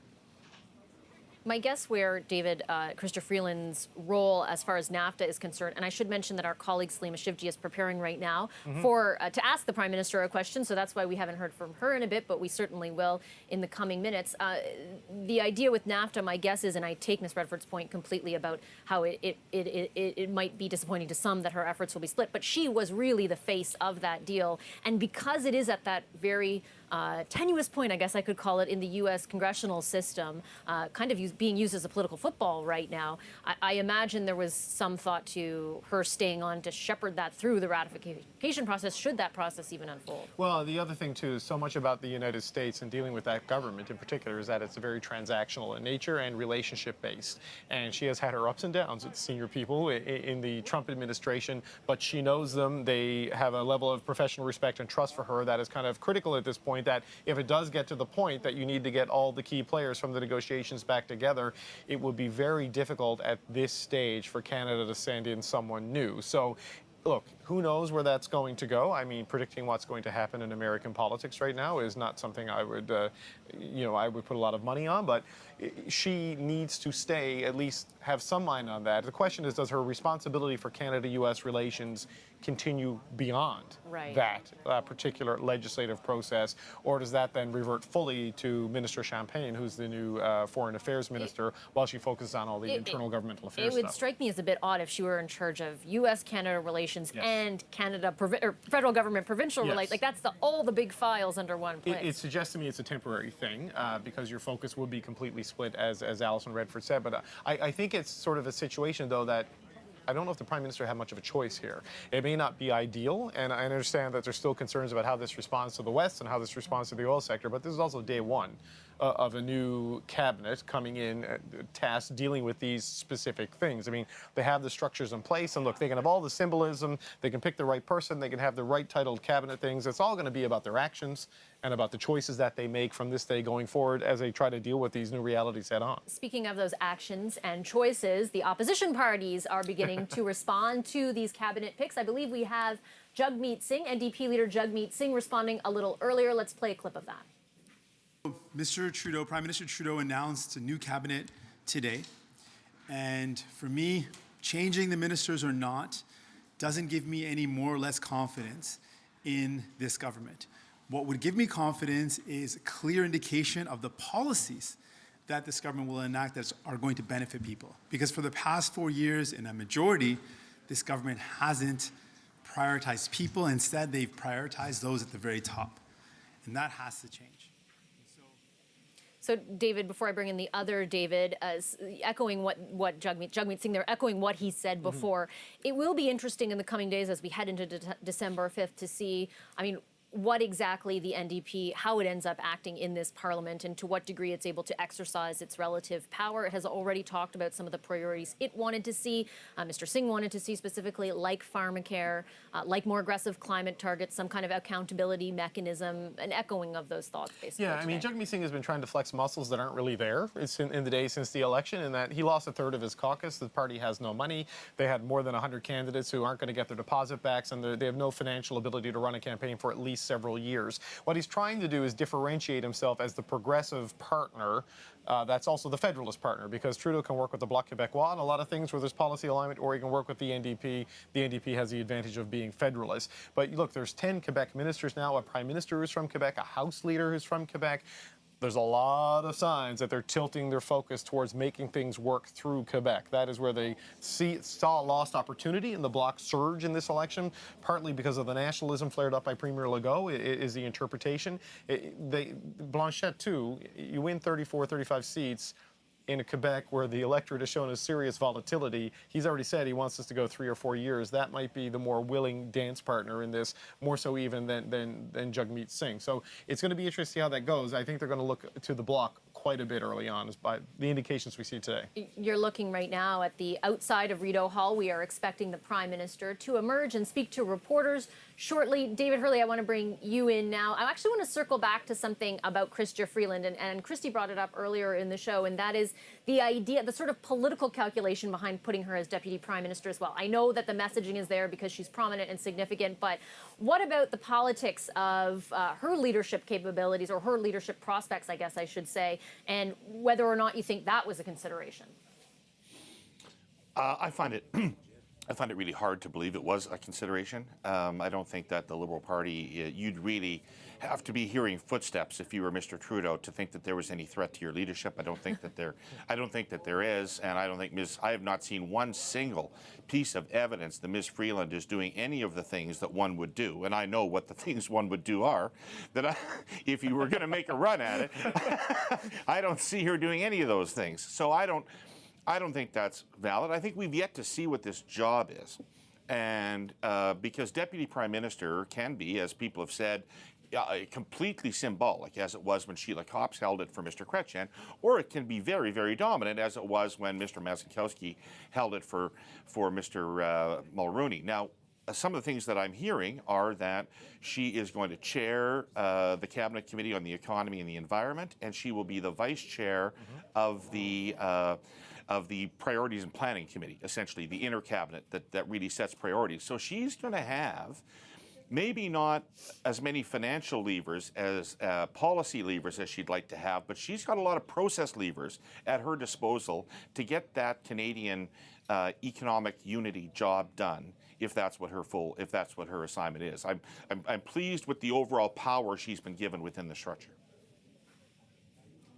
My guess where, David, Chrystia Freeland's role as far as NAFTA is concerned, and I should mention that our colleague Salima Shivji is preparing right now to ask the Prime Minister a question, so that's why we haven't heard from her in a bit, but we certainly will in the coming minutes. The idea with NAFTA, my guess is, and I take Ms. Redford's point completely about how it might be disappointing to some that her efforts will be split, but she was really the face of that deal, and because it is at that very tenuous point, I guess I could call it, in the U.S. congressional system, kind of being used as a political football right now. I imagine there was some thought to her staying on to shepherd that through the ratification process, should that process even unfold. Well, the other thing, too, is so much about the United States and dealing with that government in particular is that it's very transactional in nature and relationship-based. And she has had her ups and downs with senior people in the Trump administration, but she knows them. They have a level of professional respect and trust for her that is kind of critical at this point, that if it does get to the point that you need to get all the key players from the negotiations back together, it would be very difficult at this stage for Canada to send in someone new. So, look, who knows where that's going to go? I mean, predicting what's going to happen in American politics right now is not something I would, I would put a lot of money on, but she needs to stay, at least have some mind on that. The question is, does her responsibility for Canada-U.S. relations continue beyond that particular legislative process, or does that then revert fully to Minister Champagne, who's the new Foreign Affairs Minister, while she focuses on all the internal governmental affairs stuff? It would strike me as a bit odd if she were in charge of U.S.-Canada relations and Canada or federal government-provincial relations. Like, that's all the big files under one place. It suggests to me it's a temporary thing because your focus would be completely split, as Alison Redford said. But I think it's sort of a situation, though, that I don't know if the Prime Minister had much of a choice here. It may not be ideal, and I understand that there's still concerns about how this responds to the West and how this responds to the oil sector, but this is also day one of a new cabinet coming in, tasked dealing with these specific things. I mean, they have the structures in place, and look, they can have all the symbolism, they can pick the right person, they can have the right titled cabinet things. It's all going to be about their actions and about the choices that they make from this day going forward as they try to deal with these new realities head on. Speaking of those actions and choices, the opposition parties are beginning to respond to these cabinet picks. I believe we have Jagmeet Singh, NDP leader Jagmeet Singh, responding a little earlier. Let's play a clip of that. Mr. Trudeau, Prime Minister Trudeau announced a new cabinet today. And for me, changing the ministers or not doesn't give me any more or less confidence in this government. What would give me confidence is a clear indication of the policies that this government will enact that are going to benefit people. Because for the past 4 years, in a majority, this government hasn't prioritized people. Instead, they've prioritized those at the very top. And that has to change. So, David, before I bring in the other David, echoing what Jagmeet Singh, they're echoing what he said before. It will be interesting in the coming days as we head into December 5th to see, I mean, what exactly the NDP, how it ends up acting in this parliament and to what degree it's able to exercise its relative power. It has already talked about some of the priorities it wanted to see. Mr. Singh wanted to see specifically, like pharmacare, like more aggressive climate targets, some kind of accountability mechanism, an echoing of those thoughts, basically. Yeah, I mean, Jagmeet Singh has been trying to flex muscles that aren't really there in the days since the election, in that he lost a third of his caucus. The party has no money. They had more than 100 candidates who aren't going to get their deposit backs, and they have no financial ability to run a campaign for at least several years. What he's trying to do is differentiate himself as the progressive partner that's also the Federalist partner, because Trudeau can work with the Bloc Québécois on a lot of things where there's policy alignment, or he can work with the NDP. The NDP has the advantage of being Federalist. But look, there's 10 Quebec ministers now, a prime minister who's from Quebec, a House leader who's from Quebec. There's a lot of signs that they're tilting their focus towards making things work through Quebec. That is where they saw a lost opportunity in the Bloc surge in this election, partly because of the nationalism flared up by Premier Legault, is the interpretation. Blanchette, too, you win 34, 35 seats in Quebec where the electorate has shown a serious volatility. He's already said he wants us to go 3 or 4 years. That might be the more willing dance partner in this, more so even than Jagmeet Singh. So it's going to be interesting to see how that goes. I think they're going to look to the Bloc quite a bit early on, as by the indications we see today. You're looking right now at the outside of Rideau Hall. We are expecting the Prime Minister to emerge and speak to reporters shortly. David Hurley, I want to bring you in now. I actually want to circle back to something about Chrystia Freeland, and Christy brought it up earlier in the show, and that is the idea, the sort of political calculation behind putting her as Deputy Prime Minister as well. I know that the messaging is there because she's prominent and significant, but what about the politics of her leadership capabilities, or her leadership prospects, I guess I should say, and whether or not you think that was a consideration? I find it I find it really hard to believe it was a consideration. I don't think that the Liberal Party, you'd really have to be hearing footsteps if you were Mr. Trudeau to think that there was any threat to your leadership. I don't think that there is, and I don't think I have not seen one single piece of evidence that Ms. Freeland is doing any of the things that one would do, and I know what the things one would do are. If you were going to make a run at it, I don't see her doing any of those things. So I don't think that's valid. I think we've yet to see what this job is. And because Deputy Prime Minister can be, as people have said, completely symbolic, as it was when Sheila Copps held it for Mr. Chrétien, or it can be very, very dominant, as it was when Mr. Mazankowski held it for Mr. Mulroney. Now, some of the things that I'm hearing are that she is going to chair the Cabinet Committee on the Economy and the Environment, and she will be the vice chair of the Priorities and Planning Committee, essentially the inner cabinet that really sets priorities. So she's going to have maybe not as many financial levers as policy levers as she'd like to have, but she's got a lot of process levers at her disposal to get that Canadian economic unity job done, if that's what her assignment is. I'm pleased with the overall power she's been given within the structure.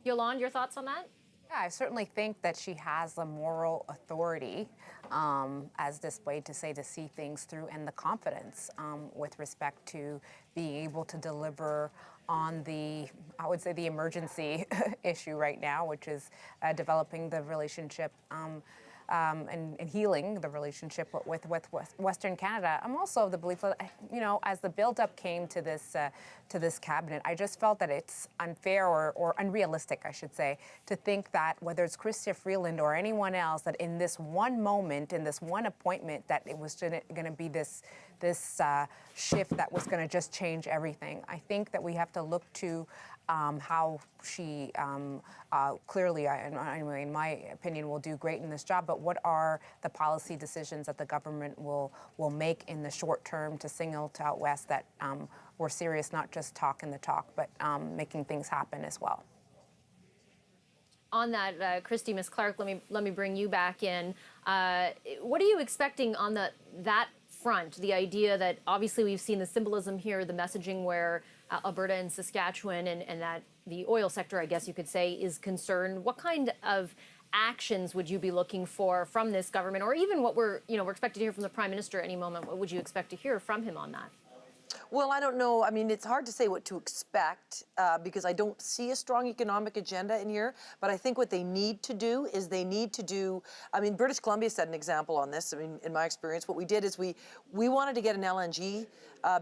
Yolande, your thoughts on that? Yeah, I certainly think that she has the moral authority, as displayed to see things through, and the confidence with respect to being able to deliver on the emergency issue right now, which is developing the relationship and healing the relationship with Western Canada. I'm also of the belief that, as the build-up came to this cabinet, I just felt that it's unfair or unrealistic, I should say, to think that whether it's Chrystia Freeland or anyone else, that in this one moment, in this one appointment, that it was going to be this shift that was going to just change everything. I think that we have to look to how she clearly, anyway, in my opinion, will do great in this job, but what are the policy decisions that the government will make in the short term to signal to out west that we're serious, not just talking the talk, but making things happen as well. On that, Christy, Ms. Clark, let me bring you back in. What are you expecting on that front? The idea that obviously we've seen the symbolism here, the messaging where Alberta and Saskatchewan and that the oil sector, I guess you could say, is concerned. What kind of actions would you be looking for from this government, or even what we're expected to hear from the Prime Minister at any moment? What would you expect to hear from him on that? Well, I don't know. I mean, it's hard to say what to expect because I don't see a strong economic agenda in here. But I think what they need to do is British Columbia set an example on this. I mean, in my experience, what we did is we wanted to get an LNG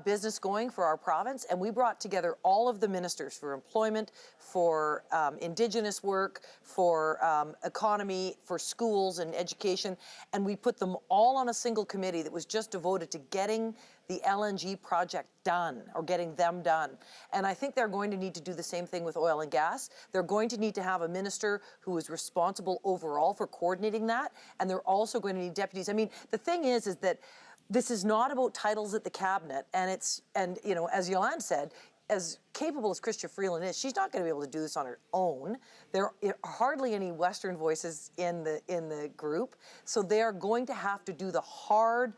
business going for our province, and we brought together all of the ministers for employment, for Indigenous work, for economy, for schools and education, and we put them all on a single committee that was just devoted to getting the LNG project done, or getting them done. And I think they're going to need to do the same thing with oil and gas. They're going to need to have a minister who is responsible overall for coordinating that, and they're also going to need deputies. I mean, the thing is that this is not about titles at the cabinet, and as Yolande said, as capable as Chrystia Freeland is, she's not going to be able to do this on her own. There are hardly any Western voices in the group, so they are going to have to do the hard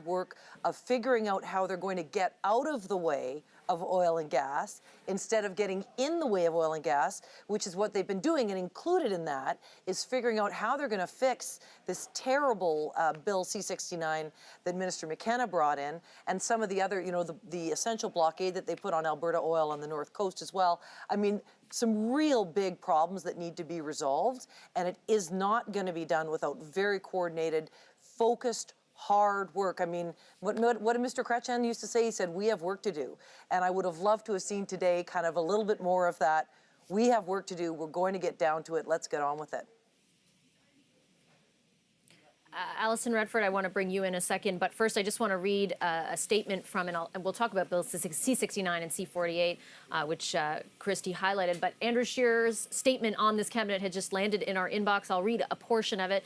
work of figuring out how they're going to get out of the way of oil and gas instead of getting in the way of oil and gas, which is what they've been doing. And included in that is figuring out how they're going to fix this terrible Bill C-69 that Minister McKenna brought in, and some of the other, the essential blockade that they put on Alberta oil on the North Coast as well. I mean, some real big problems that need to be resolved, and it is not going to be done without very coordinated, focused, hard work. I mean, what did Mr. Chrétien used to say? He said, we have work to do. And I would have loved to have seen today kind of a little bit more of that. We have work to do. We're going to get down to it. Let's get on with it. Alison Redford, I want to bring you in a second, but first I just want to read a statement from, and we'll talk about Bill C-69 and C-48, which Christy highlighted, but Andrew Scheer's statement on this cabinet had just landed in our inbox. I'll read a portion of it.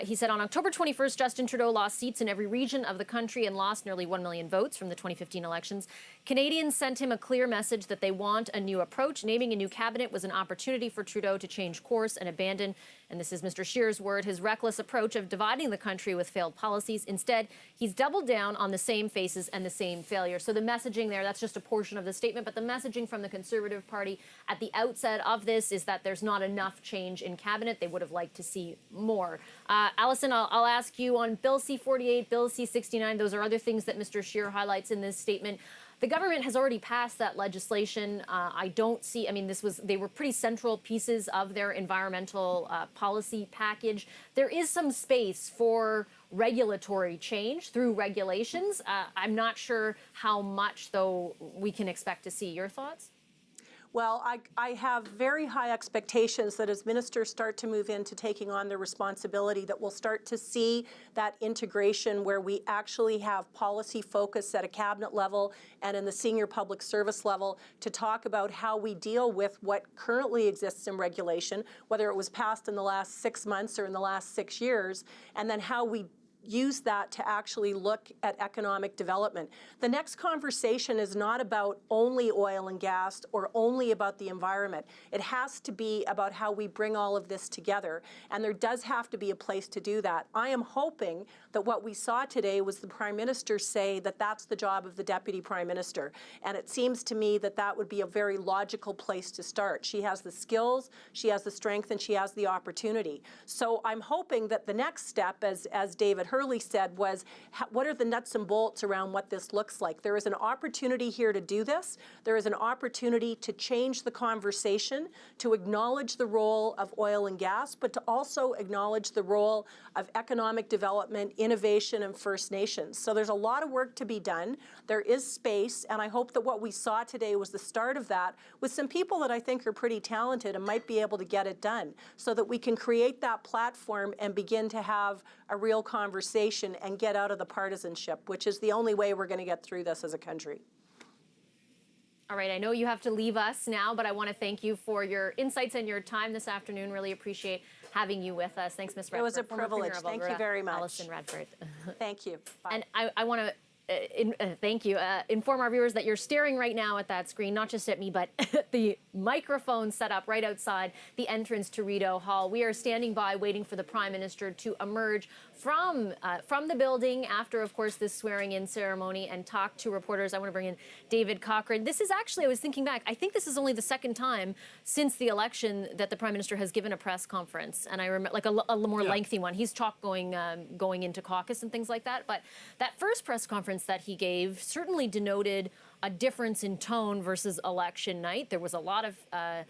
He said, on October 21st, Justin Trudeau lost seats in every region of the country and lost nearly 1 million votes from the 2015 elections. Canadians sent him a clear message that they want a new approach. Naming a new cabinet was an opportunity for Trudeau to change course and abandon, and this is Mr. Scheer's word, his reckless approach of dividing flooding the country with failed policies. Instead, he's doubled down on the same faces and the same failure. So the messaging there, that's just a portion of the statement, but the messaging from the Conservative Party at the outset of this is that there's not enough change in cabinet. They would have liked to see more. Allison, I'll ask you on Bill C-48, Bill C-69. Those are other things that Mr. Scheer highlights in this statement. The government has already passed that legislation. I don't see, I mean, they were pretty central pieces of their environmental policy package. There is some space for regulatory change through regulations. I'm not sure how much, though, we can expect to see. Your thoughts? Well, I have very high expectations that as ministers start to move into taking on their responsibility, that we'll start to see that integration where we actually have policy focus at a cabinet level and in the senior public service level to talk about how we deal with what currently exists in regulation, whether it was passed in the last 6 months or in the last 6 years, and then how we use that to actually look at economic development. The next conversation is not about only oil and gas or only about the environment. It has to be about how we bring all of this together, and there does have to be a place to do that. I am hoping that what we saw today was the Prime Minister say that that's the job of the Deputy Prime Minister, and it seems to me that that would be a very logical place to start. She has the skills, she has the strength, and she has the opportunity. So I'm hoping that the next step, as David Hurley said, was what are the nuts and bolts around what this looks like? There is an opportunity here to do this. There is an opportunity to change the conversation, to acknowledge the role of oil and gas, but to also acknowledge the role of economic development, innovation, and First Nations. So there's a lot of work to be done. There is space, and I hope that what we saw today was the start of that with some people that I think are pretty talented and might be able to get it done so that we can create that platform and begin to have a real conversation and get out of the partisanship, which is the only way we're going to get through this as a country. All right, I know you have to leave us now, but I want to thank you for your insights and your time this afternoon. Really appreciate having you with us. Thanks, Ms. Redford. It was a privilege. Thank you very much. Allison Redford. Thank you. Bye. And I want to thank you. Inform our viewers that you're staring right now at that screen, not just at me, but at the microphone set up right outside the entrance to Rideau Hall. We are standing by waiting for the Prime Minister to emerge from the building after, of course, this swearing-in ceremony and talk to reporters. I want to bring in David Cochrane. This is actually, I was thinking back, I think this is only the second time since the election that the Prime Minister has given a press conference, and I remember like a more lengthy one. He's talked going into caucus and things like that, but that first press conference that he gave certainly denoted a difference in tone versus election night. There was a lot of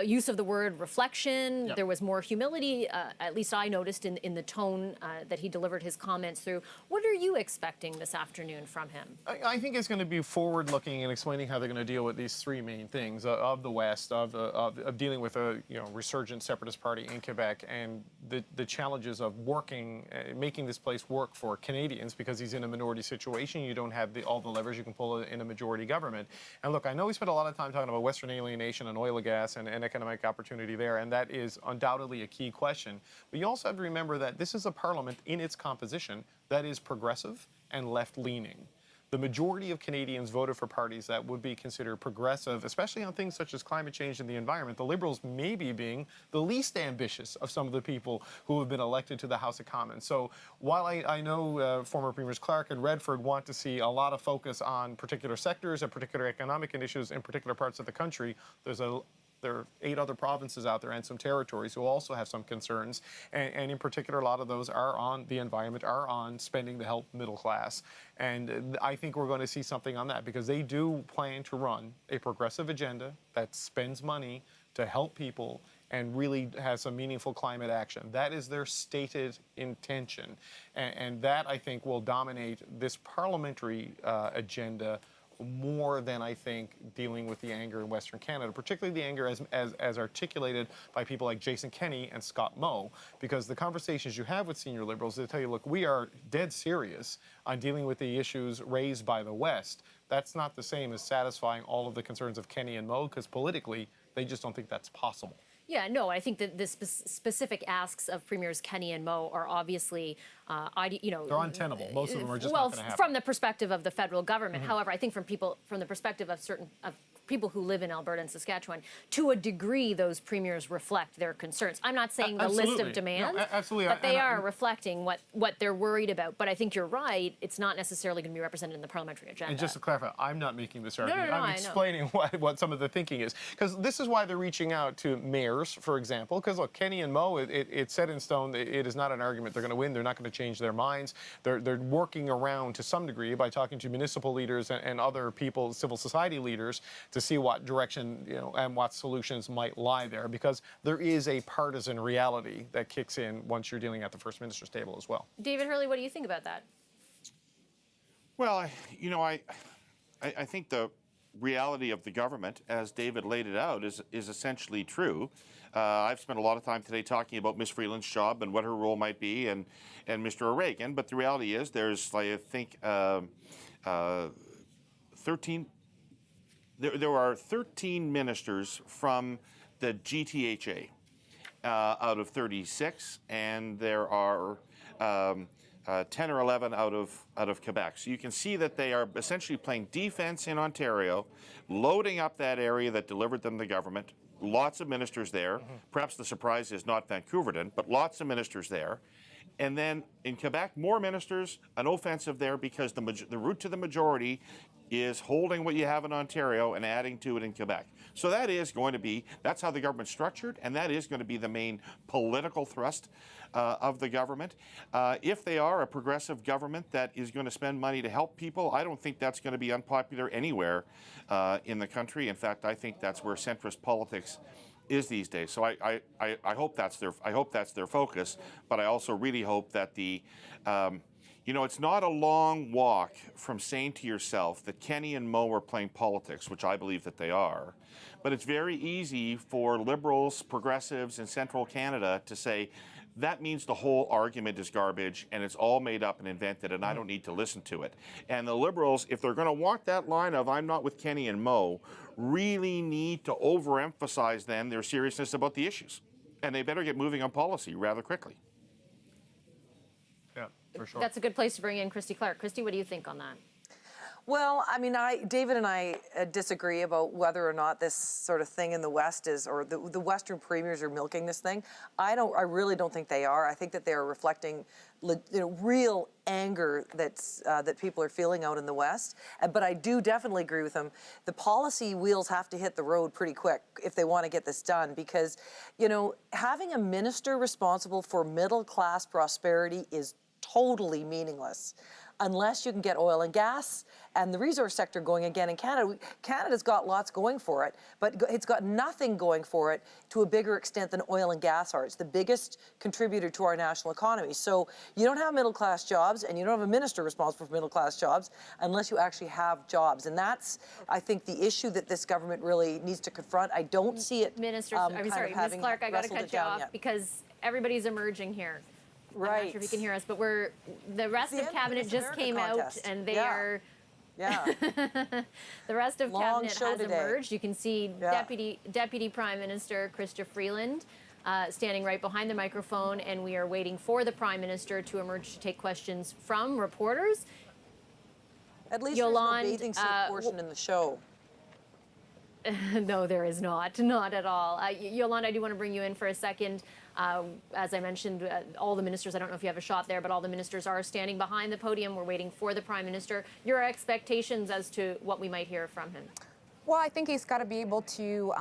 use of the word reflection. Yep. There was more humility, at least I noticed in the tone that he delivered his comments through. What are you expecting this afternoon from him? I think it's going to be forward-looking and explaining how they're going to deal with these three main things of the West, of dealing with a resurgent separatist party in Quebec, and the challenges of working, making this place work for Canadians, because he's in a minority situation. You don't have all the levers you can pull in a majority government. And look, I know we spent a lot of time talking about Western alienation and oil and gas and economic opportunity there, and that is undoubtedly a key question. But you also have to remember that this is a parliament in its composition that is progressive and left-leaning. The majority of Canadians voted for parties that would be considered progressive, especially on things such as climate change and the environment. The Liberals maybe being the least ambitious of some of the people who have been elected to the House of Commons. So while I know former Premiers Clark and Redford want to see a lot of focus on particular sectors and particular economic issues in particular parts of the country, there are 8 other provinces out there and some territories who also have some concerns. And in particular, a lot of those are on the environment, are on spending to help middle class. And I think we're going to see something on that because they do plan to run a progressive agenda that spends money to help people and really has some meaningful climate action. That is their stated intention. And that, I think, will dominate this parliamentary agenda more than I think dealing with the anger in Western Canada, particularly the anger as articulated by people like Jason Kenney and Scott Moe, because the conversations you have with senior Liberals, they tell you, look, we are dead serious on dealing with the issues raised by the West. That's not the same as satisfying all of the concerns of Kenney and Moe, because politically, they just don't think that's possible. Yeah, no, I think that the specific asks of Premiers Kenney and Moe are obviously, they're untenable. Most of them are just not going to happen. From the perspective of the federal government. However, I think from the perspective of people who live in Alberta and Saskatchewan. To a degree, those premiers reflect their concerns. I'm not saying the list of demands, but they are reflecting what they're worried about. But I think you're right. It's not necessarily going to be represented in the parliamentary agenda. And just to clarify, I'm not making this argument. no, I'm I know. explaining what some of the thinking is. Because this is why they're reaching out to mayors, for example. Because look, Kenny and Mo, it's set in stone. It is not an argument they're going to win. They're not going to change their minds. They're working around to some degree by talking to municipal leaders and other people, civil society leaders, to see what direction, and what solutions might lie there. Because there is a partisan reality that kicks in once you're dealing at the First Minister's table as well. David Hurley, what do you think about that? Well, I think the reality of the government, as David laid it out, is essentially true. I've spent a lot of time today talking about Ms. Freeland's job and what her role might be, and Mr. O'Regan. But the reality is, there's, I think, 13. There are 13 ministers from the GTHA out of 36, and there are 10 or 11 out of Quebec. So you can see that they are essentially playing defense in Ontario, loading up that area that delivered them the government. Lots of ministers there. Perhaps the surprise is not Vancouverton, but lots of ministers there. And then in Quebec, more ministers, an offensive there because the route to the majority is holding what you have in Ontario and adding to it in Quebec. So that is going to be, that's how the government's structured, and that is going to be the main political thrust of the government. If they are a progressive government that is going to spend money to help people, I don't think that's going to be unpopular anywhere in the country. In fact, I think that's where centrist politics is these days. So I hope that's their focus, but I also really hope that it's not a long walk from saying to yourself that Kenny and Mo are playing politics, which I believe that they are, but it's very easy for Liberals, progressives in central Canada to say, that means the whole argument is garbage and it's all made up and invented and I don't need to listen to it. And the Liberals, if they're going to walk that line of I'm not with Kenny and Mo, really need to overemphasize then their seriousness about the issues. And they better get moving on policy rather quickly. Yeah, for sure. That's a good place to bring in Christy Clark. Christy, what do you think on that? Well, I mean, David and I disagree about whether or not this sort of thing in the West is, or the Western premiers are milking this thing. I really don't think they are. I think that they are reflecting, real anger that people are feeling out in the West. But I do definitely agree with them. The policy wheels have to hit the road pretty quick if they want to get this done, because, having a minister responsible for middle-class prosperity is totally meaningless unless you can get oil and gas and the resource sector going again in Canada. Canada's got lots going for it, but it's got nothing going for it to a bigger extent than oil and gas are. It's the biggest contributor to our national economy. So you don't have middle-class jobs and you don't have a minister responsible for middle-class jobs unless you actually have jobs. And that's, I think, the issue that this government really needs to confront. I don't see it Ms. Clark, I got to cut you off because everybody's emerging here. Right. I'm not sure if you can hear us, but the rest of cabinet just came out and they are. Yeah. The rest of cabinet has today. emerged. You can see Deputy Prime Minister Chrystia Freeland standing right behind the microphone, and we are waiting for the Prime Minister to emerge to take questions from reporters. At least there's no bathing suit portion in the show. No, there is not. Not at all. Yolande, I do want to bring you in for a second. As I mentioned, all the ministers, I don't know if you have a shot there, but all the ministers are standing behind the podium. We're waiting for the Prime Minister. Your expectations as to what we might hear from him? Well, I think he's got to be able to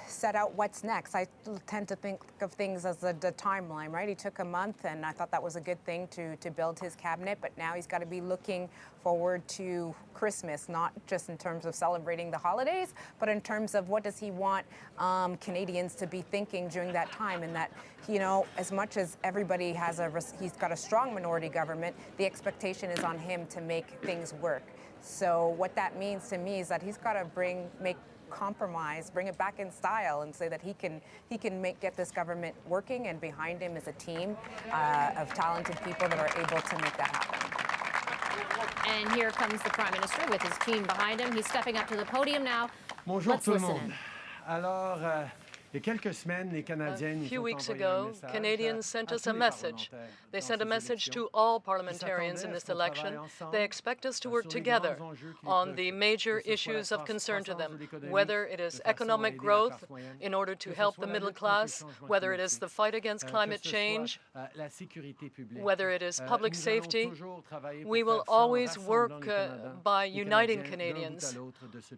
set out what's next. I tend to think of things as the timeline, right? He took a month, and I thought that was a good thing to build his cabinet, but now he's got to be looking forward to Christmas, not just in terms of celebrating the holidays, but in terms of what does he want Canadians to be thinking during that time, and that, as much as everybody has he's got a strong minority government, the expectation is on him to make things work. So what that means to me is that he's got to make compromise, bring it back in style, and say that he can get this government working, and behind him is a team of talented people that are able to make that happen. And here comes the Prime Minister with his team behind him. He's stepping up to the podium now. Bonjour Let's tout le listen monde. in. Alors, A few weeks ago, Canadians sent us a message. They sent a message to all parliamentarians in this election. They expect us to work together on the major issues of concern to them, whether it is economic growth in order to help the middle class, whether it is the fight against climate change, whether it is public safety. We will always work by uniting Canadians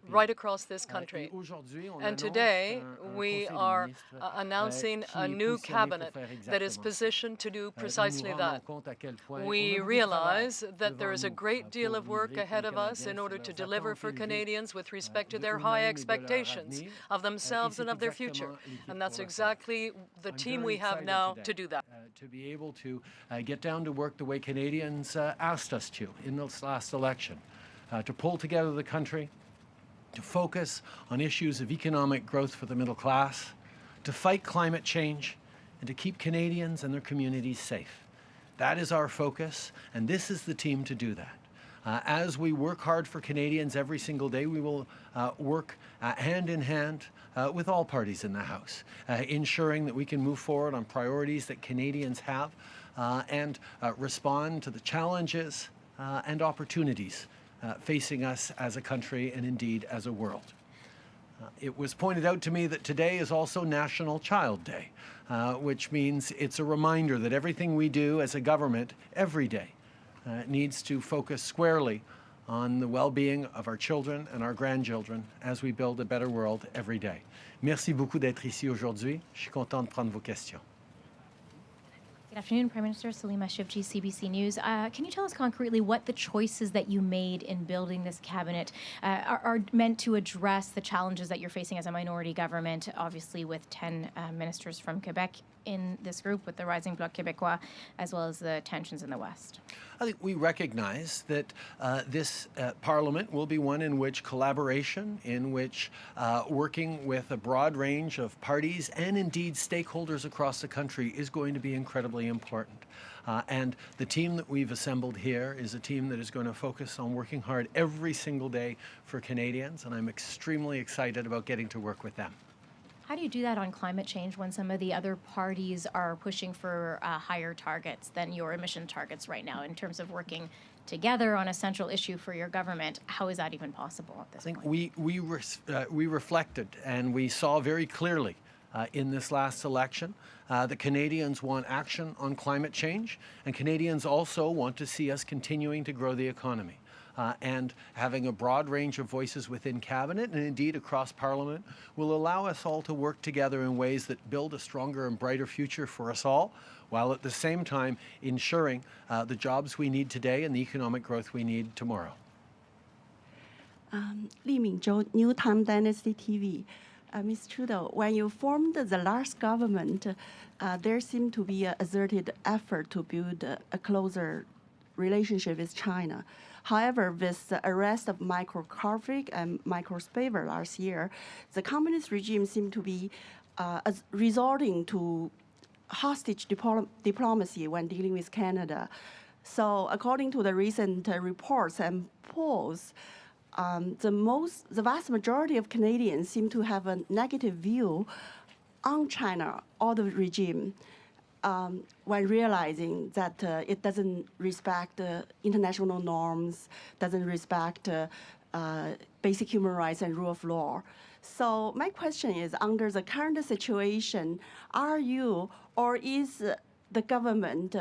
right across this country. And today, we are announcing a new cabinet that is positioned to do precisely that. We realize that there is a great deal of work ahead of us in order to deliver for Canadians with respect to their high expectations of themselves and of their future. And that's exactly the team we have now to do that. To be able to get down to work the way Canadians asked us to in this last election, to pull together the country, to focus on issues of economic growth for the middle class, to fight climate change, and to keep Canadians and their communities safe. That is our focus, and this is the team to do that. As we work hard for Canadians every single day, we will work hand in hand with all parties in the House, ensuring that we can move forward on priorities that Canadians have and respond to the challenges and opportunities facing us as a country and indeed as a world. It was pointed out to me that today is also National Child Day, which means it's a reminder that everything we do as a government every day needs to focus squarely on the well-being of our children and our grandchildren as we build a better world every day. Merci beaucoup d'être ici aujourd'hui. Je suis content de prendre vos questions. Good afternoon, Prime Minister. Salima Shivji, CBC News. Can you tell us concretely what the choices that you made in building this cabinet are meant to address the challenges that you're facing as a minority government, obviously with 10 ministers from Quebec in this group, with the rising Bloc Québécois, as well as the tensions in the West? I think we recognize that this Parliament will be one in which collaboration, in which working with a broad range of parties and indeed stakeholders across the country is going to be incredibly important. And the team that we've assembled here is a team that is going to focus on working hard every single day for Canadians, and I'm extremely excited about getting to work with them. How do you do that on climate change when some of the other parties are pushing for higher targets than your emission targets right now in terms of working together on a central issue for your government? How is that even possible at this point? I think we reflected and we saw very clearly in this last election that Canadians want action on climate change, and Canadians also want to see us continuing to grow the economy. And having a broad range of voices within Cabinet and indeed across Parliament will allow us all to work together in ways that build a stronger and brighter future for us all, while at the same time ensuring the jobs we need today and the economic growth we need tomorrow. Li Mingzhou, New Time Dynasty TV. Ms. Trudeau, when you formed the last government, there seemed to be an exerted effort to build a closer relationship with China. However, with the arrest of Michael Kovrig and Michael Spavor last year, the communist regime seemed to be resorting to hostage diplomacy when dealing with Canada. So according to the recent reports and polls, the vast majority of Canadians seem to have a negative view on China or the regime. When realizing that it doesn't respect international norms, doesn't respect basic human rights and rule of law. So my question is, under the current situation, are you or is the government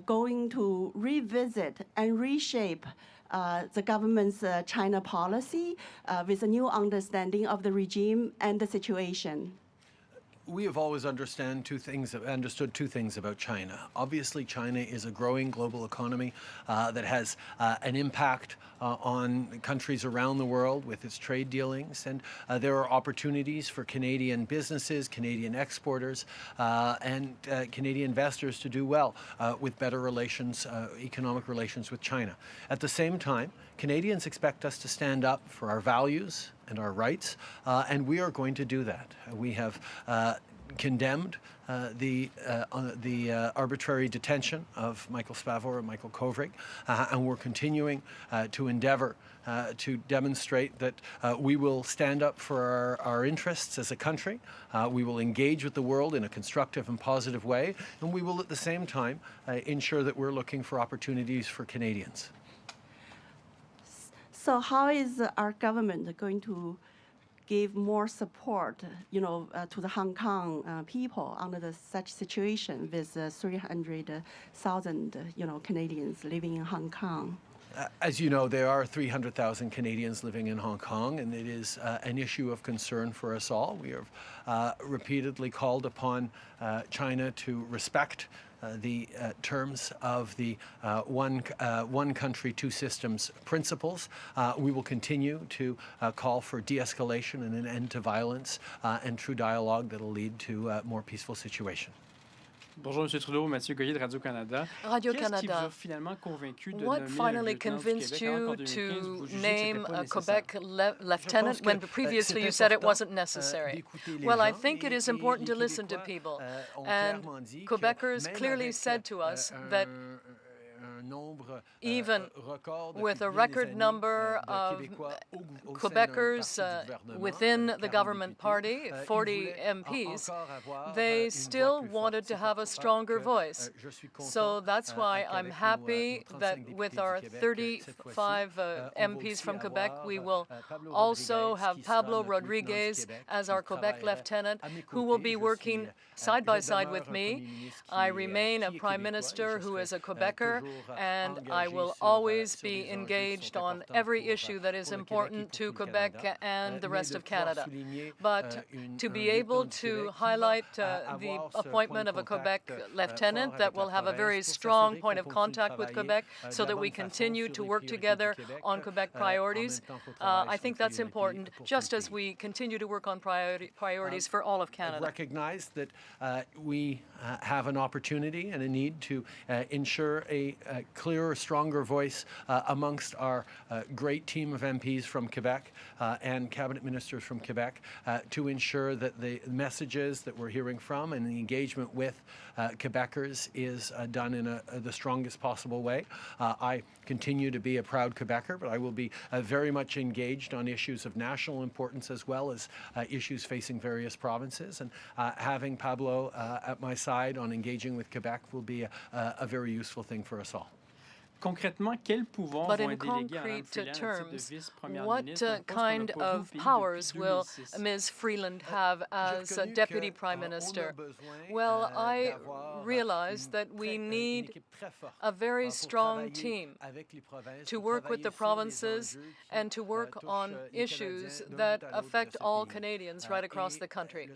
going to revisit and reshape the government's China policy with a new understanding of the regime and the situation? We have always understood two things about China. Obviously, China is a growing global economy that has an impact on countries around the world with its trade dealings, and there are opportunities for Canadian businesses, Canadian exporters, and Canadian investors to do well with better relations, economic relations with China. At the same time, Canadians expect us to stand up for our values and our rights, and we are going to do that. We have condemned the arbitrary detention of Michael Spavor and Michael Kovrig, and we're continuing to endeavor to demonstrate that we will stand up for our interests as a country. We will engage with the world in a constructive and positive way, and we will at the same time ensure that we're looking for opportunities for Canadians. So how is our government going to give more support, to the Hong Kong people under such situation with 300,000, Canadians living in Hong Kong? As you know, there are 300,000 Canadians living in Hong Kong, and it is an issue of concern for us all. We have repeatedly called upon China to respect the terms of the one country, two systems principles. We will continue to call for de-escalation and an end to violence and true dialogue that will lead to a more peaceful situation. Bonjour, M. Trudeau. Mathieu Goyer de Radio-Canada. Radio-Canada. What finally convinced you to name a Quebec lieutenant when previously you said it wasn't necessary? Well, I think it is important to listen to people. And Quebecers clearly said to us that even with a record number of Quebecers within the government party, 40 MPs, they still wanted to have a stronger voice. So that's why I'm happy that with our 35 MPs from Quebec, we will also have Pablo Rodriguez as our Quebec lieutenant, who will be working side by side with me. I remain a prime minister who is a Quebecer, and I will always be engaged on every issue that is important to Quebec and the rest of Canada. But to be able to highlight the appointment of a Quebec lieutenant that will have a very strong point of contact with Quebec so that we continue to work together on Quebec priorities, I think that's important, just as we continue to work on priorities for all of Canada. I recognize that we have an opportunity and a need to ensure a clearer, stronger voice amongst our great team of MPs from Quebec and cabinet ministers from Quebec to ensure that the messages that we're hearing from and the engagement with Quebecers is done in the strongest possible way. I continue to be a proud Quebecer, but I will be very much engaged on issues of national importance as well as issues facing various provinces. And having Pablo at my side on engaging with Quebec will be a very useful thing for us all. Concrètement, quels pouvoirs But vont in être délégués à Mme concrete Freeland, terms, cette vice-première what ministre, un poste kind qu'on n'a pas vu au of pays powers depuis will 2006? Ms. Freeland have as a deputy prime minister? Well, I realize that we need a very strong team to work with the provinces and to work on issues that affect all Canadians right across the country.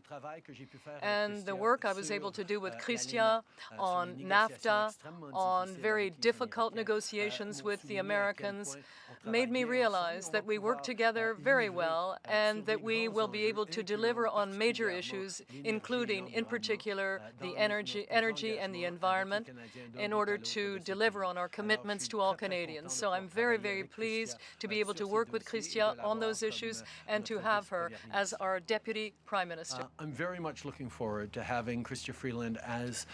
And the work I was able to do with Christian on NAFTA, on very difficult negotiations with the Americans, made me realize that we work together very well and that we will be able to deliver on major issues, including, in particular, the energy and the environment, in order to deliver on our commitments to all Canadians. So I'm very, very pleased to be able to work with Christian on those issues and to have her as our Deputy Prime Minister. I'm very much looking forward to having Chrystia Freeland as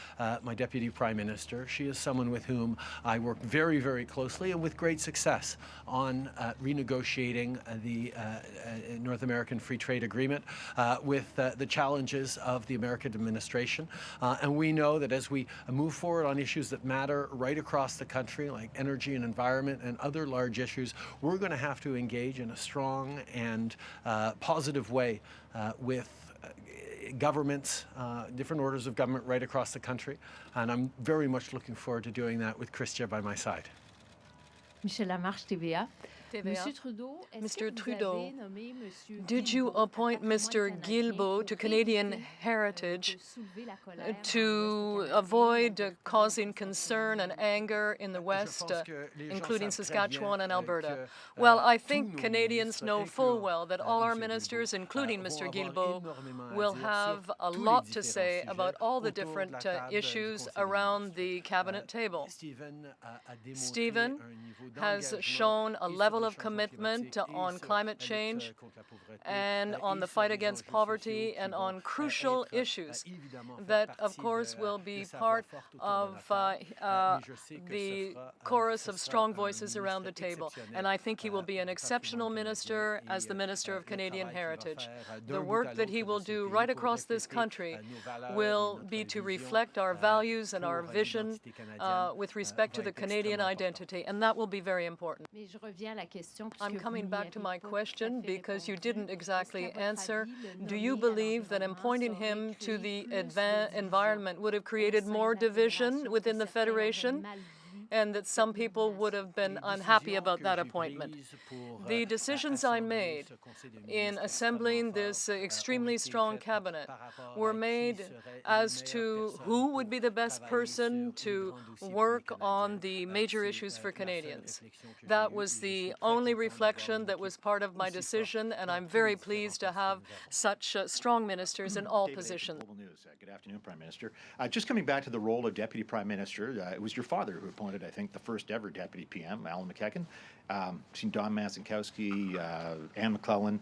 my Deputy Prime Minister. She is someone with whom I work very, very closely and with great success on renegotiating the North American Free Trade Agreement with the challenges of the American administration. And we know that as we move forward on issues that matter right across the country, like energy and environment and other large issues, we're going to have to engage in a strong and positive way with governments, different orders of government right across the country. And I'm very much looking forward to doing that with Chrystia by my side. Michel Lamarche, TVA. Mr. Trudeau, did you appoint Mr. Guilbeault to Canadian Heritage to avoid causing concern and anger in the West, including Saskatchewan and Alberta? Well, I think Canadians know full well that all our ministers, including Mr. Guilbeault, will have a lot to say about all the different issues around the cabinet table. Stephen has shown a level level of commitment on climate change and on the fight against poverty and on crucial issues that, of course, will be part of the chorus of strong voices around the table. And I think he will be an exceptional minister as the Minister of Canadian Heritage. The work that he will do right across this country will be to reflect our values and our vision with respect to the Canadian identity, and that will be very important. I'm coming back to my question because you didn't exactly answer. Do you believe that appointing him to the environment would have created more division within the Federation, and that some people would have been unhappy about that appointment? The decisions I made in assembling this extremely strong cabinet were made as to who would be the best person to work on the major issues for Canadians. That was the only reflection that was part of my decision, and I'm very pleased to have such strong ministers in all positions. Good afternoon, Prime Minister. Just coming back to the role of Deputy Prime Minister, it was your father who appointed, I think, the first ever Deputy PM, Alan McEachin. Seen Don Mazankowski, Anne McClellan.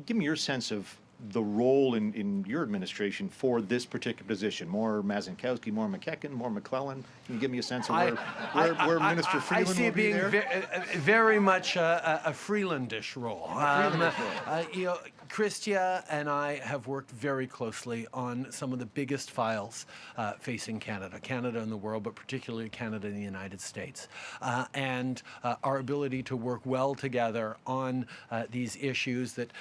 Give me your sense of the role in your administration for this particular position. More Mazankowski, more McEachin, more McClellan. Can you give me a sense of where Minister Freeland I see will it be being there? very much a Freelandish role. Chrystia and I have worked very closely on some of the biggest files facing Canada and the world, but particularly Canada and the United States. And our ability to work well together on these issues that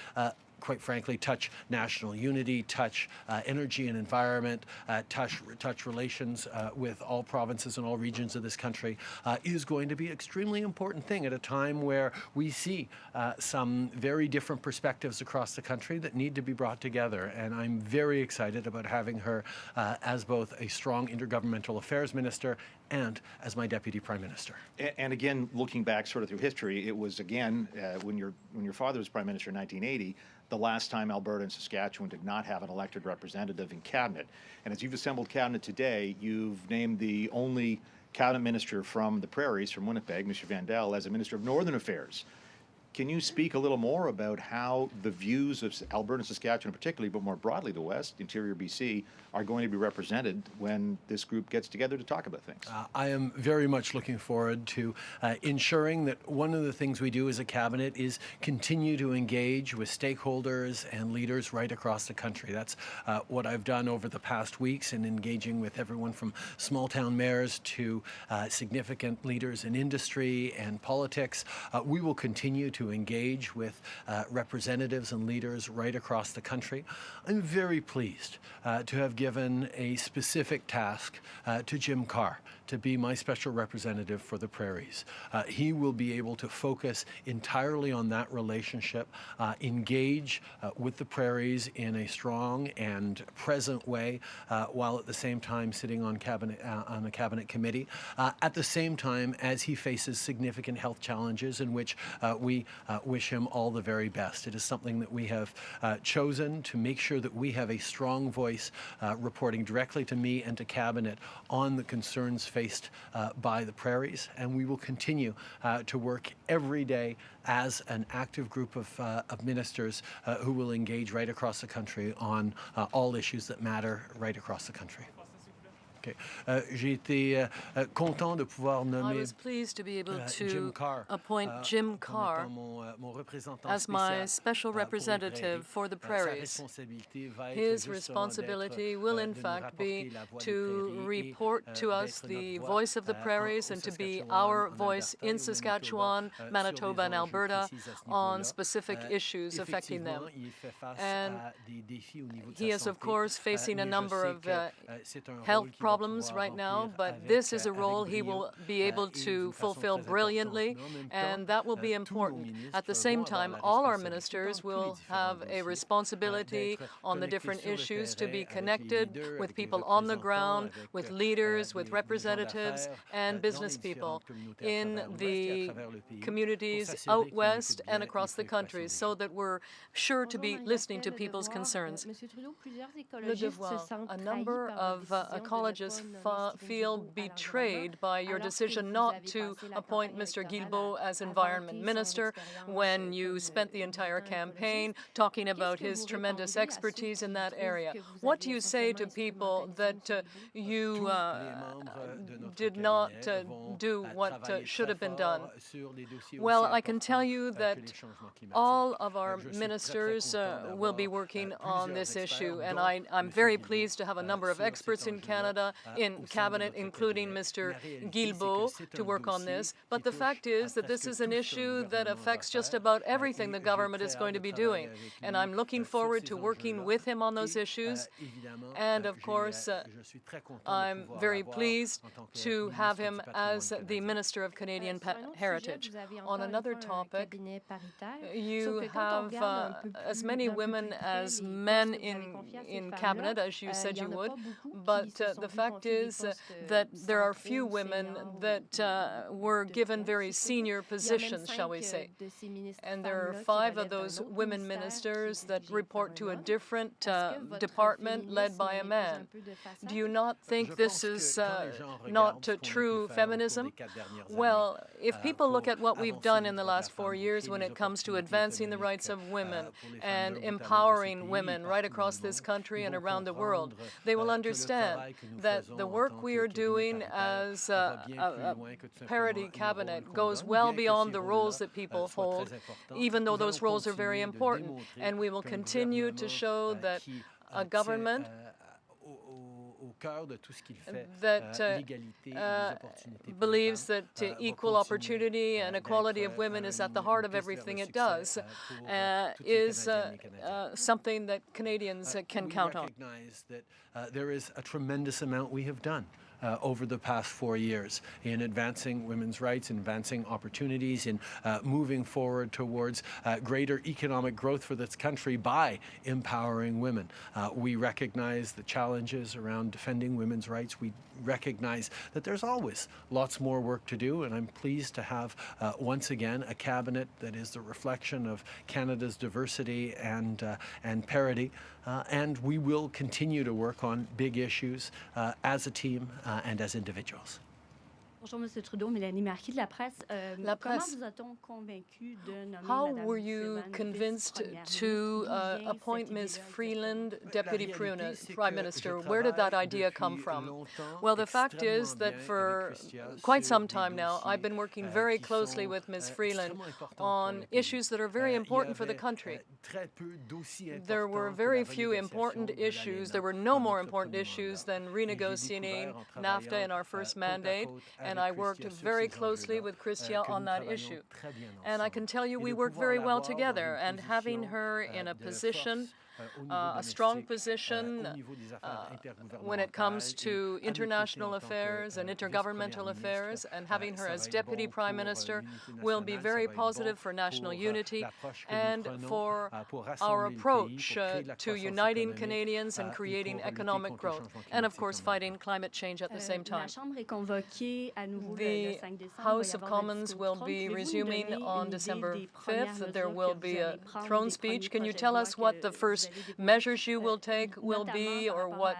quite frankly, touch national unity, touch energy and environment, touch relations with all provinces and all regions of this country, is going to be an extremely important thing at a time where we see some very different perspectives across the country that need to be brought together. And I'm very excited about having her as both a strong intergovernmental affairs minister and as my Deputy Prime Minister. And again, looking back sort of through history, it was again when your father was Prime Minister in 1980, the last time Alberta and Saskatchewan did not have an elected representative in cabinet. And as you've assembled cabinet today, you've named the only cabinet minister from the prairies, from Winnipeg, Mr. Vandal, as a Minister of Northern Affairs. Can you speak a little more about how the views of Alberta and Saskatchewan particularly, but more broadly the West, interior BC, are going to be represented when this group gets together to talk about things? I am very much looking forward to ensuring that one of the things we do as a cabinet is continue to engage with stakeholders and leaders right across the country. That's what I've done over the past weeks in engaging with everyone from small town mayors to significant leaders in industry and politics. We will continue to engage with representatives and leaders right across the country. I'm very pleased to have given a specific task to Jim Carr to be my special representative for the prairies. He will be able to focus entirely on that relationship, engage with the prairies in a strong and present way, while at the same time sitting on a cabinet committee. At the same time as he faces significant health challenges in which we wish him all the very best. It is something that we have chosen to make sure that we have a strong voice reporting directly to me and to cabinet on the concerns faced by the prairies, and we will continue to work every day as an active group of ministers who will engage right across the country on all issues that matter right across the country. J'ai été content de pouvoir nommer I was pleased to be able Jim to Carr, appoint Jim Carr as my special representative for the prairies. His responsibility will in fact be to report to us the voice of the prairies and to be our voice in Saskatchewan, Manitoba and Alberta on specific issues affecting them. And he is of course facing a number of health problems right now, but this is a role he will be able to fulfill brilliantly, and that will be important. At the same time, all our ministers will have a responsibility on the different issues to be connected with people on the ground, with leaders, with representatives, and business people in the communities out west and across the country, so that we're sure to be listening to people's concerns. Le Devoir, a number of ecologists Canadians feel betrayed by your decision not to appoint Mr. Guilbeault as Environment Minister when you spent the entire campaign talking about his tremendous expertise in that area. What do you say to people that you did not do what should have been done? Well, I can tell you that all of our ministers will be working on this issue, and I'm very pleased to have a number of experts in Canada, in Cabinet, including Mr. Guilbeault, to work on this. But the fact is that this is an issue that affects just about everything the government is going to be doing, and I'm looking forward to working with him on those issues. And of course, I'm very pleased to have him as the Minister of Canadian Heritage. On another topic, you have as many women as men in Cabinet, as you said you would, but the fact is that there are few women that were given very senior positions, shall we say. And there are 5 of those women ministers that report to a different department led by a man. Do you not think this is not true feminism? Well, if people look at what we've done in the last 4 years when it comes to advancing the rights of women and empowering women right across this country and around the world, they will understand that the work we are doing as a parity cabinet goes well beyond the roles that people hold, even though those roles are very important. And we will continue to show that a government that believes that equal opportunity and equality of women is at the heart of everything it does is something that Canadians can count on. We recognize that there is a tremendous amount we have done over the past 4 years in advancing women's rights, in advancing opportunities, in moving forward towards greater economic growth for this country by empowering women. We recognize the challenges around defending women's rights. We recognize that there's always lots more work to do, and I'm pleased to have once again a cabinet that is the reflection of Canada's diversity and parity. And we will continue to work on big issues as a team and as individuals. Bonjour, Monsieur Trudeau. Mélanie Marquis de La Presse. La Presse. Comment vous a-t-on convaincu de nommer How Madame were you convinced to appoint Ms. Freeland Deputy Prime Minister? Where did that idea come from? Well, the fact is that for quite some time now, I've been working very closely with Ms. Freeland on issues that are very important for the country. There were very few important issues. There were no more important issues than renegotiating NAFTA in our first mandate, and I worked very closely with Chrystia on that issue. And I can tell you we worked very well together, and having her in a position, a strong position when it comes to international affairs and intergovernmental affairs, and having her as Deputy Prime Minister will be very positive for national unity and for our approach to uniting Canadians and creating economic growth, and of course fighting climate change at the same time. The House of Commons will be resuming on December 5th. There will be a throne speech. Can you tell us what the first measures you will take will be, or what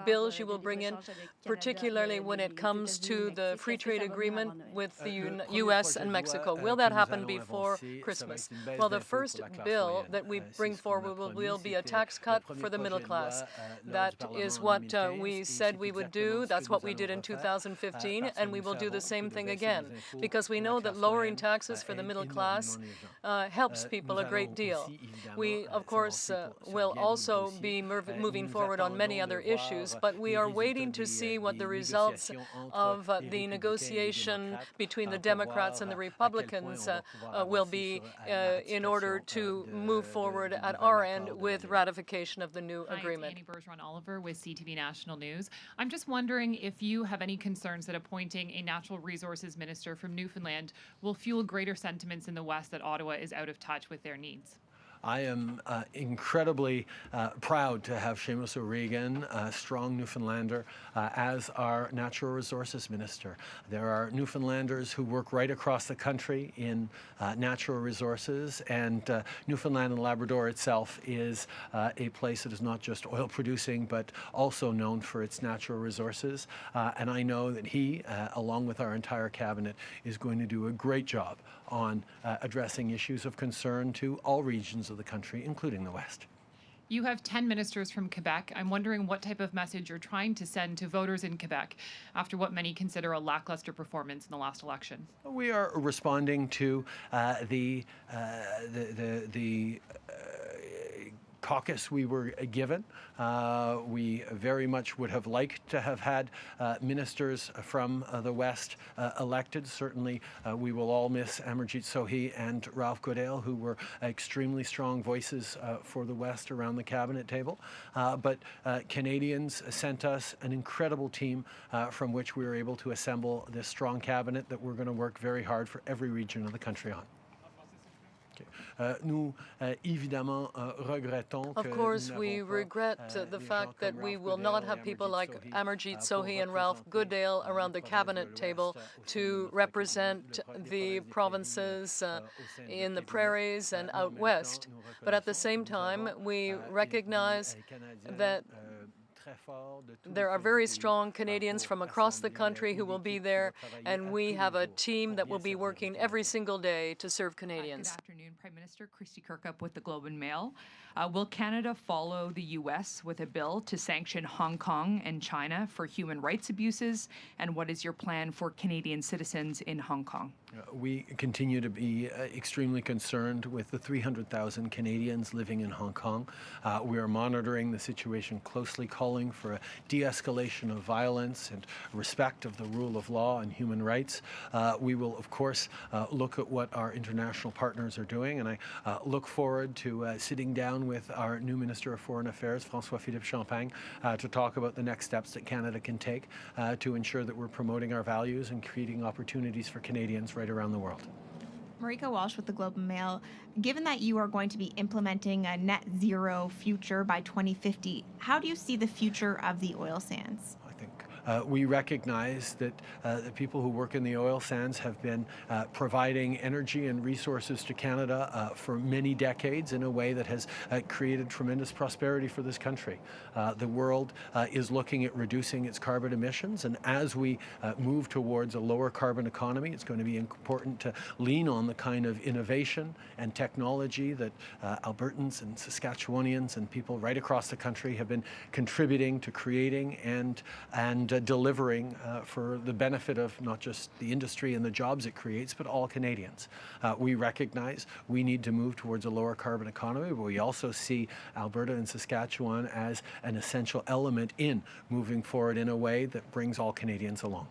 bills you will bring in, particularly when it comes to the free trade agreement with the U.S. and Mexico? Will that happen before Christmas? Well, the first bill that we bring forward will be a tax cut for the middle class. That is what we said we would do. That's what we did in 2015, and we will do the same thing again, because we know that lowering taxes for the middle class helps people a great deal. We, of course, will also be moving forward on many other issues, but we are waiting to see what the results of the negotiation between the Democrats and the Republicans will be in order to move forward at our end with ratification of the new agreement. Annie Bergeron-Oliver with CTV National News. I'm just wondering if you have any concerns that appointing a natural resources minister from Newfoundland will fuel greater sentiments in the West that Ottawa is out of touch with their needs. I am incredibly proud to have Seamus O'Regan, a strong Newfoundlander, as our Natural Resources Minister. There are Newfoundlanders who work right across the country in natural resources, and Newfoundland and Labrador itself is a place that is not just oil producing, but also known for its natural resources. And I know that he, along with our entire cabinet, is going to do a great job on addressing issues of concern to all regions of the country, including the West. You have 10 ministers from Quebec. I'm wondering what type of message you're trying to send to voters in Quebec after what many consider a lackluster performance in the last election. We are responding to the caucus we were given. We very much would have liked to have had ministers from the West elected. Certainly, we will all miss Amarjeet Sohi and Ralph Goodale, who were extremely strong voices for the West around the cabinet table. But Canadians sent us an incredible team from which we were able to assemble this strong cabinet that we're going to work very hard for every region of the country on. Of course, we regret the fact that we will not have people like Amarjeet Sohi and Ralph Goodale around the cabinet table to represent the provinces in the prairies and out west. But at the same time, we recognize that there are very strong Canadians from across the country who will be there, and we have a team that will be working every single day to serve Canadians. Good afternoon, Prime Minister. Christy Kirkup with the Globe and Mail. Will Canada follow the U.S. with a bill to sanction Hong Kong and China for human rights abuses? And what is your plan for Canadian citizens in Hong Kong? We continue to be extremely concerned with the 300,000 Canadians living in Hong Kong. We are monitoring the situation closely, calling for a de-escalation of violence and respect of the rule of law and human rights. We will, of course, look at what our international partners are doing, and I look forward to sitting down with our new Minister of Foreign Affairs, François-Philippe Champagne, to talk about the next steps that Canada can take to ensure that we're promoting our values and creating opportunities for Canadians right around the world. Marika Walsh with the Globe and Mail. Given that you are going to be implementing a net zero future by 2050, how do you see the future of the oil sands? We recognize that the people who work in the oil sands have been providing energy and resources to Canada for many decades in a way that has created tremendous prosperity for this country. The world is looking at reducing its carbon emissions, and as we move towards a lower carbon economy, it's going to be important to lean on the kind of innovation and technology that Albertans and Saskatchewanians and people right across the country have been contributing to creating and delivering for the benefit of not just the industry and the jobs it creates, but all Canadians. We recognize we need to move towards a lower carbon economy, but we also see Alberta and Saskatchewan as an essential element in moving forward in a way that brings all Canadians along.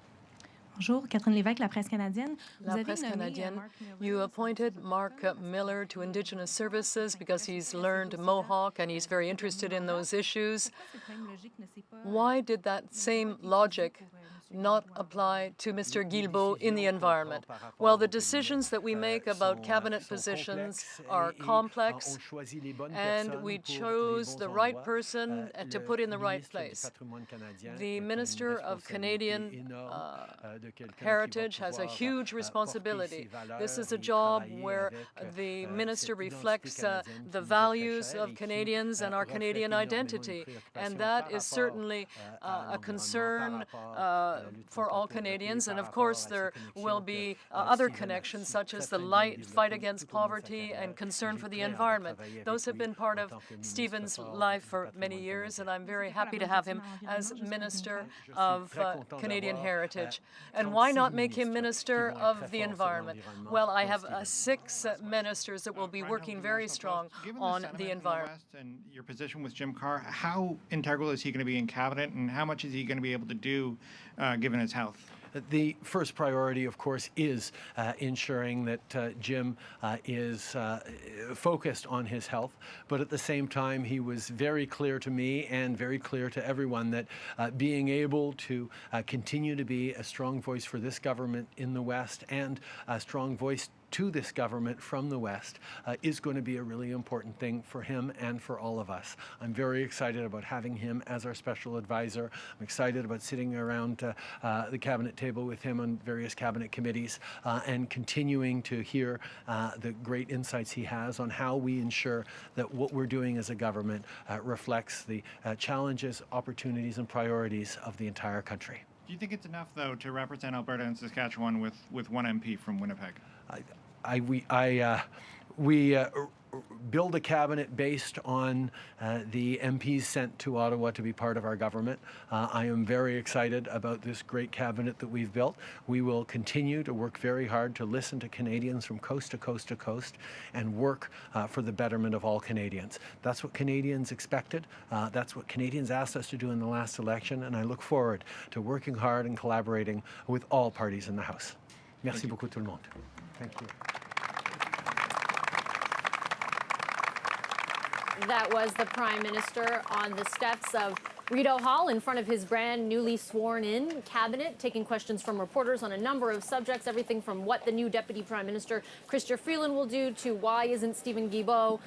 Bonjour, Catherine Lévesque, La Presse Canadienne. La Presse Canadienne, you appointed Mark Miller to Indigenous Services because he's learned Mohawk and he's very interested in those issues. Why did that same logic not apply to Mr. Guilbeault in the environment? Well, the decisions that we make about cabinet positions are complex, and we chose the right person to put in the right place. The Minister of Canadian Heritage has a huge responsibility. This is a job where the minister reflects the values of Canadians and our Canadian identity, and that is certainly a concern for all Canadians. And of course, there will be other connections, such as the fight against poverty and concern for the environment. Those have been part of Stephen's life for many years, and I'm very happy to have him as Minister of Canadian Heritage. And why not make him Minister of the Environment? Well, I have 6 ministers that will be working very strong on the environment. And your position with Jim Carr, how integral is he going to be in cabinet, and how much is he going to be able to do given his health? The first priority, of course, is ensuring that Jim is focused on his health. But at the same time, he was very clear to me and very clear to everyone that being able to continue to be a strong voice for this government in the West and a strong voice to this government from the West is going to be a really important thing for him and for all of us. I'm very excited about having him as our special advisor. I'm excited about sitting around the cabinet table with him on various cabinet committees and continuing to hear the great insights he has on how we ensure that what we're doing as a government reflects the challenges, opportunities, and priorities of the entire country. Do you think it's enough, though, to represent Alberta and Saskatchewan with one MP from Winnipeg? We build a cabinet based on the MPs sent to Ottawa to be part of our government. I am very excited about this great cabinet that we've built. We will continue to work very hard to listen to Canadians from coast to coast to coast and work for the betterment of all Canadians. That's what Canadians expected. That's what Canadians asked us to do in the last election, and I look forward to working hard and collaborating with all parties in the House. Merci beaucoup tout le monde. Thank you. That was the Prime Minister on the steps of Rideau Hall in front of his brand newly sworn-in cabinet, taking questions from reporters on a number of subjects, everything from what the new Deputy Prime Minister, Chrystia Freeland, will do to why isn't Stephen Guilbeault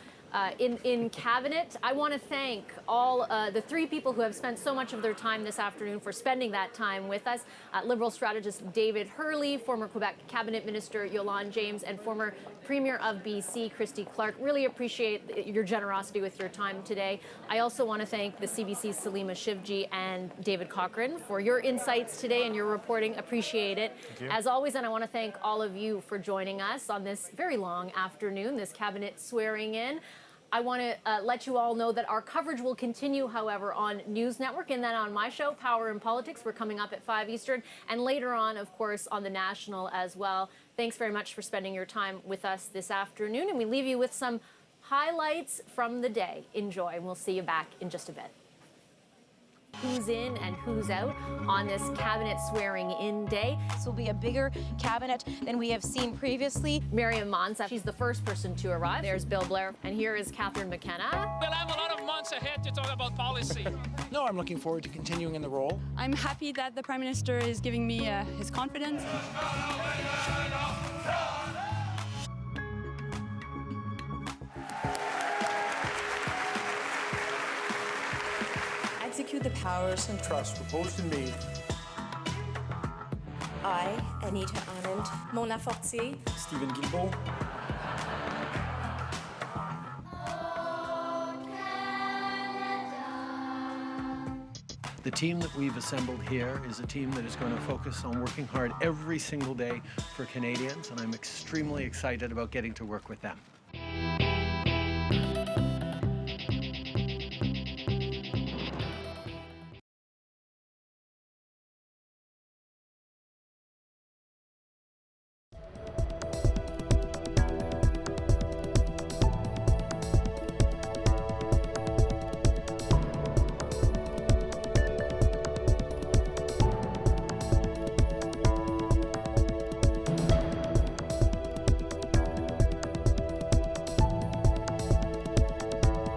in cabinet. I want to thank all the three people who have spent so much of their time this afternoon for spending that time with us. Liberal strategist David Hurley, former Quebec Cabinet Minister Yolande James, and former Premier of BC Christy Clark. Really appreciate your generosity with your time today. I also want to thank the CBC's Salima Shivji and David Cochrane for your insights today and your reporting. Appreciate it. As always, and I want to thank all of you for joining us on this very long afternoon, this cabinet swearing in. I want to let you all know that our coverage will continue, however, on News Network and then on my show, Power in Politics. We're coming up at 5 Eastern, and later on, of course, on the National as well. Thanks very much for spending your time with us this afternoon, and we leave you with some highlights from the day. Enjoy, and we'll see you back in just a bit. Who's in and who's out on this cabinet swearing-in day. This will be a bigger cabinet than we have seen previously. Miriam Monsa, she's the first person to arrive. There's Bill Blair, and here is Catherine McKenna. We'll have a lot of months ahead to talk about policy. No, I'm looking forward to continuing in the role. I'm happy that the Prime Minister is giving me his confidence. Execute the powers and trust reposed in me. I, Anita Anand, Mona Fortier, Stephen Guilbeault. The team that we've assembled here is a team that is going to focus on working hard every single day for Canadians, and I'm extremely excited about getting to work with them.